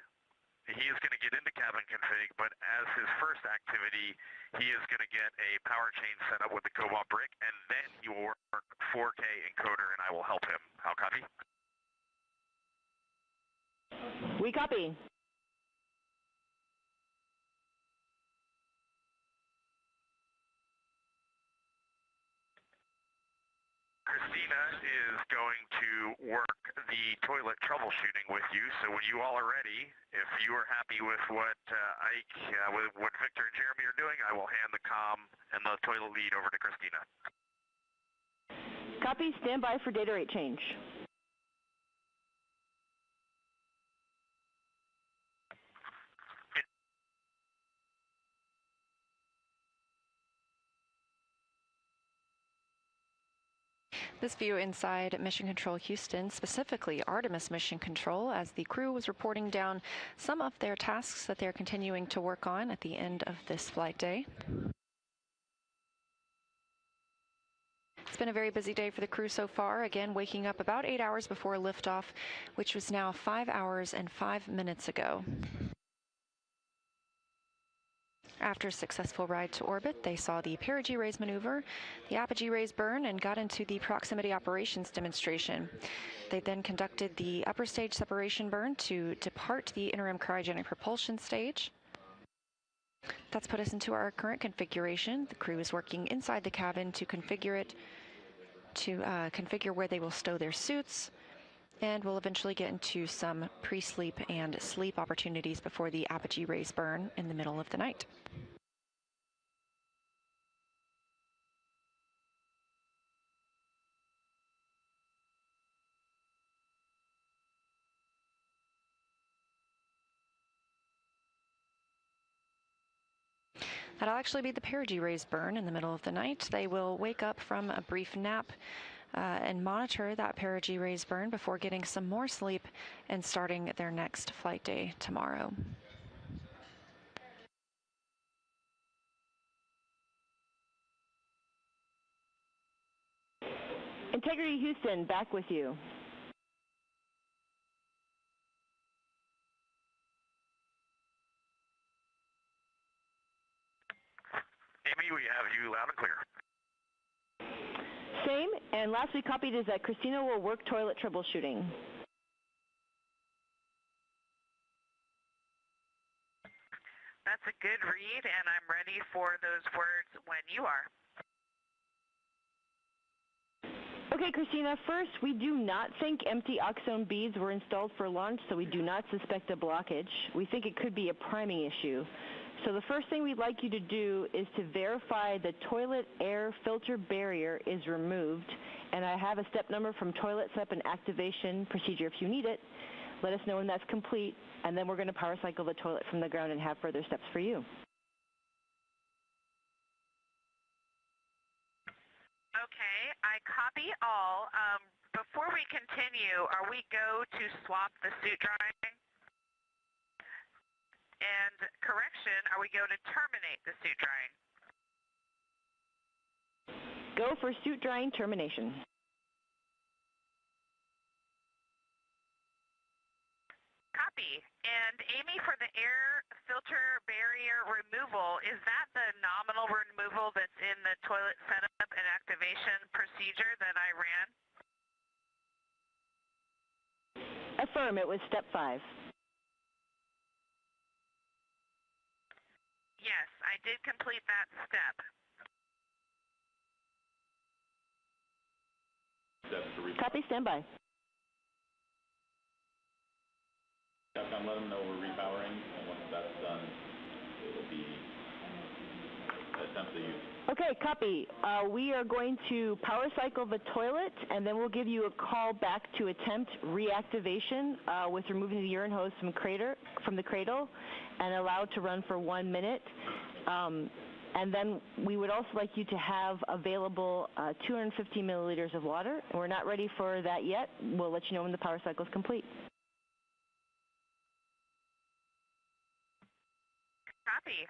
He is going to get into cabin config, but as his first activity, he is going to get a power chain set up with the Cobalt brick, and then he will work 4K encoder, and I will help him. How copy? We copy. Christina is going to work the toilet troubleshooting with you, so when you all are ready, if you are happy with what Ike, with what Victor and Jeremy are doing, I will hand the comm and the toilet lead over to Christina. Copy, stand by for data rate change. This view inside Mission Control Houston, specifically Artemis Mission Control, as the crew was reporting down some of their tasks that they're continuing to work on at the end of this flight day. It's been a very busy day for the crew so far, again waking up about 8 hours before liftoff, which was now 5 hours and 5 minutes ago. After a successful ride to orbit, they saw the Perigee raise maneuver, the apogee raise burn, and got into the proximity operations demonstration. They then conducted the upper stage separation burn to depart the interim cryogenic propulsion stage. That's put us into our current configuration. The crew is working inside the cabin to configure it, to configure where they will stow their suits, and we'll eventually get into some pre-sleep and sleep opportunities before the apogee raise burn in the middle of the night. That'll actually be the Perigee raise burn in the middle of the night. They will wake up from a brief nap and monitor that Perigee raise burn before getting some more sleep and starting their next flight day tomorrow. Integrity Houston, back with you. Amy, we have you loud and clear. Same, and last we copied is that Christina will work toilet troubleshooting. That's a good read, and I'm ready for those words when you are. Okay, Christina, first, we do not think empty oxone beads were installed for launch, so we do not suspect a blockage. We think it could be a priming issue. So the first thing we'd like you to do is to verify the toilet air filter barrier is removed. And I have a step number from toilet step and activation procedure if you need it. Let us know when that's complete, and then we're going to power cycle the toilet from the ground and have further steps for you. Okay, I copy all. Before we continue, are we go to swap the suit drying? And correction, are we go to terminate the suit drying? Go for suit drying termination. Copy. And Amy, for the air filter barrier removal, is that the nominal removal that's in the toilet setup and activation procedure that I ran? Affirm, it was step 5. Yes, I did complete that step. Copy, standby. Capcom, let them know we're repowering, and once that's done, it will be attempted to use. Okay, copy. We are going to power cycle the toilet, and then we'll give you a call back to attempt reactivation with removing the urine hose from the cradle, and allowed to run for 1 minute. And then we would also like you to have available 250 milliliters of water. And we're not ready for that yet. We'll let you know when the power cycle is complete. Copy.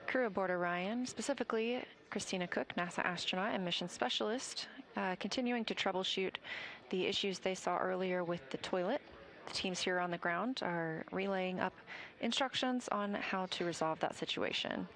Crew aboard Orion, specifically Christina Cook, NASA astronaut and mission specialist, continuing to troubleshoot the issues they saw earlier with the toilet. The teams here on the ground are relaying up instructions on how to resolve that situation.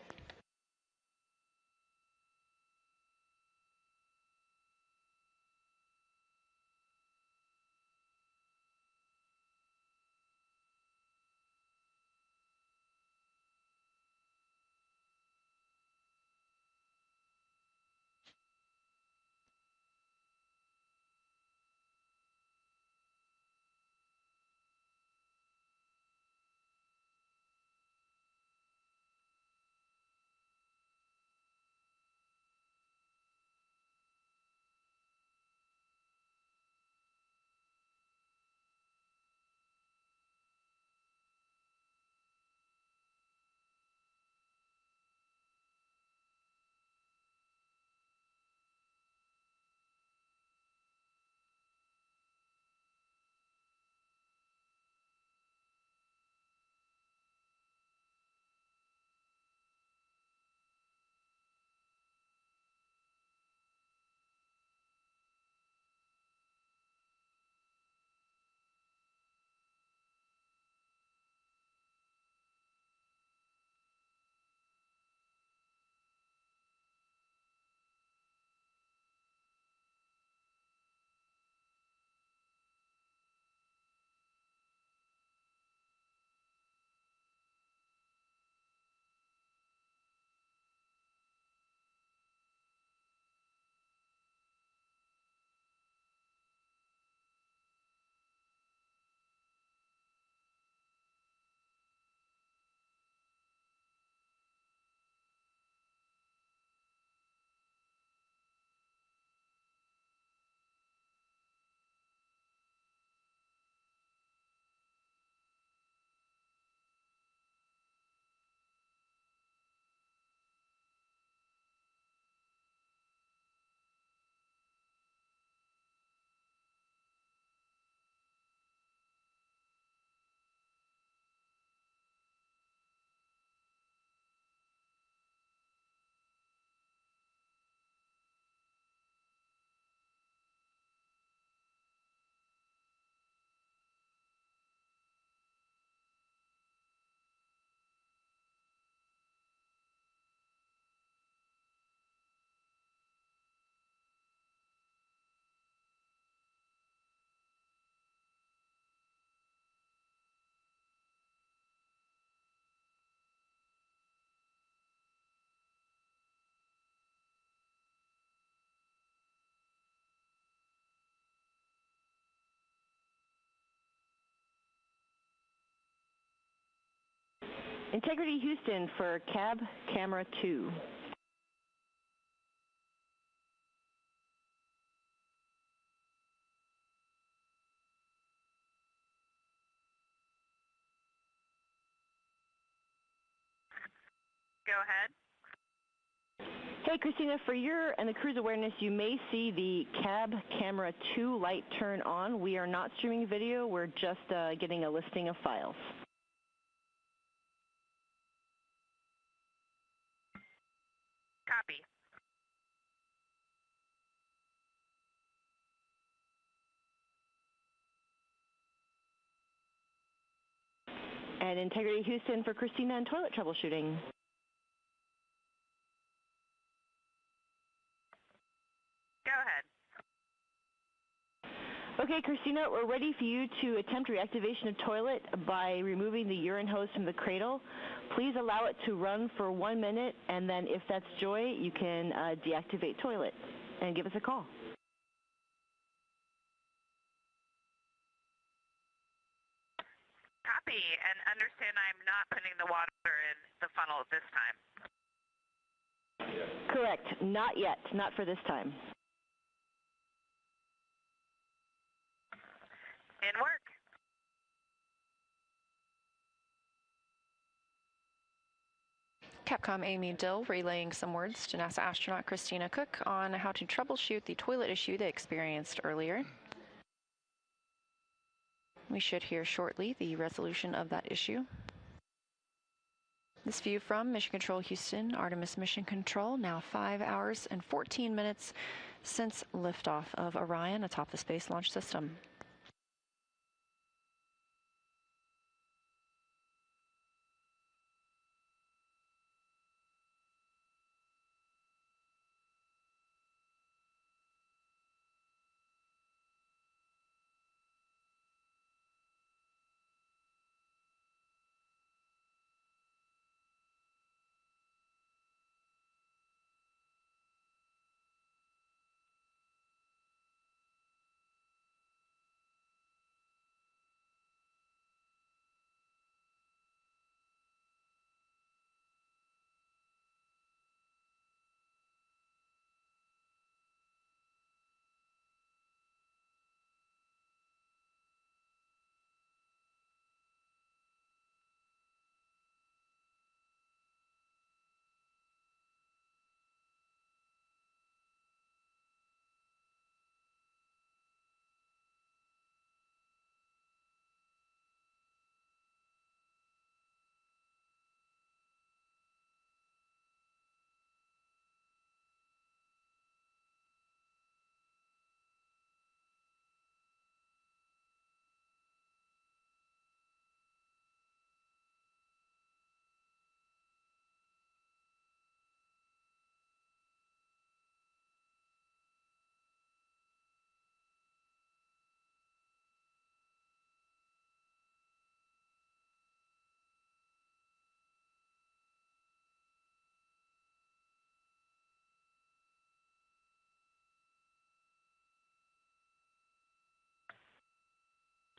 Integrity Houston for cab camera 2. Go ahead. Hey, Christina, for your and the crew's awareness, you may see the cab camera 2 light turn on. We are not streaming video. We're just getting a listing of files. Copy. And Integrity Houston for Christina and toilet troubleshooting. Go ahead. Okay, Christina, we're ready for you to attempt reactivation of toilet by removing the urine hose from the cradle. Please allow it to run for 1 minute, and then if that's joy, you can deactivate toilet and give us a call. Copy, and understand I'm not putting the water in the funnel at this time. Correct. Not yet. Not for this time. In work. Capcom Amy Dill relaying some words to NASA astronaut Christina Cook on how to troubleshoot the toilet issue they experienced earlier. We should hear shortly the resolution of that issue. This view from Mission Control Houston, Artemis Mission Control, now 5 hours and 14 minutes since liftoff of Orion atop the Space Launch System.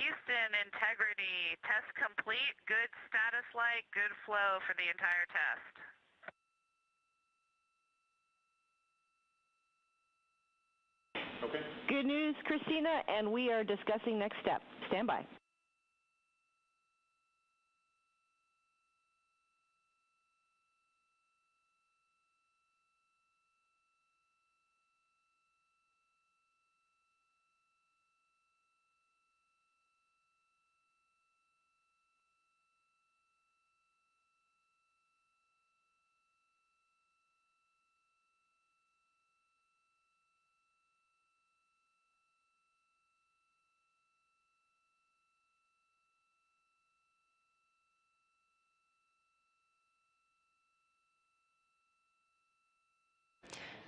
Houston, integrity, test complete, good status light, good flow for the entire test. Okay. Good news, Christina, and we are discussing next step. Stand by.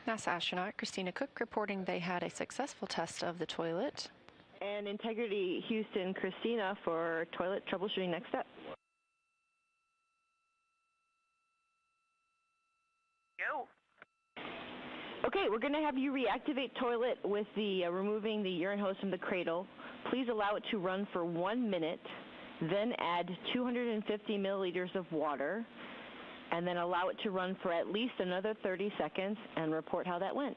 NASA astronaut Christina Cook reporting they had a successful test of the toilet. And Integrity Houston, Christina for toilet troubleshooting next step. Go. Okay, we're going to have you reactivate toilet with the removing the urine hose from the cradle. Please allow it to run for 1 minute, then add 250 milliliters of water, and then allow it to run for at least another 30 seconds and report how that went.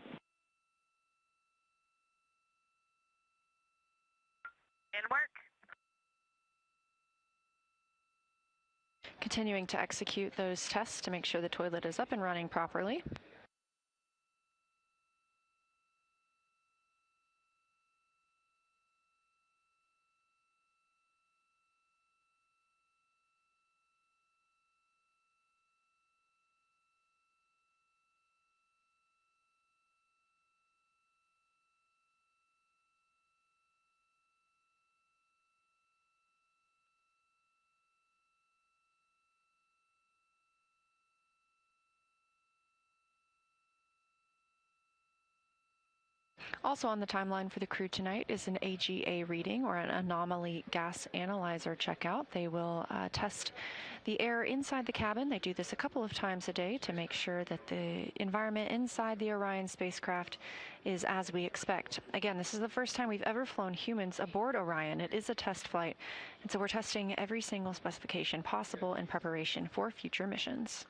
In work. Continuing to execute those tests to make sure the toilet is up and running properly. Also on the timeline for the crew tonight is an AGA reading, or an anomaly gas analyzer checkout. They will test the air inside the cabin. They do this a couple of times a day to make sure that the environment inside the Orion spacecraft is as we expect. Again, this is the first time we've ever flown humans aboard Orion. It is a test flight, and so we're testing every single specification possible in preparation for future missions.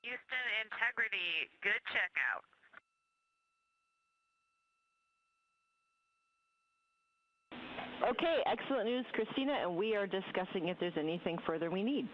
Houston, integrity, good checkout. Okay, excellent news, Christina, and we are discussing if there's anything further we need.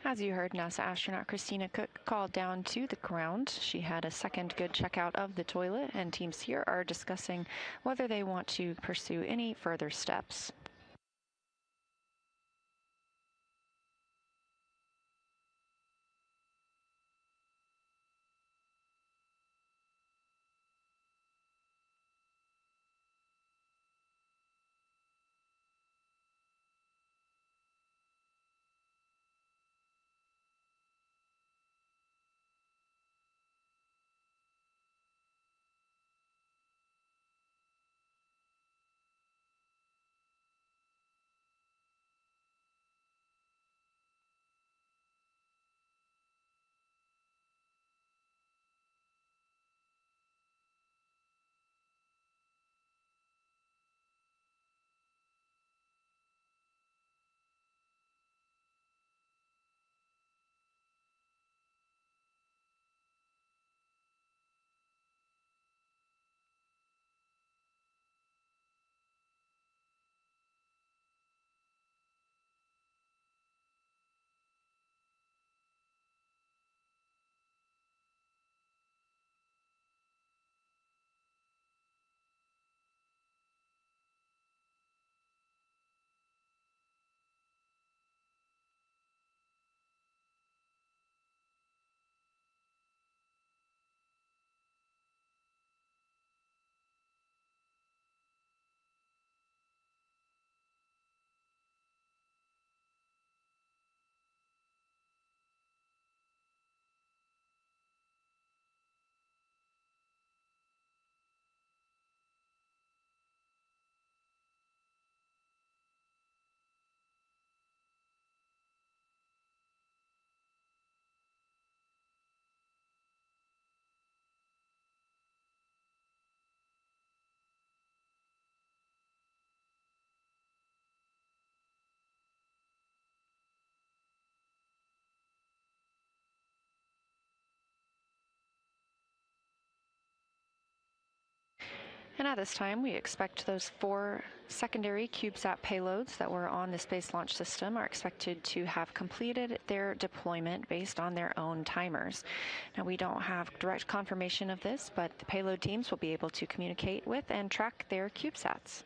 As you heard, NASA astronaut Christina Cook called down to the ground. She had a second good checkout of the toilet, and teams here are discussing whether they want to pursue any further steps. And at this time, we expect those 4 secondary CubeSat payloads that were on the Space Launch System are expected to have completed their deployment based on their own timers. Now, we don't have direct confirmation of this, but the payload teams will be able to communicate with and track their CubeSats.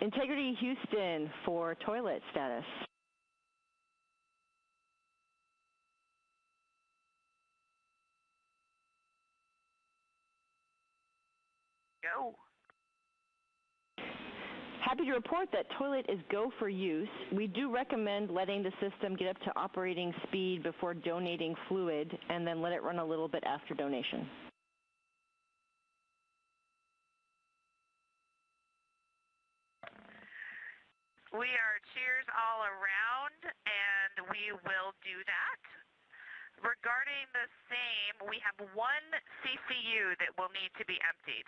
Integrity Houston for toilet status. Go. Happy to report that toilet is go for use. We do recommend letting the system get up to operating speed before donating fluid, and then let it run a little bit after donation. We are cheers all around, and we will do that. Regarding the same, we have 1 CCU that will need to be emptied.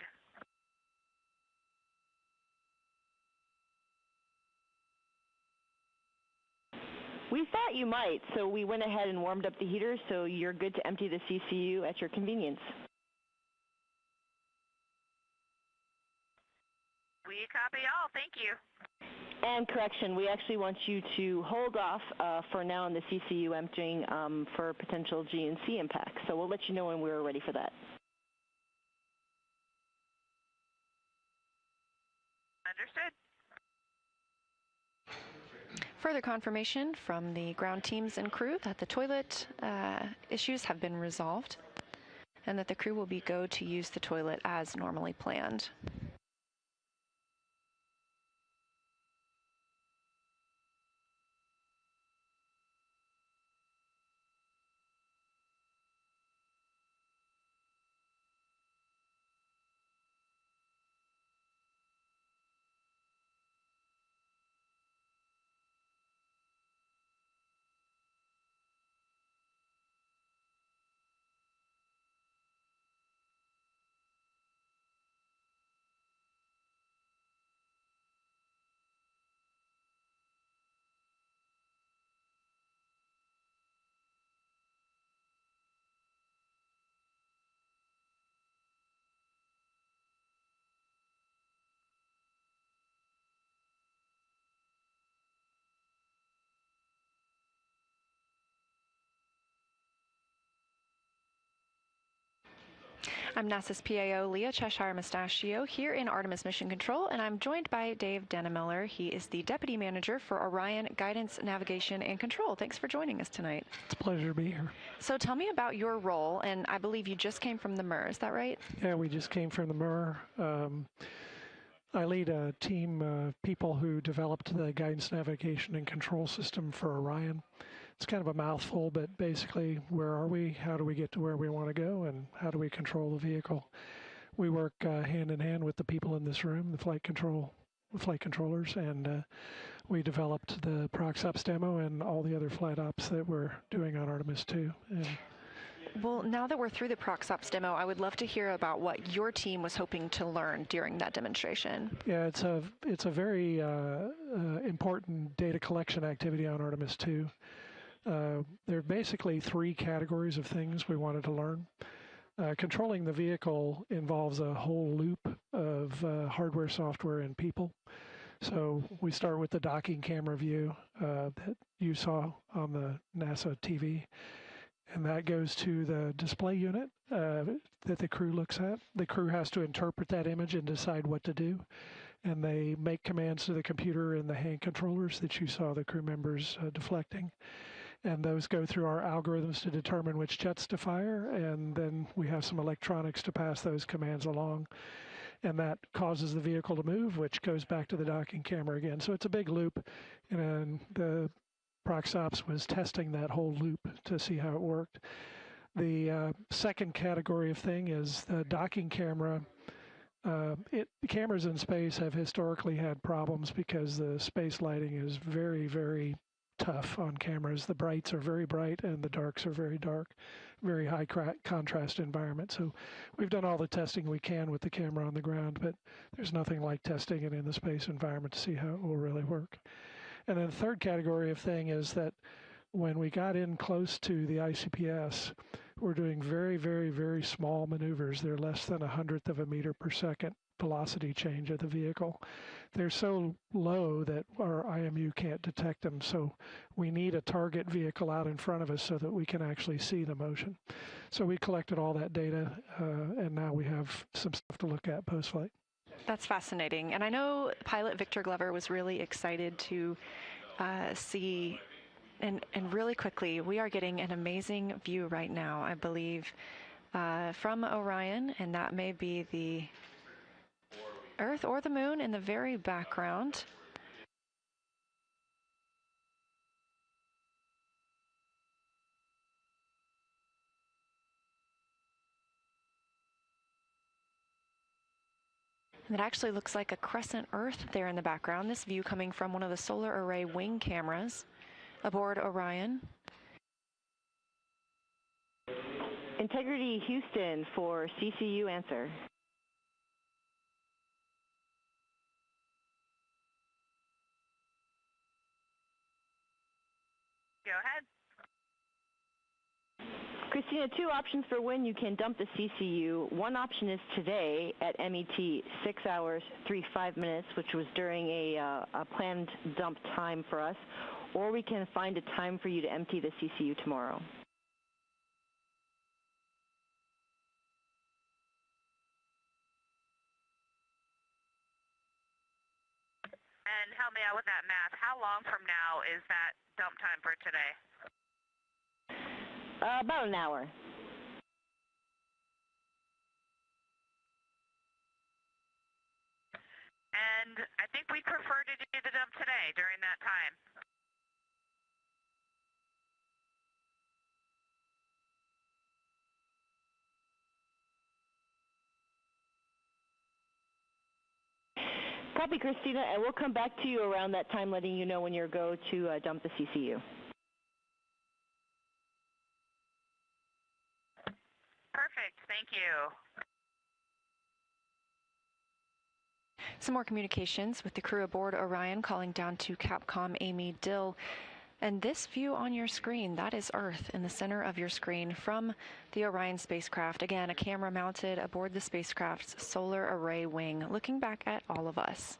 We thought you might, so we went ahead and warmed up the heater, so you're good to empty the CCU at your convenience. We copy all. Thank you. And correction, we actually want you to hold off for now on the CCU emptying for potential GNC impact. So we'll let you know when we're ready for that. Understood. Further confirmation from the ground teams and crew that the toilet issues have been resolved and that the crew will be go to use the toilet as normally planned. I'm NASA's PAO Leah Cheshire Mustachio here in Artemis Mission Control, and I'm joined by Dave Dennemiller. He is the Deputy Manager for Orion Guidance, Navigation, and Control. Thanks for joining us tonight. It's a pleasure to be here. So tell me about your role, and I believe you just came from the MER, is that right? Yeah, we just came from the MER. I lead a team of people who developed the guidance, navigation, and control system for Orion. It's kind of a mouthful, but basically, where are we? How do we get to where we want to go? And how do we control the vehicle? We work hand in hand with the people in this room, the flight controllers, and we developed the ProxOps demo and all the other flight ops that we're doing on Artemis II. Well, now that we're through the ProxOps demo, I would love to hear about what your team was hoping to learn during that demonstration. Yeah, it's a very important data collection activity on Artemis II. There are basically three categories of things we wanted to learn. Controlling the vehicle involves a whole loop of hardware, software, and people. So we start with the docking camera view that you saw on the NASA TV. And that goes to the display unit that the crew looks at. The crew has to interpret that image and decide what to do. And they make commands to the computer and the hand controllers that you saw the crew members deflecting. And those go through our algorithms to determine which jets to fire. And then we have some electronics to pass those commands along. And that causes the vehicle to move, which goes back to the docking camera again. So it's a big loop. And the ProxOps was testing that whole loop to see how it worked. The second category of thing is the docking camera. Cameras in space have historically had problems because the space lighting is very, very tough on cameras. The brights are very bright and the darks are very dark, very high contrast environment. So we've done all the testing we can with the camera on the ground, but there's nothing like testing it in the space environment to see how it will really work. And then the third category of thing is that when we got in close to the ICPS, we're doing very, very, very small maneuvers. They're less than 1/100th of a meter per second velocity change of the vehicle. They're so low that our IMU can't detect them. So we need a target vehicle out in front of us so that we can actually see the motion. So we collected all that data, and now we have some stuff to look at post-flight. That's fascinating. And I know pilot Victor Glover was really excited to see, and really quickly, we are getting an amazing view right now, I believe, from Orion, and that may be the Earth or the Moon in the very background. And it actually looks like a crescent Earth there in the background. This view coming from one of the solar array wing cameras aboard Orion. Integrity Houston for CCU answer. Go ahead. Christina, two options for when you can dump the CCU. One option is today at MET 6 hours 35 minutes, which was during a planned dump time for us, or we can find a time for you to empty the CCU tomorrow. And help me out with that math. How long from now is that dump time for today? About an hour. And I think we'd prefer to do the dump today during that time. Copy, Christina, and we'll come back to you around that time, letting you know when you're go to dump the CCU. Perfect. Thank you. Some more communications with the crew aboard Orion, calling down to Capcom Amy Dill. And this view on your screen, that is Earth in the center of your screen from the Orion spacecraft. Again, a camera mounted aboard the spacecraft's solar array wing, looking back at all of us.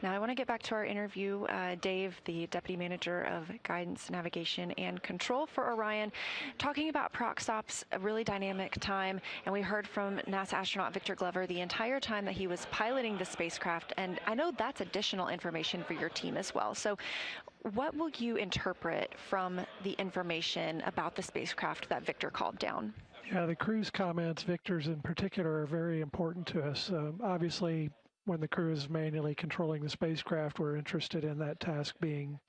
Now, I want to get back to our interview. Dave, the Deputy Manager of Guidance, Navigation, and Control for Orion, talking about ProcSOP's a really dynamic time. And we heard from NASA astronaut Victor Glover the entire time that he was piloting the spacecraft. And I know that's additional information for your team as well. So what will you interpret from the information about the spacecraft that Victor called down? Yeah, the crew's comments, Victor's in particular, are very important to us. Obviously, when the crew is manually controlling the spacecraft, we're interested in that task being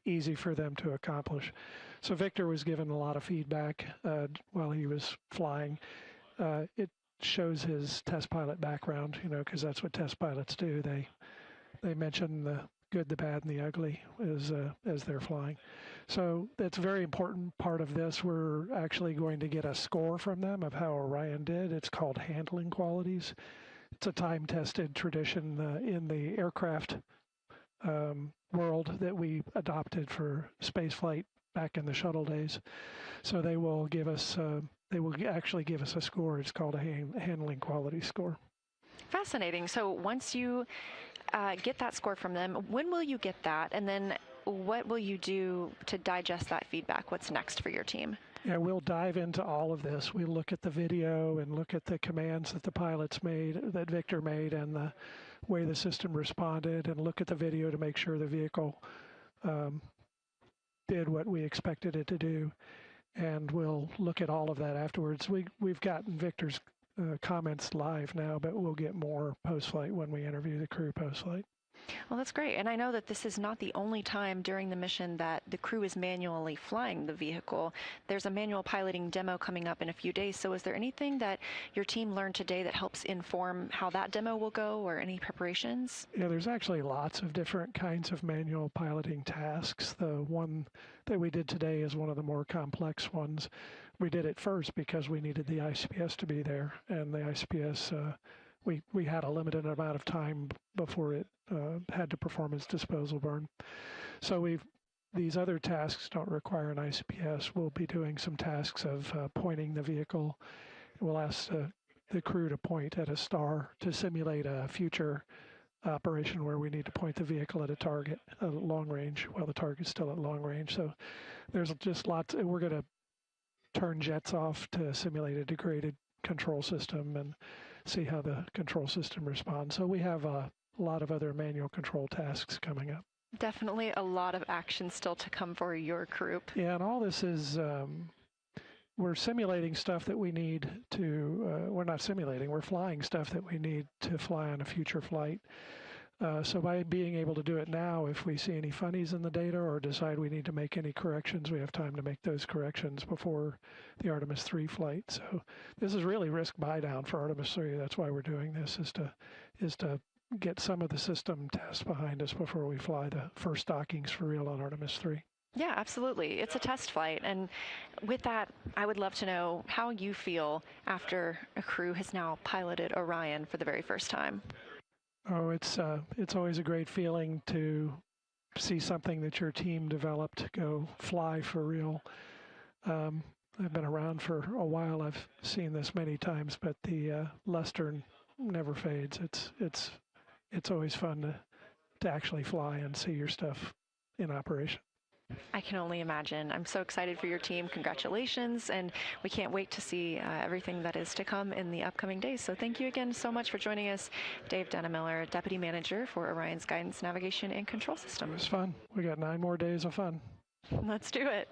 easy for them to accomplish. So Victor was given a lot of feedback while he was flying. It shows his test pilot background, you know, because that's what test pilots do. They mention the good, the bad, and the ugly as they're flying. So that's a very important part of this. We're actually going to get a score from them of how Orion did. It's called handling qualities. It's a time-tested tradition in the aircraft world that we adopted for spaceflight back in the shuttle days. So they will give us, they will actually give us a score. It's called a handling quality score. Fascinating. So once you get that score from them, when will you get that? And then what will you do to digest that feedback? What's next for your team? Yeah, we'll dive into all of this. We look at the video and look at the commands that the pilots made, that Victor made, and the way the system responded, and look at the video to make sure the vehicle did what we expected it to do. And we'll look at all of that afterwards. We've gotten Victor's comments live now, but we'll get more post-flight when we interview the crew post-flight. Well, that's great. And I know that this is not the only time during the mission that the crew is manually flying the vehicle. There's a manual piloting demo coming up in a few days. So is there anything that your team learned today that helps inform how that demo will go, or any preparations? Yeah, there's actually lots of different kinds of manual piloting tasks. The one that we did today is one of the more complex ones. We did it first because we needed the ICPS to be there, and the ICPS, we had a limited amount of time before it had to perform its disposal burn. So these other tasks don't require an ICPS. We'll be doing some tasks of pointing the vehicle. We'll ask the crew to point at a star to simulate a future operation where we need to point the vehicle at a target at long range while the target's still at long range. So there's just lots. We're going to turn jets off to simulate a degraded control system and see how the control system responds. So we have a lot of other manual control tasks coming up. Definitely a lot of action still to come for your group. Yeah, and all this is, we're simulating stuff that we need to, we're not simulating, we're flying stuff that we need to fly on a future flight. So by being able to do it now, if we see any funnies in the data or decide we need to make any corrections, we have time to make those corrections before the Artemis III flight. So this is really risk buy down for Artemis III. That's why we're doing this, is to get some of the system tests behind us before we fly the first dockings for real on Artemis III. Yeah, absolutely. It's a test flight. And with that, I would love to know how you feel after a crew has now piloted Orion for the very first time. Oh, it's always a great feeling to see something that your team developed go fly for real. I've been around for a while. I've seen this many times, but the luster never fades. It's always fun to actually fly and see your stuff in operation. I can only imagine. I'm so excited for your team. Congratulations, and we can't wait to see everything that is to come in the upcoming days. So thank you again so much for joining us, Dave Dennemiller, Deputy Manager for Orion's Guidance, Navigation, and Control System. It was fun. We got 9 more days of fun. Let's do it.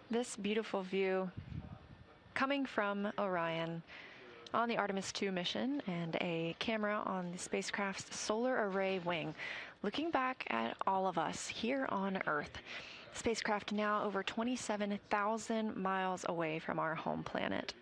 This beautiful view coming from Orion on the Artemis II mission and a camera on the spacecraft's solar array wing, looking back at all of us here on Earth. Spacecraft now over 27,000 miles away from our home planet.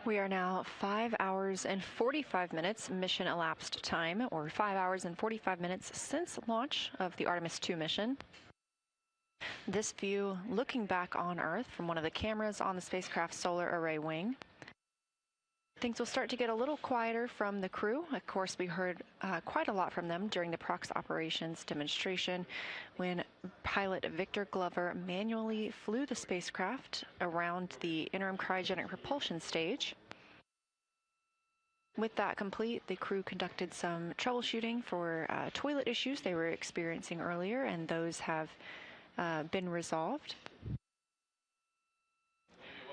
We are now 5 hours and 45 minutes mission elapsed time, or 5 hours and 45 minutes since launch of the Artemis II mission. This view looking back on Earth from one of the cameras on the spacecraft's solar array wing. Things will start to get a little quieter from the crew. Of course, we heard quite a lot from them during the prox operations demonstration when pilot Victor Glover manually flew the spacecraft around the interim cryogenic propulsion stage. With that complete, the crew conducted some troubleshooting for toilet issues they were experiencing earlier, and those have been resolved.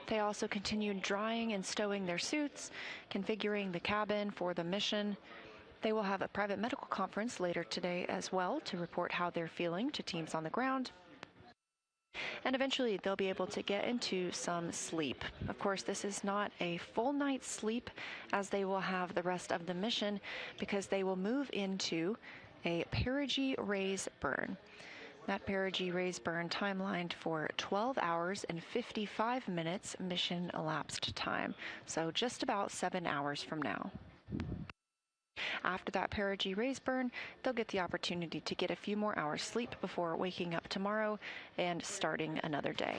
They also continued drying and stowing their suits, configuring the cabin for the mission. They will have a private medical conference later today as well to report how they're feeling to teams on the ground. And eventually they'll be able to get into some sleep. Of course, this is not a full night's sleep, as they will have the rest of the mission because they will move into a Perigee raise burn. That Perigee raise burn timelined for 12 hours and 55 minutes mission elapsed time, so just about 7 hours from now. After that Perigee raise burn, they'll get the opportunity to get a few more hours sleep before waking up tomorrow and starting another day.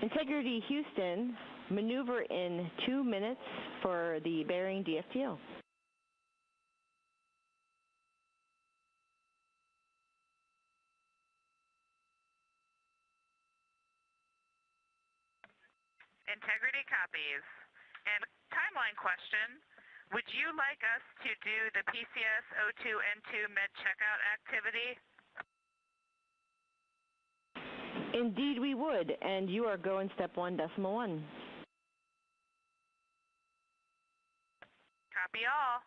Integrity Houston, maneuver in 2 minutes for the bearing DFTO. Integrity copies. And timeline question, would you like us to do the PCS O2N2 med checkout activity? Indeed we would, and you are go in step 1.1. Copy all.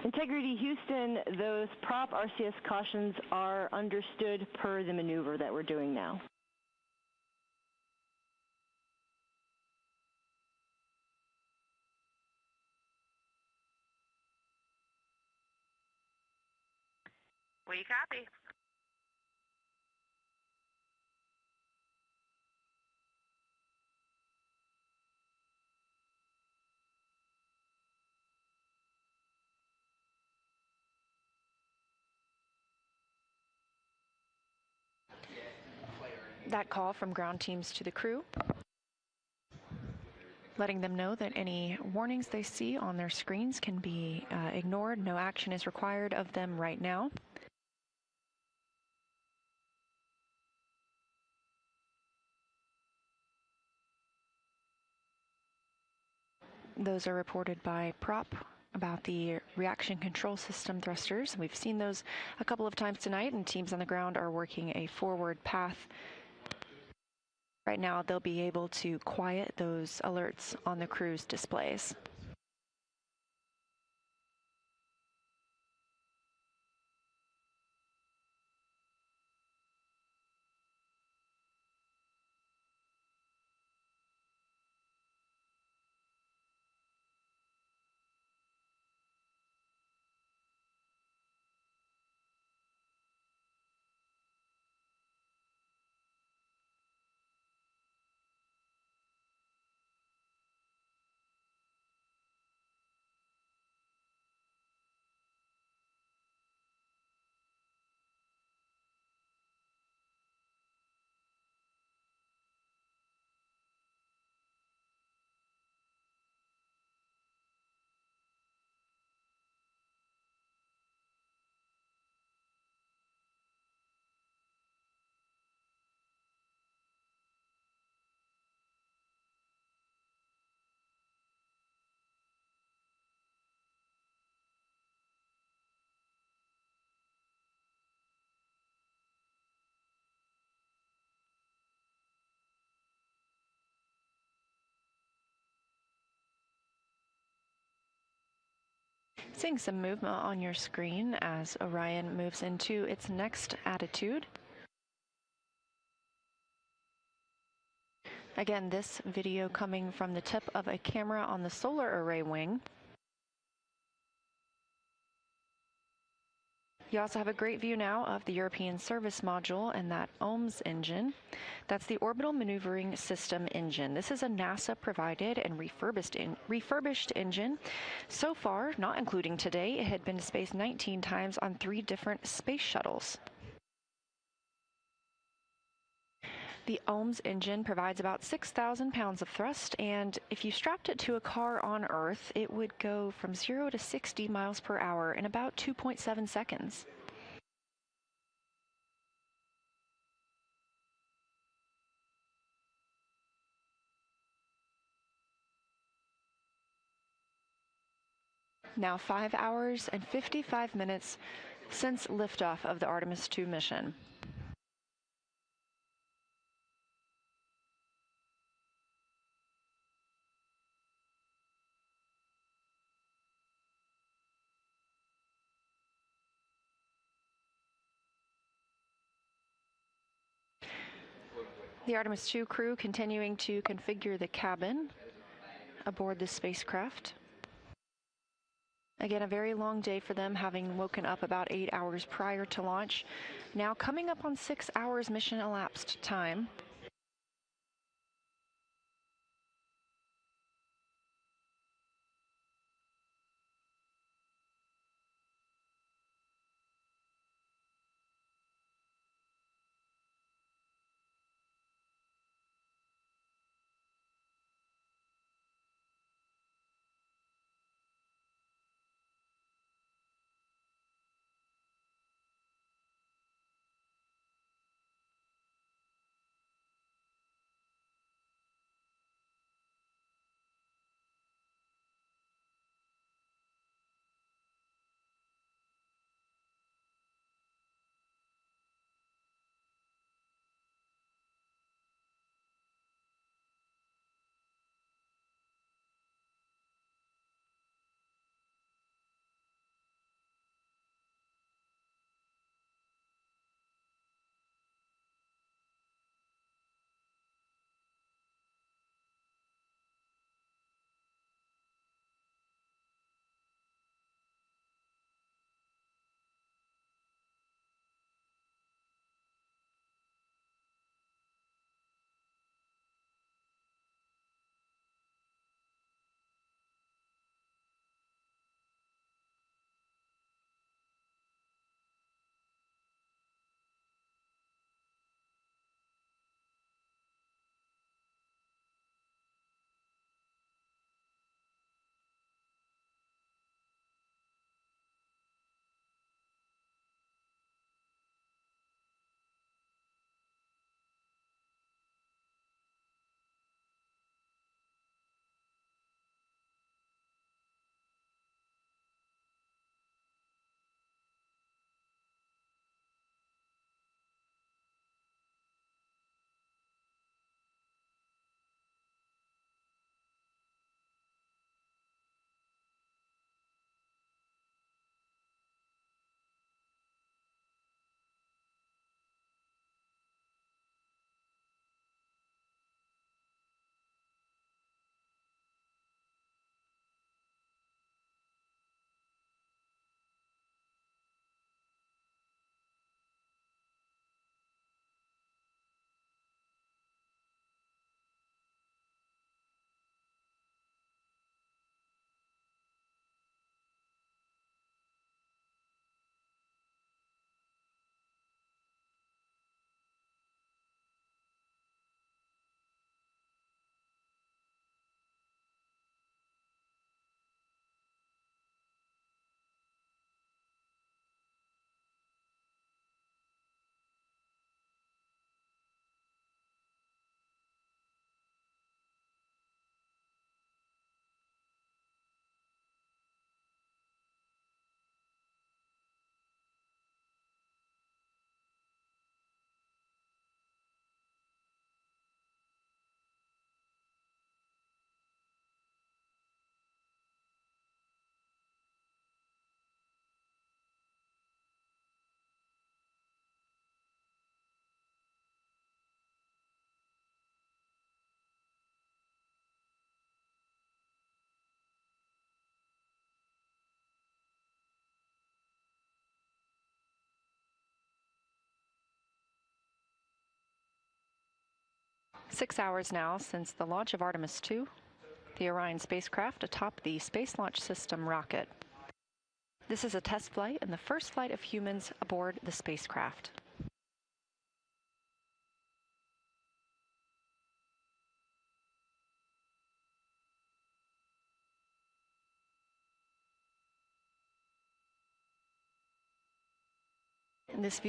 Integrity Houston, those prop RCS cautions are understood per the maneuver that we're doing now. We copy. That call from ground teams to the crew, letting them know that any warnings they see on their screens can be ignored. No action is required of them right now. Those are reported by prop about the reaction control system thrusters. We've seen those a couple of times tonight, and teams on the ground are working a forward path. Right now, they'll be able to quiet those alerts on the crew's displays. Seeing some movement on your screen as Orion moves into its next attitude. Again, this video coming from the tip of a camera on the solar array wing. You also have a great view now of the European Service Module and that OMS engine. That's the Orbital Maneuvering System engine. This is a NASA-provided and refurbished engine. So far, not including today, it had been to space 19 times on 3 different space shuttles. The OMS engine provides about 6,000 pounds of thrust, and if you strapped it to a car on Earth, it would go from 0 to 60 miles per hour in about 2.7 seconds. Now 5 hours and 55 minutes since liftoff of the Artemis II mission. The Artemis II crew continuing to configure the cabin aboard the spacecraft. Again, a very long day for them, having woken up about 8 hours prior to launch. Now coming up on 6 hours mission elapsed time. 6 hours now since the launch of Artemis II, the Orion spacecraft atop the Space Launch System rocket. This is a test flight and the first flight of humans aboard the spacecraft. And this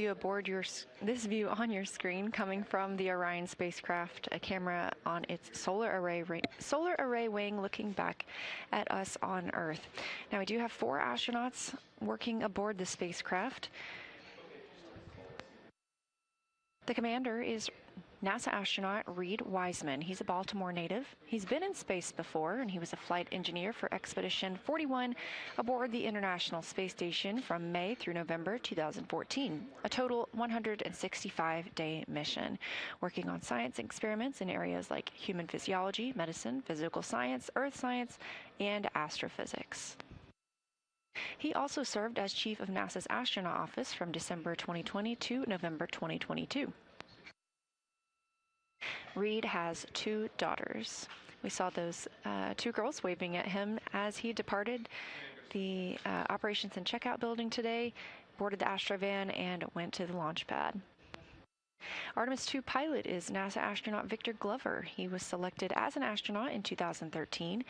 view on your screen coming from the Orion spacecraft, a camera on its solar array wing looking back at us on Earth. Now we do have 4 astronauts working aboard the spacecraft. The commander is NASA astronaut Reed Wiseman. He's a Baltimore native. He's been in space before, and he was a flight engineer for Expedition 41 aboard the International Space Station from May through November 2014, a total 165-day mission, working on science experiments in areas like human physiology, medicine, physical science, earth science, and astrophysics. He also served as chief of NASA's astronaut office from December 2020 to November 2022. Reed has 2 daughters. We saw those 2 girls waving at him as he departed the operations and checkout building today, boarded the Astrovan, and went to the launch pad. Artemis II pilot is NASA astronaut Victor Glover. He was selected as an astronaut in 2013,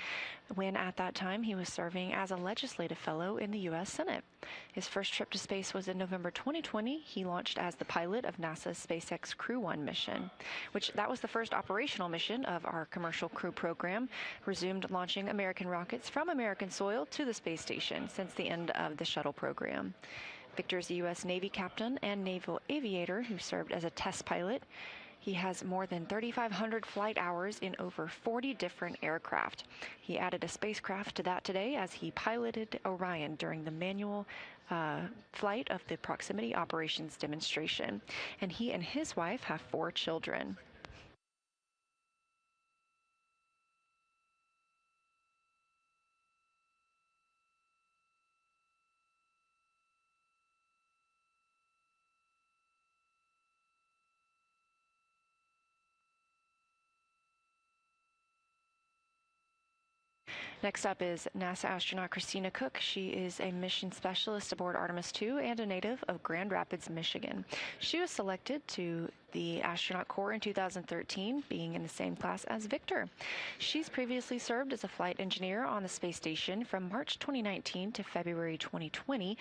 when at that time he was serving as a legislative fellow in the U.S. Senate. His first trip to space was in November 2020. He launched as the pilot of NASA's SpaceX Crew 1 mission, that was the first operational mission of our commercial crew program, resumed launching American rockets from American soil to the space station since the end of the shuttle program. Victor is a U.S. Navy captain and naval aviator who served as a test pilot. He has more than 3,500 flight hours in over 40 different aircraft. He added a spacecraft to that today as he piloted Orion during the manual flight of the proximity operations demonstration. And he and his wife have 4 children. Next up is NASA astronaut Christina Cook. She is a mission specialist aboard Artemis II and a native of Grand Rapids, Michigan. She was selected to the astronaut corps in 2013, being in the same class as Victor. She's previously served as a flight engineer on the space station from March 2019 to February 2020,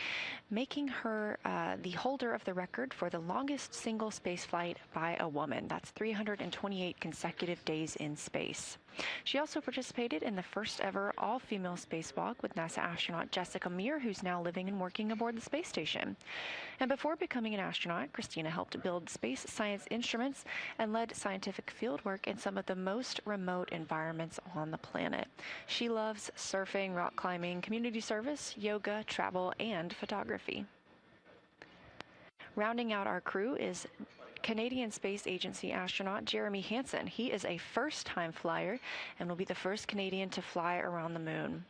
making her the holder of the record for the longest single space flight by a woman. That's 328 consecutive days in space. She also participated in the first ever all-female spacewalk with NASA astronaut Jessica Meir, who's now living and working aboard the space station. And before becoming an astronaut, Christina helped build space science instruments and led scientific fieldwork in some of the most remote environments on the planet. She loves surfing, rock climbing, community service, yoga, travel, and photography. Rounding out our crew is Canadian Space Agency astronaut Jeremy Hansen. He is a first-time flyer and will be the first Canadian to fly around the moon.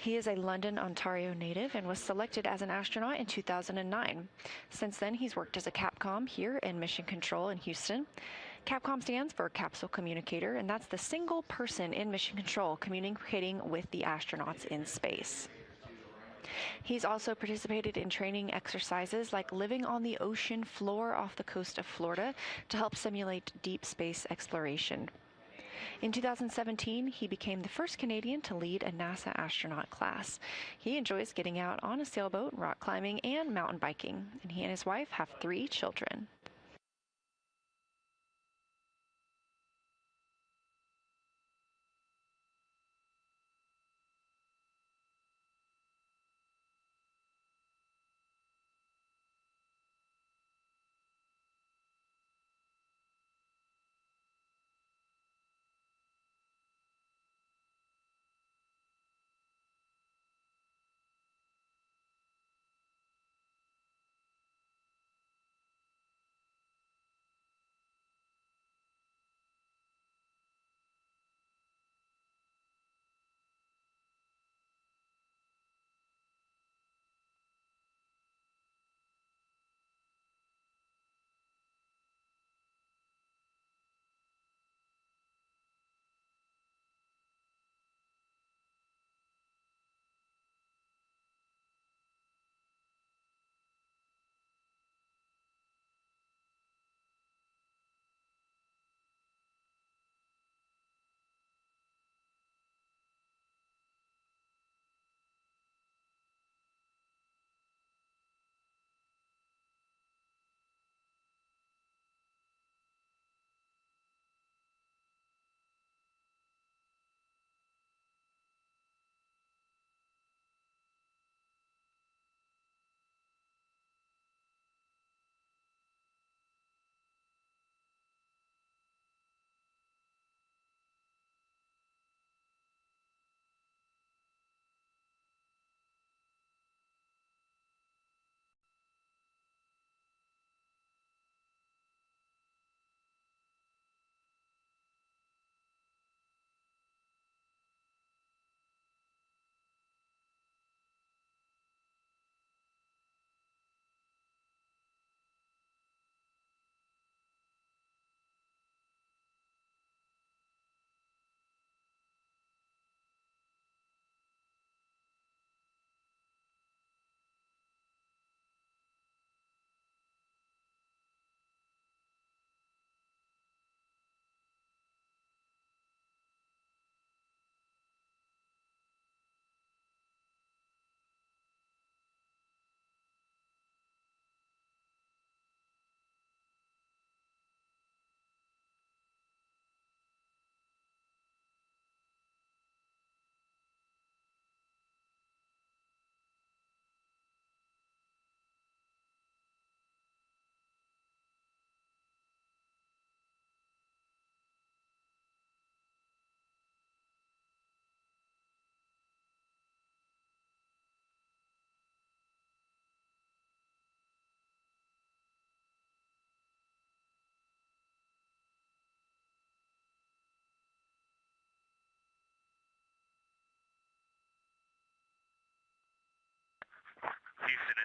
He is a London, Ontario native and was selected as an astronaut in 2009. Since then, he's worked as a Capcom here in Mission Control in Houston. Capcom stands for Capsule Communicator, and that's the single person in Mission Control communicating with the astronauts in space. He's also participated in training exercises like living on the ocean floor off the coast of Florida to help simulate deep space exploration. In 2017, he became the first Canadian to lead a NASA astronaut class. He enjoys getting out on a sailboat, rock climbing, and mountain biking, and he and his wife have 3 children.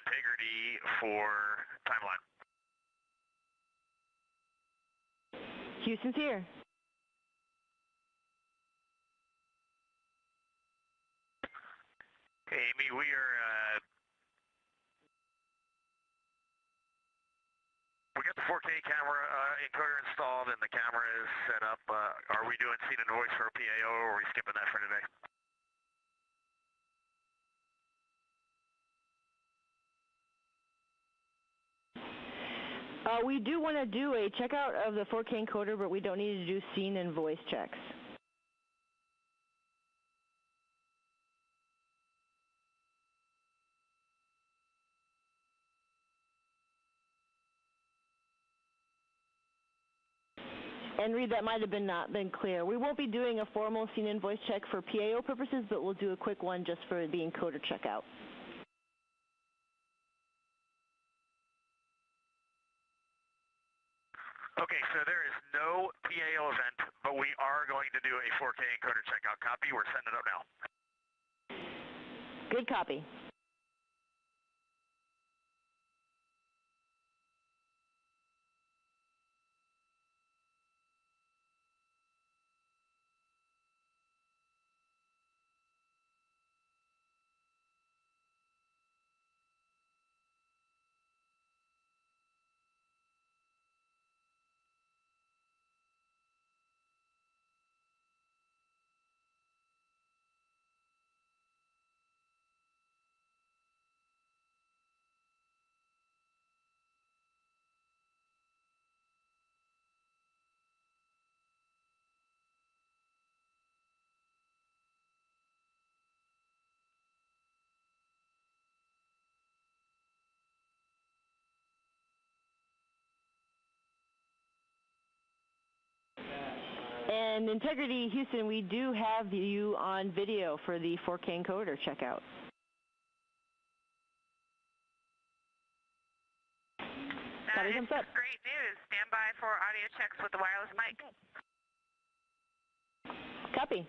integrity for timeline. Houston's here. Okay, Amy, we got the 4K camera encoder installed and the camera is set up. Are we doing scene and voice for PAO or are we skipping that for today? We do want to do a checkout of the 4K encoder, but we don't need to do scene and voice checks. And Reed, that might have not been clear. We won't be doing a formal scene and voice check for PAO purposes, but we'll do a quick one just for the encoder checkout. Okay, so there is no PAO event, but we are going to do a 4K encoder checkout. Copy, we're setting it up now. Good copy. And Integrity Houston, we do have you on video for the 4K encoder checkout. That is great news. Stand by for audio checks with the wireless mic. Copy.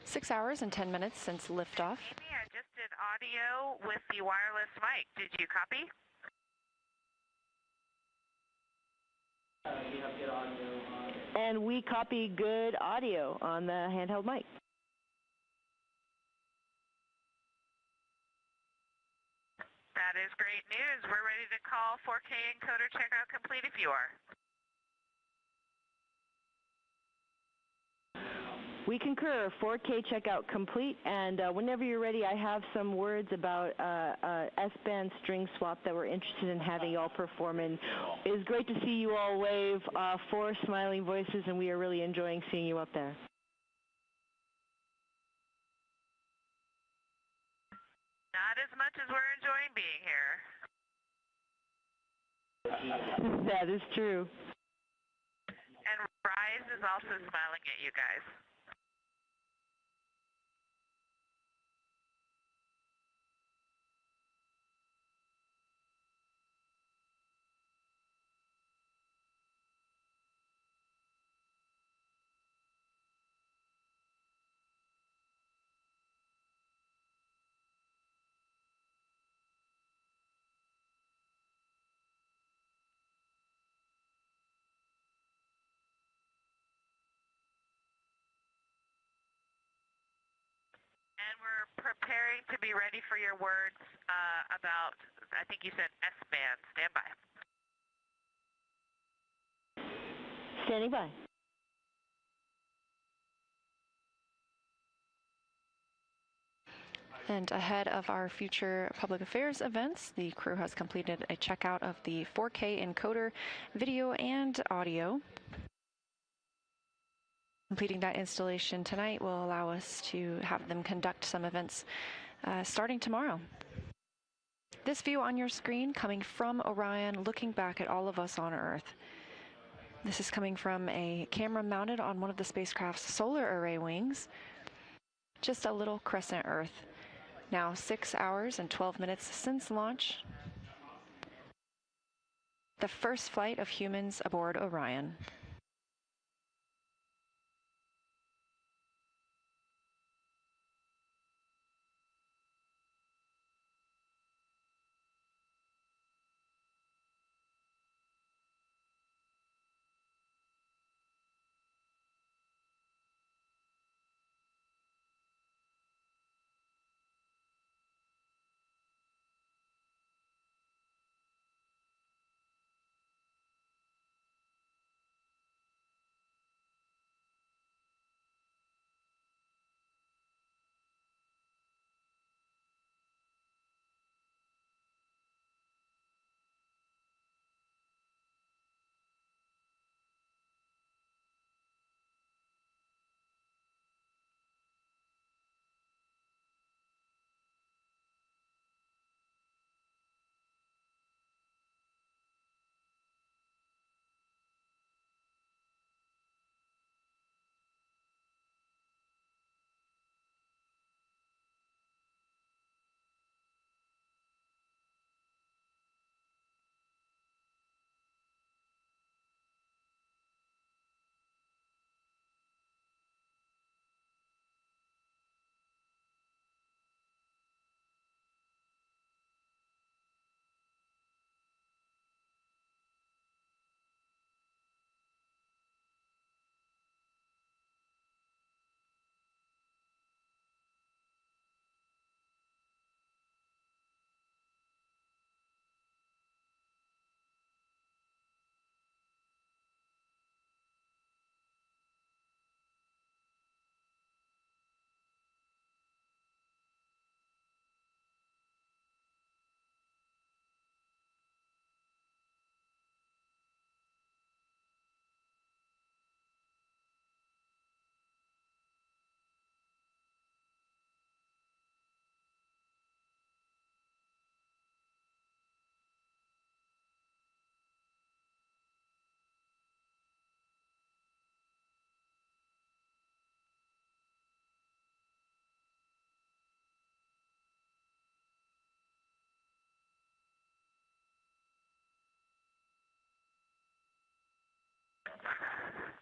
6 hours and 10 minutes since liftoff. Amy, I just did audio with the wireless mic. Did you copy? You have good audio. And we copy good audio on the handheld mic. That is great news. We're ready to call 4K encoder checkout complete if you are. We concur. 4K checkout complete, and whenever you're ready, I have some words about S-band string swap that we're interested in having you all perform. And it is great to see you all wave, 4 smiling voices, and we are really enjoying seeing you up there. Not as much as we're enjoying being here. That is true. And Rise is also smiling at you guys. And we're preparing to be ready for your words about, I think you said S-band. Stand by. Standing by. And ahead of our future public affairs events, the crew has completed a checkout of the 4K encoder video and audio. Completing that installation tonight will allow us to have them conduct some events starting tomorrow. This view on your screen coming from Orion, looking back at all of us on Earth. This is coming from a camera mounted on one of the spacecraft's solar array wings. Just a little crescent Earth. Now 6 hours and 12 minutes since launch. The first flight of humans aboard Orion.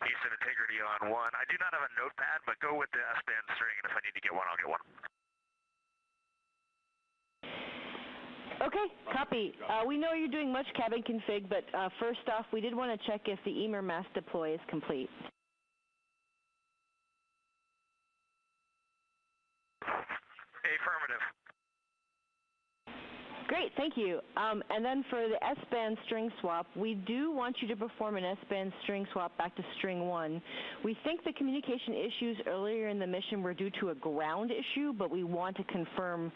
Houston, integrity on 1. I do not have a notepad, but go with the S-band string, and if I need to get one, I'll get one. Okay, copy. We know you're doing much cabin config, but first off, we did want to check if the EMER mass deploy is complete. Affirmative. Great, thank you. And then for the S-band string swap, we do want you to perform an S-band string swap back to string 1. We think the communication issues earlier in the mission were due to a ground issue, but we want to confirm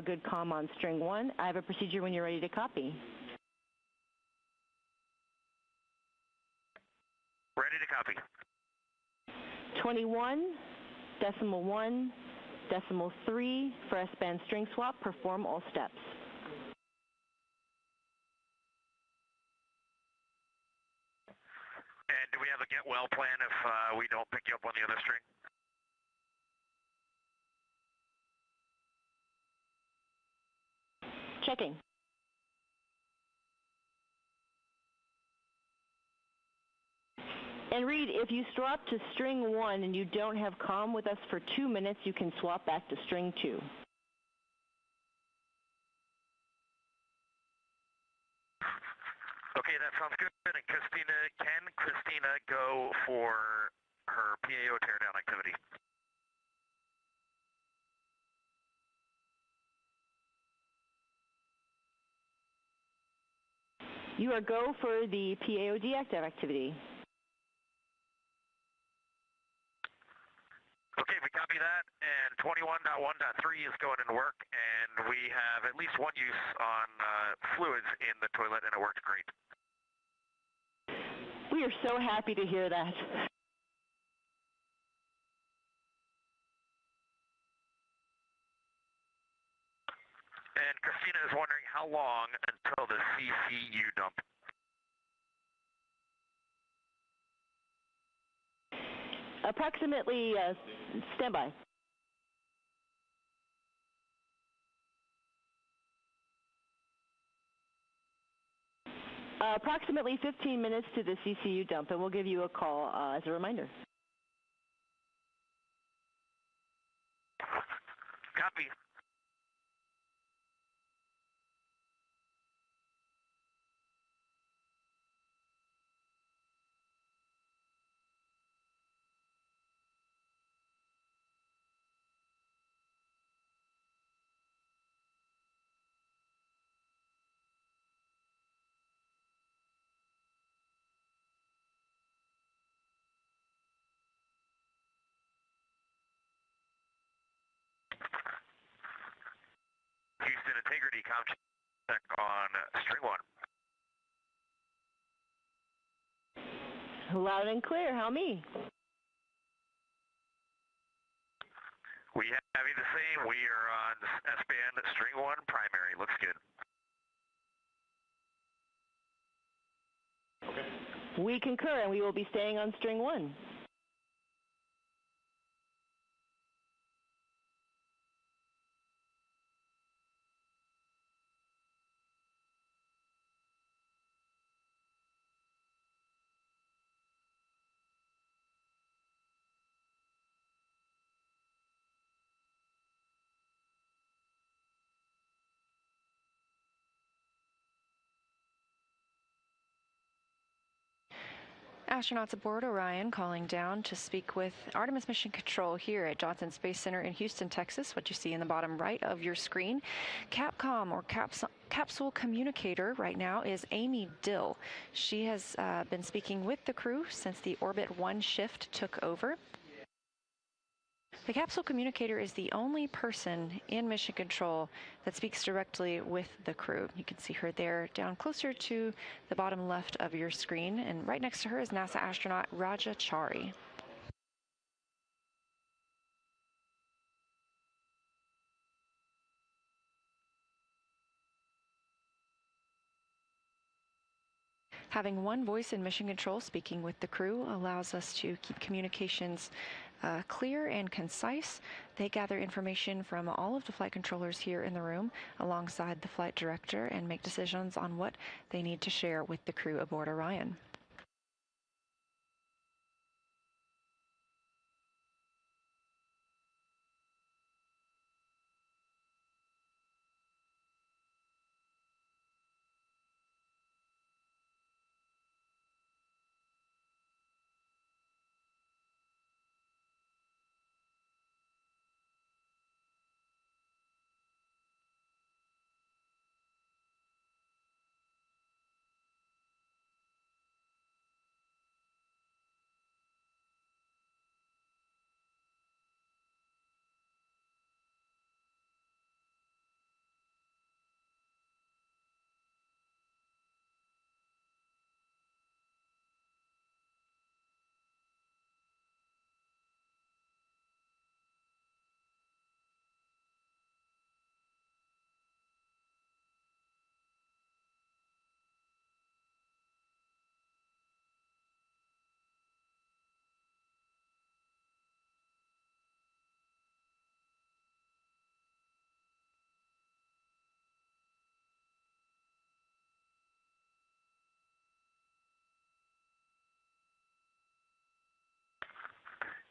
good comm on string 1. I have a procedure when you're ready to copy. Ready to copy. 21.1.3 for S-band string swap. Perform all steps. And do we have a get well plan if we don't pick you up on the other string? Checking. And Reed, if you swap to string 1 and you don't have comm with us for 2 minutes, you can swap back to string 2. Okay, that sounds good. And can Christina go for her PAO teardown activity? You are go for the PAO deactive activity. Okay, we copy that, and 21.1.3 is going into work, and we have at least one use on fluids in the toilet, and it worked great. We are so happy to hear that. And Christina is wondering how long until the CCU dump. Approximately, standby. Approximately 15 minutes to the CCU dump, and we'll give you a call as a reminder. Copy. Houston integrity, com check on string 1. Loud and clear, how me? We have you the same. We are on S-band string 1 primary. Looks good. Okay. We concur, and we will be staying on string 1. Astronauts aboard Orion calling down to speak with Artemis Mission Control here at Johnson Space Center in Houston, Texas. What you see in the bottom right of your screen. Capcom, or Capsule Communicator, right now is Amy Dill. She has been speaking with the crew since the Orbit 1 shift took over. The Capsule Communicator is the only person in Mission Control that speaks directly with the crew. You can see her there down closer to the bottom left of your screen, and right next to her is NASA astronaut Raja Chari. Having one voice in Mission Control speaking with the crew allows us to keep communications clear and concise. They gather information from all of the flight controllers here in the room alongside the flight director and make decisions on what they need to share with the crew aboard Orion.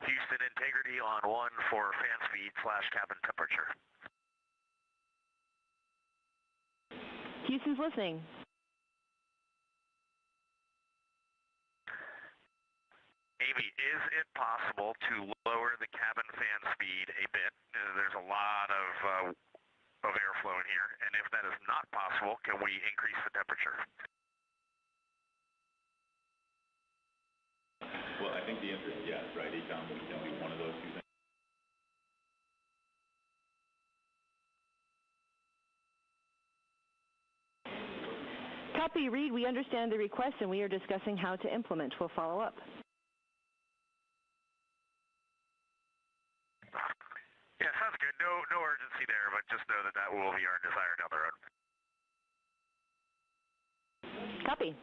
Houston integrity on 1 for fan speed / cabin temperature. Houston's listening. Amy, is it possible to lower the cabin fan speed a bit? There's a lot of airflow in here, and if that is not possible, can we increase the temperature? Well, I think the answer is yes, right? Ecom would tell me one of those two things. Copy, Reed. We understand the request, and we are discussing how to implement. We'll follow up. Yeah, sounds good. No urgency there, but just know that that will be our desire down the road. Copy.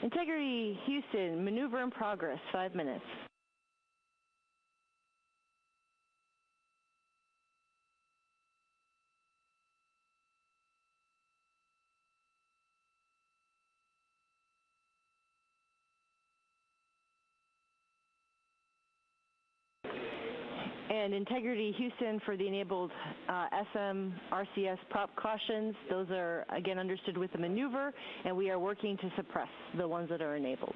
Integrity Houston, maneuver in progress, 5 minutes. And Integrity Houston for the enabled SM, RCS prop cautions. Those are, again, understood with the maneuver, and we are working to suppress the ones that are enabled.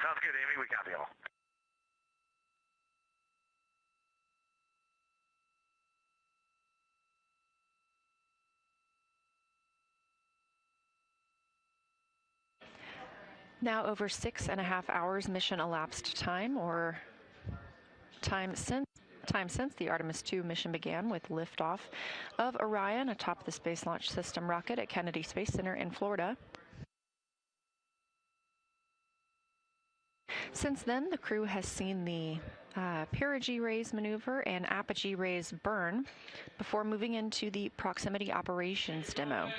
Sounds good, Amy. We copy all. Now over 6.5 hours mission elapsed time, or time since the Artemis II mission began, with liftoff of Orion atop the Space Launch System rocket at Kennedy Space Center in Florida. Since then, the crew has seen the Perigee raise maneuver and apogee raise burn before moving into the proximity operations demo.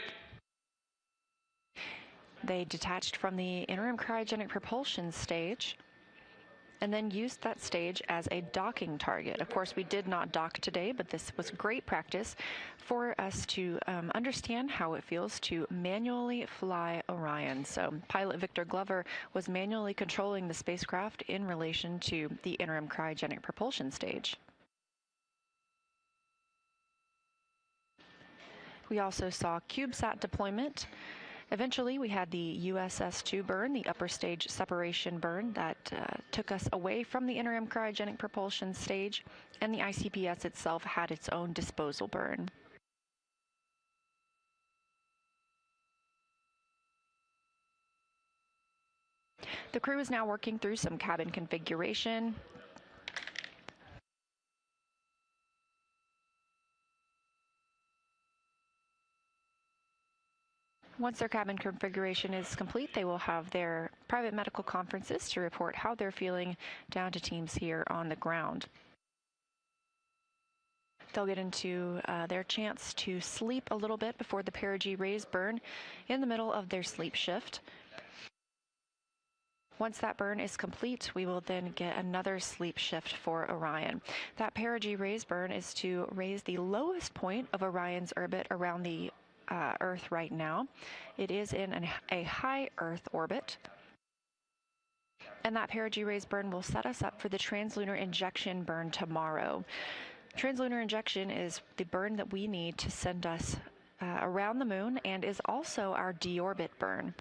They detached from the interim cryogenic propulsion stage and then used that stage as a docking target. Of course, we did not dock today, but this was great practice for us to understand how it feels to manually fly Orion. So pilot Victor Glover was manually controlling the spacecraft in relation to the interim cryogenic propulsion stage. We also saw CubeSat deployment. Eventually, we had the USS-2 burn, the upper stage separation burn that took us away from the interim cryogenic propulsion stage, and the ICPS itself had its own disposal burn. The crew is now working through some cabin configuration. Once their cabin configuration is complete, they will have their private medical conferences to report how they're feeling down to teams here on the ground. They'll get into their chance to sleep a little bit before the Perigee raise burn in the middle of their sleep shift. Once that burn is complete, we will then get another sleep shift for Orion. That Perigee raise burn is to raise the lowest point of Orion's orbit around the Earth right now. It is in a high Earth orbit. And that Perigee raise burn will set us up for the translunar injection burn tomorrow. Translunar injection is the burn that we need to send us around the moon, and is also our deorbit burn.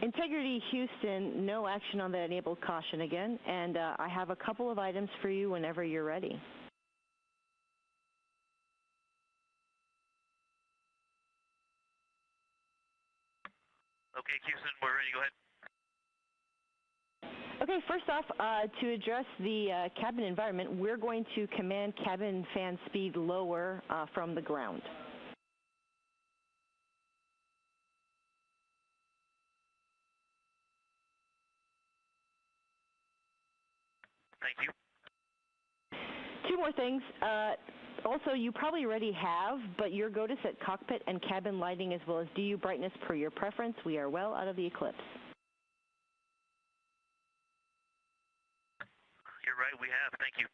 Integrity Houston, no action on the enabled caution again, and I have a couple of items for you whenever you're ready. Okay, Houston, we're ready. Go ahead. Okay, first off, to address the cabin environment, we're going to command cabin fan speed lower from the ground. Thank you. Two more things. Also, you probably already have, but your go to set cockpit and cabin lighting as well as DU brightness per your preference. We are well out of the eclipse. You're right, we have. Thank you.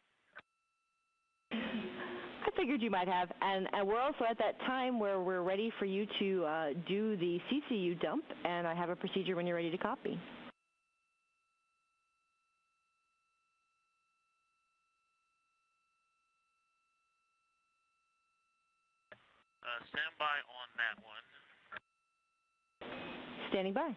I figured you might have. And we're also at that time where we're ready for you to do the CCU dump, and I have a procedure when you're ready to copy. Stand by on that one. Standing by.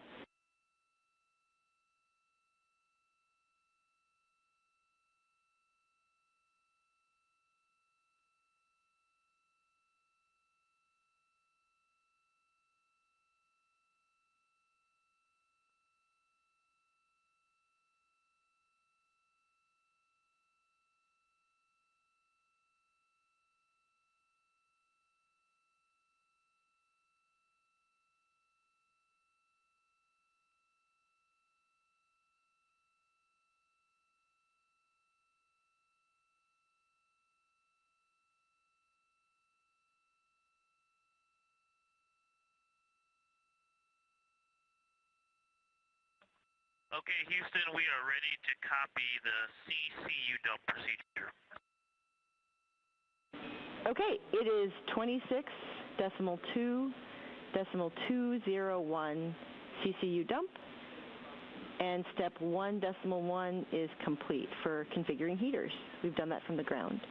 Okay, Houston, we are ready to copy the CCU dump procedure. Okay, it is 26.2.201 CCU dump, and step 1.1 is complete for configuring heaters. We've done that from the ground.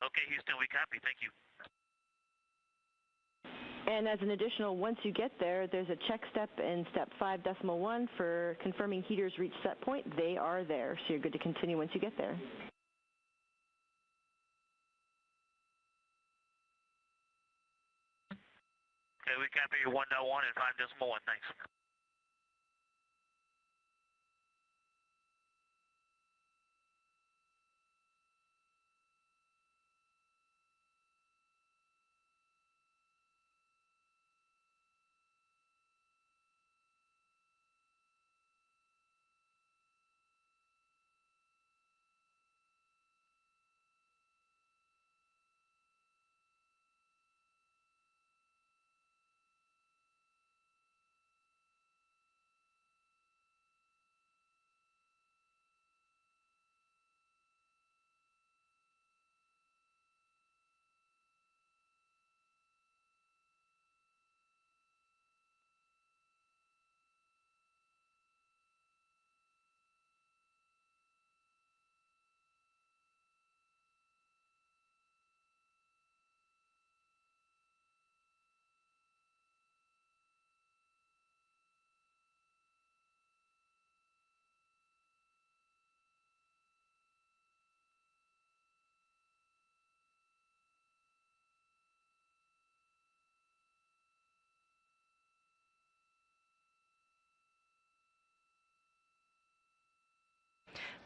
Okay, Houston, we copy. Thank you. And as an additional, once you get there, there's a check step in step 5.1 for confirming heaters reach set point. They are there, so you're good to continue once you get there. Okay, we copy your 1.1 and 5.1. Thanks.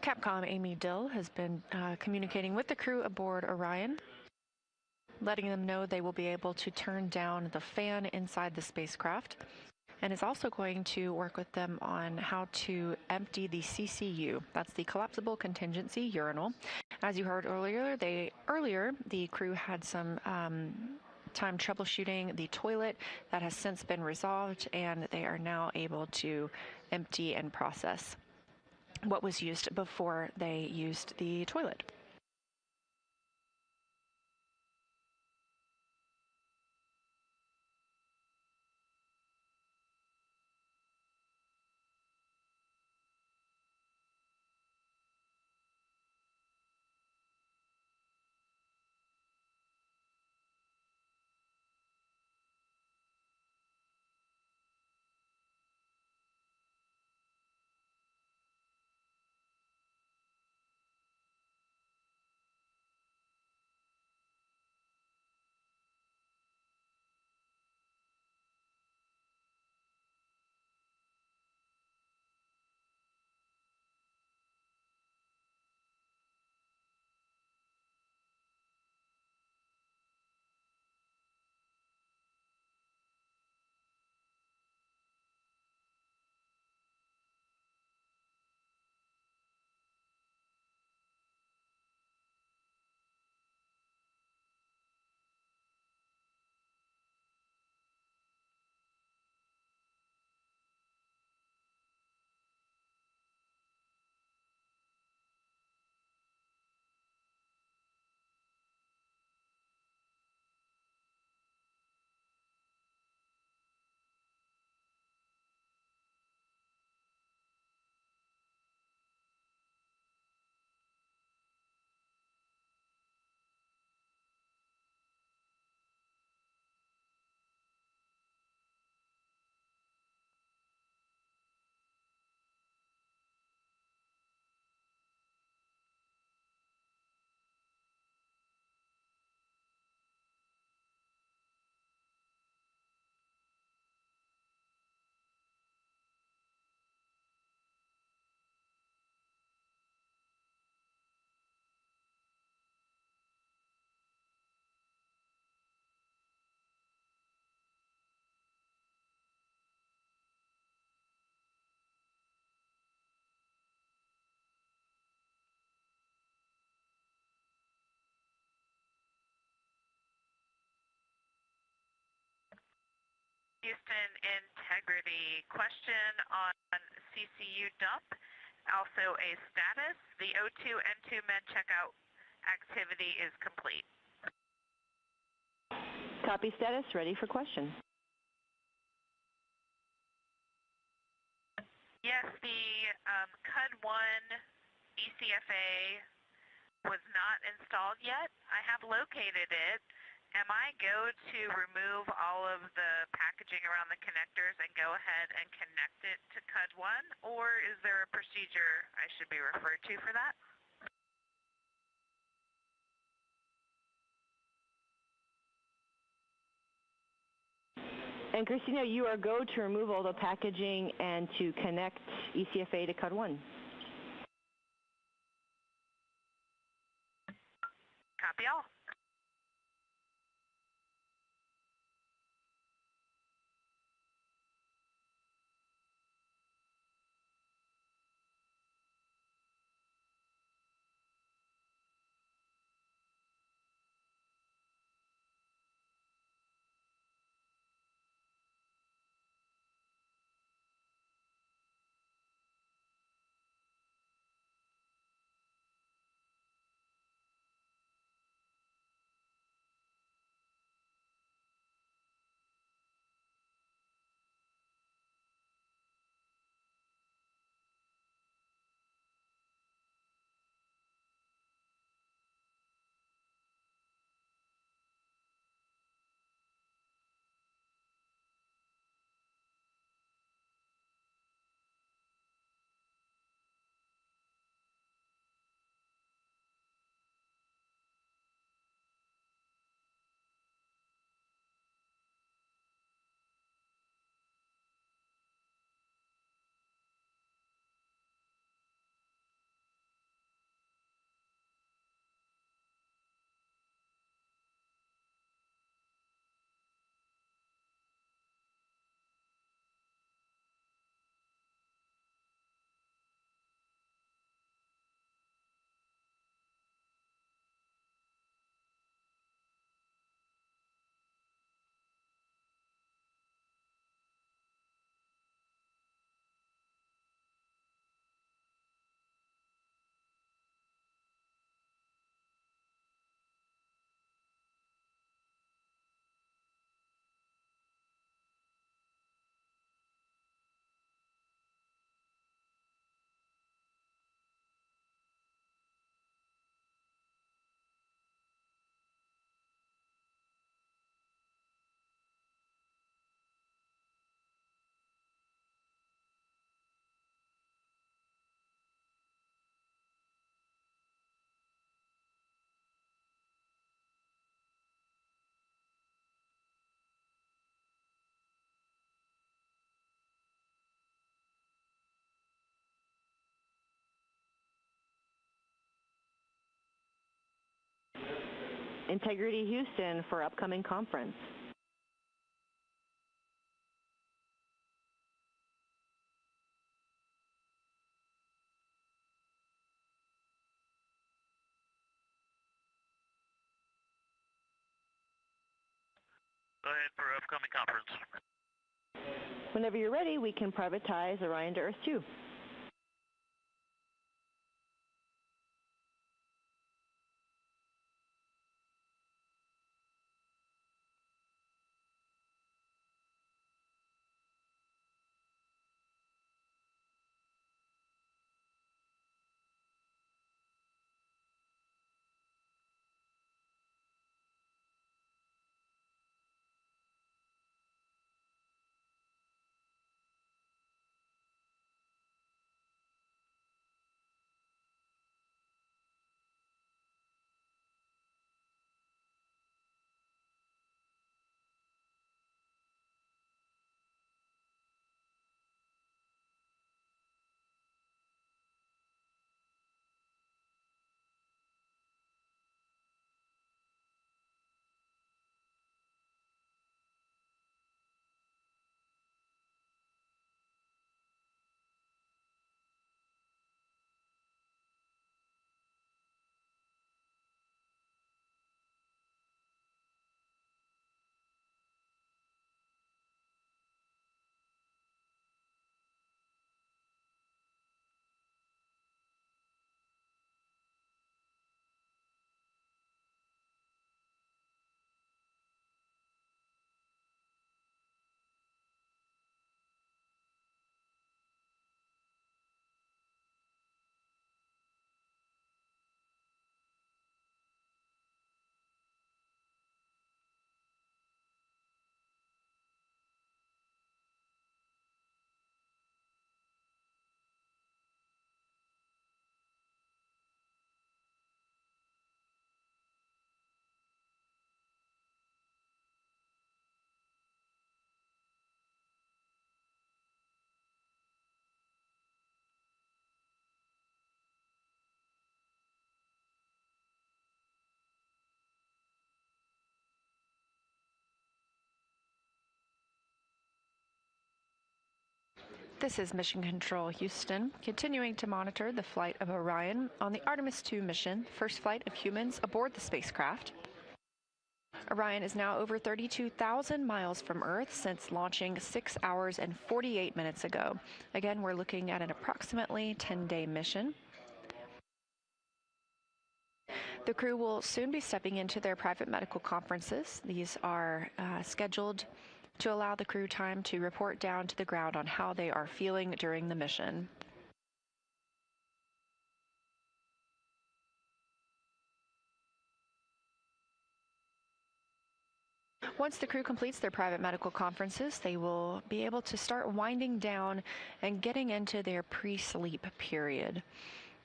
Capcom Amy Dill has been communicating with the crew aboard Orion, letting them know they will be able to turn down the fan inside the spacecraft, and is also going to work with them on how to empty the CCU. That's the collapsible contingency urinal. As you heard earlier, the crew had some time troubleshooting the toilet. That has since been resolved, and they are now able to empty and process what was used before they used the toilet. Houston integrity. Question on CCU dump, also a status. The O2 N2 med checkout activity is complete. Copy status, ready for question. Yes, the CUD-1 ECFA was not installed yet. I have located it. Am I go to remove all of the packaging around the connectors and go ahead and connect it to CUD-1, or is there a procedure I should be referred to for that? And Christina, you are go to remove all the packaging and to connect ECFA to CUD-1. Copy all. Integrity Houston for upcoming conference. Go ahead for upcoming conference. Whenever you're ready, we can privatize Orion to Earth 2. This is Mission Control Houston, continuing to monitor the flight of Orion on the Artemis II mission, first flight of humans aboard the spacecraft. Orion is now over 32,000 miles from Earth since launching 6 hours and 48 minutes ago. Again, we're looking at an approximately 10-day mission. The crew will soon be stepping into their private medical conferences. These are scheduled to allow the crew time to report down to the ground on how they are feeling during the mission. Once the crew completes their private medical conferences, they will be able to start winding down and getting into their pre-sleep period.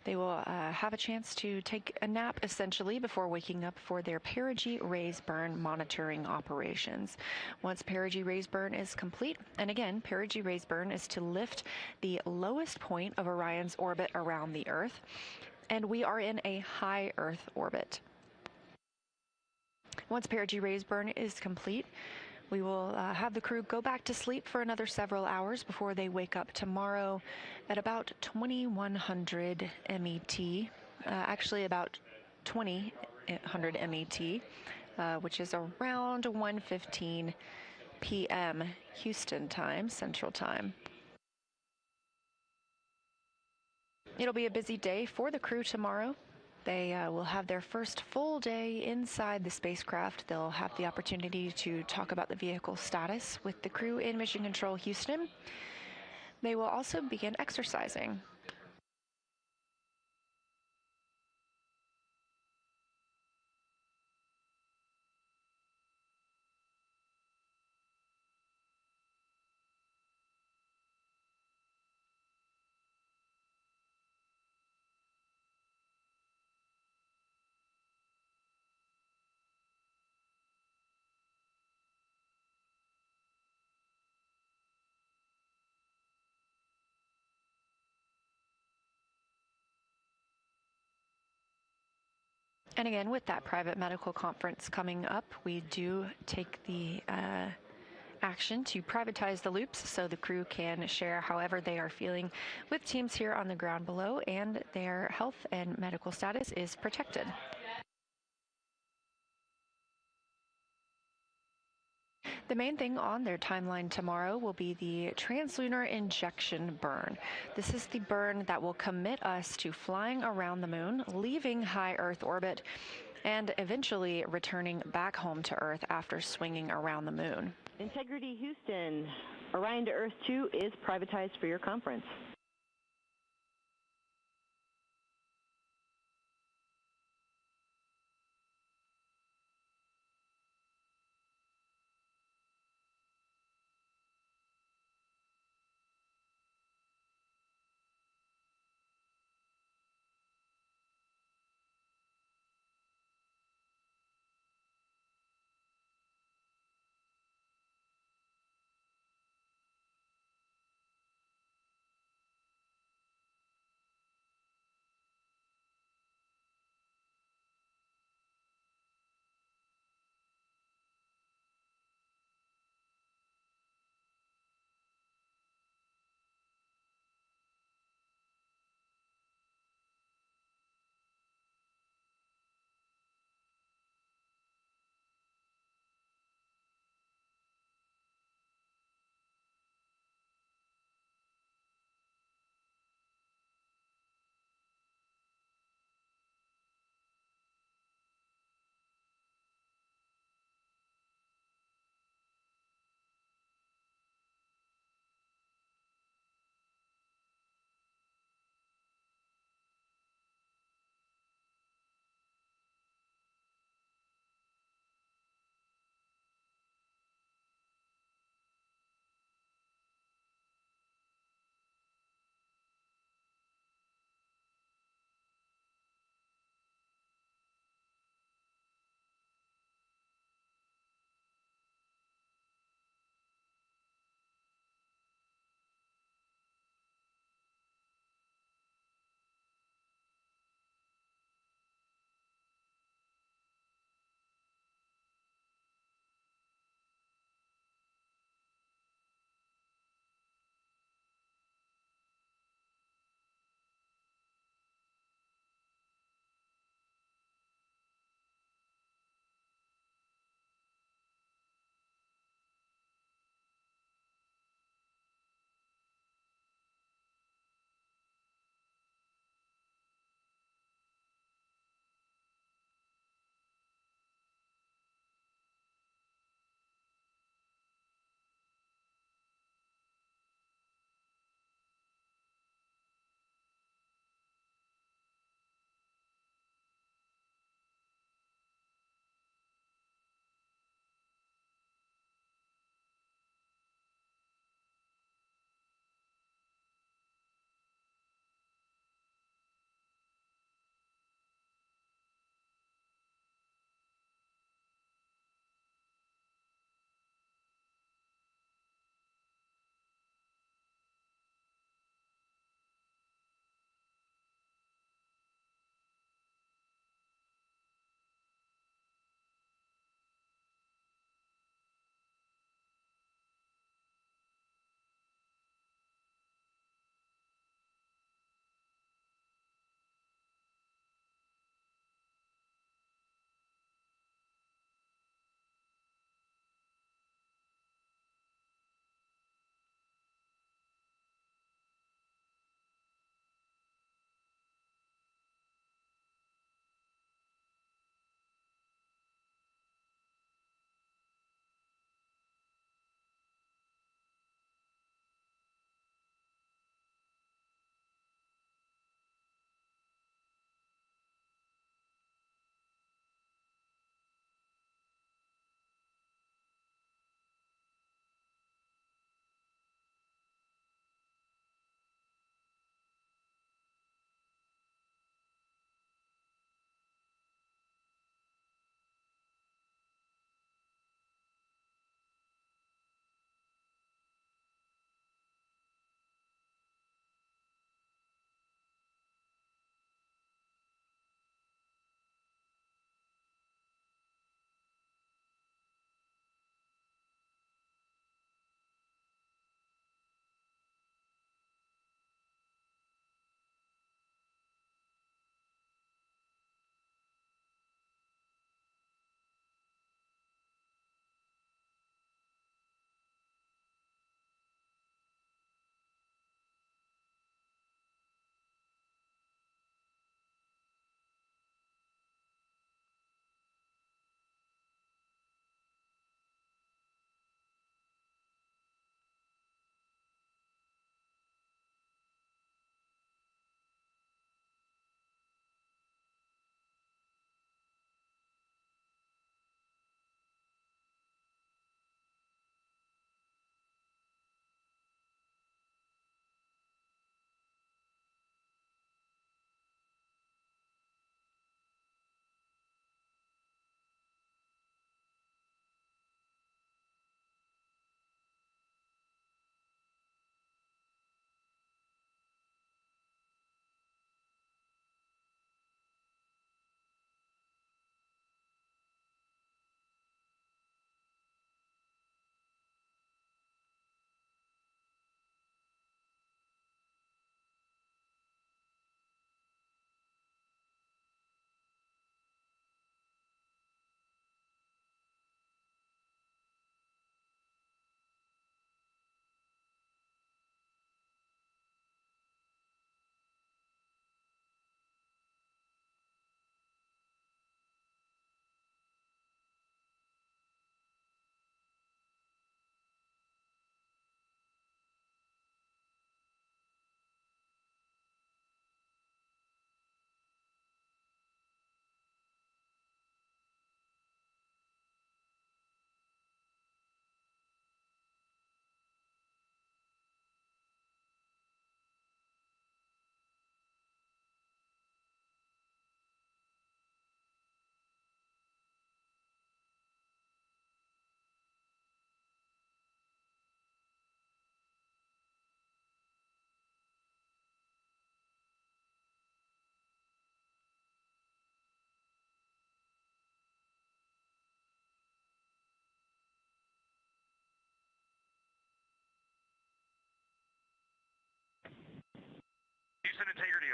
They will have a chance to take a nap, essentially, before waking up for their Perigee raise burn monitoring operations. Once Perigee raise burn is complete, and again, Perigee raise burn is to lift the lowest point of Orion's orbit around the Earth, and we are in a high Earth orbit. Once Perigee raise burn is complete, we will have the crew go back to sleep for another several hours before they wake up tomorrow at about 2100 MET, actually about 2000 MET, which is around 1:15 p.m. Houston time, Central Time. It'll be a busy day for the crew tomorrow. They will have their first full day inside the spacecraft. They'll have the opportunity to talk about the vehicle status with the crew in Mission Control Houston. They will also begin exercising. And again, with that private medical conference coming up, we do take the action to privatize the loops so the crew can share however they are feeling with teams here on the ground below, and their health and medical status is protected. The main thing on their timeline tomorrow will be the translunar injection burn. This is the burn that will commit us to flying around the moon, leaving high Earth orbit, and eventually returning back home to Earth after swinging around the moon. Integrity Houston, Orion to Earth 2 is privatized for your conference.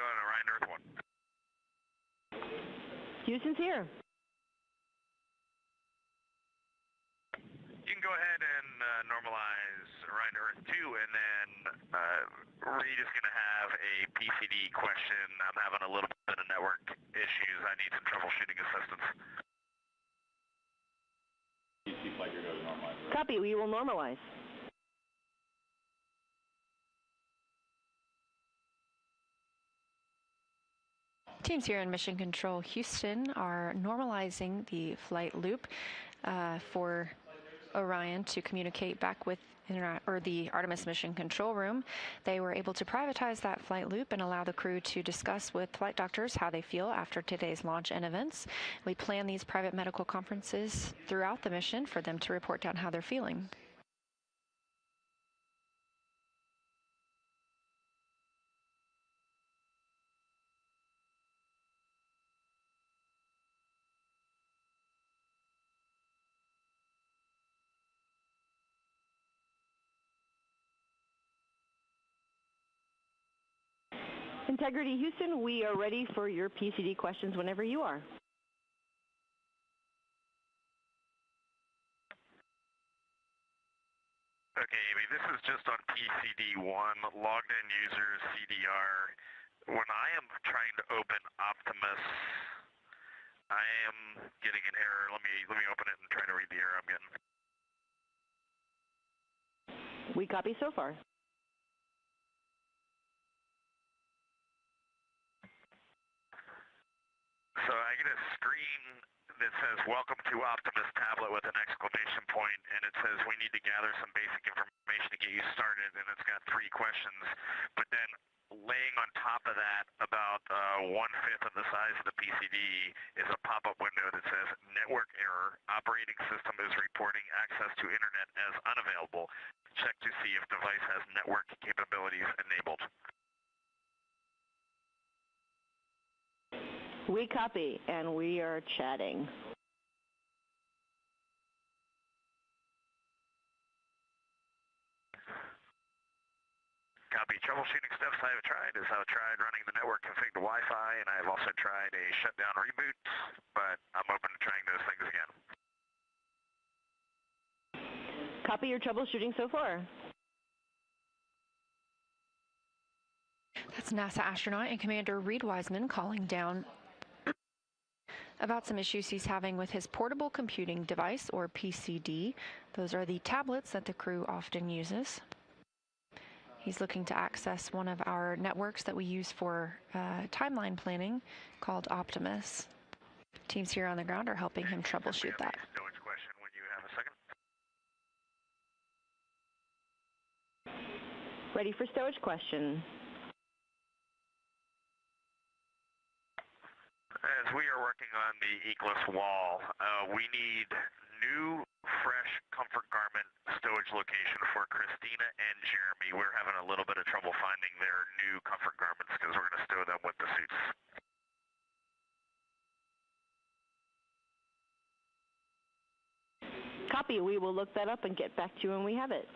and Orion Earth 1. Houston's here. You can go ahead and normalize Orion Earth 2, and then Reed is going to have a PCD question. I'm having a little bit of network issues. I need some troubleshooting assistance. Copy, we will normalize. Teams here in Mission Control Houston are normalizing the flight loop for Orion to communicate back with the Artemis Mission Control Room. They were able to privatize that flight loop and allow the crew to discuss with flight doctors how they feel after today's launch and events. We plan these private medical conferences throughout the mission for them to report down how they're feeling. Integrity Houston, we are ready for your PCD questions whenever you are. Okay, Amy, this is just on PCD1, logged in users, CDR. When I am trying to open Optimus, I am getting an error. Let me open it and try to read the error I'm getting. We copy so far. So I get a screen that says, "Welcome to Optimus tablet," with an exclamation point, and it says, "We need to gather some basic information to get you started," and it's got 3 questions. But then laying on top of that, about 1/5 of the size of the PCD, is a pop-up window that says, "Network error. Operating system is reporting access to internet as unavailable. Check to see if device has network capabilities enabled." We copy, and we are chatting. Copy. Troubleshooting steps I have tried is I've tried running the network config to Wi-Fi, and I've also tried a shutdown reboot, but I'm open to trying those things again. Copy your troubleshooting so far. That's NASA astronaut and Commander Reed Wiseman calling down about some issues he's having with his portable computing device, or PCD. Those are the tablets that the crew often uses. He's looking to access one of our networks that we use for timeline planning called Optimus. Teams here on the ground are helping him troubleshoot that. Stowage question when you have a second. Ready for stowage question. As we are working on the Eclipse wall, we need new, fresh comfort garment stowage location for Christina and Jeremy. We're having a little bit of trouble finding their new comfort garments because we're going to stow them with the suits. Copy. We will look that up and get back to you when we have it.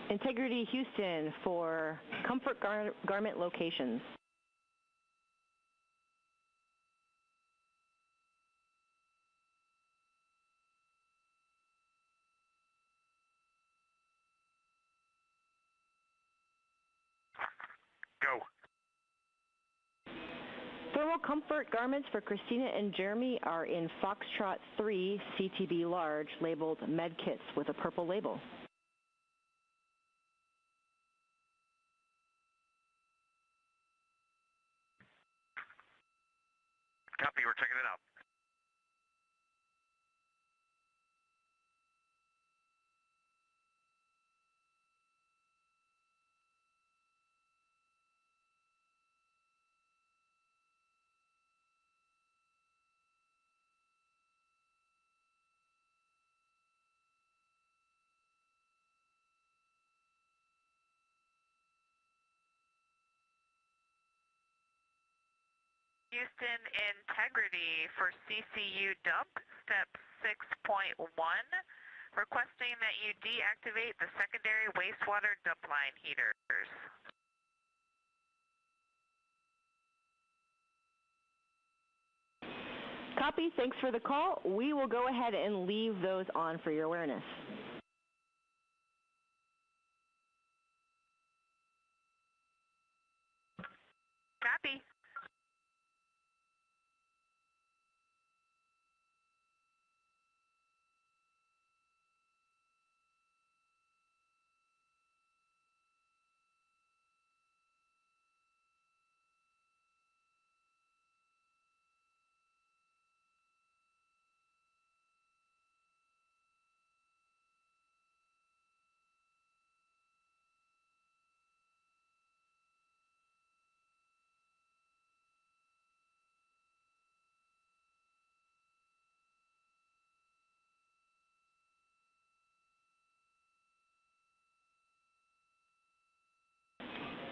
Integrity Houston for comfort garment locations. Go. Thermal comfort garments for Christina and Jeremy are in Foxtrot 3 CTB large, labeled med kits with a purple label. Copy, we're checking it out. Houston integrity for CCU dump, step 6.1, requesting that you deactivate the secondary wastewater dump line heaters. Copy, thanks for the call. We will go ahead and leave those on for your awareness. Copy.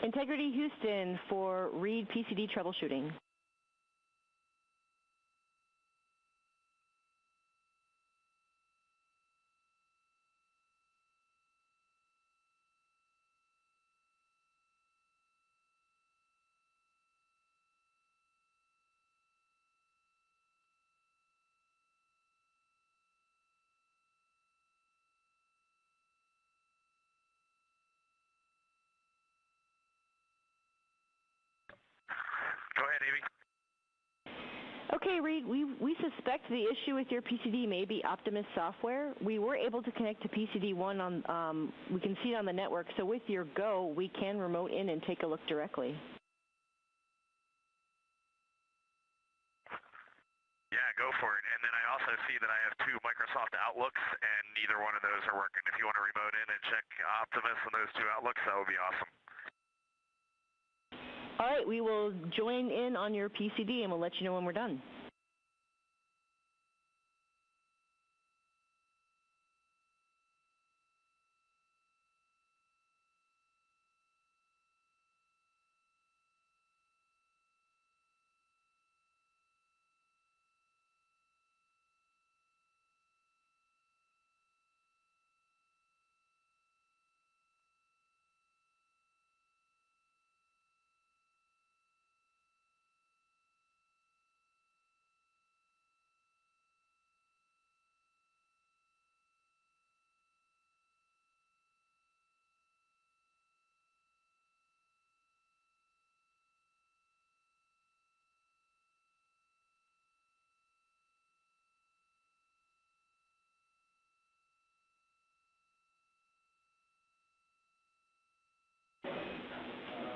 Integrity Houston for read PCD troubleshooting. Go ahead, Amy. Okay, Reed, we suspect the issue with your PCD may be Optimus software. We were able to connect to PCD1 on, we can see it on the network, so with your go, we can remote in and take a look directly. Yeah, go for it. And then I also see that I have 2 Microsoft Outlooks, and neither one of those are working. If you want to remote in and check Optimus on those 2 Outlooks, that would be awesome. All right, we will join in on your PCD and we'll let you know when we're done.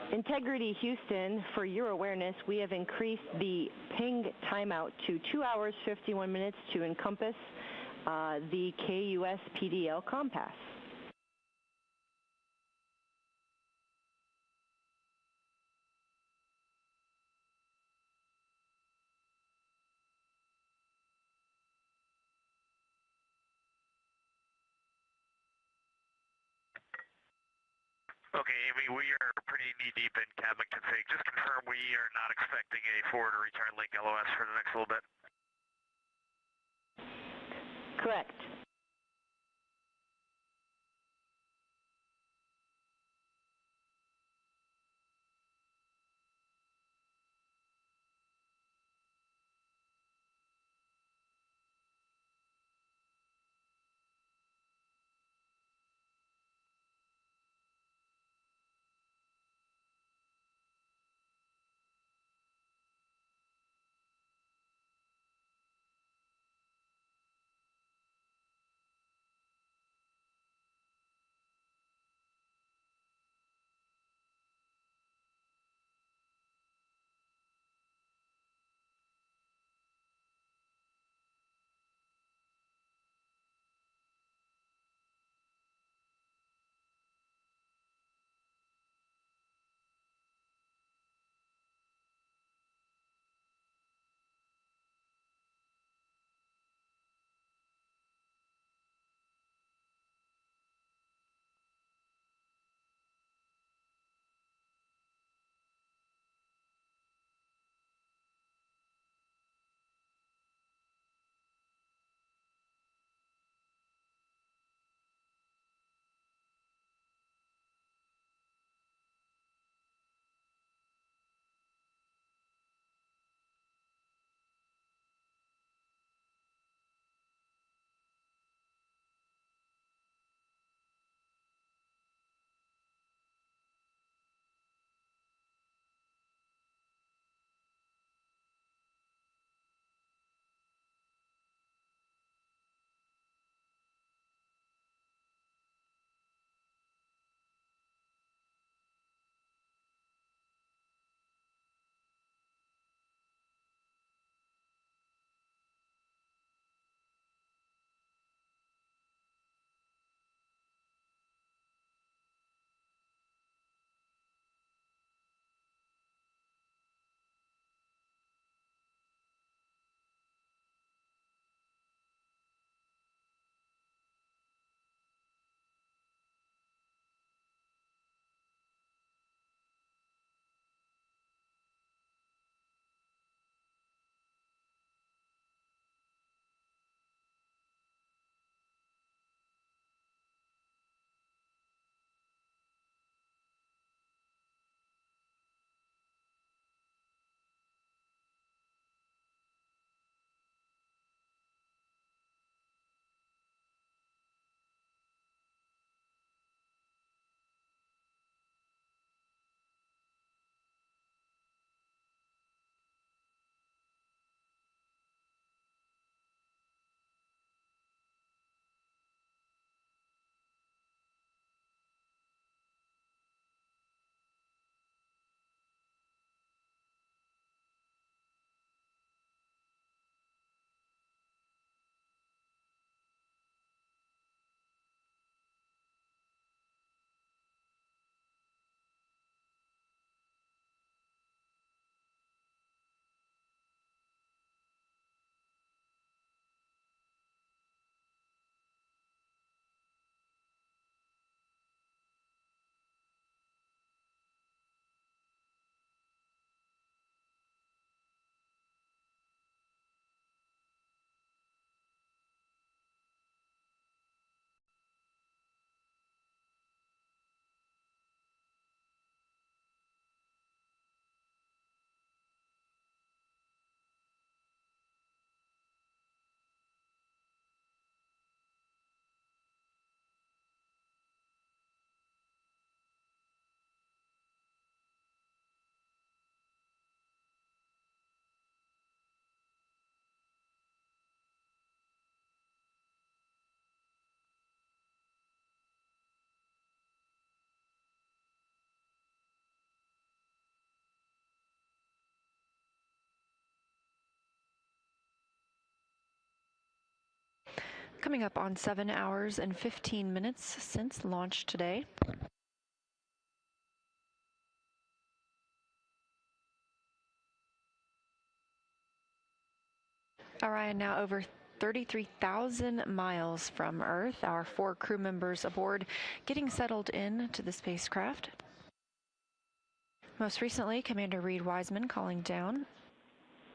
Integrity Houston, for your awareness, we have increased the ping timeout to 2 hours 51 minutes to encompass the KUS PDL Compass. Okay, Amy, we are pretty knee-deep in cabin config. Just confirm we are not expecting a forward or return link LOS for the next little bit. Correct. Coming up on 7 hours and 15 minutes since launch today. Orion now over 33,000 miles from Earth. Our 4 crew members aboard getting settled in to the spacecraft. Most recently, Commander Reed Wiseman calling down.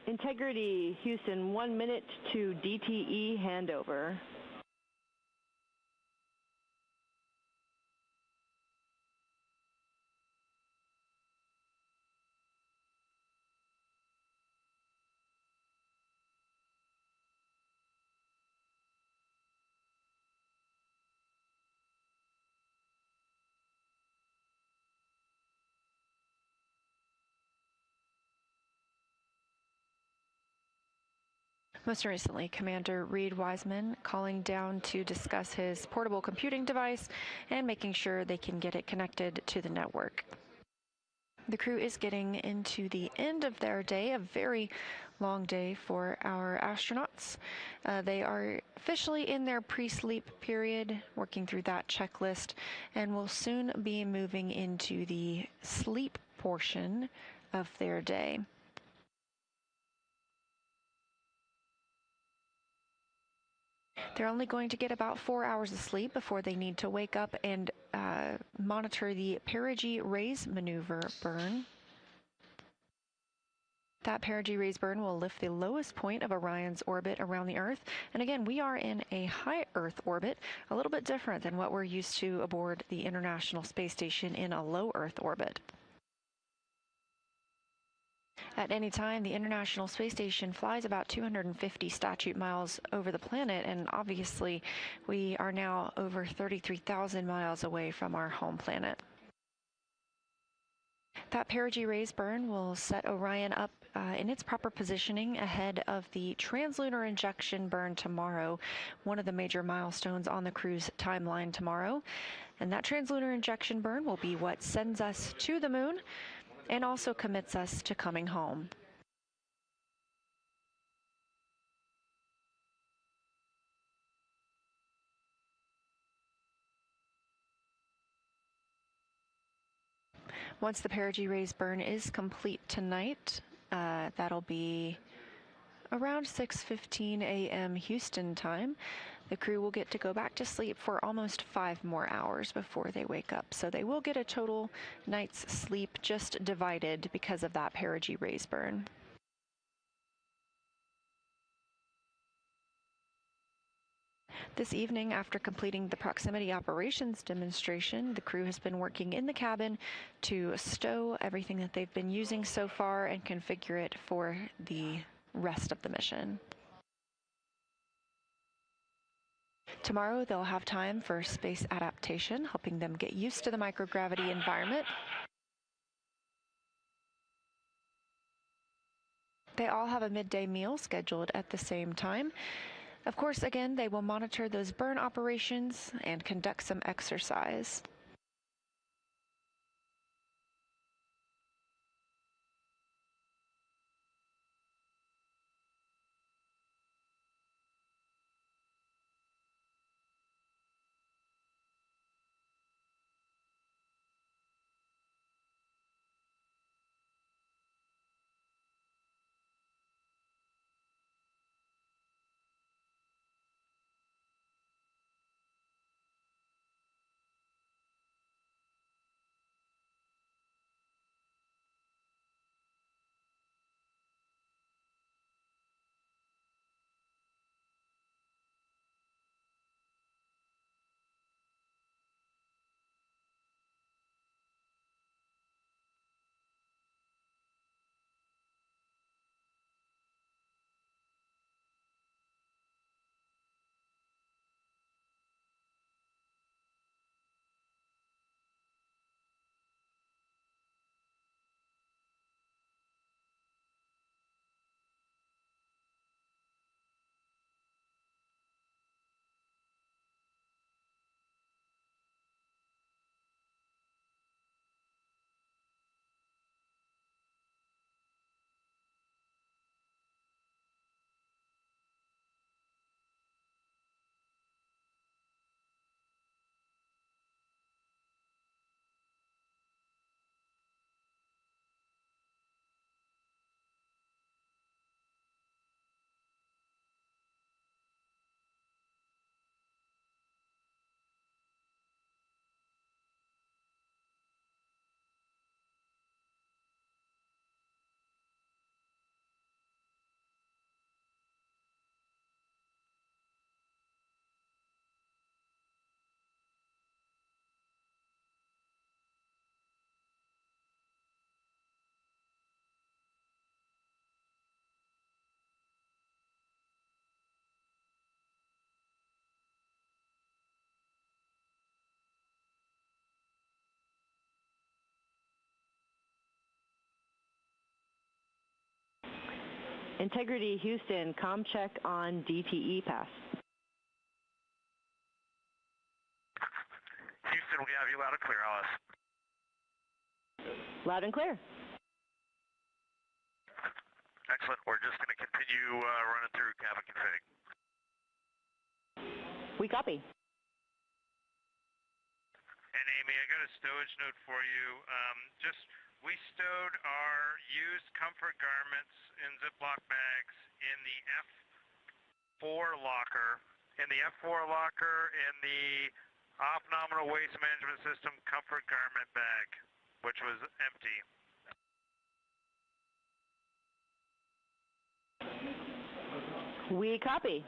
Integrity, Houston, 1 minute to DTE handover. Most recently, Commander Reed Wiseman calling down to discuss his portable computing device and making sure they can get it connected to the network. The crew is getting into the end of their day, a very long day for our astronauts. They are officially in their pre-sleep period, working through that checklist, and will soon be moving into the sleep portion of their day. They're only going to get about 4 hours of sleep before they need to wake up and monitor the Perigee raise maneuver burn. That Perigee raise burn will lift the lowest point of Orion's orbit around the Earth. And again, we are in a high Earth orbit, a little bit different than what we're used to aboard the International Space Station in a low Earth orbit. At any time, the International Space Station flies about 250 statute miles over the planet, and obviously we are now over 33,000 miles away from our home planet. That Perigee raise burn will set Orion up in its proper positioning ahead of the translunar injection burn tomorrow, one of the major milestones on the crew's timeline tomorrow. And that translunar injection burn will be what sends us to the moon and also commits us to coming home. Once the Perigee raise burn is complete tonight, that'll be around 6:15 a.m. Houston time. The crew will get to go back to sleep for almost 5 more hours before they wake up. So they will get a total night's sleep, just divided because of that Perigee raise burn. This evening, after completing the proximity operations demonstration, the crew has been working in the cabin to stow everything that they've been using so far and configure it for the rest of the mission. Tomorrow, they'll have time for space adaptation, helping them get used to the microgravity environment. They all have a midday meal scheduled at the same time. Of course, again, they will monitor those burn operations and conduct some exercise. Integrity Houston, comm check on DTE pass. Houston, we have you loud and clear, Alice. Loud and clear. Excellent. We're just going to continue running through cabin config. We copy. And Amy, I got a stowage note for you. We stowed our used comfort garments in Ziploc bags in the F4 locker, in the the off-nominal waste management system comfort garment bag, which was empty. We copy.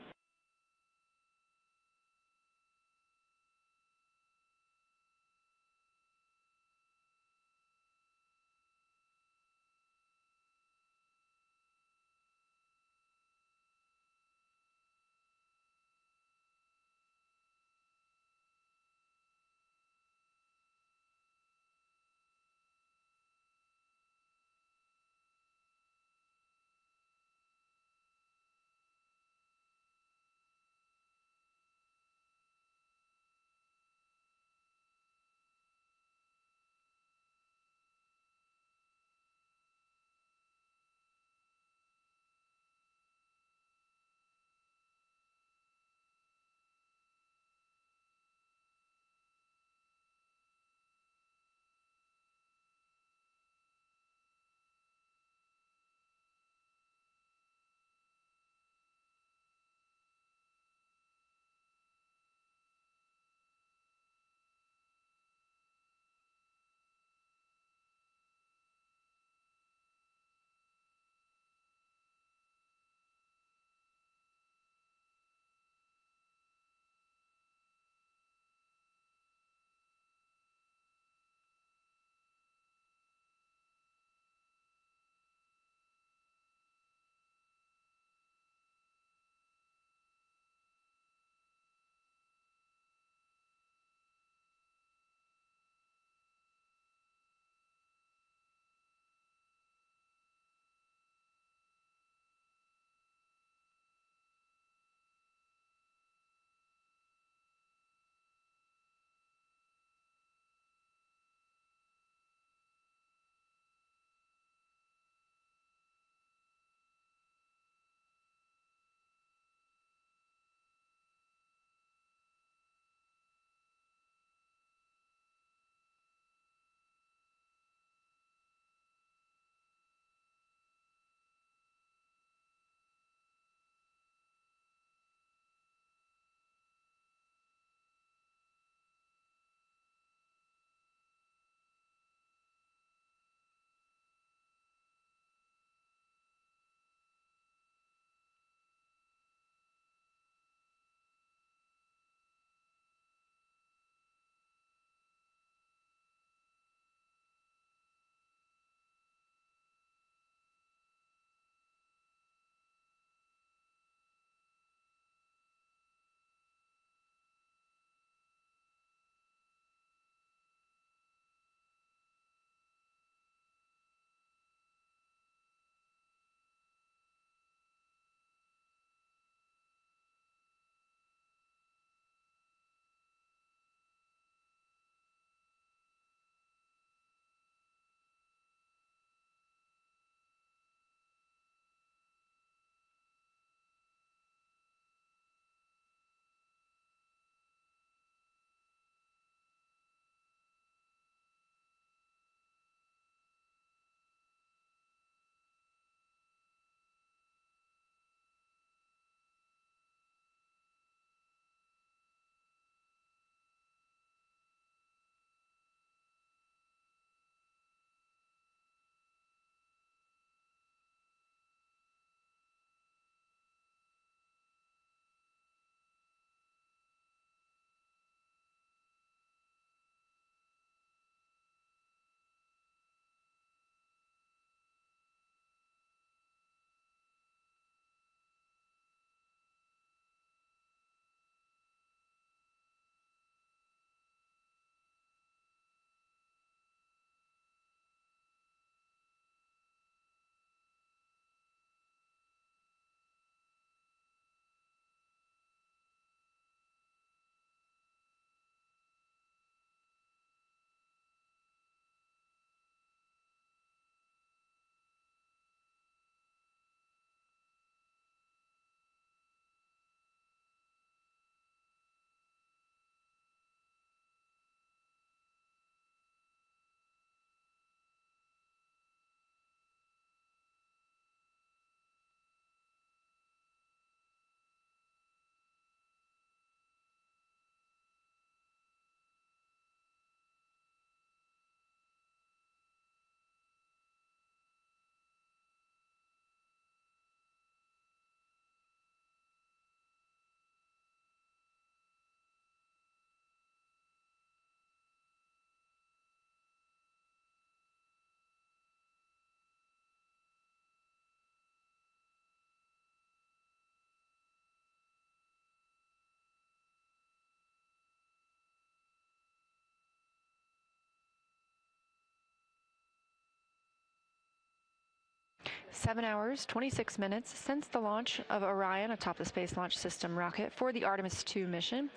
7 hours, 26 minutes since the launch of Orion atop the Space Launch System rocket for the Artemis II mission.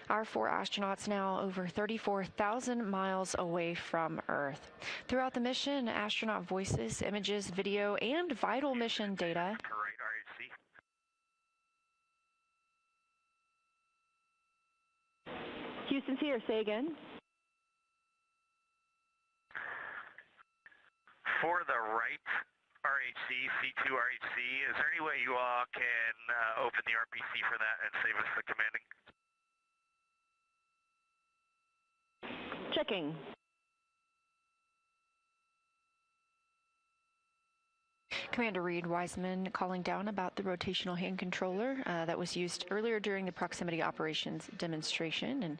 Our 4 astronauts now over 34,000 miles away from Earth. Throughout the mission, astronaut voices, images, video, and vital mission data Houston's here. Say again. For the right RHC, C2 RHC, is there any way you all can open the RPC for that and save us the commanding? Checking. Commander Reed Wiseman calling down about the rotational hand controller that was used earlier during the proximity operations demonstration. And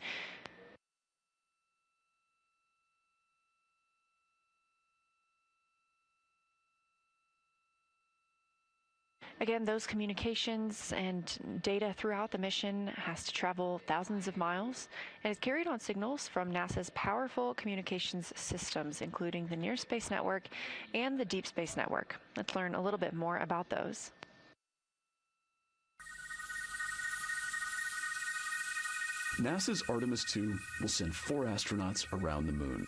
again, those communications and data throughout the mission has to travel thousands of miles and is carried on signals from NASA's powerful communications systems, including the Near Space Network and the Deep Space Network. Let's learn a little bit more about those. NASA's Artemis II will send 4 astronauts around the moon,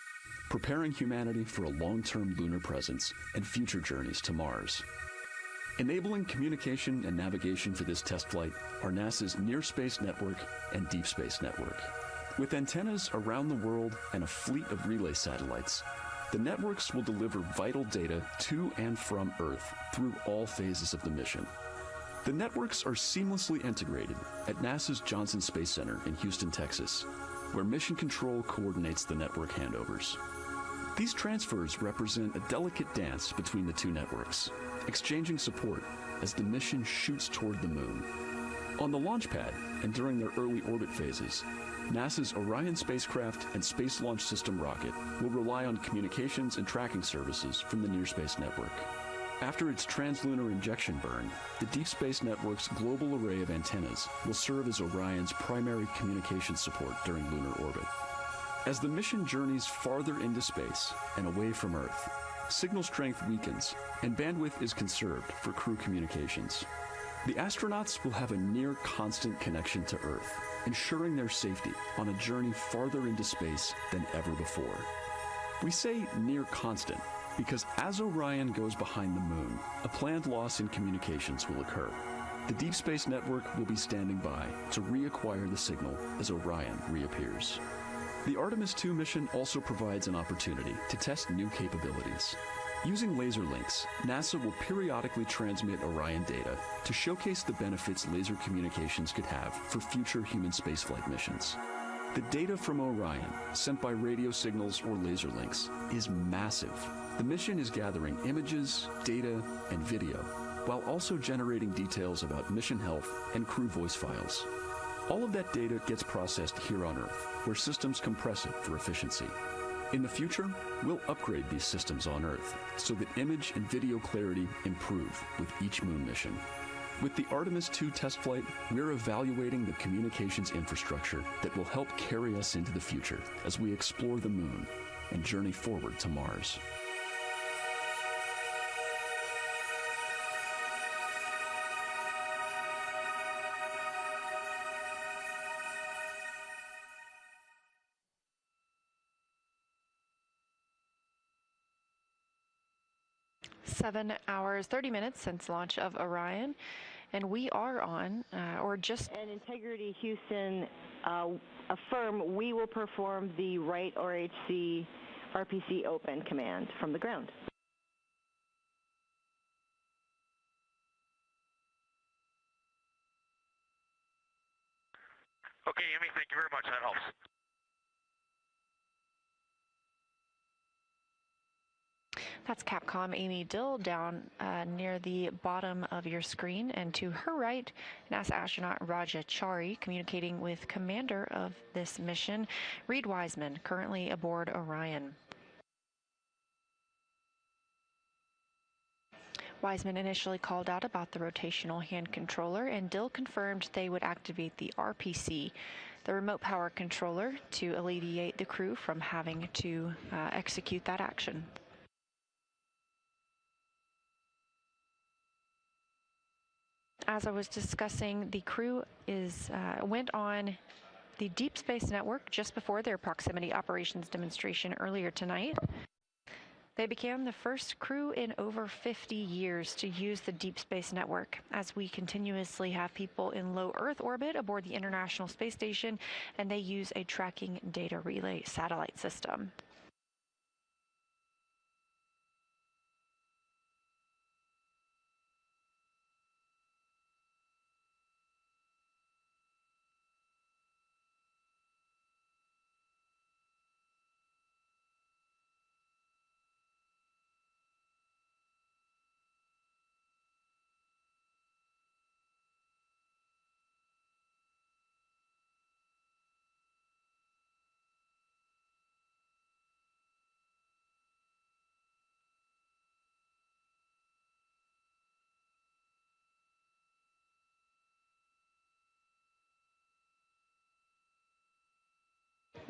preparing humanity for a long-term lunar presence and future journeys to Mars. Enabling communication and navigation for this test flight are NASA's Near Space Network and Deep Space Network. With antennas around the world and a fleet of relay satellites, the networks will deliver vital data to and from Earth through all phases of the mission. The networks are seamlessly integrated at NASA's Johnson Space Center in Houston, Texas, where Mission Control coordinates the network handovers. These transfers represent a delicate dance between the 2 networks, exchanging support as the mission shoots toward the moon. On the launch pad and during their early orbit phases, NASA's Orion spacecraft and Space Launch System rocket will rely on communications and tracking services from the Near Space Network. After its translunar injection burn, the Deep Space Network's global array of antennas will serve as Orion's primary communication support during lunar orbit. As the mission journeys farther into space and away from Earth, signal strength weakens and bandwidth is conserved for crew communications. The astronauts will have a near constant connection to Earth, ensuring their safety on a journey farther into space than ever before. We say near constant because as Orion goes behind the moon, a planned loss in communications will occur. The Deep Space Network will be standing by to reacquire the signal as Orion reappears. The Artemis II mission also provides an opportunity to test new capabilities. Using laser links, NASA will periodically transmit Orion data to showcase the benefits laser communications could have for future human spaceflight missions. The data from Orion, sent by radio signals or laser links, is massive. The mission is gathering images, data, and video, while also generating details about mission health and crew voice files. All of that data gets processed here on Earth, where systems compress it for efficiency. In the future, we'll upgrade these systems on Earth so that image and video clarity improve with each moon mission. With the Artemis II test flight, we're evaluating the communications infrastructure that will help carry us into the future as we explore the moon and journey forward to Mars. Seven hours, 30 minutes since launch of Orion, and we are on, or just... And Integrity Houston affirm we will perform the right RHC RPC open command from the ground. Okay, Amy, thank you very much. That helps. That's Capcom Amy Dill down near the bottom of your screen, and to her right, NASA astronaut Raja Chari communicating with commander of this mission, Reed Wiseman, currently aboard Orion. Wiseman initially called out about the rotational hand controller, and Dill confirmed they would activate the RPC, the remote power controller, to alleviate the crew from having to execute that action. As I was discussing, the crew went on the Deep Space Network just before their proximity operations demonstration earlier tonight. They became the first crew in over 50 years to use the Deep Space Network, as we continuously have people in low Earth orbit aboard the International Space Station, and they use a tracking data relay satellite system.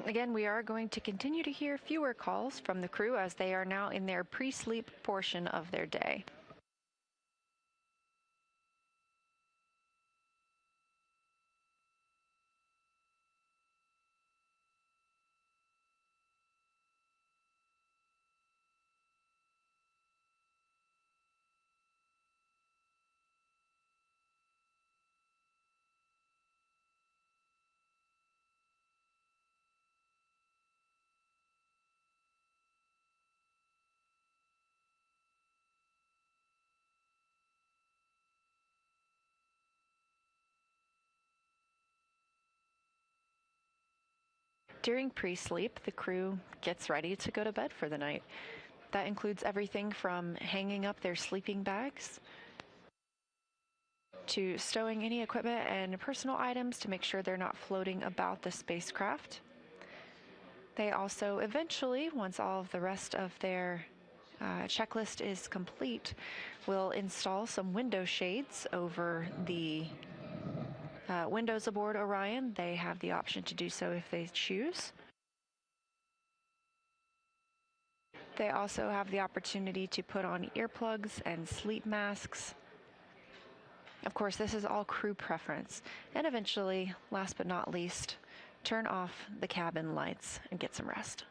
Again, we are going to continue to hear fewer calls from the crew as they are now in their pre-sleep portion of their day. During pre-sleep, the crew gets ready to go to bed for the night. That includes everything from hanging up their sleeping bags to stowing any equipment and personal items to make sure they're not floating about the spacecraft. They also eventually, once all of the rest of their checklist is complete, will install some window shades over the windows aboard Orion. They have the option to do so if they choose. They also have the opportunity to put on earplugs and sleep masks. Of course, this is all crew preference. And eventually, last but not least, turn off the cabin lights and get some rest.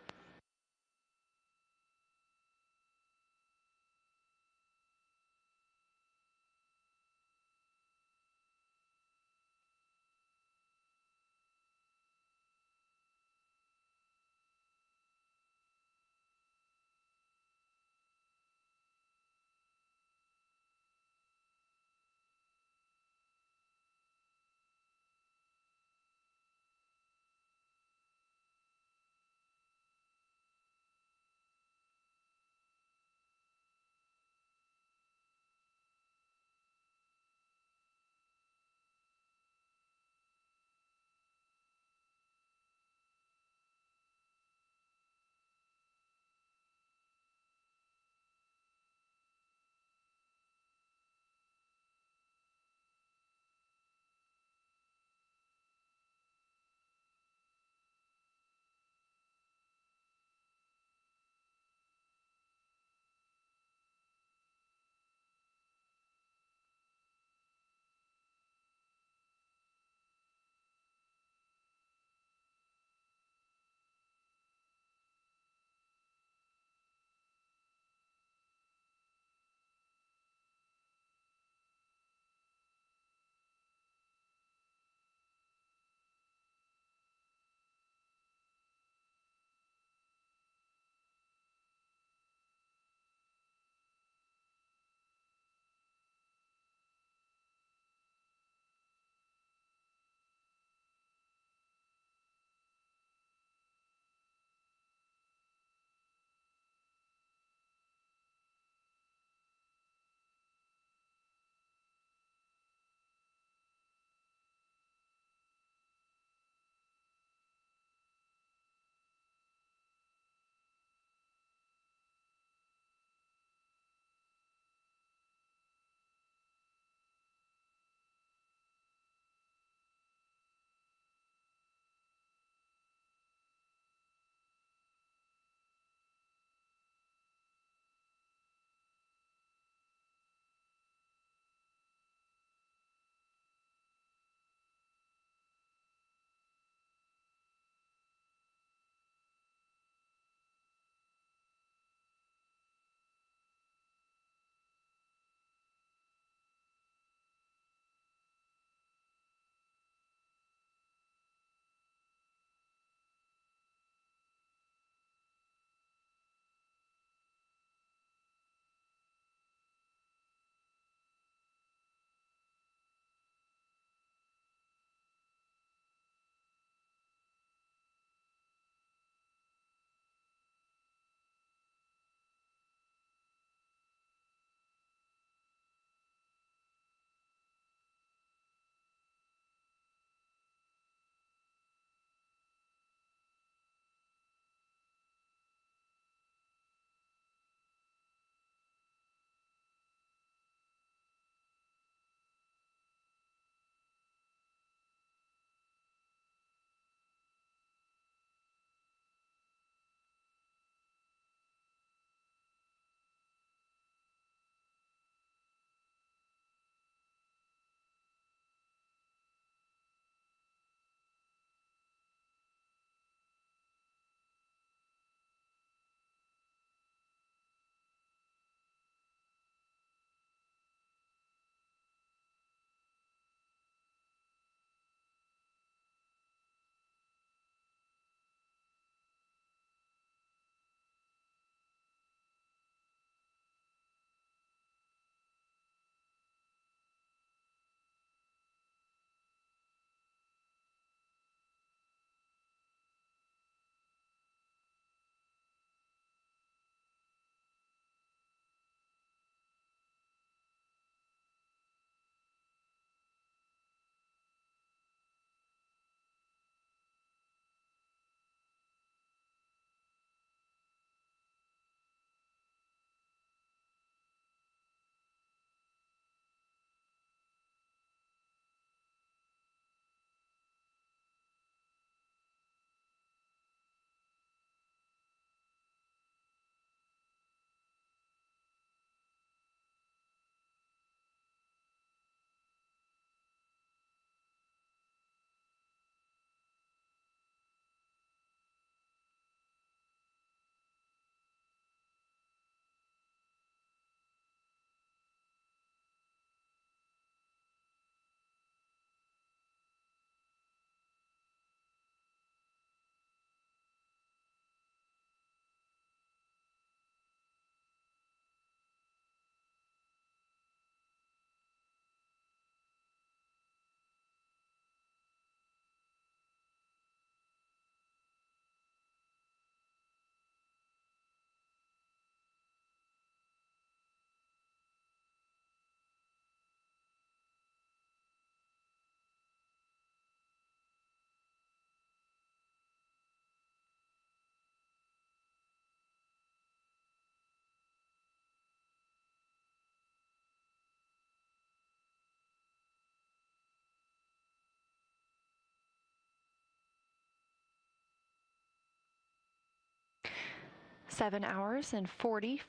7 hours and 40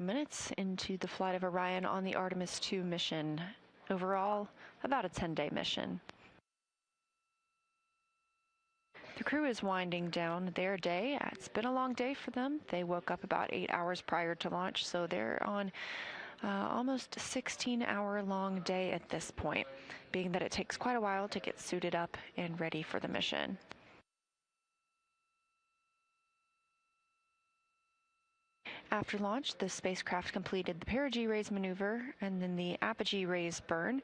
minutes into the flight of Orion on the Artemis II mission. Overall, about a 10-day mission. The crew is winding down their day. It's been a long day for them. They woke up about 8 hours prior to launch, so they're on almost a 16-hour-long day at this point, being that it takes quite a while to get suited up and ready for the mission. After launch, the spacecraft completed the Perigee raise maneuver and then the apogee raise burn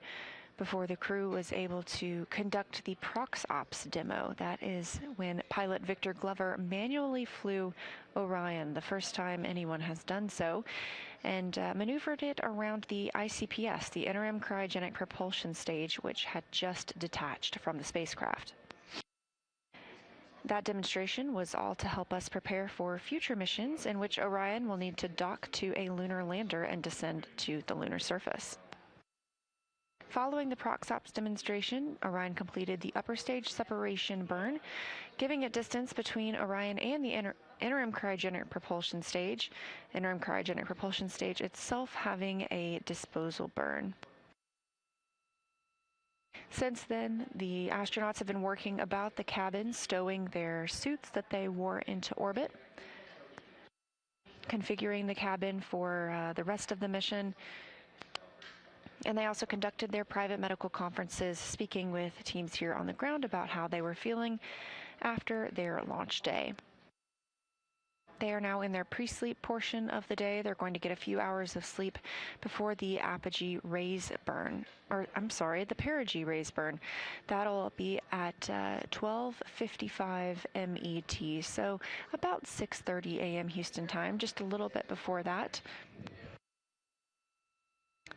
before the crew was able to conduct the ProxOps demo. That is when pilot Victor Glover manually flew Orion, the first time anyone has done so, and maneuvered it around the ICPS, the interim cryogenic propulsion stage, which had just detached from the spacecraft. That demonstration was all to help us prepare for future missions in which Orion will need to dock to a lunar lander and descend to the lunar surface. Following the ProxOps demonstration, Orion completed the upper stage separation burn, giving it distance between Orion and the interim cryogenic propulsion stage itself having a disposal burn. Since then, the astronauts have been working about the cabin, stowing their suits that they wore into orbit, configuring the cabin for the rest of the mission, and they also conducted their private medical conferences, speaking with teams here on the ground about how they were feeling after their launch day. They are now in their pre-sleep portion of the day. They're going to get a few hours of sleep before the apogee raise burn, the Perigee raise burn. That'll be at 12:55 MET, so about 6:30 a.m. Houston time, just a little bit before that.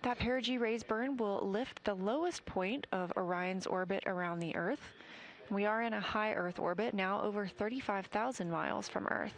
That Perigee raise burn will lift the lowest point of Orion's orbit around the Earth. We are in a high Earth orbit, now over 35,000 miles from Earth.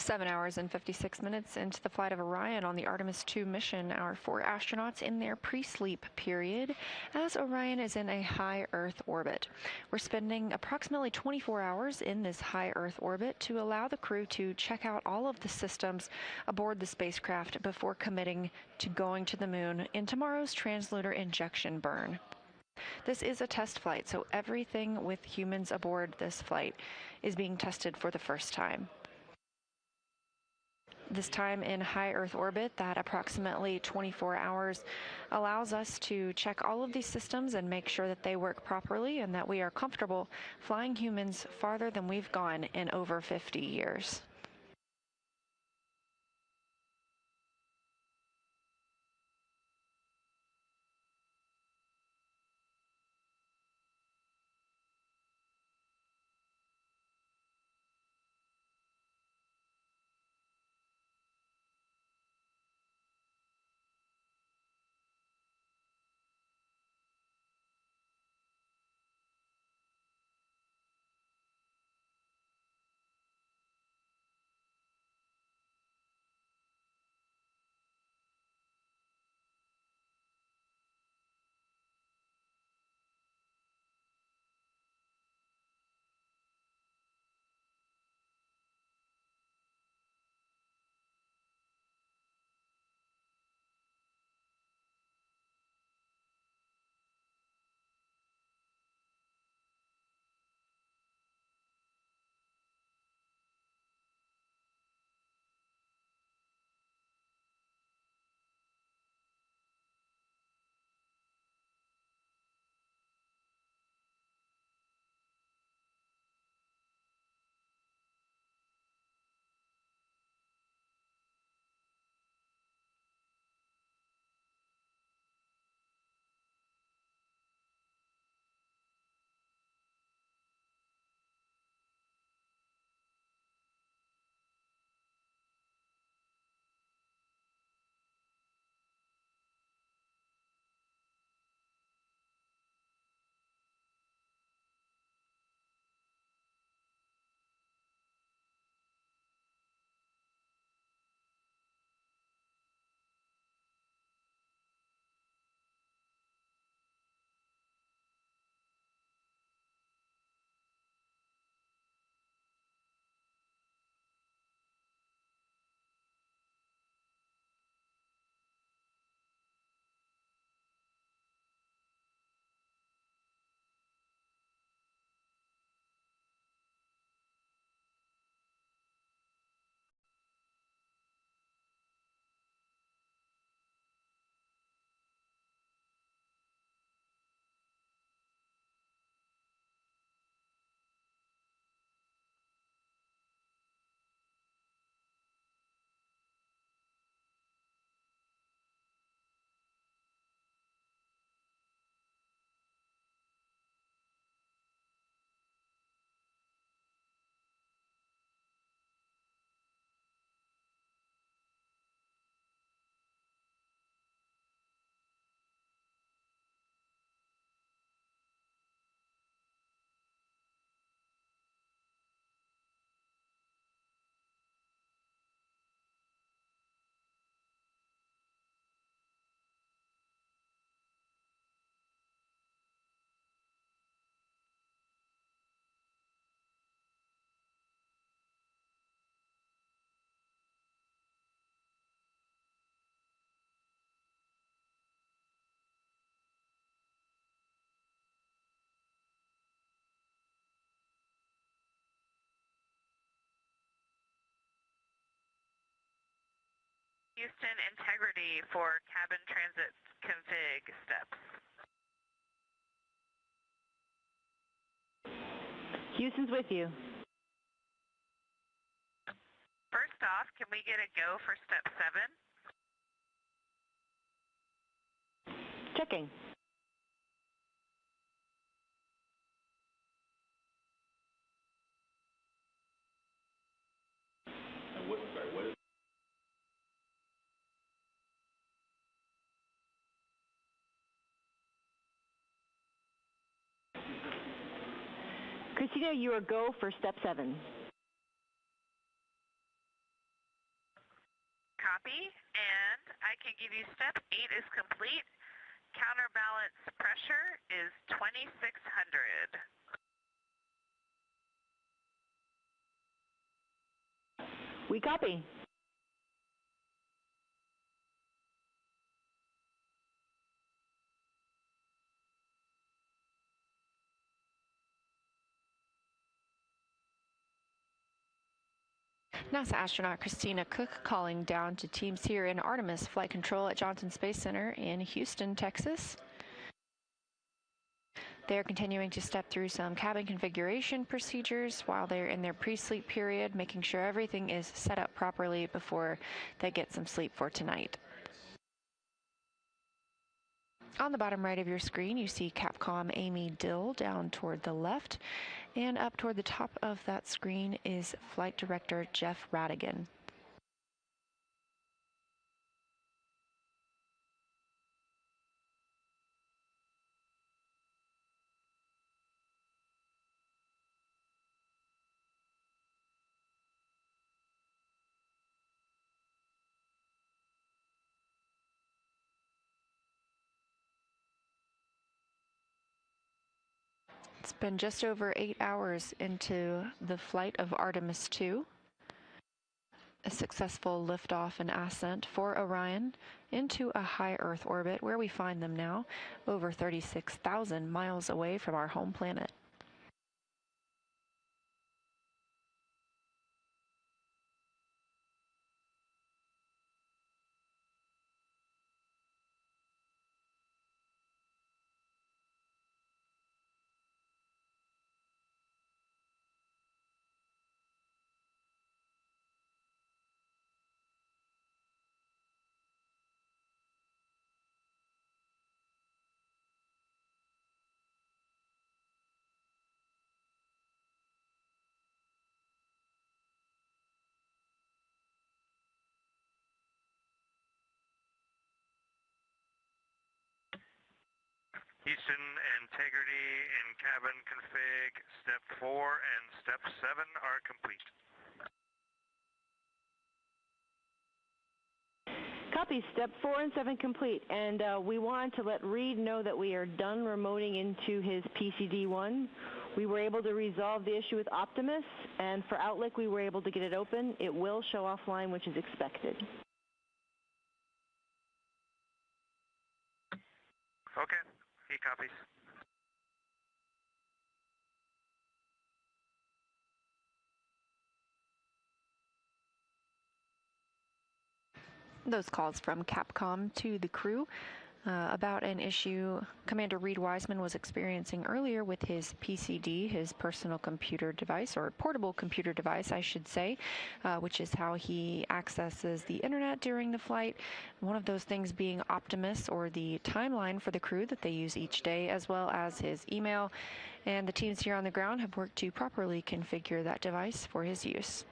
7 hours and 56 minutes into the flight of Orion on the Artemis II mission, our 4 astronauts in their pre-sleep period as Orion is in a high Earth orbit. We're spending approximately 24 hours in this high Earth orbit to allow the crew to check out all of the systems aboard the spacecraft before committing to going to the moon in tomorrow's translunar injection burn. This is a test flight, so everything with humans aboard this flight is being tested for the first time. This time in high Earth orbit, that approximately 24 hours, allows us to check all of these systems and make sure that they work properly and that we are comfortable flying humans farther than we've gone in over 50 years. Houston, integrity for cabin transit config steps. Houston's with you. First off, can we get a go for step 7? Checking. Christina, you are go for step 7. Copy. And I can give you step 8 is complete. Counterbalance pressure is 2,600. We copy. NASA astronaut Christina Cook calling down to teams here in Artemis Flight Control at Johnson Space Center in Houston, Texas. They're continuing to step through some cabin configuration procedures while they're in their pre-sleep period, making sure everything is set up properly before they get some sleep for tonight. On the bottom right of your screen, you see Capcom Amy Dill down toward the left, and up toward the top of that screen is Flight Director Jeff Radigan. It's been just over 8 hours into the flight of Artemis II. A successful liftoff and ascent for Orion into a high Earth orbit where we find them now, over 36,000 miles away from our home planet. Houston, integrity in cabin config, step 4 and step 7 are complete. Copy. Step 4 and 7 complete. And we want to let Reed know that we are done remoting into his PCD-1. We were able to resolve the issue with Optimus, and for Outlook, we were able to get it open. It will show offline, which is expected. Okay, he copies. Those calls from Capcom to the crew about an issue Commander Reed Wiseman was experiencing earlier with his PCD, his personal computer device, or portable computer device, I should say, which is how he accesses the internet during the flight. One of those things being Optimus, or the timeline for the crew that they use each day, as well as his email. And the teams here on the ground have worked to properly configure that device for his use.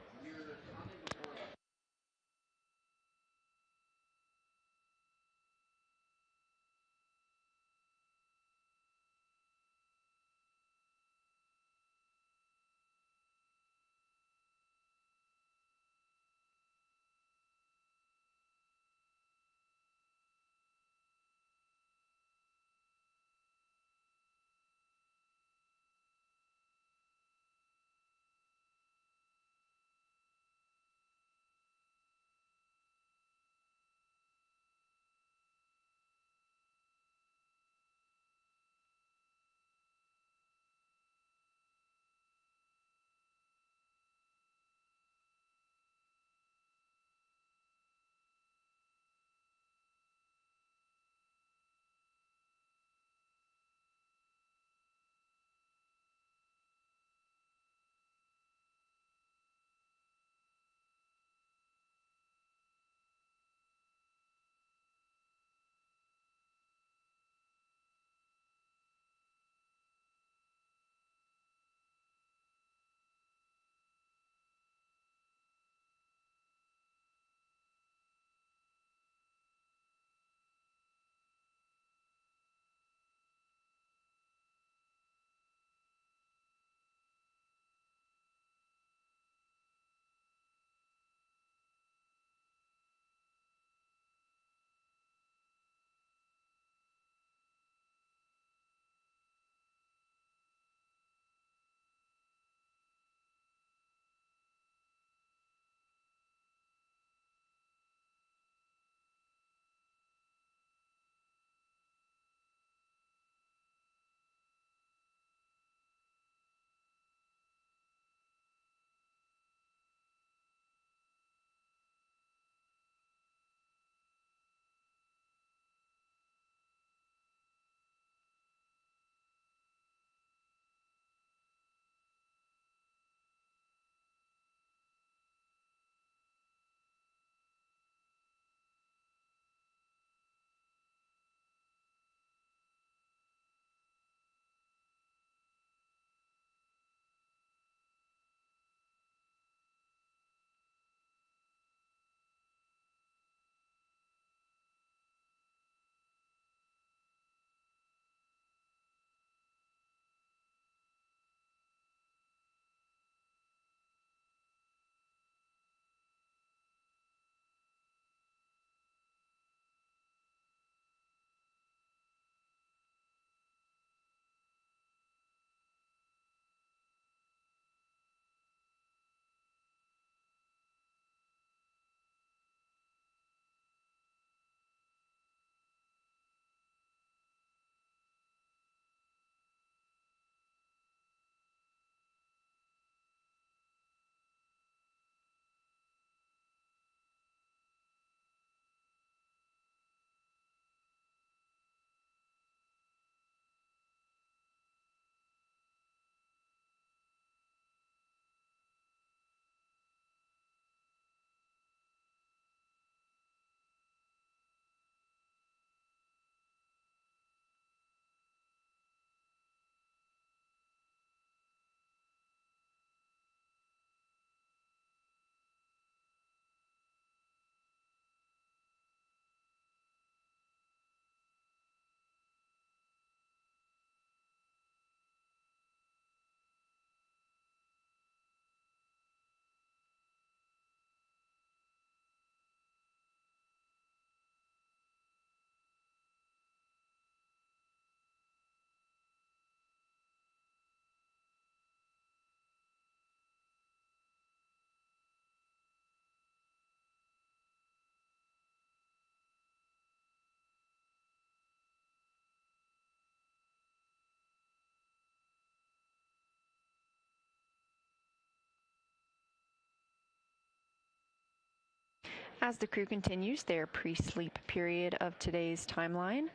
As the crew continues their pre-sleep period of today's timeline,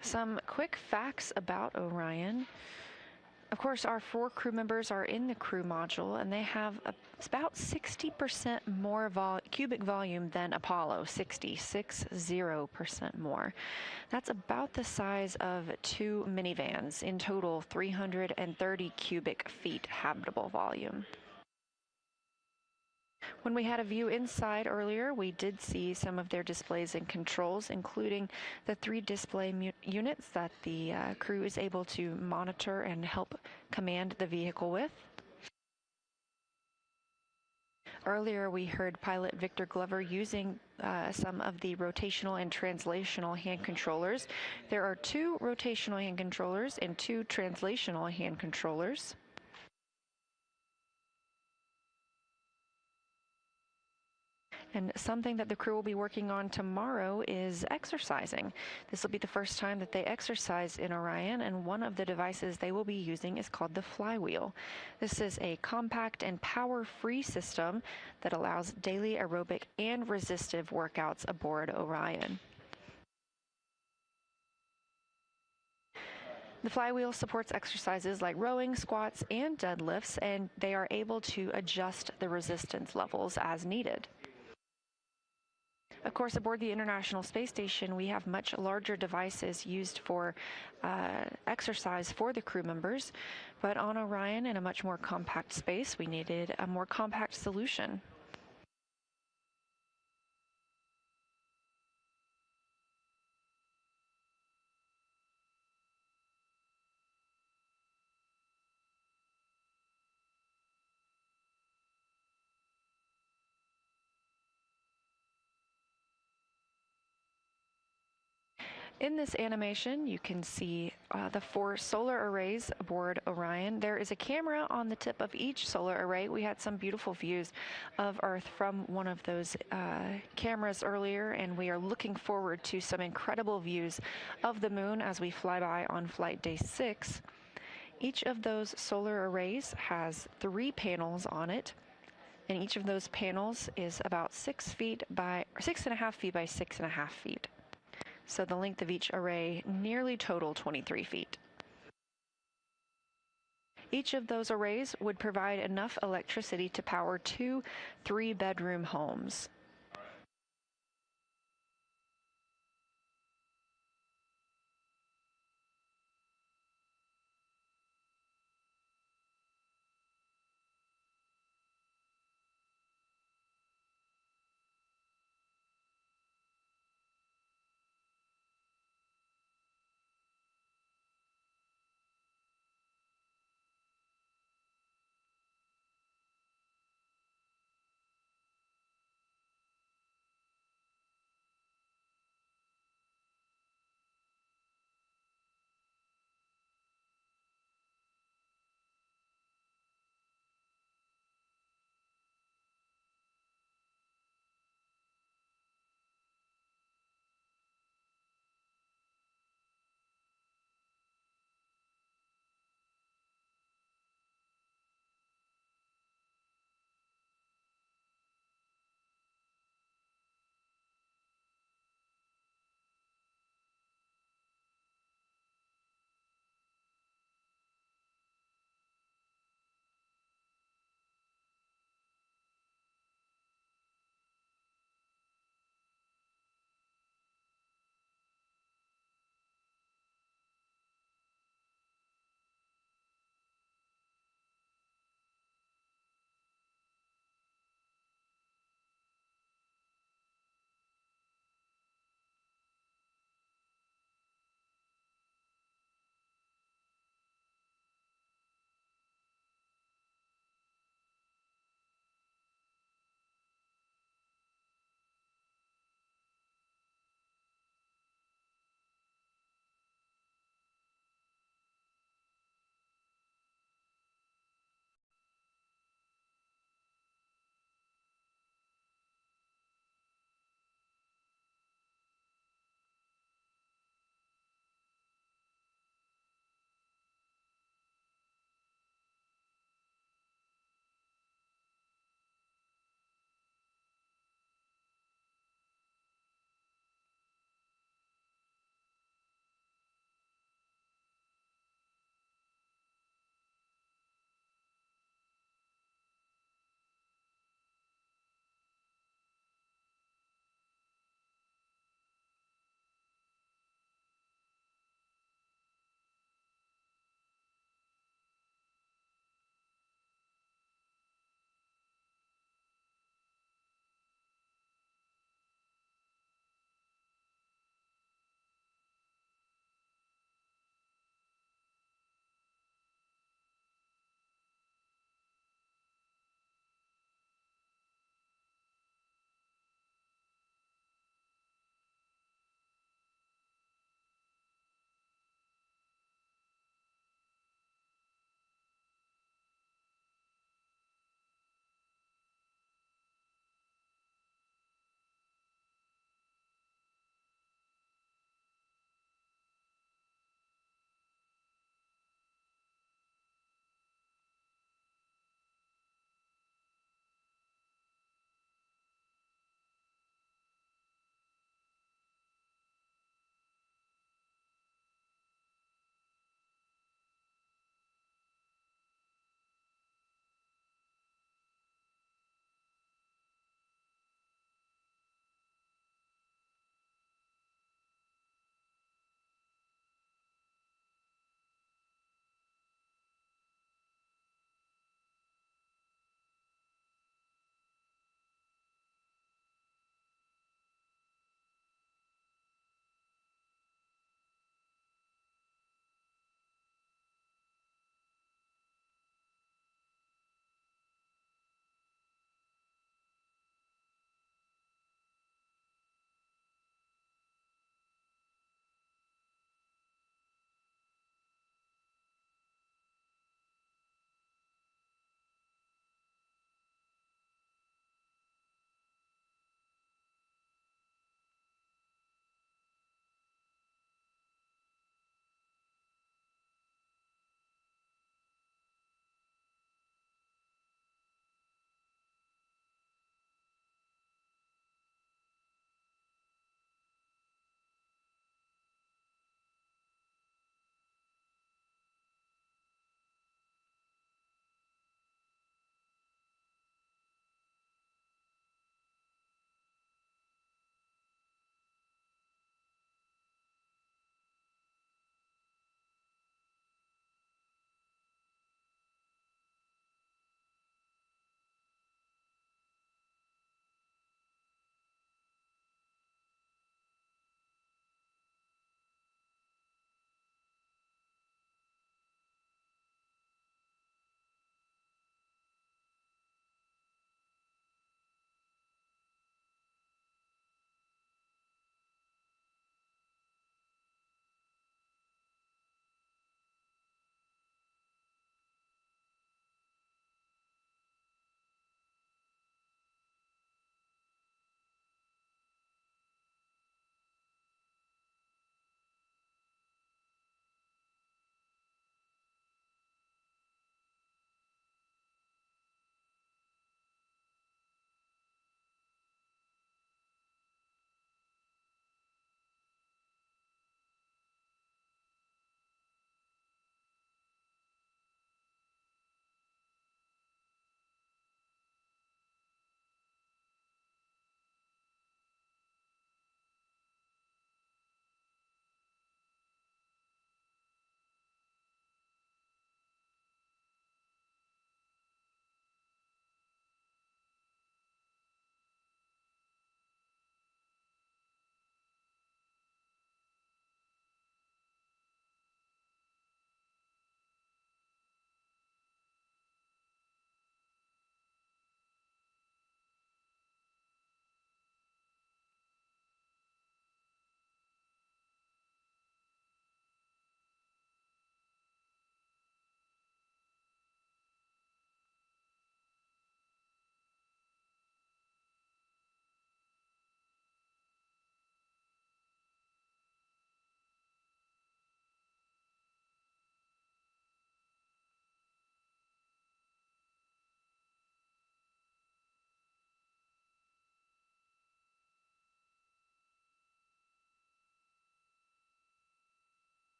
some quick facts about Orion. Of course, our 4 crew members are in the crew module, and they have about 60% more cubic volume than Apollo, 60% more. That's about the size of 2 minivans, in total 330 cubic feet habitable volume. When we had a view inside earlier, we did see some of their displays and controls, including the 3 display units that the crew is able to monitor and help command the vehicle with. Earlier, we heard pilot Victor Glover using some of the rotational and translational hand controllers. There are 2 rotational hand controllers and 2 translational hand controllers. And something that the crew will be working on tomorrow is exercising. This will be the first time that they exercise in Orion, and one of the devices they will be using is called the flywheel. This is a compact and power-free system that allows daily aerobic and resistive workouts aboard Orion. The flywheel supports exercises like rowing, squats, and deadlifts, and they are able to adjust the resistance levels as needed. Of course, aboard the International Space Station, we have much larger devices used for exercise for the crew members, but on Orion, in a much more compact space, we needed a more compact solution. In this animation, you can see the 4 solar arrays aboard Orion. There is a camera on the tip of each solar array. We had some beautiful views of Earth from one of those cameras earlier, and we are looking forward to some incredible views of the moon as we fly by on flight day 6. Each of those solar arrays has 3 panels on it, and each of those panels is about 6.5 feet by 6.5 feet. So the length of each array nearly total 23 feet. Each of those arrays would provide enough electricity to power 2 3-bedroom homes.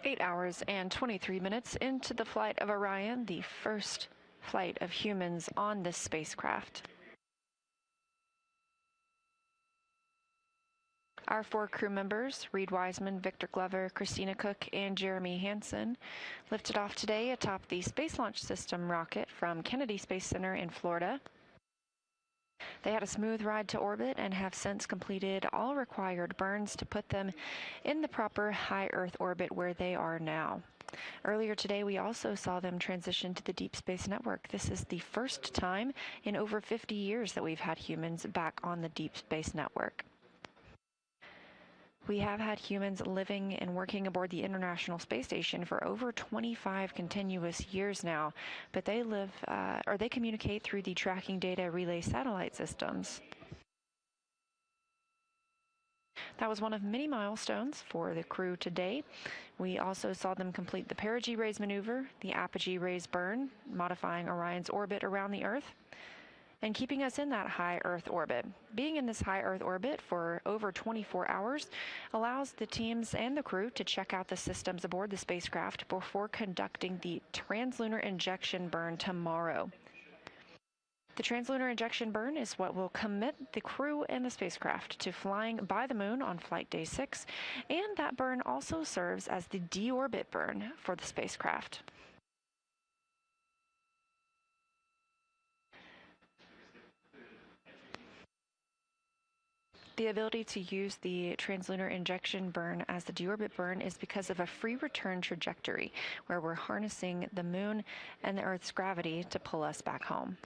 8 hours and 23 minutes into the flight of Orion, the first flight of humans on this spacecraft. Our 4 crew members, Reed Wiseman, Victor Glover, Christina Cook, and Jeremy Hansen, lifted off today atop the Space Launch System rocket from Kennedy Space Center in Florida. They had a smooth ride to orbit and have since completed all required burns to put them in the proper high Earth orbit where they are now. Earlier today, we also saw them transition to the Deep Space Network. This is the first time in over 50 years that we've had humans back on the Deep Space Network. We have had humans living and working aboard the International Space Station for over 25 continuous years now, but they they communicate through the tracking data relay satellite systems. That was one of many milestones for the crew today. We also saw them complete the Perigee raise maneuver, the apogee raise burn, modifying Orion's orbit around the Earth, and keeping us in that high Earth orbit. Being in this high Earth orbit for over 24 hours allows the teams and the crew to check out the systems aboard the spacecraft before conducting the translunar injection burn tomorrow. The translunar injection burn is what will commit the crew and the spacecraft to flying by the moon on flight day 6, and that burn also serves as the deorbit burn for the spacecraft. The ability to use the translunar injection burn as the deorbit burn is because of a free return trajectory, where we're harnessing the moon and the Earth's gravity to pull us back home.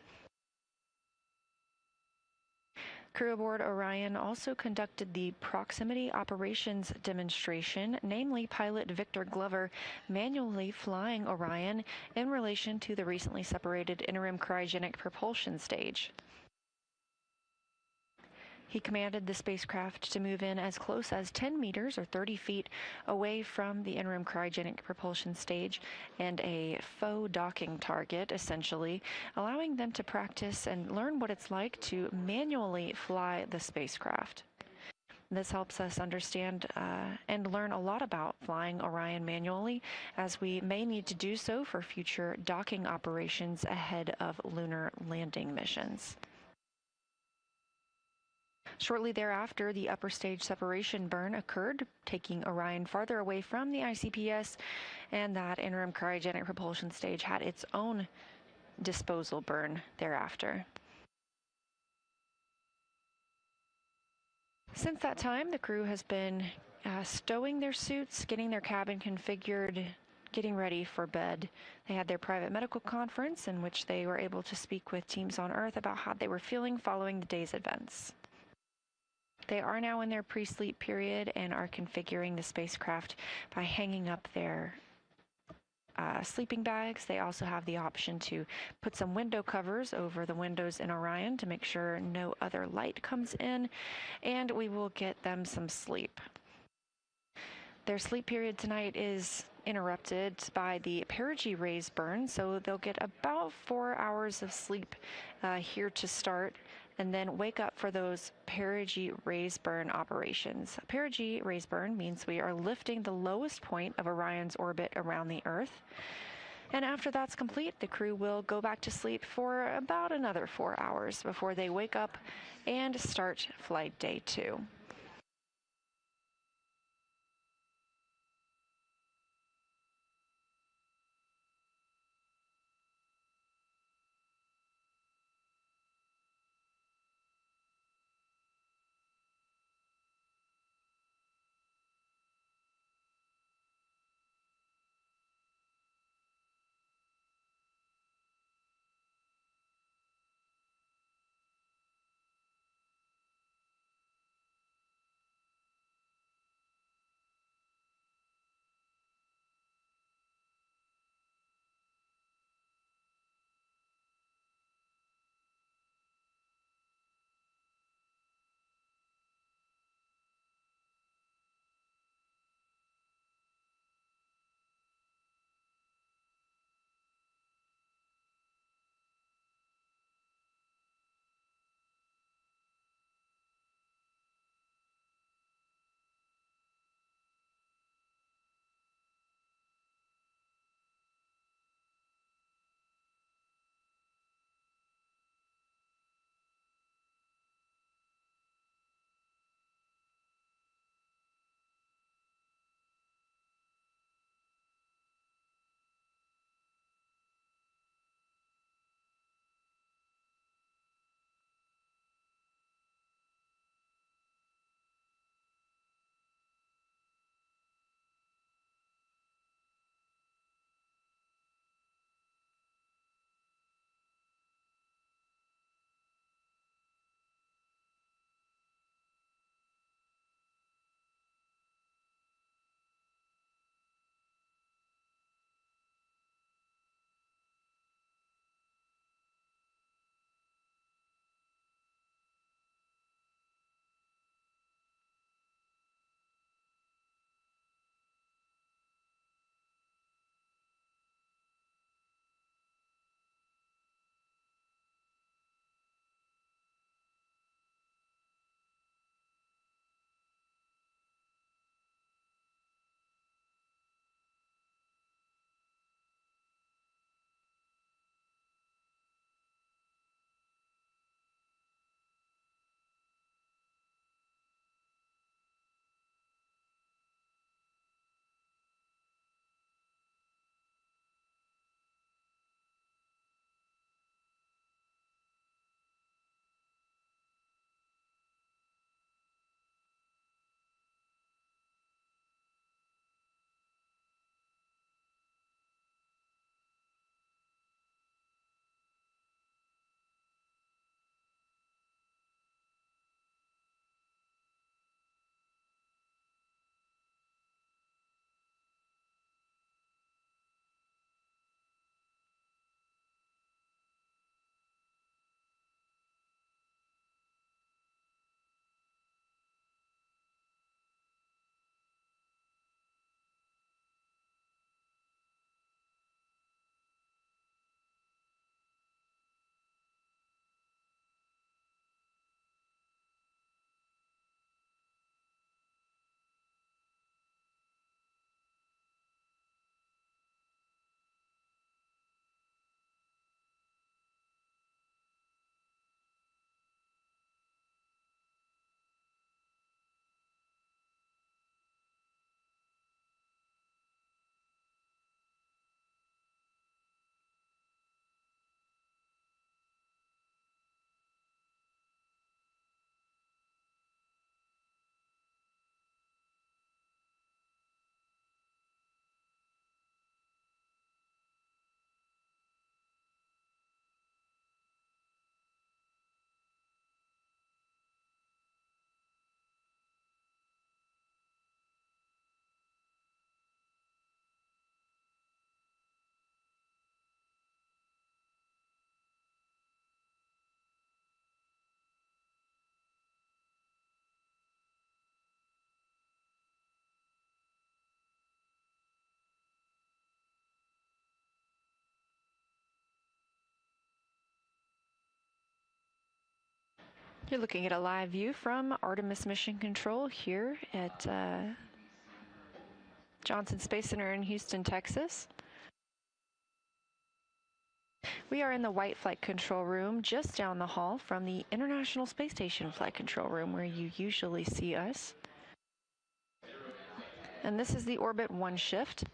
Crew aboard Orion also conducted the proximity operations demonstration, namely pilot Victor Glover manually flying Orion in relation to the recently separated interim cryogenic propulsion stage. He commanded the spacecraft to move in as close as 10 meters or 30 feet away from the interim cryogenic propulsion stage and a faux docking target, essentially, allowing them to practice and learn what it's like to manually fly the spacecraft. This helps us understand and learn a lot about flying Orion manually, as we may need to do so for future docking operations ahead of lunar landing missions. Shortly thereafter, the upper stage separation burn occurred, taking Orion farther away from the ICPS, and that interim cryogenic propulsion stage had its own disposal burn thereafter. Since that time, the crew has been stowing their suits, getting their cabin configured, getting ready for bed. They had their private medical conference in which they were able to speak with teams on Earth about how they were feeling following the day's events. They are now in their pre-sleep period and are configuring the spacecraft by hanging up their sleeping bags. They also have the option to put some window covers over the windows in Orion to make sure no other light comes in, and we will get them some sleep. Their sleep period tonight is interrupted by the Perigee raise burn, so they'll get about 4 hours of sleep here to start, and then wake up for those Perigee raise burn operations. Perigee raise burn means we are lifting the lowest point of Orion's orbit around the Earth. And after that's complete, the crew will go back to sleep for about another 4 hours before they wake up and start flight day 2. You're looking at a live view from Artemis Mission Control here at Johnson Space Center in Houston, Texas. We are in the White Flight Control Room just down the hall from the International Space Station Flight Control Room where you usually see us. And this is the Orbit 1 shift.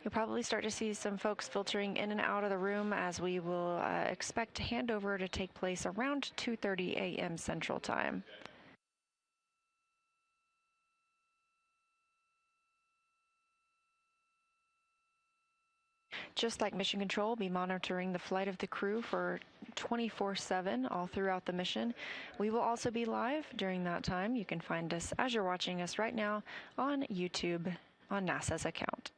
You'll probably start to see some folks filtering in and out of the room as we will expect handover to take place around 2:30 a.m. Central Time. Just like Mission Control, we'll be monitoring the flight of the crew for 24/7 all throughout the mission. We will also be live during that time. You can find us as you're watching us right now on YouTube on NASA's account.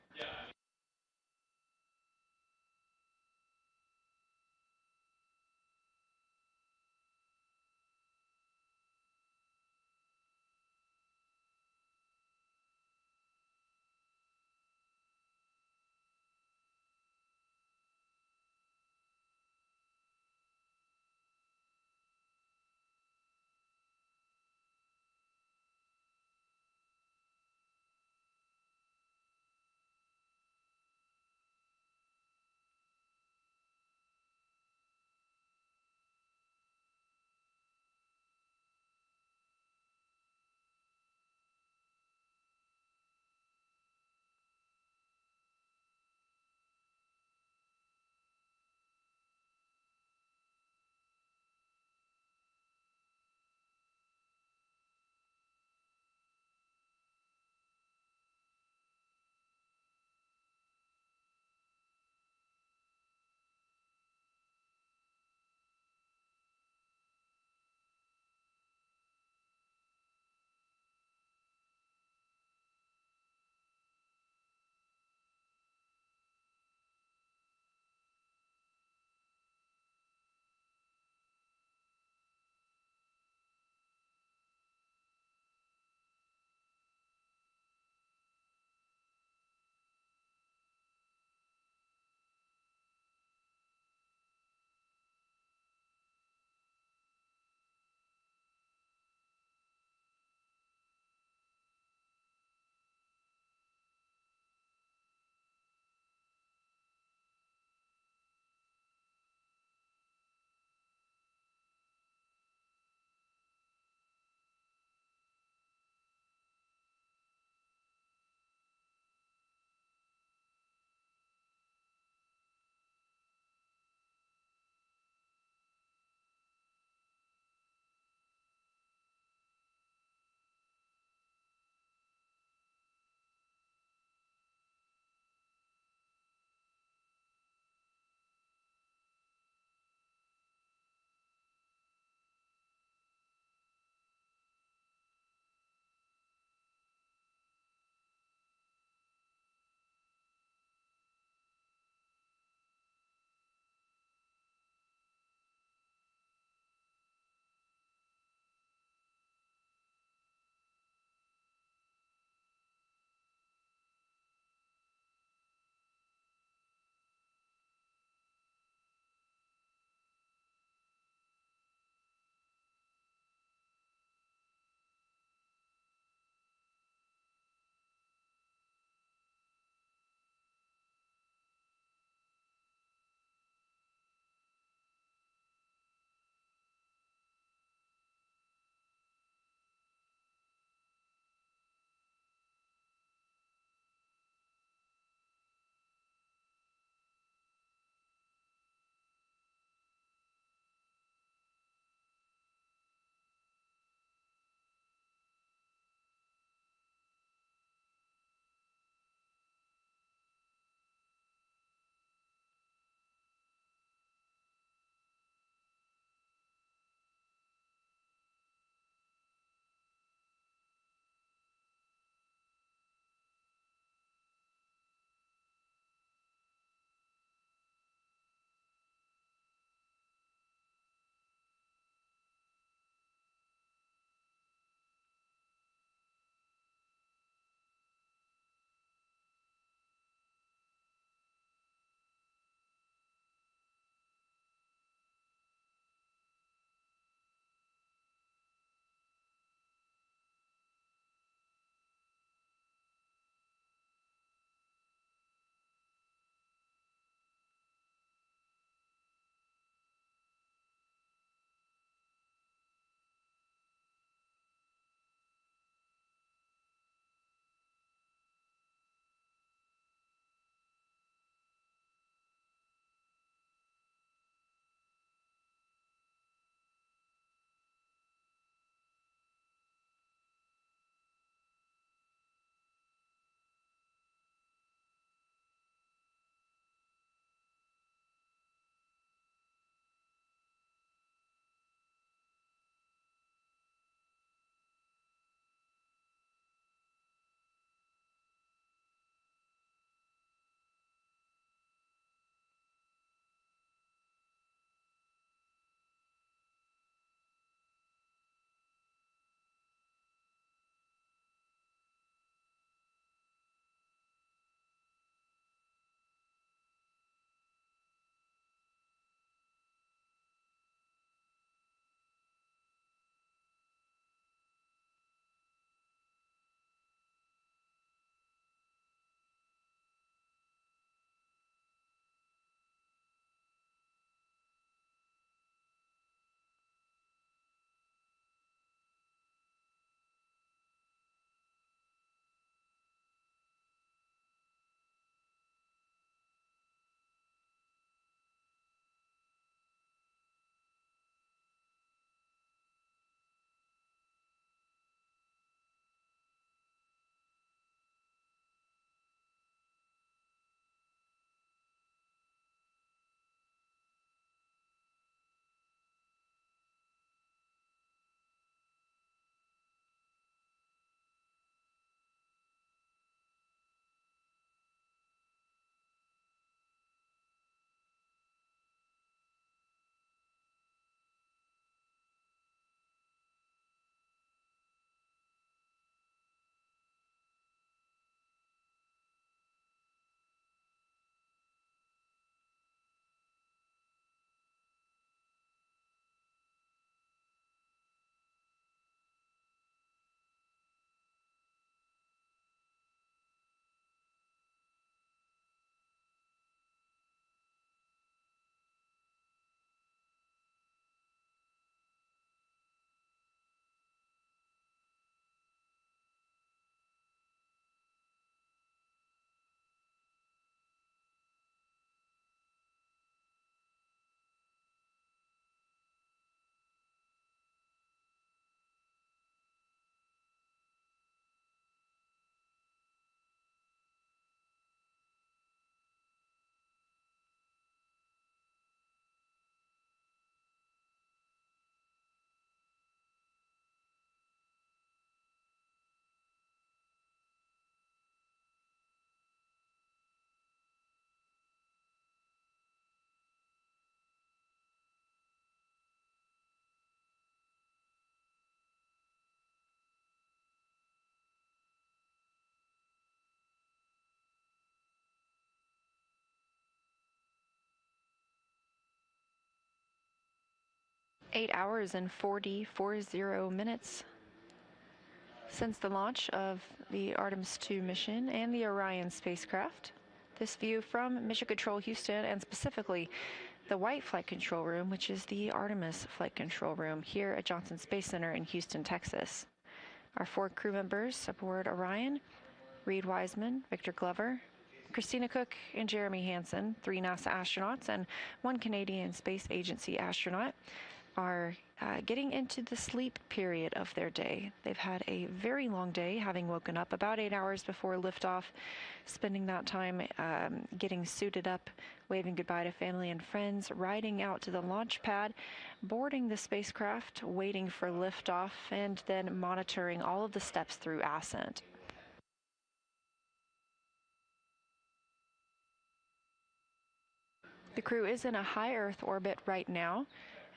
8 hours and 40 minutes since the launch of the Artemis II mission and the Orion spacecraft. This view from Mission Control Houston, and specifically the White Flight Control Room, which is the Artemis Flight Control Room here at Johnson Space Center in Houston, Texas. Our 4 crew members aboard Orion, Reed Wiseman, Victor Glover, Christina Cook, and Jeremy Hansen, 3 NASA astronauts and 1 Canadian Space Agency astronaut, are getting into the sleep period of their day. They've had a very long day, having woken up about 8 hours before liftoff, spending that time getting suited up, waving goodbye to family and friends, riding out to the launch pad, boarding the spacecraft, waiting for liftoff, and then monitoring all of the steps through Ascent. The crew is in a high Earth orbit right now,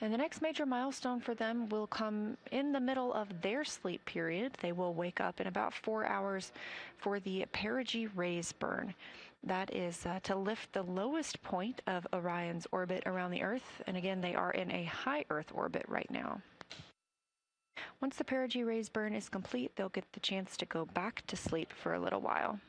and the next major milestone for them will come in the middle of their sleep period. They will wake up in about 4 hours for the Perigee raise burn. That is to lift the lowest point of Orion's orbit around the Earth, and again, they are in a high Earth orbit right now. Once the Perigee raise burn is complete, they'll get the chance to go back to sleep for a little while.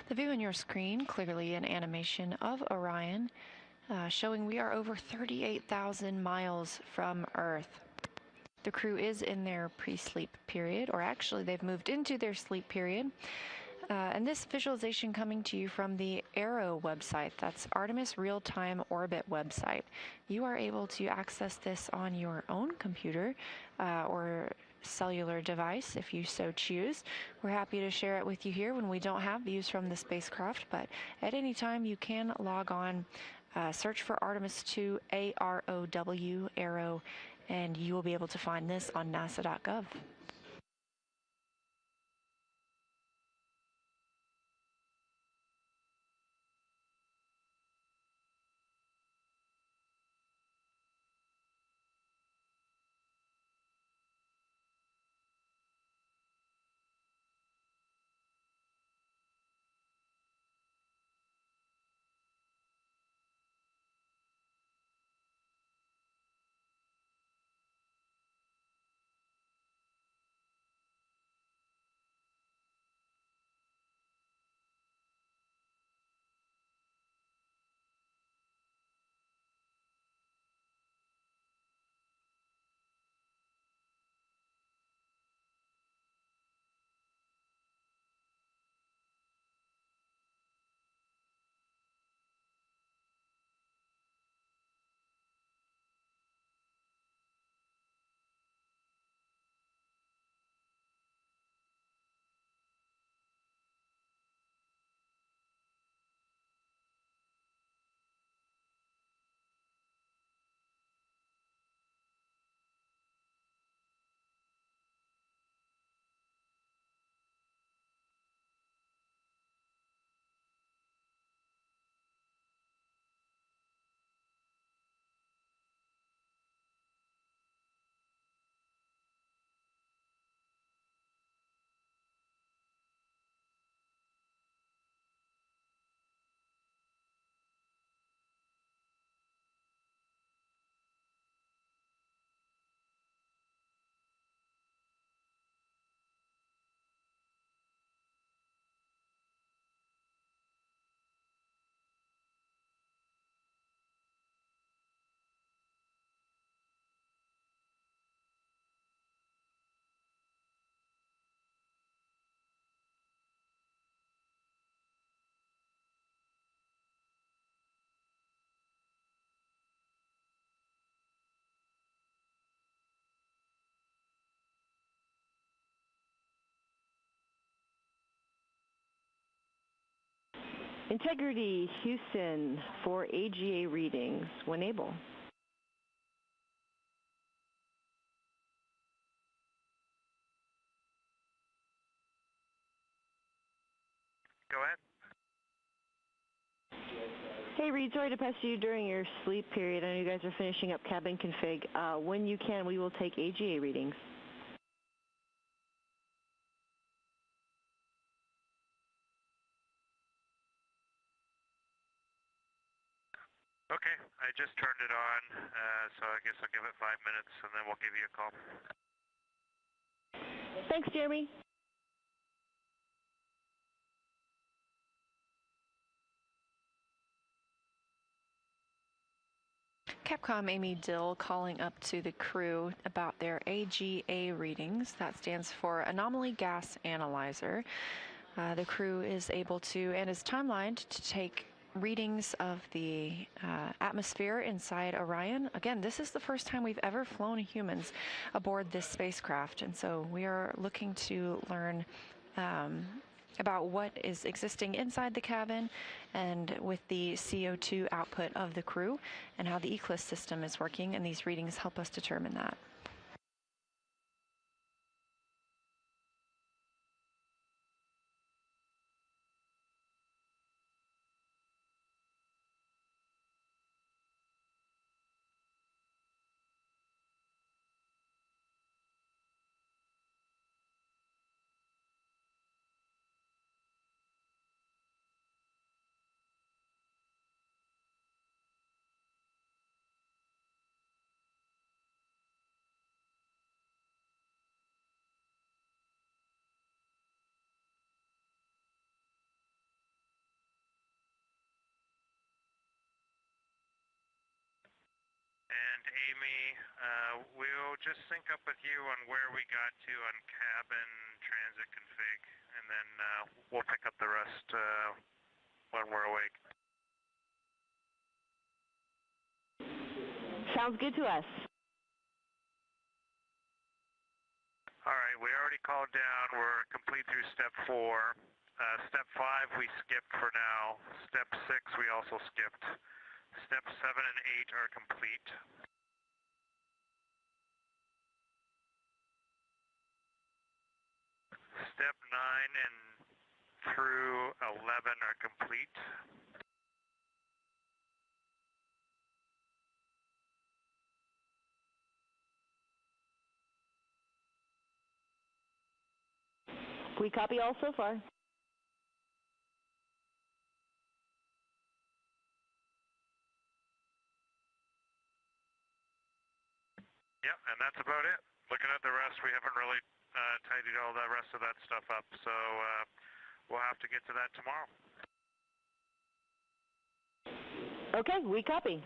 The view on your screen, clearly an animation of Orion, showing we are over 38,000 miles from Earth. The crew is in their pre-sleep period, or actually they've moved into their sleep period. And this visualization coming to you from the ARROW website, that's Artemis Real-Time Orbit website. You are able to access this on your own computer or cellular device if you so choose. We're happy to share it with you here when we don't have views from the spacecraft, but at any time you can log on, search for Artemis II, AROW, ARROW, and you will be able to find this on nasa.gov. Integrity, Houston, for AGA readings, when able. Go ahead. Hey, Reed, sorry to pester you during your sleep period. I know you guys are finishing up cabin config. When you can, we will take AGA readings. Okay, I just turned it on, so I guess I'll give it 5 minutes and then we'll give you a call. Thanks, Jeremy. Capcom Amy Dill calling up to the crew about their AGA readings. That stands for Anomaly Gas Analyzer. The crew is able to, and is timelined to take readings of the atmosphere inside Orion. Again, this is the first time we've ever flown humans aboard this spacecraft, and so we are looking to learn about what is existing inside the cabin and with the CO2 output of the crew and how the ECLIS system is working, and these readings help us determine that. And Amy, we'll just sync up with you on where we got to on cabin transit config, and then we'll pick up the rest when we're awake. Sounds good to us. All right, we already called down. We're complete through step 4. Step 5 we skipped for now. Step 6 we also skipped. Steps 7 and 8 are complete. Step 9 and through 11 are complete. We copy all so far. Yep, and that's about it. Looking at the rest, we haven't really tidied all the rest of that stuff up, so we'll have to get to that tomorrow. Okay, we copy.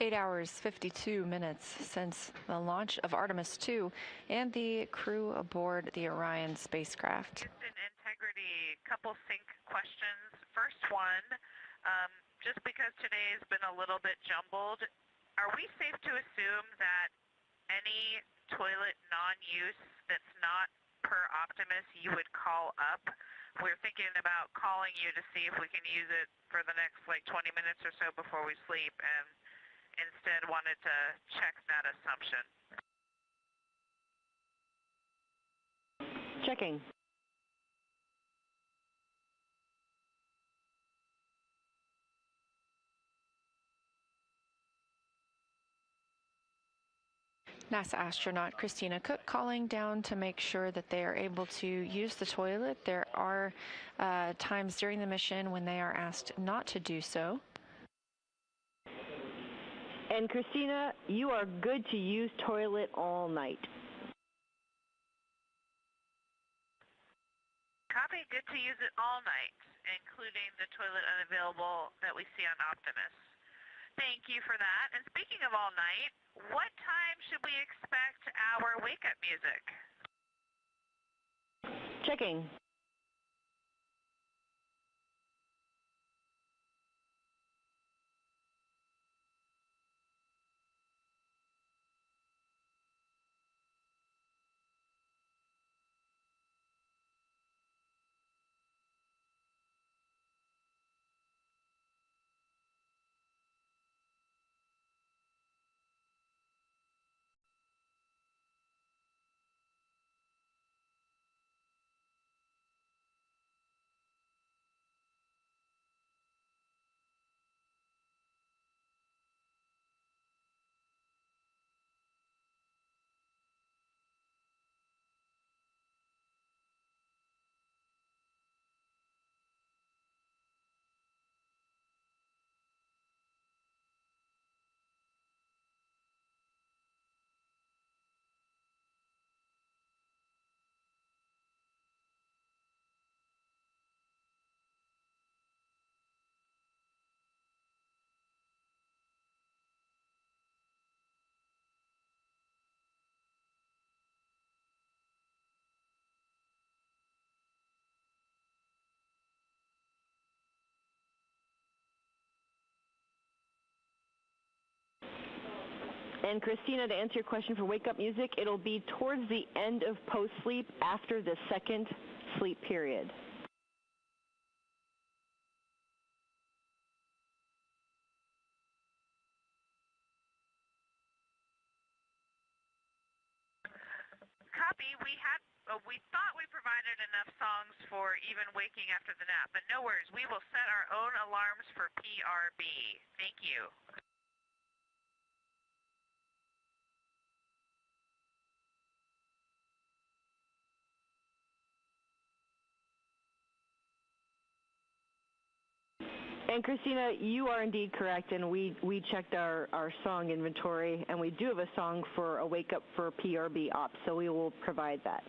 Eight hours, 52 minutes since the launch of Artemis II and the crew aboard the Orion spacecraft. Houston integrity, couple sync questions. First one, just because today has been a little bit jumbled, are we safe to assume that any toilet non-use that's not per Optimus you would call up? We're thinking about calling you to see if we can use it for the next like 20 minutes or so before we sleep, and instead wanted to check that assumption. Checking. NASA astronaut Christina Cook calling down to make sure that they are able to use the toilet. There are times during the mission when they are asked not to do so. And Christina, you are good to use toilet all night. Copy, good to use it all night, including the toilet unavailable that we see on Optimus. Thank you for that. And speaking of all night, what time should we expect our wake-up music? Checking. And Christina, to answer your question for wake-up music, it'll be towards the end of post-sleep after the second sleep period. Copy, we thought we provided enough songs for even waking after the nap, but no worries. We will set our own alarms for PRB. Thank you. And Christina, you are indeed correct, and we checked our song inventory, and we do have a song for a wake-up for PRB ops, so we will provide that.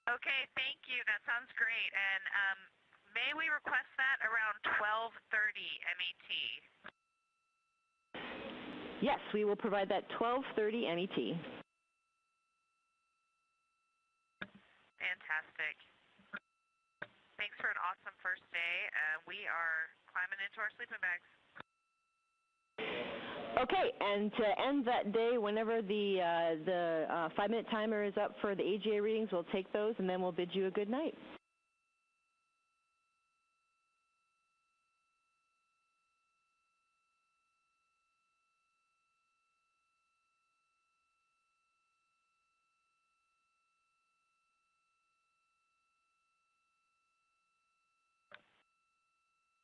Okay, thank you. That sounds great. And may we request that around 12:30 MET? Yes, we will provide that 12:30 MET. Fantastic. Thanks for an awesome first day. We are climbing into our sleeping bags. Okay, and to end that day, whenever the 5-minute timer is up for the AGA readings, we'll take those, and then we'll bid you a good night.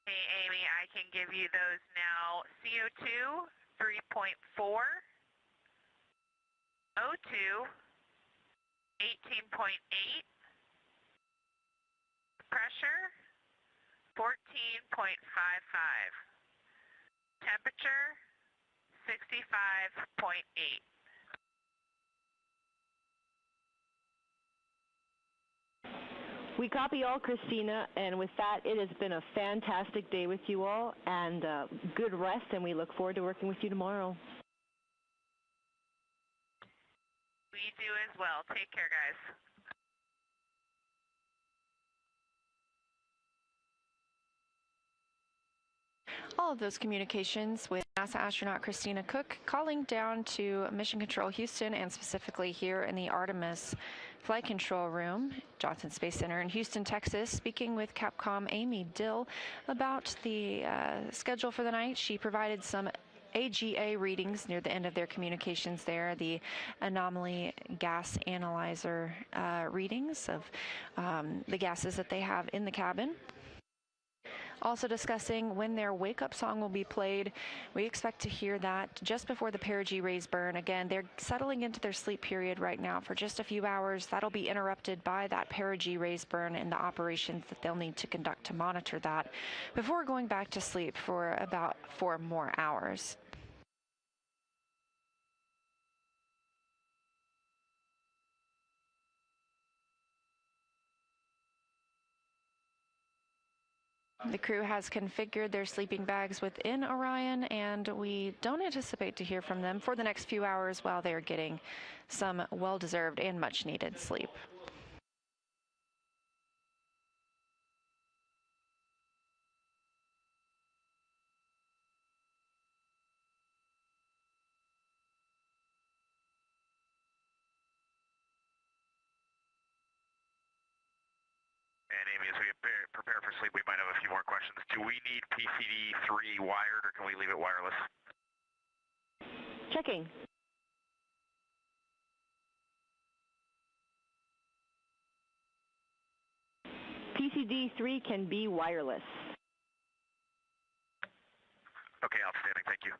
Hey, Amy, I can give you those now. CO2, 3.4. O2, 18.8. Pressure, 14.55. Temperature, 65.8. We copy all, Christina, and with that, it has been a fantastic day with you all, and good rest, and we look forward to working with you tomorrow. We do as well. Take care, guys. All of those communications with NASA astronaut Christina Cook calling down to Mission Control Houston, and specifically here in the Artemis Flight Control Room, Johnson Space Center in Houston, Texas, speaking with Capcom Amy Dill about the schedule for the night. She provided some AGA readings near the end of their communications there, the anomaly gas analyzer readings of the gases that they have in the cabin. Also discussing when their wake-up song will be played. We expect to hear that just before the Perigee rays burn. Again, they're settling into their sleep period right now for just a few hours. That'll be interrupted by that Perigee rays burn and the operations that they'll need to conduct to monitor that before going back to sleep for about 4 more hours. The crew has configured their sleeping bags within Orion, and we don't anticipate to hear from them for the next few hours while they're getting some well-deserved and much-needed sleep. And Amy, as we prepare for sleep, we might have a few more questions. Do we need PCD3 wired, or can we leave it wireless? Checking. PCD3 can be wireless. Okay, outstanding. Thank you.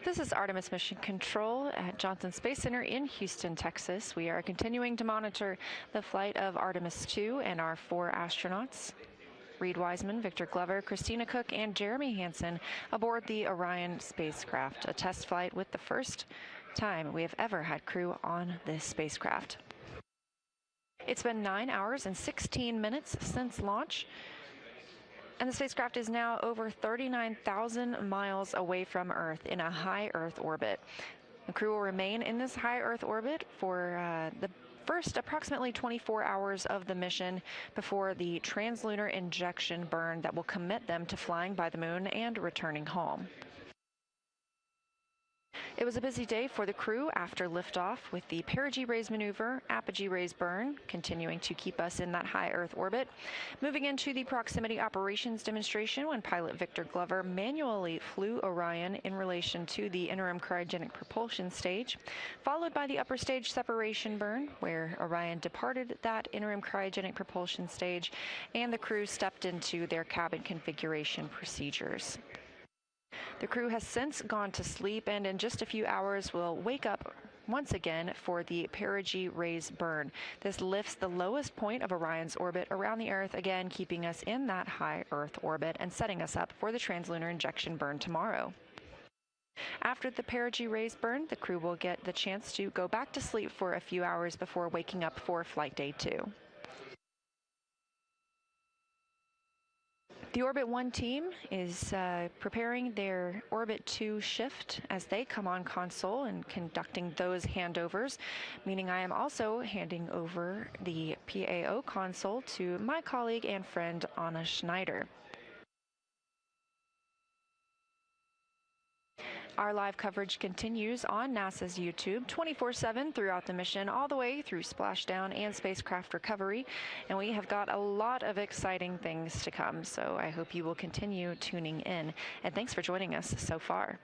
This is Artemis Mission Control at Johnson Space Center in Houston, Texas. We are continuing to monitor the flight of Artemis II and our 4 astronauts, Reed Wiseman, Victor Glover, Christina Cook, and Jeremy Hansen, aboard the Orion spacecraft, a test flight with the first time we have ever had crew on this spacecraft. It's been 9 hours and 16 minutes since launch, and the spacecraft is now over 39,000 miles away from Earth in a high Earth orbit. The crew will remain in this high Earth orbit for the first approximately 24 hours of the mission before the translunar injection burn that will commit them to flying by the moon and returning home. It was a busy day for the crew after liftoff, with the Perigee raise maneuver, apogee raise burn, continuing to keep us in that high Earth orbit, moving into the proximity operations demonstration when pilot Victor Glover manually flew Orion in relation to the interim cryogenic propulsion stage, followed by the upper stage separation burn, where Orion departed that interim cryogenic propulsion stage, and the crew stepped into their cabin configuration procedures. The crew has since gone to sleep, and in just a few hours will wake up once again for the Perigee raise burn. This lifts the lowest point of Orion's orbit around the Earth, again keeping us in that high Earth orbit and setting us up for the translunar injection burn tomorrow. After the Perigee raise burn, the crew will get the chance to go back to sleep for a few hours before waking up for Flight Day 2. The Orbit 1 team is preparing their Orbit 2 shift as they come on console and conducting those handovers, meaning I am also handing over the PAO console to my colleague and friend Anna Schneider. Our live coverage continues on NASA's YouTube 24/7 throughout the mission, all the way through splashdown and spacecraft recovery. And we have got a lot of exciting things to come, so I hope you will continue tuning in. And thanks for joining us so far.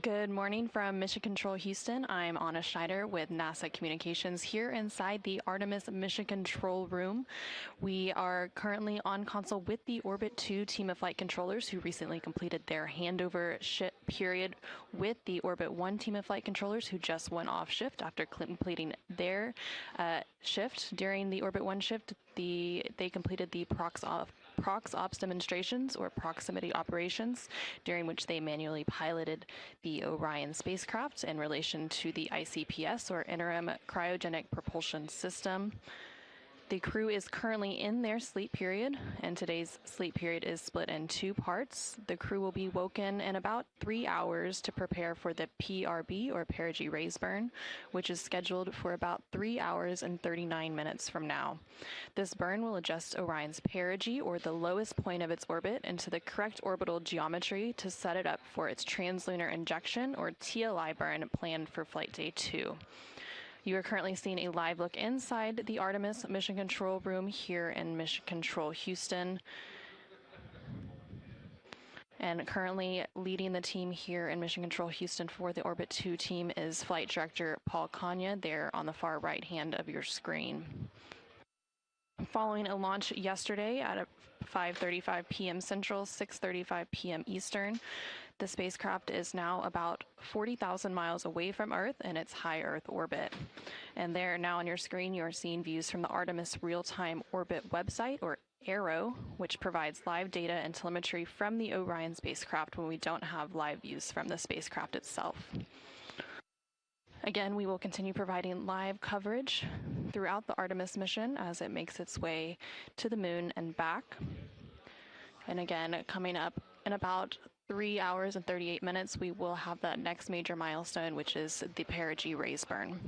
Good morning from Mission Control Houston. I'm Anna Schneider with NASA Communications here inside the Artemis Mission Control Room. We are currently on console with the Orbit 2 team of flight controllers who recently completed their handover period with the Orbit 1 team of flight controllers who just went off shift after completing their shift. During the Orbit 1 shift, they completed the prox ops demonstrations or proximity operations, during which they manually piloted the Orion spacecraft in relation to the ICPS or interim cryogenic propulsion system. The crew is currently in their sleep period, and today's sleep period is split in two parts. The crew will be woken in about 3 hours to prepare for the PRB, or Perigee raise burn, which is scheduled for about 3 hours and 39 minutes from now. This burn will adjust Orion's perigee, or the lowest point of its orbit, into the correct orbital geometry to set it up for its translunar injection, or TLI burn, planned for Flight Day 2. You are currently seeing a live look inside the Artemis Mission Control Room here in Mission Control Houston. And currently leading the team here in Mission Control Houston for the Orbit 2 team is Flight Director Paul Kanya, there on the far right hand of your screen. Following a launch yesterday at 5:35 p.m. Central, 6:35 p.m. Eastern, the spacecraft is now about 40,000 miles away from Earth in its high Earth orbit. And there now on your screen, you are seeing views from the Artemis Real-Time Orbit website, or ARROW, which provides live data and telemetry from the Orion spacecraft when we don't have live views from the spacecraft itself. Again, we will continue providing live coverage throughout the Artemis mission as it makes its way to the moon and back. And again, coming up in about 3 hours and 38 minutes, we will have that next major milestone, which is the Perigee raise burn.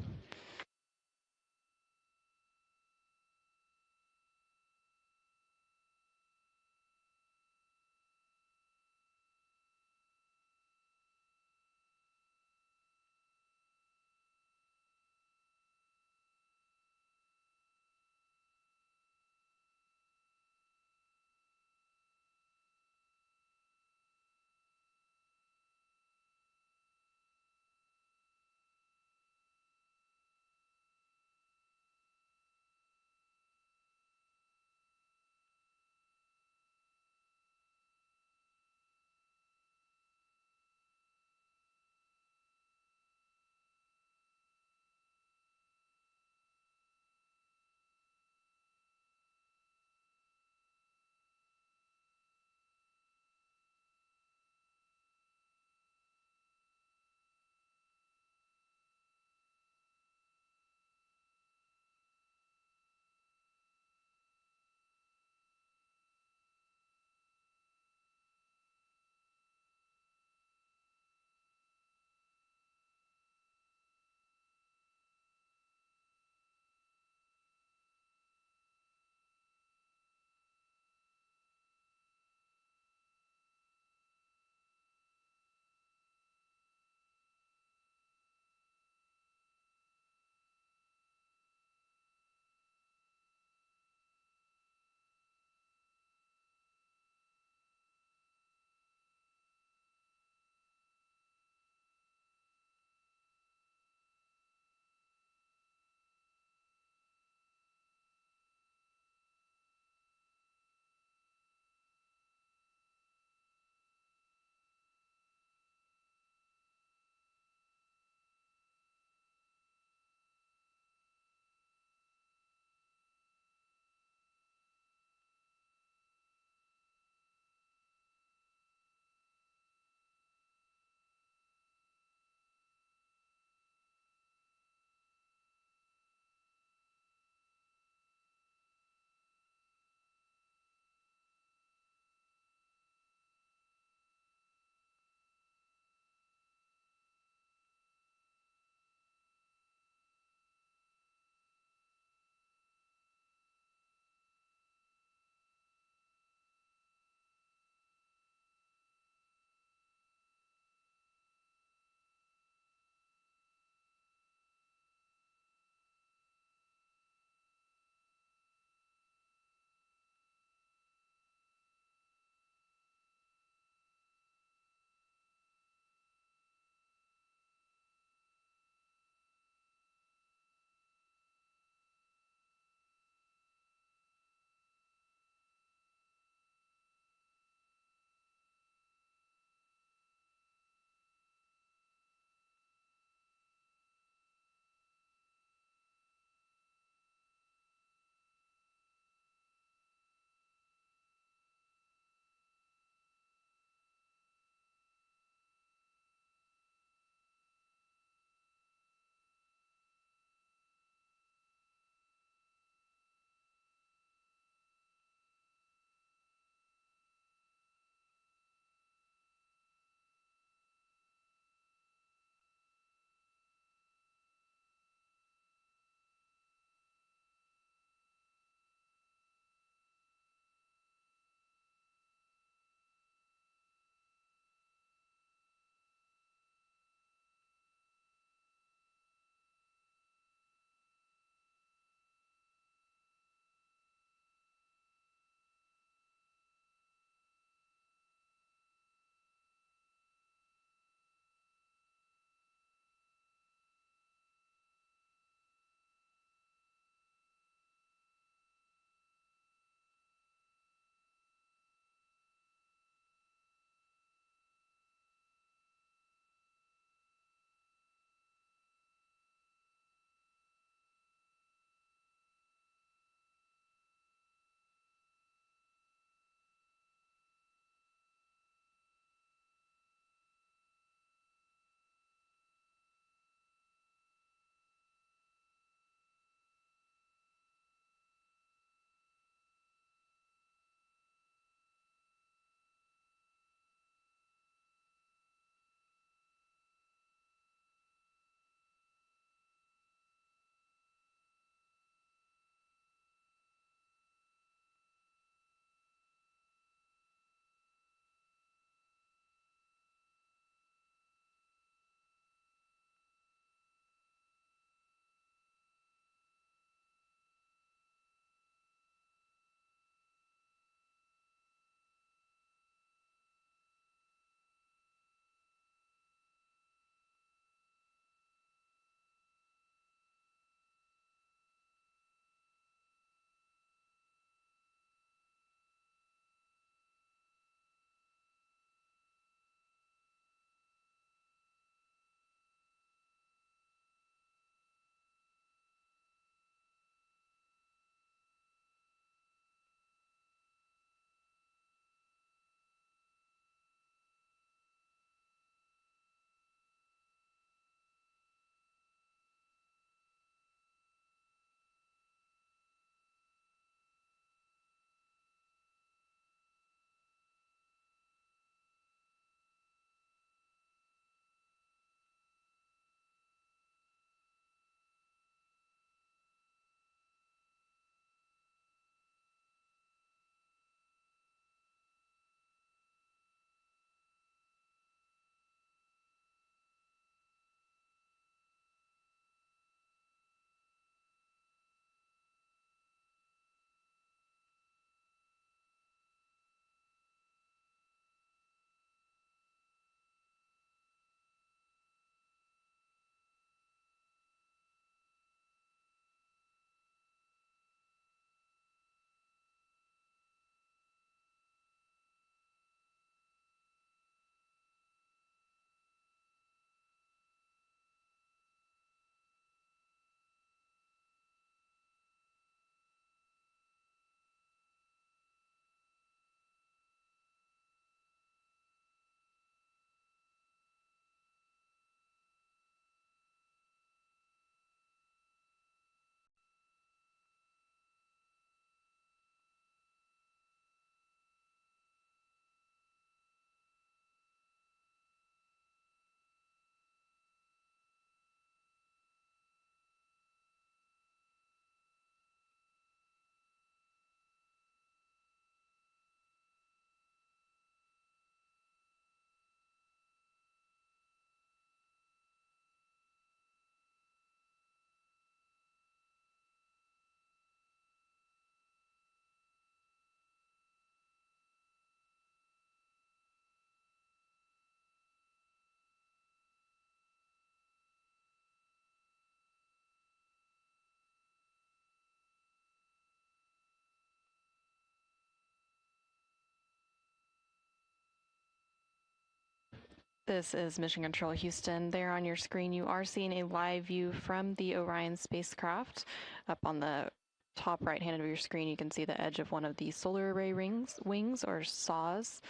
This is Mission Control Houston. There on your screen, you are seeing a live view from the Orion spacecraft. Up on the top right hand of your screen, you can see the edge of one of the solar array wings or saws.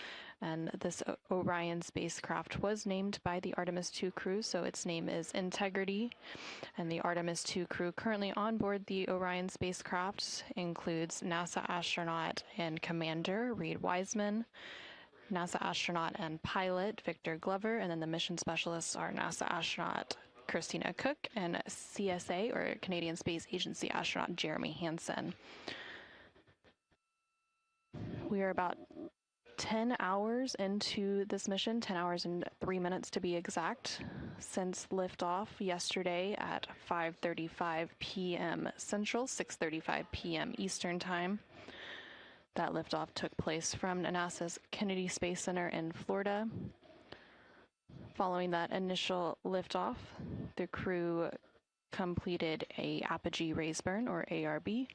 And this Orion spacecraft was named by the Artemis II crew, so its name is Integrity. And the Artemis II crew currently on board the Orion spacecraft includes NASA astronaut and commander Reid Wiseman, NASA astronaut and pilot Victor Glover, and then the mission specialists are NASA astronaut Christina Cook and CSA, or Canadian Space Agency astronaut Jeremy Hansen. We are about 10 hours into this mission, 10 hours and 3 minutes to be exact, since liftoff yesterday at 5:35 p.m. Central, 6:35 p.m. Eastern Time. That liftoff took place from NASA's Kennedy Space Center in Florida. Following that initial liftoff, the crew completed a apogee raise burn, or ARB,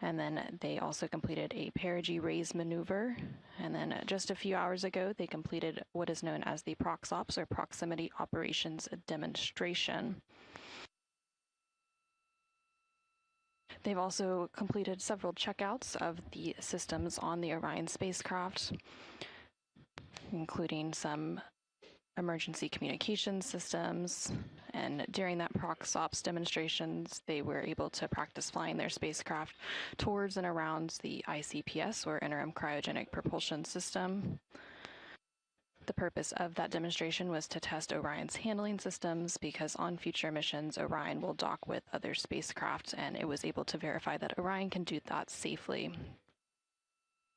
and then they also completed a perigee raise maneuver. And then just a few hours ago, they completed what is known as the ProxOps, or Proximity Operations Demonstration. They've also completed several checkouts of the systems on the Orion spacecraft, including some emergency communication systems. And during that ProxOps demonstrations, they were able to practice flying their spacecraft towards and around the ICPS, or Interim Cryogenic Propulsion System. The purpose of that demonstration was to test Orion's handling systems, because on future missions, Orion will dock with other spacecraft, and it was able to verify that Orion can do that safely.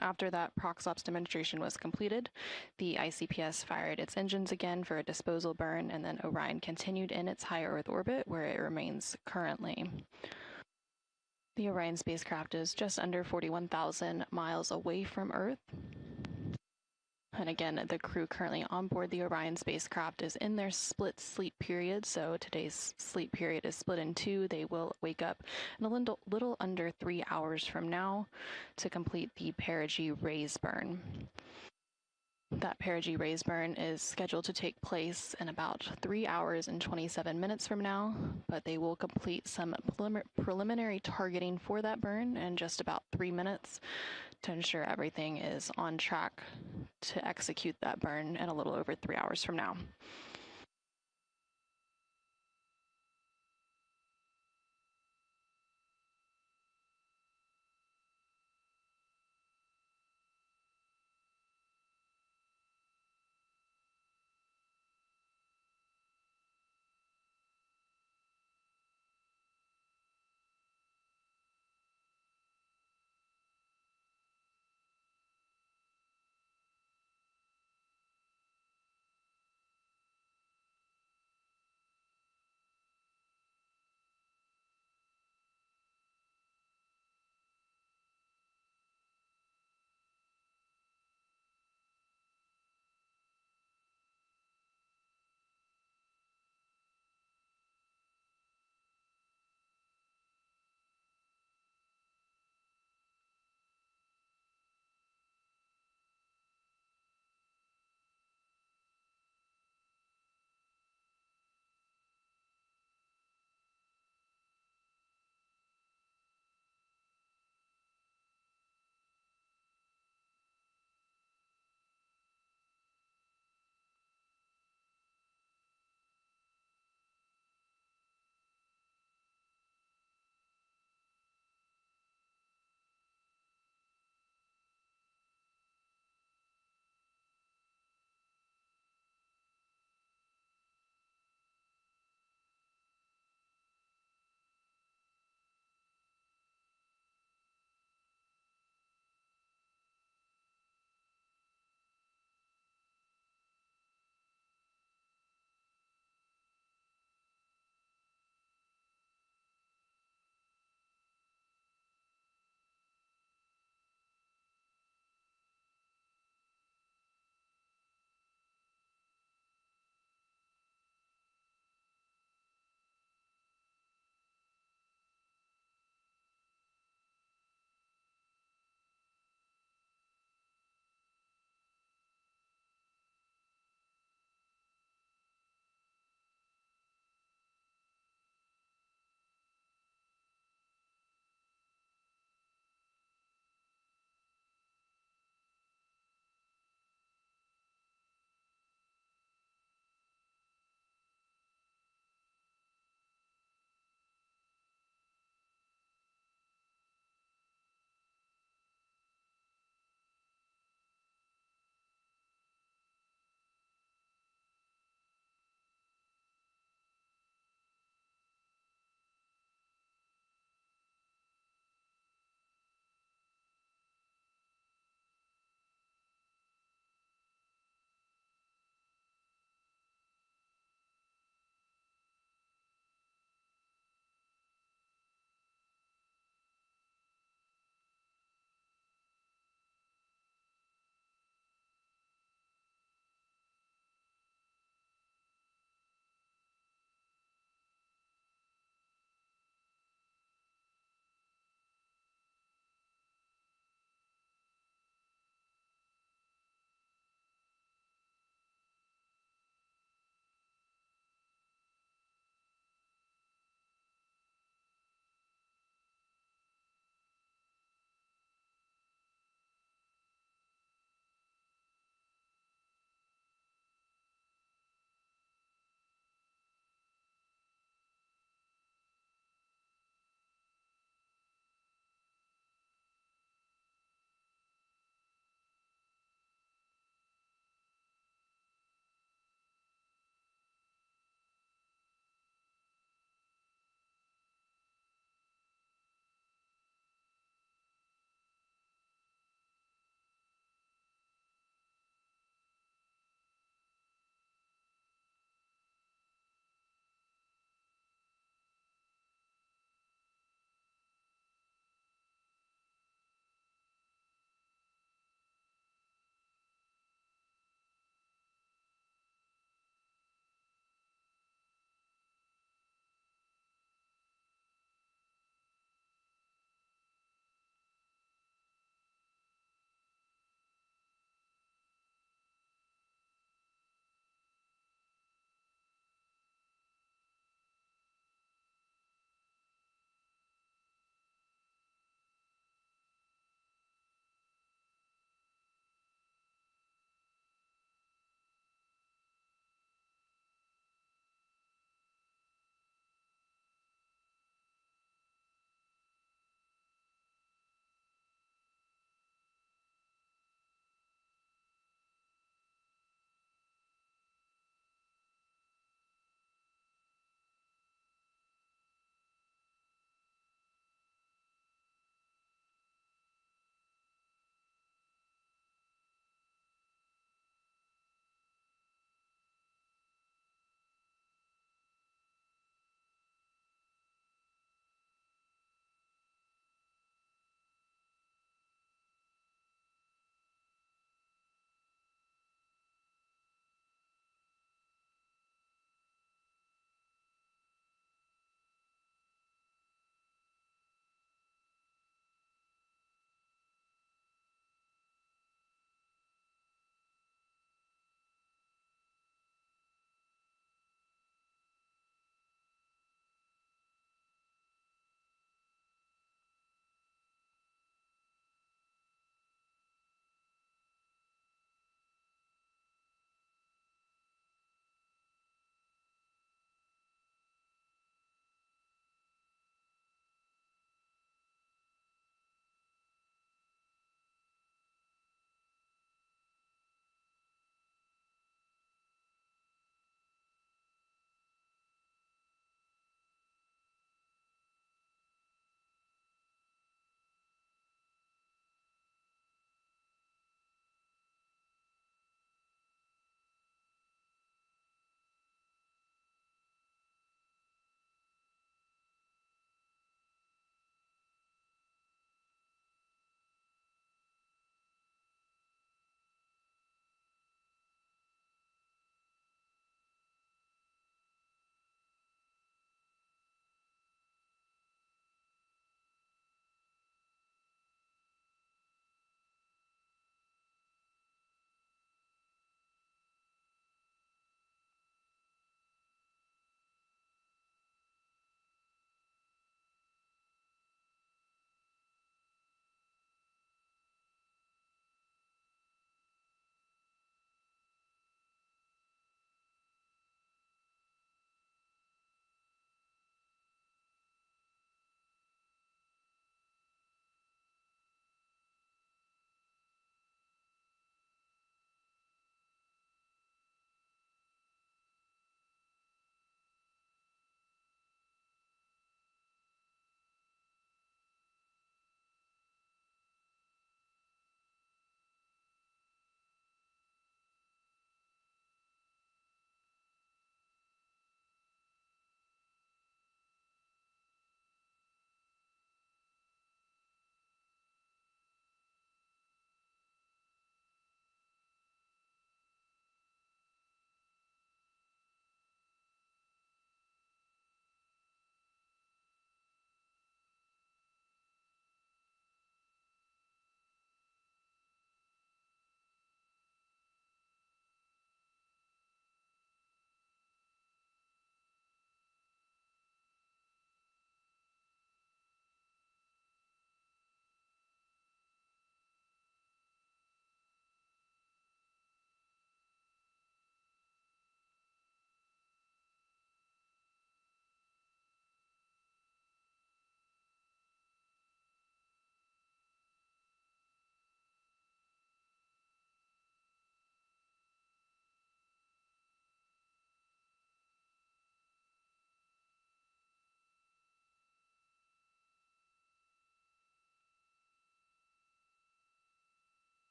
After that ProxOps demonstration was completed, the ICPS fired its engines again for a disposal burn, and then Orion continued in its high Earth orbit, where it remains currently. The Orion spacecraft is just under 41,000 miles away from Earth. And again, the crew currently on board the Orion spacecraft is in their split sleep period. So today's sleep period is split in two. They will wake up in a little under 3 hours from now to complete the perigee raise burn. That perigee raise burn is scheduled to take place in about 3 hours and 27 minutes from now, but they will complete some preliminary targeting for that burn in just about 3 minutes to ensure everything is on track to execute that burn in a little over 3 hours from now.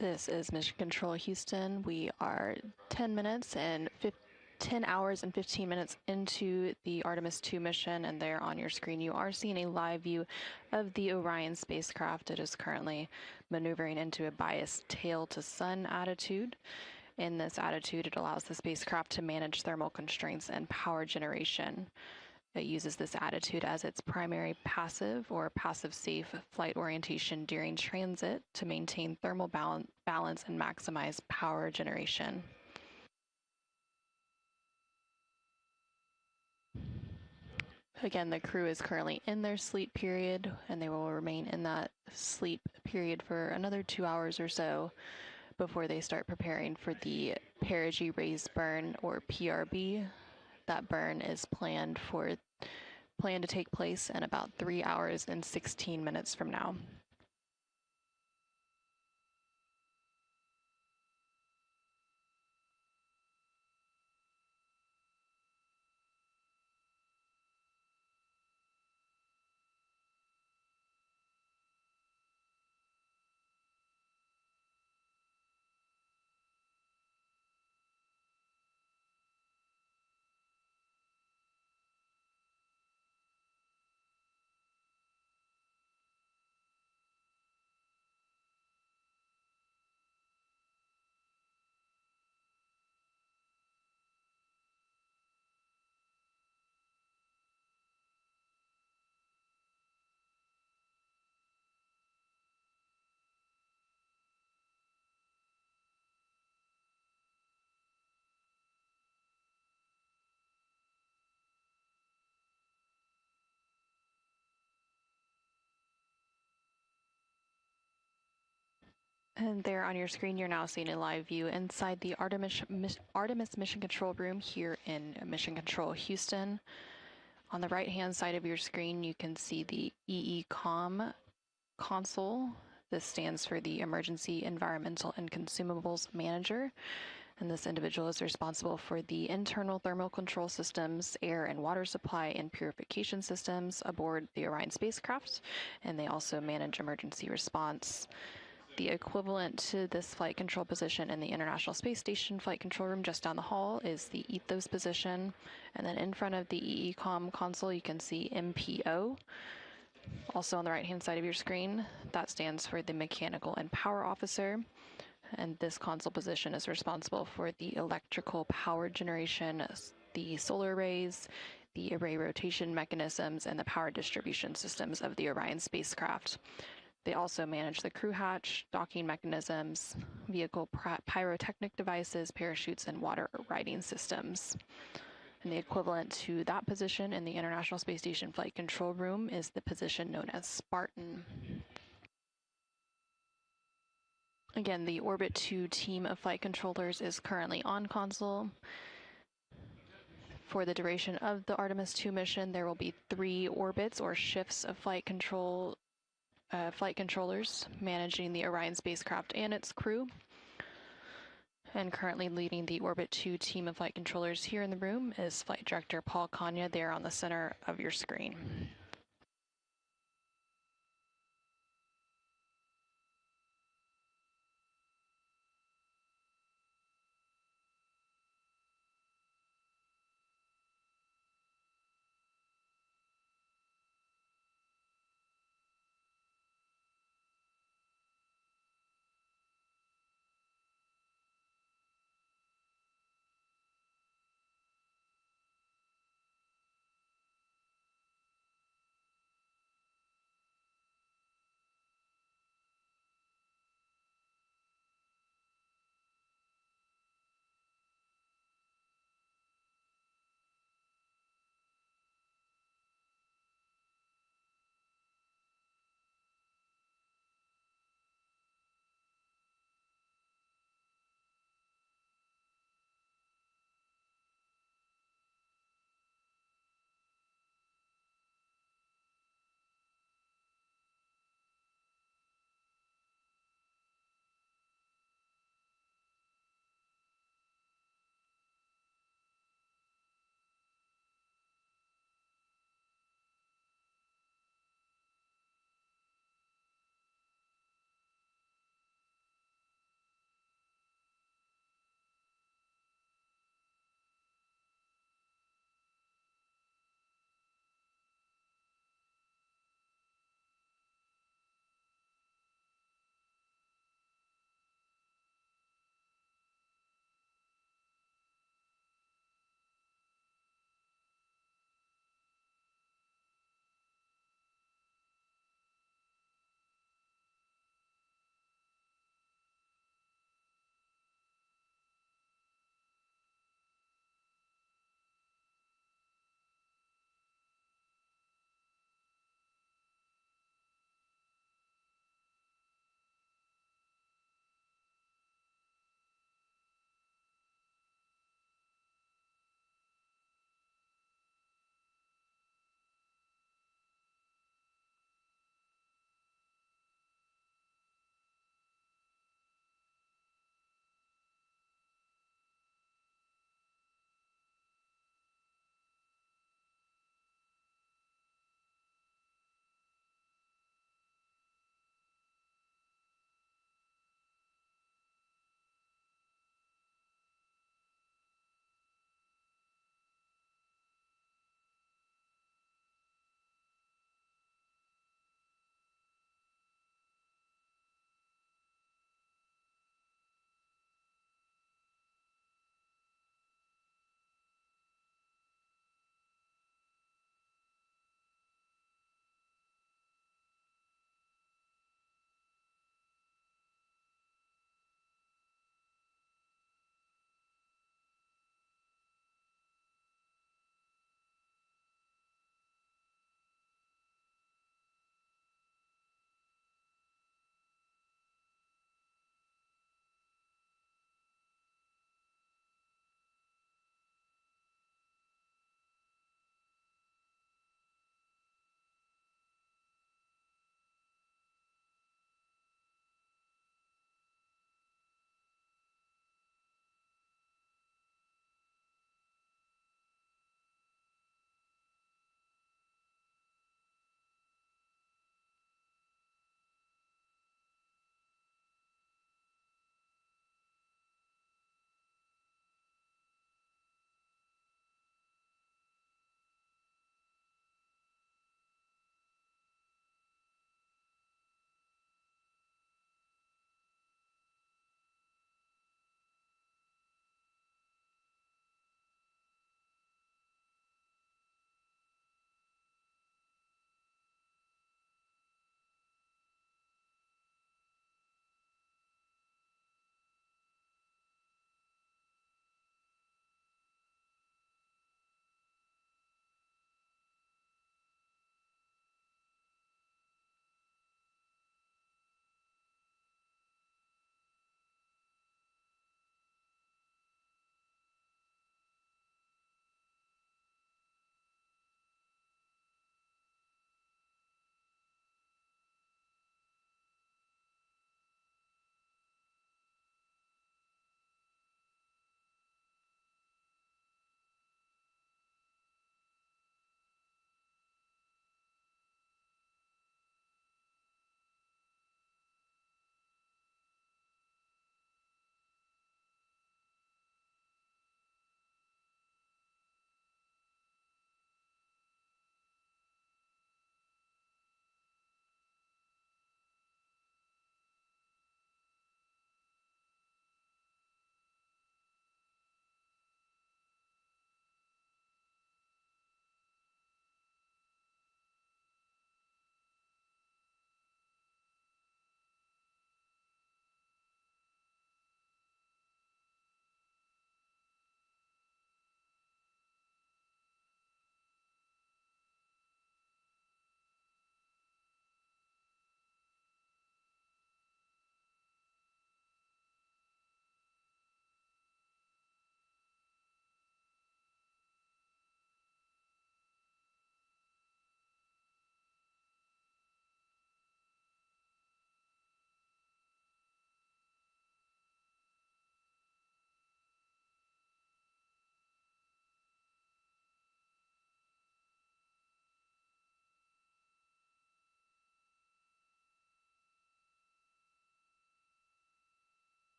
This is Mission Control Houston. We are 10 hours and 15 minutes into the Artemis II mission, and there on your screen you are seeing a live view of the Orion spacecraft. It is currently maneuvering into a biased tail to sun attitude. In this attitude, it allows the spacecraft to manage thermal constraints and power generation. It uses this attitude as its primary passive or passive safe flight orientation during transit to maintain thermal balance and maximize power generation. Again, the crew is currently in their sleep period, and they will remain in that sleep period for another 2 hours or so before they start preparing for the Perigee raised burn, or PRB. That burn is planned to take place in about 3 hours and 16 minutes from now. And there on your screen, you're now seeing a live view inside the Artemis Mission Control Room here in Mission Control Houston. On the right-hand side of your screen, you can see the EECOM console. This stands for the Emergency Environmental and Consumables Manager. And this individual is responsible for the internal thermal control systems, air and water supply, and purification systems aboard the Orion spacecraft. And they also manage emergency response. The equivalent to this flight control position in the International Space Station flight control room just down the hall is the ethos position. And then in front of the EECOM console, you can see MPO. Also on the right-hand side of your screen, that stands for the Mechanical and Power Officer. And this console position is responsible for the electrical power generation, the solar arrays, the array rotation mechanisms, and the power distribution systems of the Orion spacecraft. They also manage the crew hatch, docking mechanisms, vehicle pyrotechnic devices, parachutes, and water riding systems. And the equivalent to that position in the International Space Station Flight Control Room is the position known as Spartan. Again, the Orbit 2 team of flight controllers is currently on console. For the duration of the Artemis II mission, there will be 3 orbits or shifts of flight controllers managing the Orion spacecraft and its crew. And currently leading the Orbit 2 team of flight controllers here in the room is Flight Director Paul Kanya, there on the center of your screen.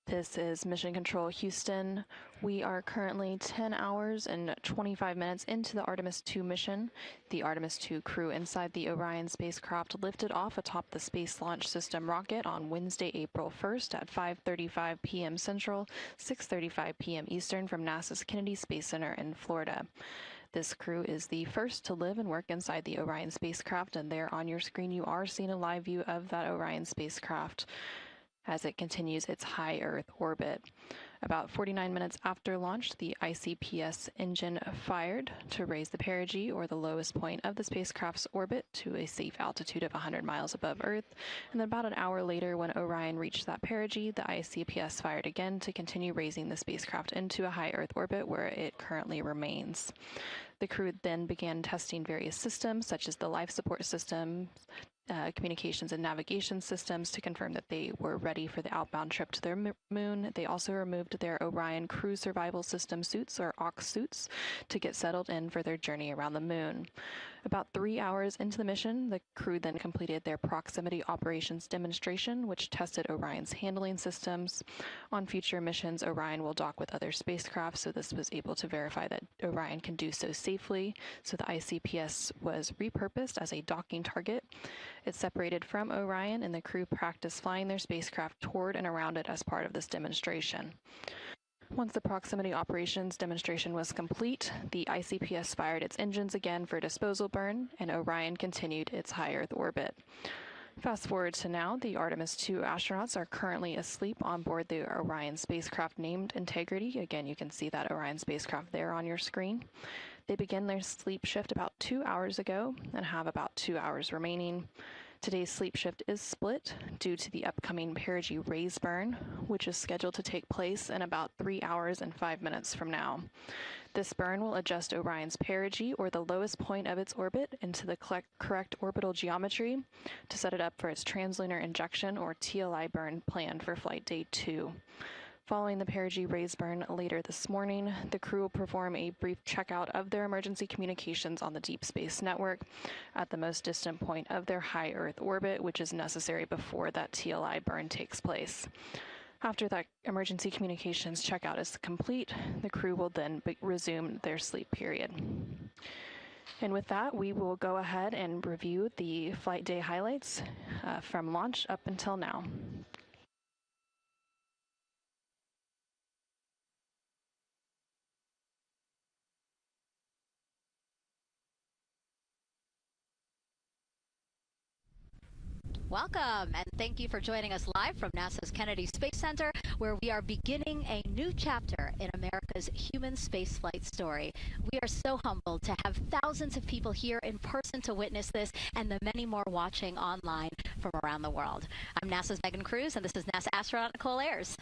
This is Mission Control Houston. We are currently 10 hours and 25 minutes into the Artemis II mission. The Artemis II crew inside the Orion spacecraft lifted off atop the Space Launch System rocket on Wednesday, April 1st at 5:35 p.m. Central, 6:35 p.m. Eastern from NASA's Kennedy Space Center in Florida. This crew is the first to live and work inside the Orion spacecraft, and there on your screen you are seeing a live view of that Orion spacecraft as it continues its high Earth orbit. About 49 minutes after launch, the ICPS engine fired to raise the Perigee, or the lowest point of the spacecraft's orbit, to a safe altitude of 100 miles above Earth. And then about an hour later, when Orion reached that Perigee, the ICPS fired again to continue raising the spacecraft into a high Earth orbit where it currently remains. The crew then began testing various systems, such as the life support system, communications and navigation systems, to confirm that they were ready for the outbound trip to their moon. They also removed their Orion Crew Survival System suits, or OX suits, to get settled in for their journey around the moon. About 3 hours into the mission, the crew then completed their proximity operations demonstration, which tested Orion's handling systems. On future missions, Orion will dock with other spacecraft, so this was able to verify that Orion can do so safely. So the ICPS was repurposed as a docking target. It separated from Orion, and the crew practiced flying their spacecraft toward and around it as part of this demonstration. Once the proximity operations demonstration was complete, the ICPS fired its engines again for disposal burn, and Orion continued its high Earth orbit. Fast forward to now, the Artemis II astronauts are currently asleep on board the Orion spacecraft named Integrity. Again, you can see that Orion spacecraft there on your screen. They began their sleep shift about 2 hours ago and have about 2 hours remaining. Today's sleep shift is split due to the upcoming Perigee raise burn, which is scheduled to take place in about 3 hours and 5 minutes from now. This burn will adjust Orion's Perigee, or the lowest point of its orbit, into the correct orbital geometry to set it up for its translunar injection, or TLI burn, planned for Flight Day 2. Following the Perigee raise burn later this morning, the crew will perform a brief checkout of their emergency communications on the Deep Space Network at the most distant point of their high Earth orbit, which is necessary before that TLI burn takes place. After that emergency communications checkout is complete, the crew will then resume their sleep period. And with that, we will go ahead and review the flight day highlights from launch up until now. Welcome, and thank you for joining us live from NASA's Kennedy Space Center, where we are beginning a new chapter in America's human spaceflight story. We are so humbled to have thousands of people here in person to witness this, and the many more watching online from around the world. I'm NASA's Megan Cruz, and this is NASA astronaut Nicole Ayers.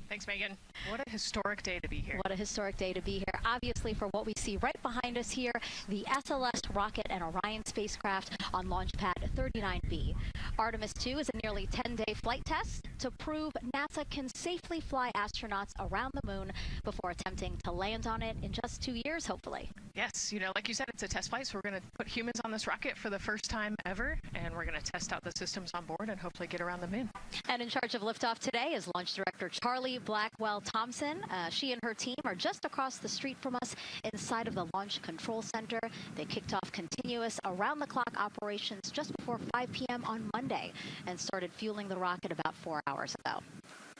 Thanks, Megan. What a historic day to be here. What a historic day to be here. Obviously, for what we see right behind us here, the SLS rocket and Orion spacecraft on launch pad 39B. Artemis II is a nearly 10-day flight test to prove NASA can safely fly astronauts around the moon before attempting to land on it in just 2 years, hopefully. Yes, like you said, it's a test flight, so we're going to put humans on this rocket for the first time ever, and we're going to test out the systems on board and hopefully get around the moon. And in charge of liftoff today is Launch Director Charlie Blackwell Thompson. She and her team are just across the street from us inside of the Launch Control Center. They kicked off continuous around-the-clock operations just before 5 p.m. on Monday and started fueling the rocket about 4 hours ago.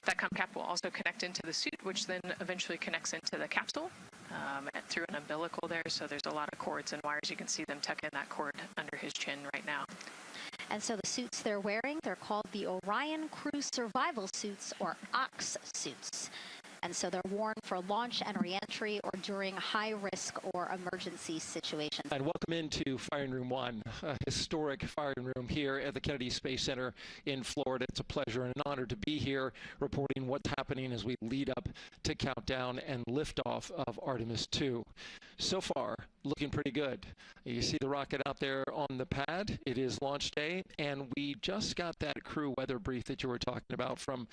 That comm cap will also connect into the suit, which then eventually connects into the capsule through an umbilical there. So there's a lot of cords and wires. You can see them tuck in that cord under his chin right now. And so the suits they're wearing, they're called the Orion Crew Survival Suits, or OX suits. And so they're worn for launch and reentry or during high-risk or emergency situations. And welcome into Firing Room 1, a historic firing room here at the Kennedy Space Center in Florida. It's a pleasure and an honor to be here reporting what's happening as we lead up to countdown and liftoff of Artemis II. So far, looking pretty good. You see the rocket out there on the pad. It is launch day, and we just got that crew weather brief that you were talking about from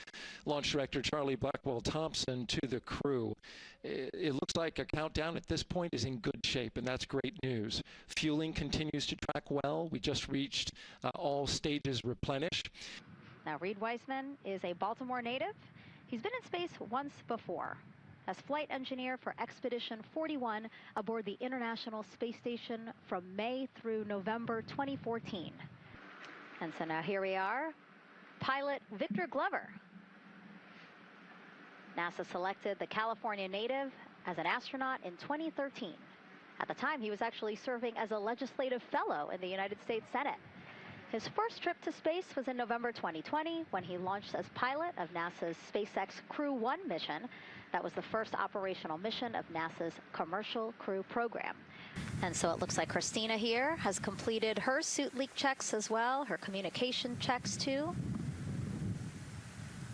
Launch Director Charlie Blackwell Thompson to the crew. It looks like a countdown at this point is in good shape, and that's great news. Fueling continues to track well. We just reached all stages replenished. Now, Reed Weissman is a Baltimore native. He's been in space once before, as flight engineer for Expedition 41 aboard the International Space Station from May through November 2014. And so now here we are, pilot Victor Glover. NASA selected the California native as an astronaut in 2013. At the time, he was actually serving as a legislative fellow in the United States Senate. His first trip to space was in November 2020 when he launched as pilot of NASA's SpaceX Crew 1 mission. That was the first operational mission of NASA's Commercial Crew program. And so it looks like Christina here has completed her suit leak checks as well, her communication checks too.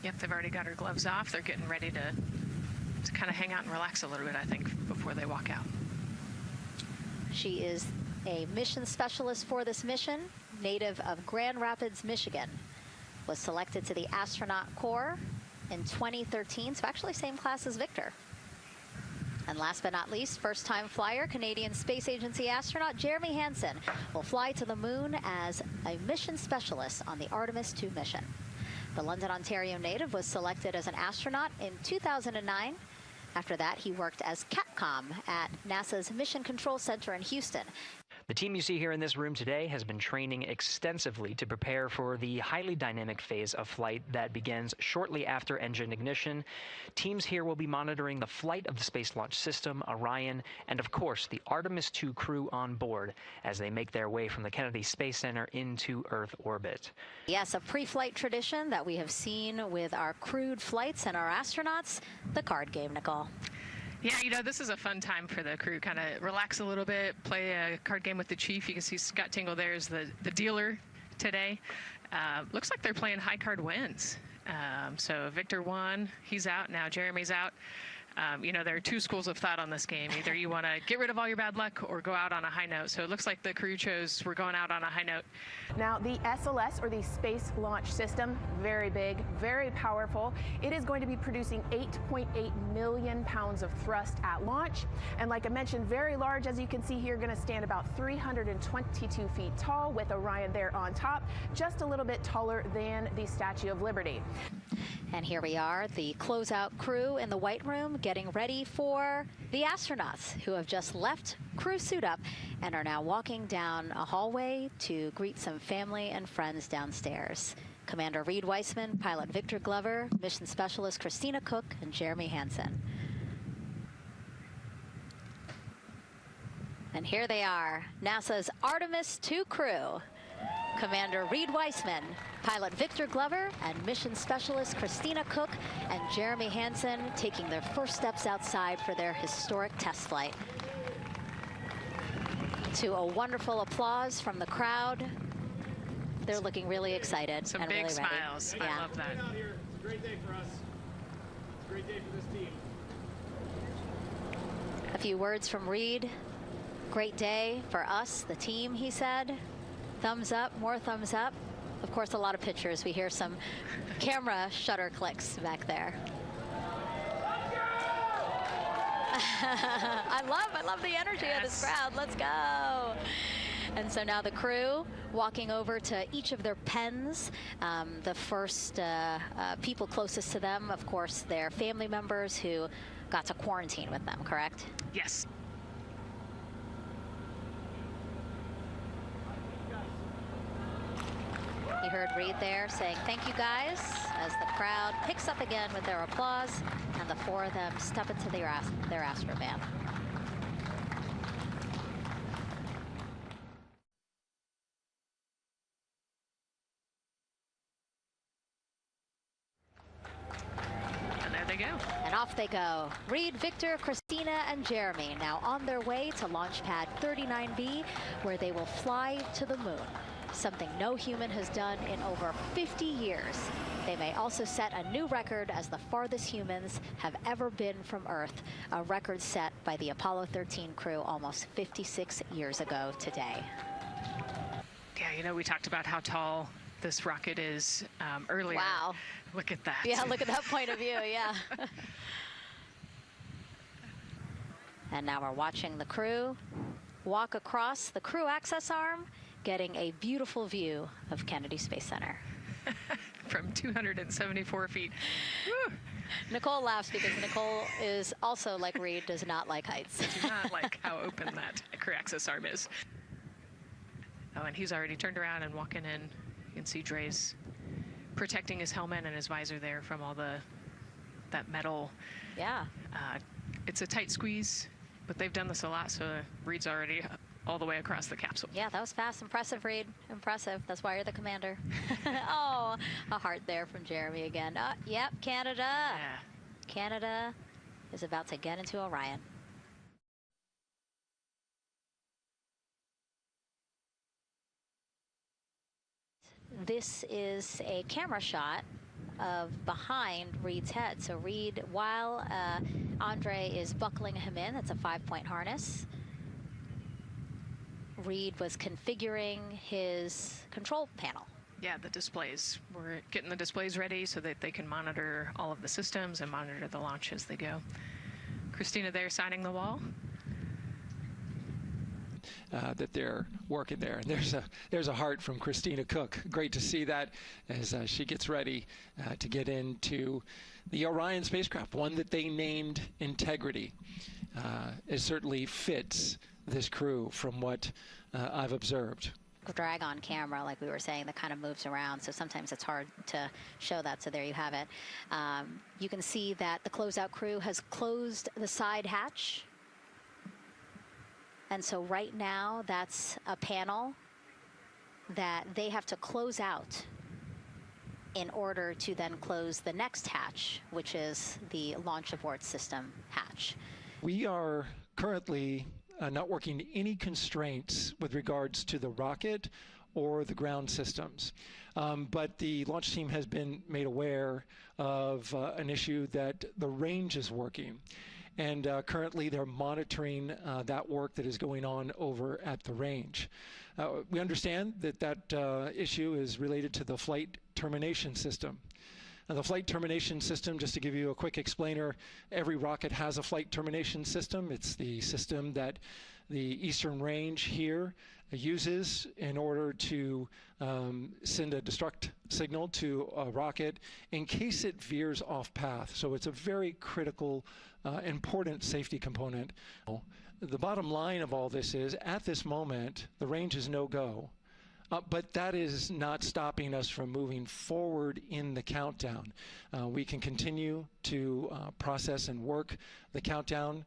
Yep, they've already got her gloves off. They're getting ready to kind of hang out and relax a little bit, I think, before they walk out. She is a mission specialist for this mission, native of Grand Rapids, Michigan. Was selected to the astronaut corps in 2013, so actually same class as Victor. And last but not least, first-time flyer, Canadian Space Agency astronaut Jeremy Hansen will fly to the moon as a mission specialist on the Artemis II mission. The London, Ontario native was selected as an astronaut in 2009. After that, he worked as Capcom at NASA's Mission Control Center in Houston. The team you see here in this room today has been training extensively to prepare for the highly dynamic phase of flight that begins shortly after engine ignition. Teams here will be monitoring the flight of the Space Launch System, Orion, and of course the Artemis II crew on board as they make their way from the Kennedy Space Center into Earth orbit. Yes, a pre-flight tradition that we have seen with our crewed flights and our astronauts, the card game, Nicole. Yeah, you know, this is a fun time for the crew. Kind of relax a little bit, play a card game with the chief. You can see Scott Tingle there is the dealer today. Looks like they're playing high card wins. So Victor won, he's out, now Jeremy's out. You know, there are two schools of thought on this game. Either you want to get rid of all your bad luck or go out on a high note. So it looks like the crew chose we're going out on a high note. Now, the SLS, or the Space Launch System, very big, very powerful. It is going to be producing 8.8 million pounds of thrust at launch. And like I mentioned, very large, as you can see here, going to stand about 322 feet tall with Orion there on top, just a little bit taller than the Statue of Liberty. And here we are, the closeout crew in the White Room, getting ready for the astronauts who have just left crew suit up and are now walking down a hallway to greet some family and friends downstairs. Commander Reed Weissman, pilot Victor Glover, mission specialist Christina Cook, and Jeremy Hansen. And here they are, NASA's Artemis II crew. Commander Reed Weissman, pilot Victor Glover, and mission specialist Christina Cook and Jeremy Hansen taking their first steps outside for their historic test flight. To a wonderful applause from the crowd. They're looking really excited. Some and big really smiles. Ready. I love that. It's a great day for us. It's a great day for this team. A few words from Reed. Great day for us, the team, he said. Thumbs up, more thumbs up. Of course, a lot of pictures. We hear some camera shutter clicks back there. I love the energy of this crowd. Let's go. And so now the crew walking over to each of their pens. The first people closest to them, of course, their family members who got to quarantine with them, correct? Yes. You heard Reed there saying thank you guys as the crowd picks up again with their applause and the four of them step into their Astrovan. And there they go. And off they go. Reed, Victor, Christina, and Jeremy now on their way to launch pad 39B, where they will fly to the moon. Something no human has done in over 50 years. They may also set a new record as the farthest humans have ever been from Earth, a record set by the Apollo 13 crew almost 56 years ago today. Yeah, you know, we talked about how tall this rocket is earlier. Wow. Look at that. Yeah, look at that point of view, yeah. And now we're watching the crew walk across the crew access arm, getting a beautiful view of Kennedy Space Center. From 274 feet. Woo. Nicole laughs because Nicole is also, like Reed, does not like heights. Do not like how open that career access arm is. Oh, and he's already turned around and walking in. You can see Dre's protecting his helmet and his visor there from all that metal. Yeah. It's a tight squeeze, but they've done this a lot, so Reed's already all the way across the capsule. Yeah, that was fast. Impressive, Reed. Impressive. That's why you're the commander. Oh, a heart there from Jeremy again. Yep, Canada. Yeah. Canada is about to get into Orion. This is a camera shot of behind Reed's head. So Reed, while Andre is buckling him in, that's a 5-point harness, Reed was configuring his control panel. Yeah, the displays. We're getting the displays ready so that they can monitor all of the systems and monitor the launch as they go. Christina there signing the wall. That they're working there. And there's a heart from Christina Cook. Great to see that as she gets ready to get into the Orion spacecraft, one that they named Integrity. It certainly fits this crew from what I've observed. Drag on camera, like we were saying, that kind of moves around, so sometimes it's hard to show that, so there you have it. You can see that the closeout crew has closed the side hatch. And so right now, that's a panel that they have to close out in order to then close the next hatch, which is the launch abort system hatch. We are currently not working any constraints with regards to the rocket or the ground systems. But the launch team has been made aware of an issue that the range is working. And currently they're monitoring that work that is going on over at the range. We understand that issue is related to the flight termination system. Now, the flight termination system, just to give you a quick explainer, every rocket has a flight termination system. It's the system that the Eastern Range here uses in order to send a destruct signal to a rocket in case it veers off path. So it's a very critical, important safety component. The bottom line of all this is, at this moment, the range is no-go. But that is not stopping us from moving forward in the countdown. We can continue to process and work the countdown.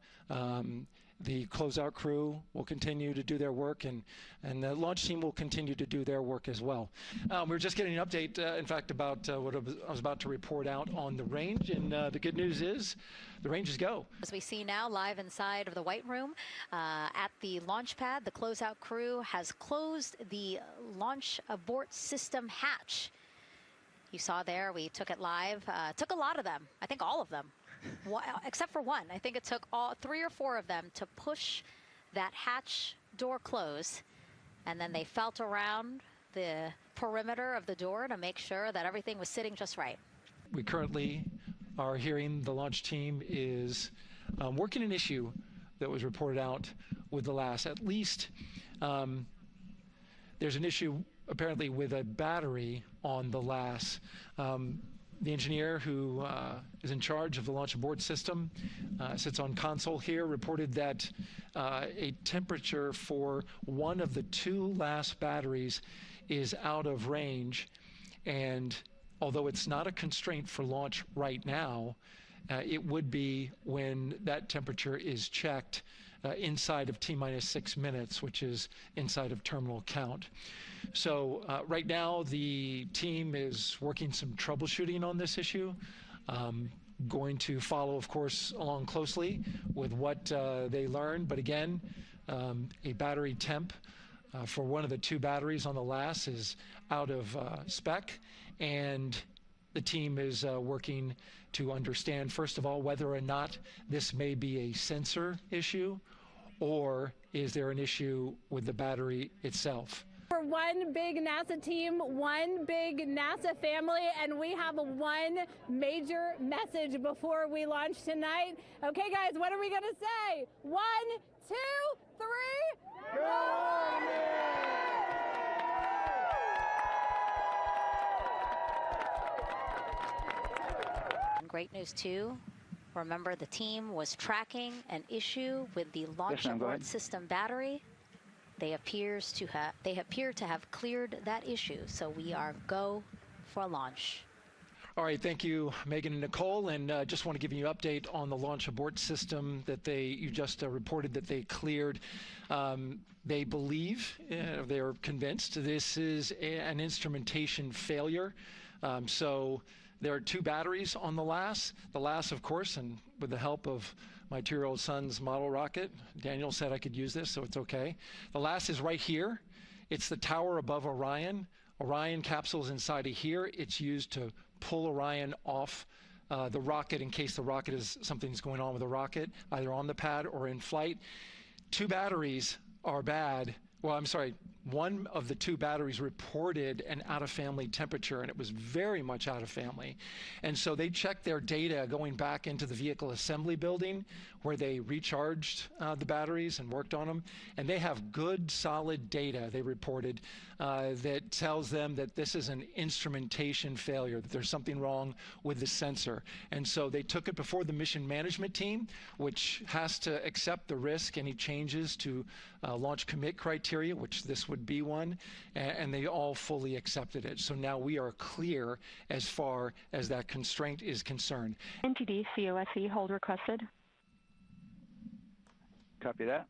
The closeout crew will continue to do their work, and the launch team will continue to do their work as well. We're just getting an update, in fact, about what I was about to report out on the range, and the good news is the range is go. As we see now, live inside of the White Room, at the launch pad, the closeout crew has closed the launch abort system hatch. You saw there, we took it live. Took a lot of them, I think all of them. Except for one. I think it took 3 or 4 of them to push that hatch door close, and then they felt around the perimeter of the door to make sure that everything was sitting just right. We currently are hearing the launch team is working an issue that was reported out with the LAS. At least there's an issue apparently with a battery on the LAS. The engineer who is in charge of the launch abort system sits on console here, reported that a temperature for one of the 2 LAS batteries is out of range, and although it's not a constraint for launch right now, it would be when that temperature is checked inside of T-minus 6 minutes, which is inside of terminal count. So right now the team is working some troubleshooting on this issue. Going to follow, of course, along closely with what they learn. But again, a battery temp for one of the 2 batteries on the LAS is out of spec, and the team is working to understand, first of all, whether or not this may be a sensor issue, or is there an issue with the battery itself. We're one big NASA team, one big NASA family, and we have one major message before we launch tonight. Okay, guys, what are we going to say? 1, 2, 3, go! great news too. Remember, the team was tracking an issue with the launch abort system battery. They appear to have cleared that issue, so we are go for launch. All right, thank you, Megan and Nicole, and just want to give you an update on the launch abort system that you just reported that they cleared. They believe, they're convinced, this is an instrumentation failure. So there are 2 batteries on the LAS. The LAS, of course, and with the help of my 2-year-old son's model rocket, Daniel said I could use this, so it's okay. The LAS is right here. It's the tower above Orion. Orion capsule's inside of here. It's used to pull Orion off the rocket in case the rocket something's going on with the rocket, either on the pad or in flight. 2 batteries are bad. Well, I'm sorry, one of the 2 batteries reported an out-of-family temperature, and it was very much out of family. And so they checked their data going back into the vehicle assembly building where they recharged the batteries and worked on them. And they have good, solid data, they reported, that tells them that this is an instrumentation failure, that there's something wrong with the sensor. And so they took it before the mission management team, which has to accept the risk, any changes to launch commit criteria, which this would be one, and they all fully accepted it. So now we are clear as far as that constraint is concerned. NTD COSE hold requested. Copy that.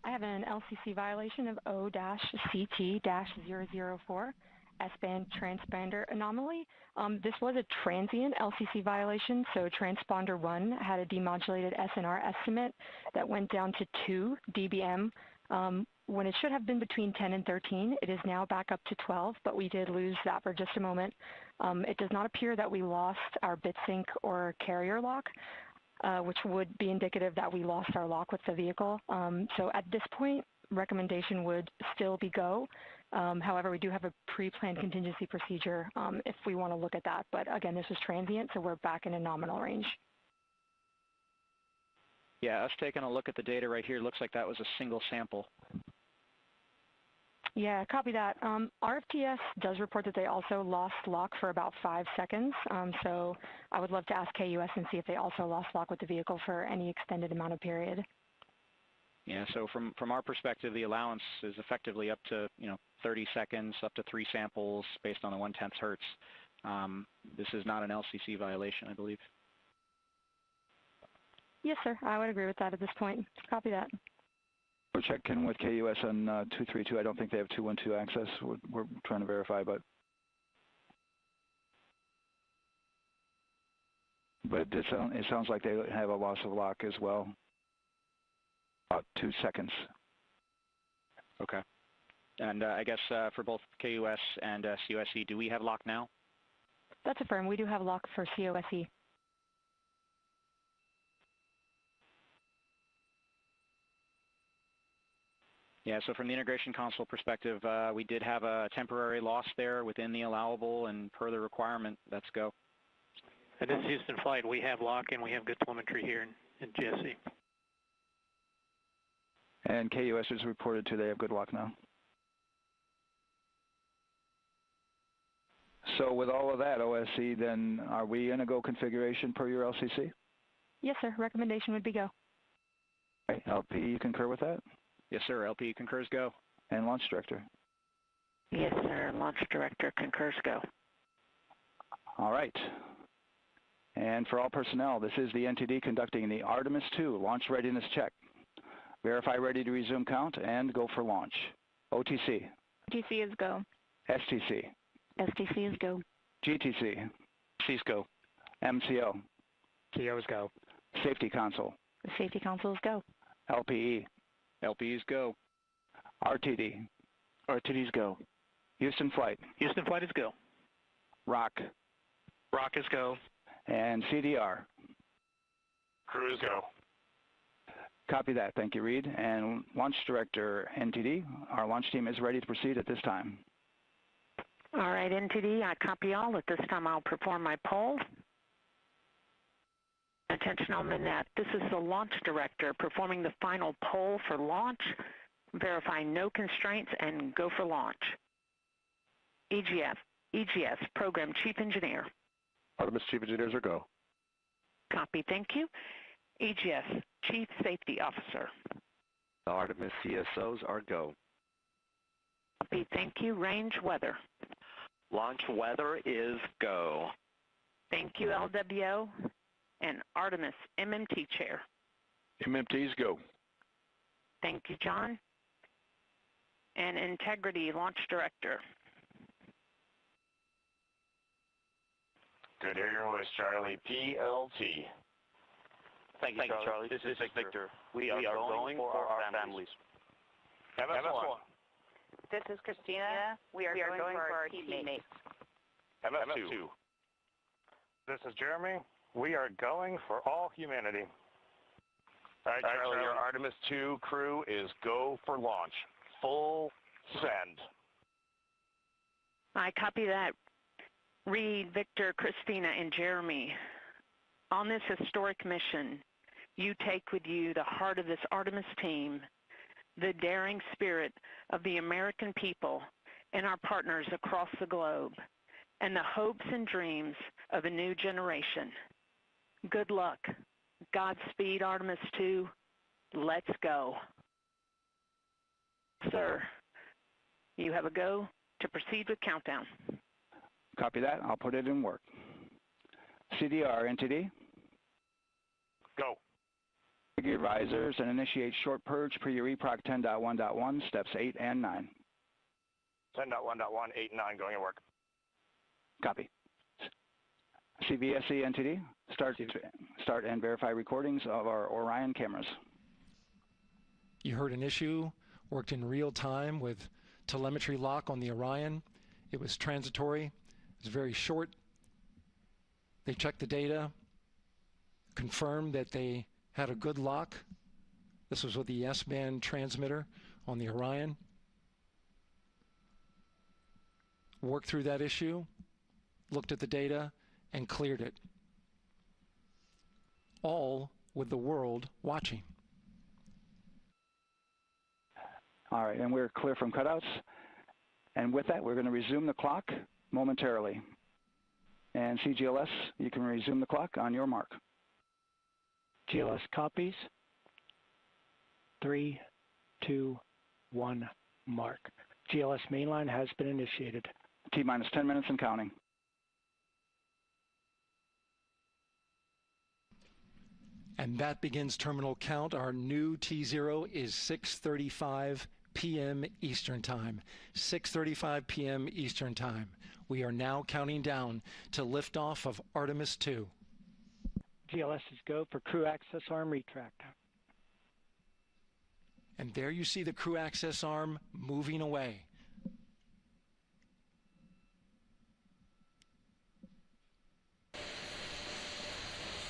I have an LCC violation of O-CT-004, S-band transponder anomaly. This was a transient LCC violation, so transponder 1 had a demodulated SNR estimate that went down to 2 dBm when it should have been between 10 and 13. It is now back up to 12, but we did lose that for just a moment. It does not appear that we lost our bit sync or carrier lock, which would be indicative that we lost our lock with the vehicle. So at this point, recommendation would still be go. However, we do have a pre-planned contingency procedure if we want to look at that. But again, this was transient, so we're back in a nominal range. Yeah, us taking a look at the data right here, looks like that was a single sample. Yeah, copy that. RFTS does report that they also lost lock for about 5 seconds. So I would love to ask KUS and see if they also lost lock with the vehicle for any extended amount of period. Yeah, so from our perspective, the allowance is effectively up to 30 seconds, up to 3 samples based on the 1/10 hertz. This is not an LCC violation, I believe. Yes, sir. I would agree with that at this point. Copy that. We're checking with KUS on 232. I don't think they have 212 access. We're trying to verify, but it sounds like they have a loss of lock as well. About 2 seconds. Okay. And I guess for both KUS and COSE, do we have lock now? That's affirmed. We do have lock for COSE. Yeah, so from the integration console perspective, we did have a temporary loss there within the allowable, and per the requirement, let's go. And this is Houston Flight. We have lock and we have good telemetry here in GSE. And KUS has reported too, they have good lock now. So with all of that, OSC, then are we in a go configuration per your LCC? Yes, sir. Recommendation would be go. Right. LP, you concur with that? Yes, sir. LP concurs go. And Launch Director? Yes, sir. Launch Director concurs go. All right. And for all personnel, this is the NTD conducting the Artemis II launch readiness check. Verify ready to resume count and go for launch. OTC. OTC is go. STC. STC is go. GTC. C's go. MCO. CO's go. Safety Console. The Safety Console is go. LPE. LPE's go. RTD. RTD's go. Houston Flight. Houston Flight is go. ROC. ROC is go. And CDR. Crew is go. Copy that. Thank you, Reed. And Launch Director, NTD, our launch team is ready to proceed at this time. All right, NTD, I copy all. At this time, I'll perform my poll. Attention on the net. This is the Launch Director performing the final poll for launch, verifying no constraints, and go for launch. EGS, Program Chief Engineer. Artemis Chief Engineers are go. Copy, thank you. EGS, Chief Safety Officer. The Artemis CSOs are go. Copy, thank you. Range weather. Launch weather is go. Thank you, LWO. And Artemis MMT Chair. MMTs go. Thank you, John. And Integrity Launch Director. Good to hear your voice, Charlie. PLT. Thank you, Charlie. This is Victor. We are going for our families. MS1. This is Christina. We are going for our teammates. MS2. This is Jeremy. We are going for all humanity. All right, Charlie, your Artemis II crew is go for launch. Full send. I copy that. Reed, Victor, Christina, and Jeremy. On this historic mission, you take with you the heart of this Artemis team, the daring spirit of the American people and our partners across the globe, and the hopes and dreams of a new generation. Good luck. Godspeed, Artemis II. Let's go. Sir, you have a go to proceed with countdown. Copy that. I'll put it in work. CDR NTD. Go. Get risers and initiate short purge per your EPROC 10.1.1, steps 8 and 9. 10.1.1, 8 and 9 going to work. Copy. CVSE NTD. Start and verify recordings of our Orion cameras. You heard an issue, worked in real time with telemetry lock on the Orion. It was transitory. It was very short. They checked the data, confirmed that they had a good lock. This was with the S-band transmitter on the Orion. Worked through that issue, looked at the data, and cleared it. All with the world watching. All right, and we're clear from cutouts. And with that, we're going to resume the clock momentarily. And CGLS, you can resume the clock on your mark. GLS copies. 3, 2, 1, mark. GLS mainline has been initiated. T-minus 10 minutes and counting. And that begins terminal count. Our new T0 is 6:35 p.m. Eastern Time. 6:35 p.m. Eastern Time. We are now counting down to liftoff of Artemis II. GLS is go for crew access arm retract. And there you see the crew access arm moving away.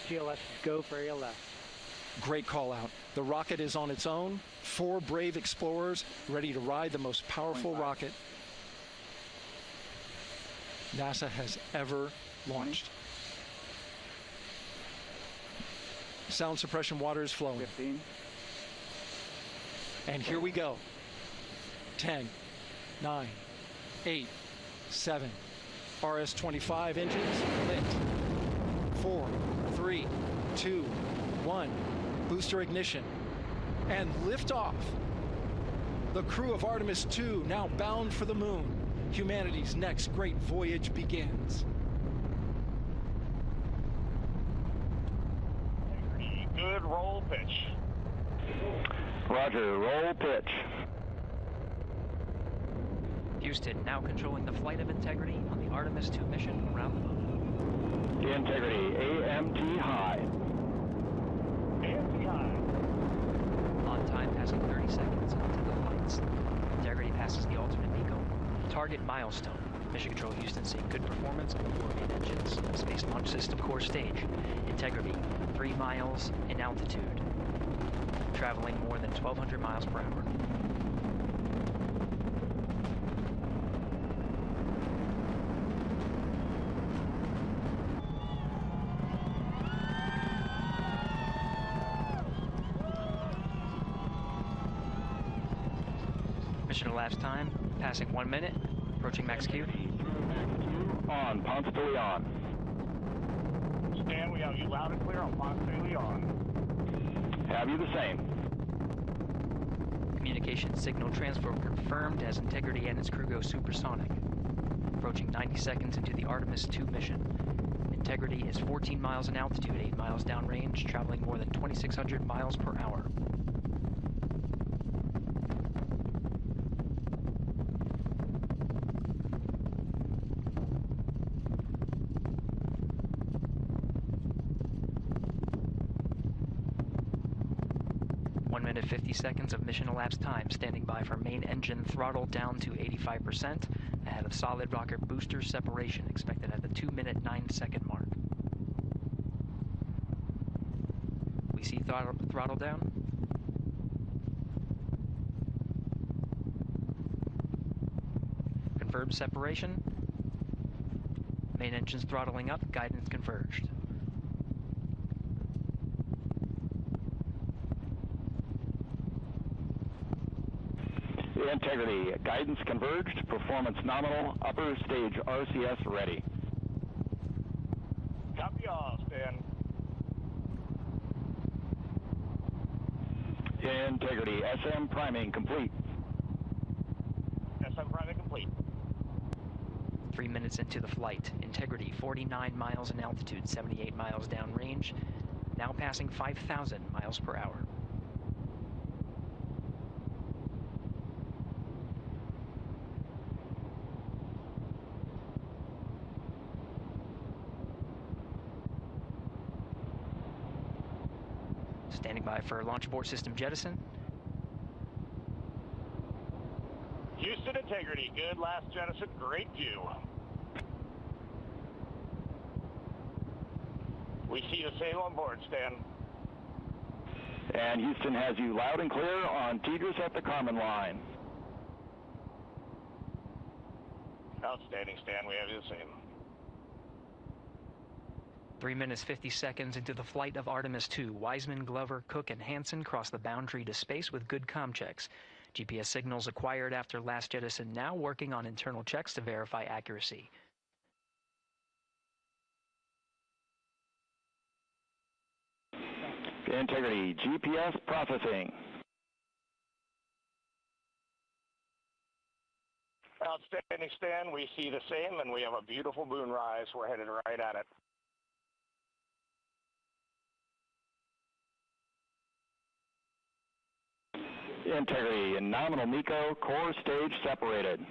GLS is go for ALS. Great call out. The rocket is on its own. 4 brave explorers ready to ride the most powerful rocket NASA has ever launched. Sound suppression water is flowing. 15. And here we go. 10, 9, 8, 7. RS-25 engines lit. 4, 3, 2, 1. Booster ignition. And liftoff. The crew of Artemis II now bound for the moon. Humanity's next great voyage begins. Good roll pitch. Roger, roll pitch. Houston now controlling the flight of Integrity on the Artemis II mission around the moon. Integrity, AMT high. AMT high. On time, passing 30 seconds into the flights. Integrity passes the alternate beacon. Target milestone. Mission Control Houston seeing good performance on the 4 main engines. Space Launch System core stage. Integrity, 3 miles in altitude. Traveling more than 1,200 miles per hour. Mission elapsed time, passing 1 minute, approaching max Q. On, Ponce Fully on. Stan, we have you loud and clear on Ponce de Leon. Have you the same. Communication signal transfer confirmed as Integrity and its crew go supersonic. Approaching 90 seconds into the Artemis II mission. Integrity is 14 miles in altitude, 8 miles downrange, traveling more than 2,600 miles per hour. Minute 50 seconds of mission elapsed time, standing by for main engine throttle down to 85%, ahead of solid rocket booster separation, expected at the 2-minute 9-second mark. We see throttle down. Confirmed separation. Main engine's throttling up, guidance converged. Integrity, guidance converged, performance nominal, upper stage RCS ready. Copy all, Stan. Integrity, SM priming complete. SM priming complete. 3 minutes into the flight. Integrity, 49 miles in altitude, 78 miles downrange, now passing 5,000 miles per hour. Standing by for launch abort system jettison. Houston Integrity, good last jettison, great view. We see the same on board, Stan. And Houston has you loud and clear on Tigris at the Kármán line. Outstanding, Stan, we have you the same. 3 minutes 50 seconds into the flight of Artemis II, Wiseman, Glover, Cook, and Hansen cross the boundary to space with good comm checks. GPS signals acquired after last jettison now working on internal checks to verify accuracy. Integrity, GPS processing. Outstanding, Stan, we see the same, and we have a beautiful moonrise. We're headed right at it. Integrity, nominal MECO, core stage separated.